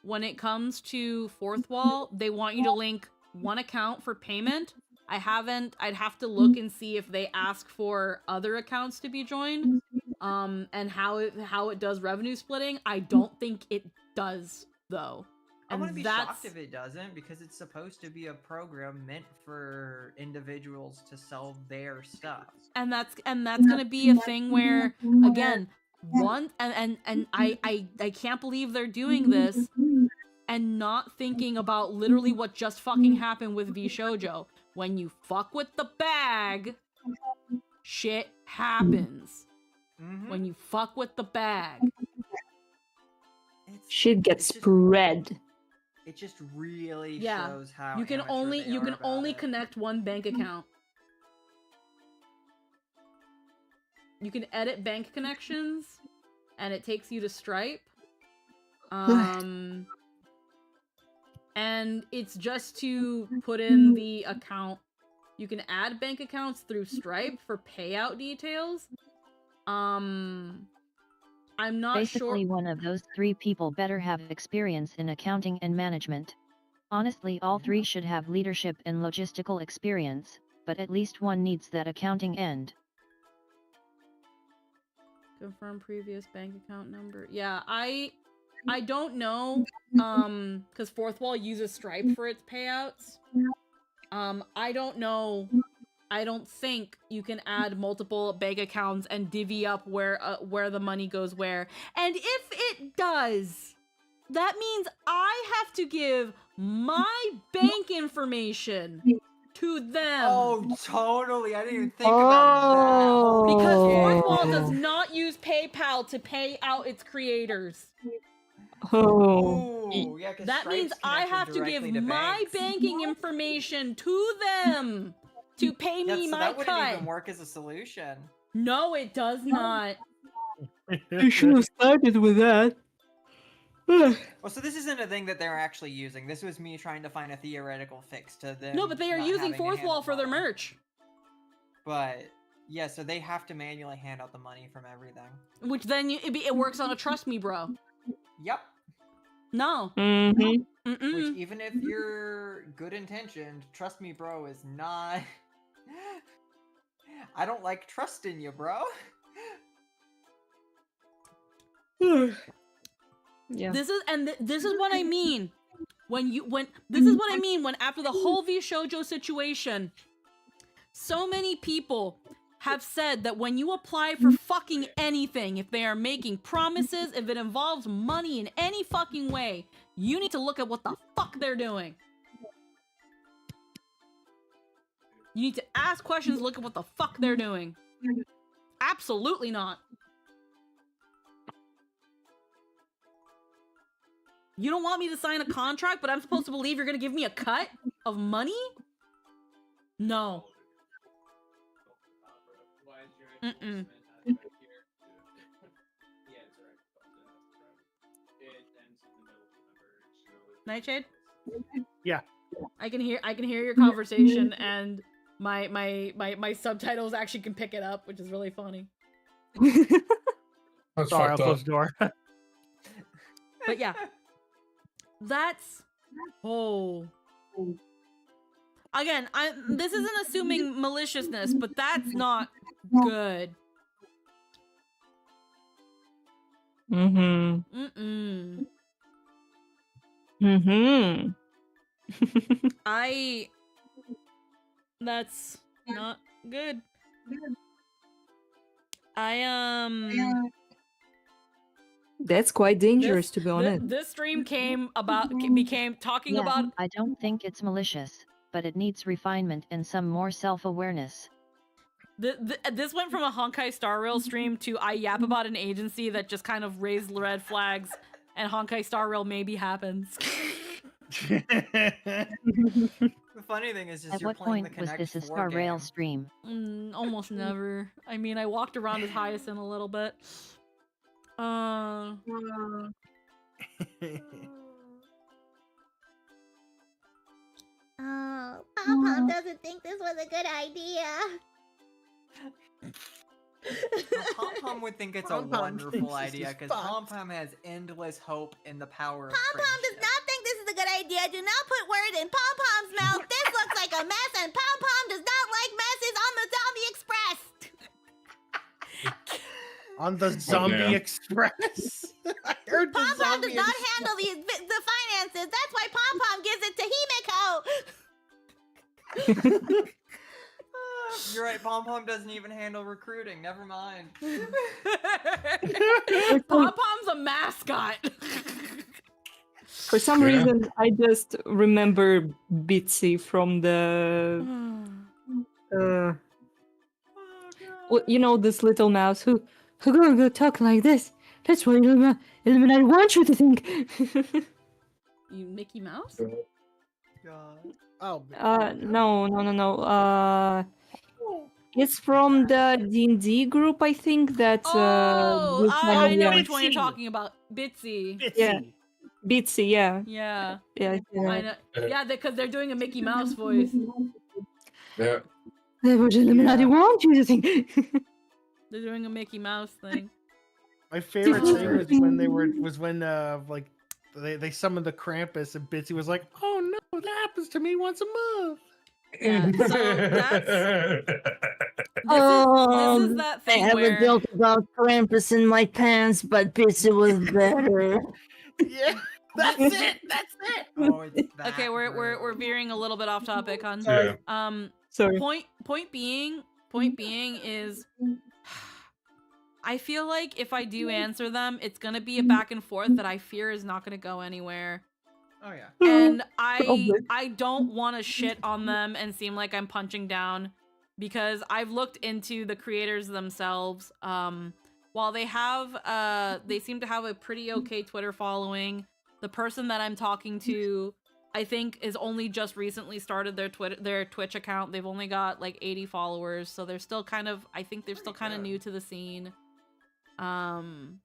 when it comes to fourth wall, they want you to link one account for payment. I'd have to look and see if they ask for other accounts to be joined, and how it does revenue splitting. I don't think it does though. I wouldn't be shocked if it doesn't, because it's supposed to be a program meant for individuals to sell their stuff. And that's gonna be a thing where, again, One and I can't believe they're doing this and not thinking about literally what just fucking happened with V Shoujo. When you fuck with the bag, shit happens. When you fuck with the bag. Shit gets spread. It just really Yeah. shows how You can amateur only they you are can about only it. connect one bank account. You can edit bank connections and it takes you to Stripe. And it's just to put in the account. You can add bank accounts through Stripe for payout details. I'm not Basically, sure. one of those 3 people better have experience in accounting and management. Honestly, all 3 should have leadership and logistical experience, but at least one needs that accounting end. Confirm previous bank account number. Yeah, I don't know. Because Fourth Wall uses Stripe for its payouts. I don't know. I don't think you can add multiple bank accounts and divvy up where the money goes where. And if it does, that means I have to give my bank information to them. Oh, totally. I didn't even think about that. Because Fourth Wall Oh. does not use PayPal to pay out its creators. Oh. Ooh, yeah, 'cause That means Stripe's I connected have to give directly to my banks. banking information to them to pay Yeah, me so my that wouldn't cut. even work as a solution. No, it does not. You should have started with that. Well, so this isn't a thing that they're actually using. This was me trying to find a theoretical fix to them. No, but they are not using having to Fourth handle Wall for their money. merch, But yeah, so they have to manually hand out the money from everything. which then it works on a trust me, bro. Yep. No. Mm-hmm. Mm-mm. Which even if you're good intentioned, trust me, bro, is not. I don't like trusting you, bro. Yeah. This is this is what I mean when this is what I mean when after the whole V Shoujo situation, so many people have said that when you apply for fucking anything, if they are making promises, if it involves money in any fucking way, you need to look at what the fuck they're doing. You need to ask questions, look at what the fuck they're doing. Absolutely not. You don't want me to sign a contract, but I'm supposed to believe you're gonna give me a cut of money? No. Mm-mm. Nightshade? Yeah. I can hear your conversation and my subtitles actually can pick it up, which is really funny. That's Sorry, I'll fucked up. close the door. But yeah. That's again, this isn't assuming maliciousness, but that's not good. Mm-hmm. Mm-mm. Mm-hmm. That's not good. That's quite dangerous, to be honest. This stream became talking Yeah, about. I don't think it's malicious, but it needs refinement and some more self-awareness. This went from a Honkai Star Rail stream to I yap about an agency that just kind of raised red flags, and Honkai Star Rail maybe happens. The funny thing is, just At you're what playing point the was Connect this a 4 Star Rail game. stream? Almost never. I mean, I walked around as Hyacinth a little bit. Oh, Pom Pom doesn't think this was a good idea. Pom Pom would think it's a Pom Pom wonderful thinks this idea is because fun. Pom Pom has endless hope in the power of Pom Pom does friendship. not think this is a good idea. Do not put words in Pom Pom's mouth. This looks like a mess, and Pom Pom does not like messes on the Zombie Express. On the Zombie damn. Express. I heard the Pom Pom does Zombie not Express. handle the finances. That's why Pom Pom gives it to Himiko. You're right. Pom Pom doesn't even handle recruiting. Never mind. Pom Pom's a mascot. For some reason, I just remember Bitsy from the. Well, you know, this little mouse who gonna go talk like this. That's what Illuminati want you to think. You Mickey Mouse? Oh. No. It's from the D&D group, I think. That. Oh, I know which one you're Bitsy. talking about. Bitsy. Yeah. Bitsy, yeah. Yeah. Yeah. I know. Yeah, because they're doing a Mickey Mouse voice. Yeah. That's what Illuminati want you to think. They're doing a Mickey Mouse thing. My favorite thing was when like they summoned the Krampus and Bitsy was like, "Oh no, that happens to me once a month." Yeah, so that's this is that I thing have where a joke about Krampus in my pants, but Bitsy was better. Yeah, that's it. That's it. Oh, it's that okay, we're veering a little bit off topic on Yeah. Sorry. point being is I feel like if I do answer them, it's gonna be a back and forth that I fear is not gonna go anywhere. Oh yeah. And I don't want to shit on them and seem like I'm punching down because I've looked into the creators themselves. While they seem to have a pretty okay Twitter following, the person that I'm talking to, I think, is only just recently started their Twitch account. They've only got like 80 followers, so they're still kind of new to the scene. And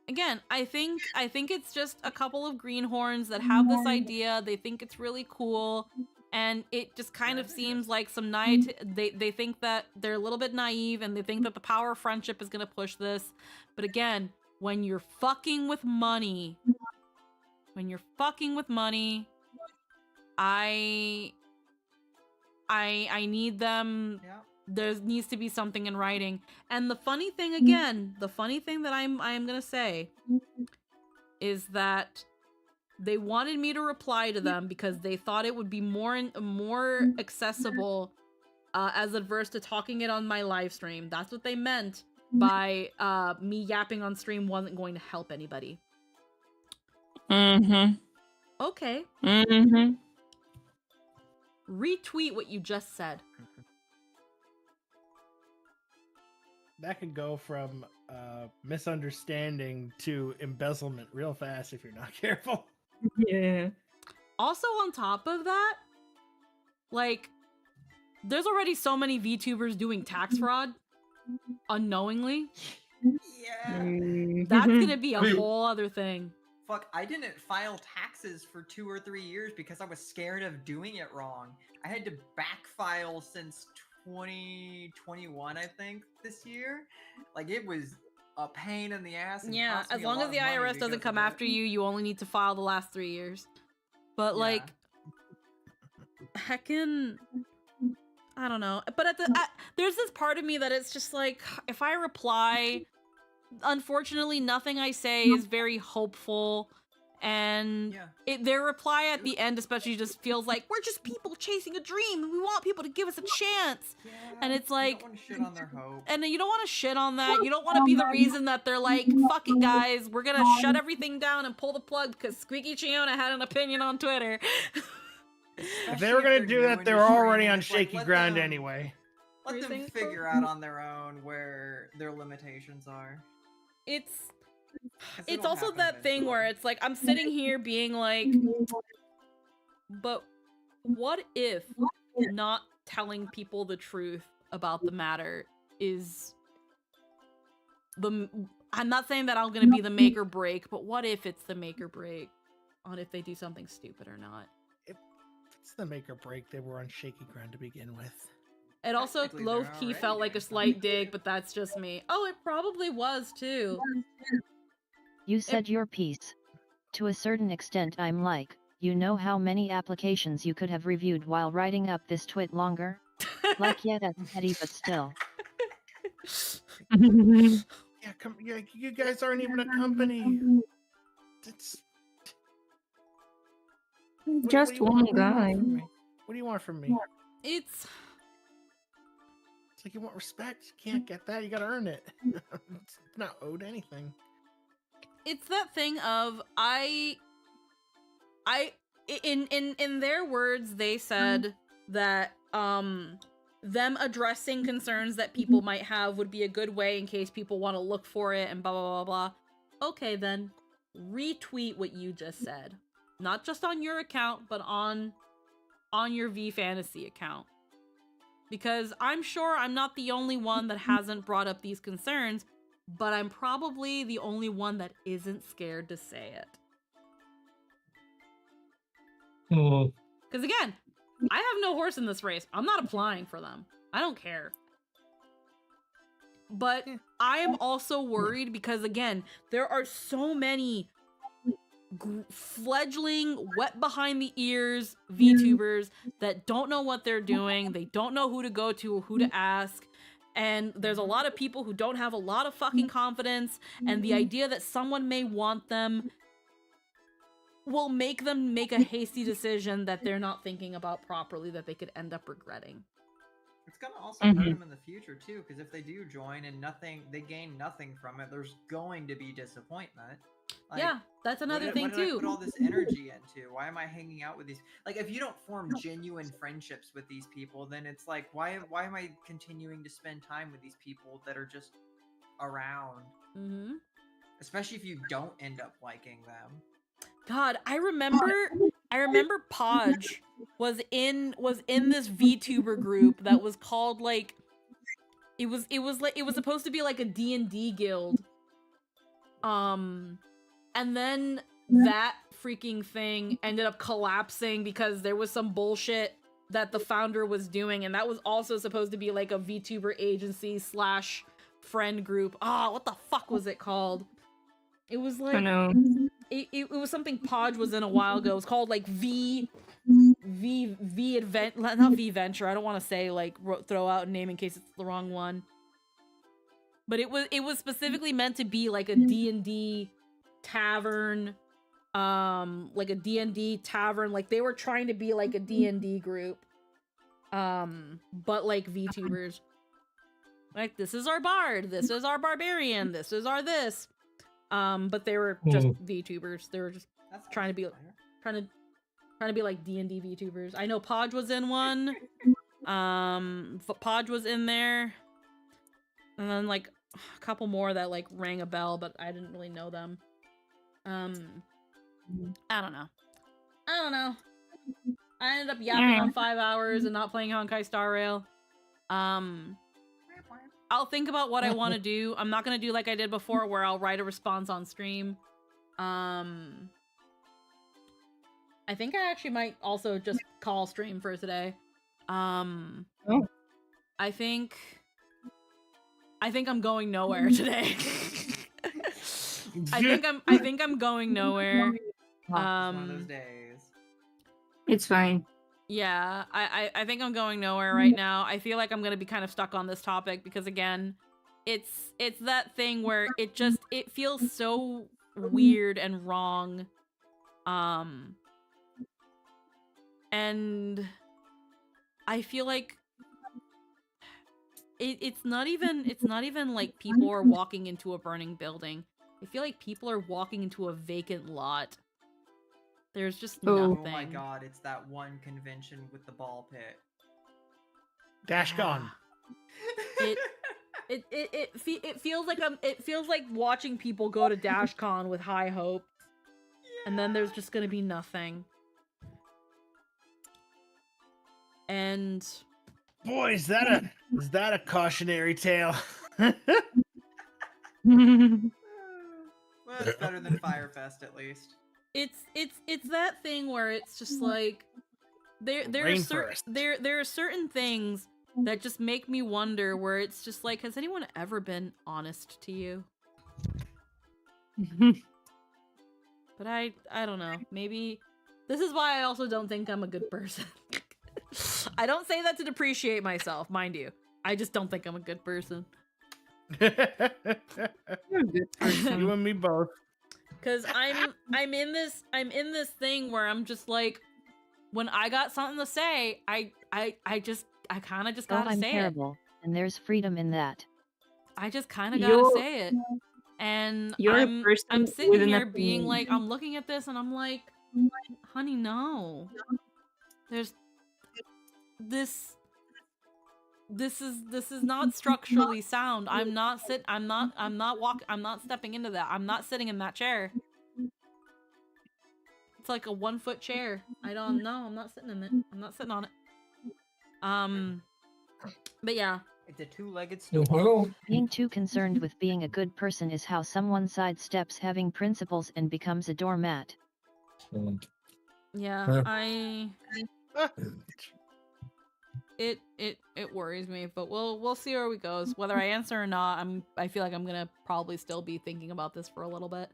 again, I think it's just a couple of greenhorns that have this idea. They think it's really cool, and it just kind of seems like some they think that they're a little bit naive, and they think that the power of friendship is gonna push this. But again, when you're fucking with money, I need them. Yeah. There needs to be something in writing. And the funny thing that I'm gonna say is that they wanted me to reply to them because they thought it would be more accessible as adverse to talking it on my live stream. That's what they meant by me yapping on stream wasn't going to help anybody. Mm-hmm. Okay. Mm-hmm. Retweet what you just said. That could go from misunderstanding to embezzlement real fast if you're not careful. Yeah. Also, on top of that, like, there's already so many VTubers doing tax fraud unknowingly. Yeah. That's gonna be a whole other thing. Fuck, I didn't file taxes for 2 or 3 years because I was scared of doing it wrong. I had to back file since 2021, I think, this year. Like, it was a pain in the ass. And Yeah, cost me as a long lot as the of money IRS because doesn't of come it. after you, you only need to file the last 3 years. But, Yeah. like, heckin', I don't know. But there's this part of me that it's just like, if I reply, unfortunately, nothing I say is very hopeful. And their reply at the end especially just feels like, we're just people chasing a dream and we want people to give us a chance. Yeah, And it's like, you don't want to shit on their hope. and you don't want to shit on that. You don't want to be the reason that they're like, fuck it, guys. We're going to shut everything down and pull the plug because Squeaky Chiona had an opinion on Twitter. If they were going to do that, they were already on shaky ground anyway. Let them figure out on their own where their limitations are. It's also that thing where it's like, I'm sitting here being like, but what if not telling people the truth about the matter is I'm not saying that I'm going to be the make or break, but what if it's the make or break on if they do something stupid or not? If it's the make or break, they were on shaky ground to begin with. It also low-key felt like a slight dig, but that's just me. Oh, it probably was too. You said your piece. To a certain extent I'm like, you know how many applications you could have reviewed while writing up this twit longer? Like, yeah, that's petty, but still. Yeah, you guys aren't even a company. It's just one guy. What do you want from me? It's It's like you want respect. You can't get that. You gotta earn it. It's not owed anything. it's that thing of in their words they said that them addressing concerns that people might have would be a good way in case people want to look for it and blah blah blah blah. Okay, then retweet what you just said. Not just on your account, but on your V Fantasy account. Because I'm sure I'm not the only one that hasn't brought up these concerns, but I'm probably the only one that isn't scared to say it. Because again, I have no horse in this race. I'm not applying for them. I don't care. But I am also worried because, again, there are so many fledgling, wet behind the ears VTubers that don't know what they're doing. They don't know who to go to or who to ask. And there's a lot of people who don't have a lot of fucking confidence. And the idea that someone may want them will make them make a hasty decision that they're not thinking about properly that they could end up regretting. It's gonna also hurt them in the future too, because if they do join and they gain nothing from it, there's going to be disappointment. Like, yeah, that's another thing what did too. I put all this energy into? Why am I hanging out with these? Like, if you don't form genuine friendships with these people, then it's like, why am I continuing to spend time with these people that are just around? Mm-hmm. Especially if you don't end up liking them. God, I remember Podge was in this VTuber group that was called like it was supposed to be like a D&D guild. And then that freaking thing ended up collapsing because there was some bullshit that the founder was doing, and that was also supposed to be like a VTuber agency / friend group. What the fuck was it called? It was like it was something Podge was in a while ago. It was called like V Advent, not V Venture. I don't want to say like throw out a name in case it's the wrong one. But it was specifically meant to be like a D&D tavern, like a D&D tavern. Like they were trying to be like a D&D group, but like VTubers. Like, this is our bard, this is our barbarian, this is our this. But they were just VTubers. They were just trying to be like D&D VTubers. I know Podge was in one. Podge was in there. And then like a couple more that like rang a bell, but I didn't really know them. I don't know. I ended up yapping on 5 hours and not playing Honkai Star Rail. I'll think about what I want to do. I'm not gonna do like I did before, where I'll write a response on stream. I think I actually might also just call stream for today. I think I'm going nowhere today. I think I'm going nowhere. It's one of those days. It's fine. Yeah, I think I'm going nowhere right now. I feel like I'm gonna be kind of stuck on this topic because, again, it's that thing where it feels so weird and wrong. And I feel like it's not even like people are walking into a burning building. I feel like people are walking into a vacant lot. There's just nothing. Oh my god, it's that one convention with the ball pit. DashCon. It feels like watching people go to DashCon with high hope, and then there's just gonna be nothing. And boy, is that a cautionary tale? Well, it's better than Firefest at least. It's that thing where it's just like there are certain things that just make me wonder, where it's just like, has anyone ever been honest to you? But I don't know. Maybe this is why I also don't think I'm a good person. I don't say that to depreciate myself, mind you. I just don't think I'm a good person. You're a good person. You and me both. Cause I'm in this thing where I'm just like, when I got something to say, I kind of just Oh, gotta I'm say it. terrible, and there's freedom in that. I just kind of gotta You're say it. And you're a I'm person sitting with an here being opinion. like, I'm looking at this and I'm like, honey, no. There's this is not structurally sound. I'm not stepping into that. I'm not sitting in that chair. It's like a 1-foot chair. I don't know. I'm not sitting in it. I'm not sitting on it. But yeah. It's a two-legged stool. Well, Being too concerned with being a good person is how someone sidesteps having principles and becomes a doormat. Yeah, it worries me, but we'll see where it goes. Whether I answer or not, I feel like I'm gonna probably still be thinking about this for a little bit.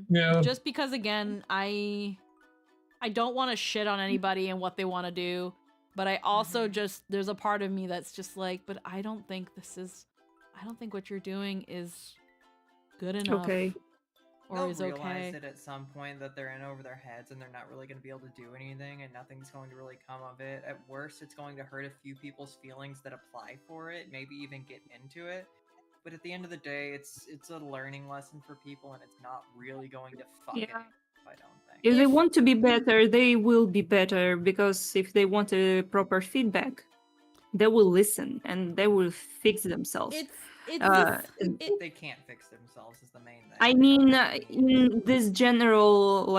yeah. Just because again, I don't want to shit on anybody and what they want to do, but I also just there's a part of me that's just like, but I don't think what you're doing is good enough. Okay. Or They'll is realize okay. it at some point that they're in over their heads and they're not really going to be able to do anything and nothing's going to really come of it. At worst, it's going to hurt a few people's feelings that apply for it, maybe even get into it. But at the end of the day, it's a learning lesson for people and it's not really going to fuck Yeah. anything, I don't think. If they want to be better, they will be better, because if they want a proper feedback, they will listen and they will fix themselves. They can't fix themselves is the main thing. I mean, in this general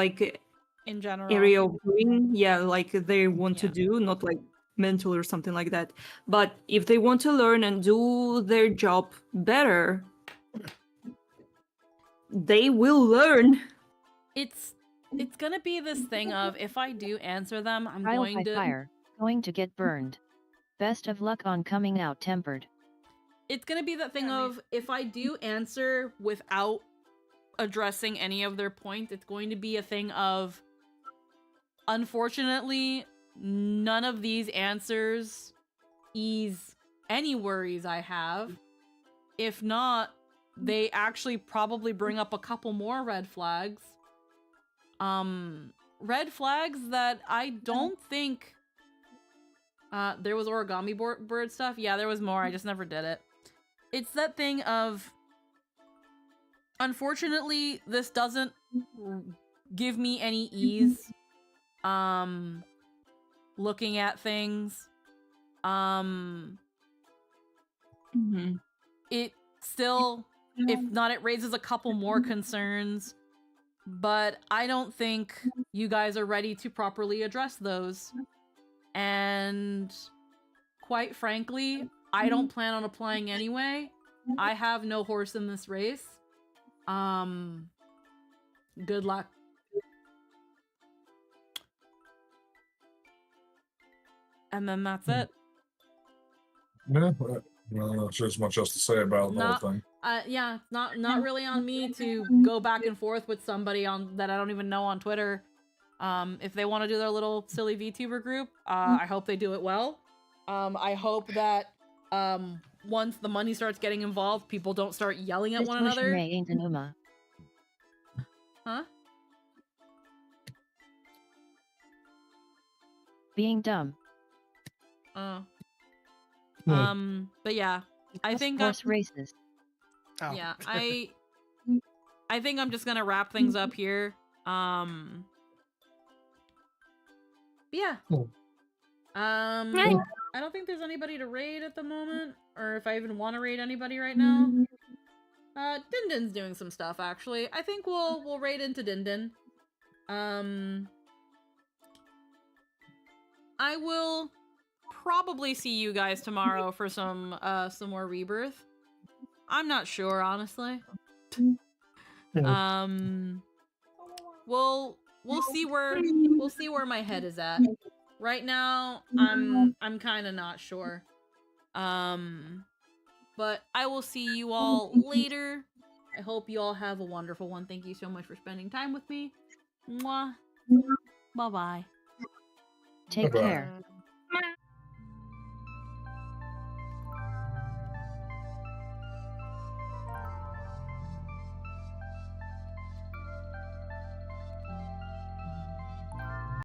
in general area of doing, yeah, like they want to do, not like mental or something like that. But if they want to learn and do their job better, they will learn. It's gonna be this thing of if I do answer them, I'm Trial going by to fire, going to get burned. Best of luck on coming out tempered. It's gonna be that thing of if I do answer without addressing any of their points, it's going to be a thing of unfortunately none of these answers ease any worries I have. If not, they actually probably bring up a couple more red flags. Red flags that I don't think there was origami bird stuff. Yeah, there was more. I just never did it. It's that thing of, unfortunately, this doesn't give me any ease. Looking at things. It still, if not, it raises a couple more concerns. But I don't think you guys are ready to properly address those. And quite frankly, I don't plan on applying anyway. I have no horse in this race. Good luck. And then that's it. Yeah, well, not sure there's much else to say about the whole thing. Yeah, not really on me to go back and forth with somebody on that I don't even know on Twitter. If they want to do their little silly VTuber group, I hope they do it well. I hope that once the money starts getting involved, people don't start yelling at one another. Ain't an Uma. Huh? Being dumb. Oh. But yeah, I think horse races. Oh. Yeah, I think I'm just gonna wrap things up here. But yeah. I don't think there's anybody to raid at the moment, or if I even want to raid anybody right now. Din Din's doing some stuff actually. I think we'll raid into Din Din. I will probably see you guys tomorrow for some more Rebirth. I'm not sure, honestly. We'll see where my head is at. Right now, I'm kind of not sure. But I will see you all later. I hope you all have a wonderful one. Thank you so much for spending time with me. Mwah. Bye-bye. Take care.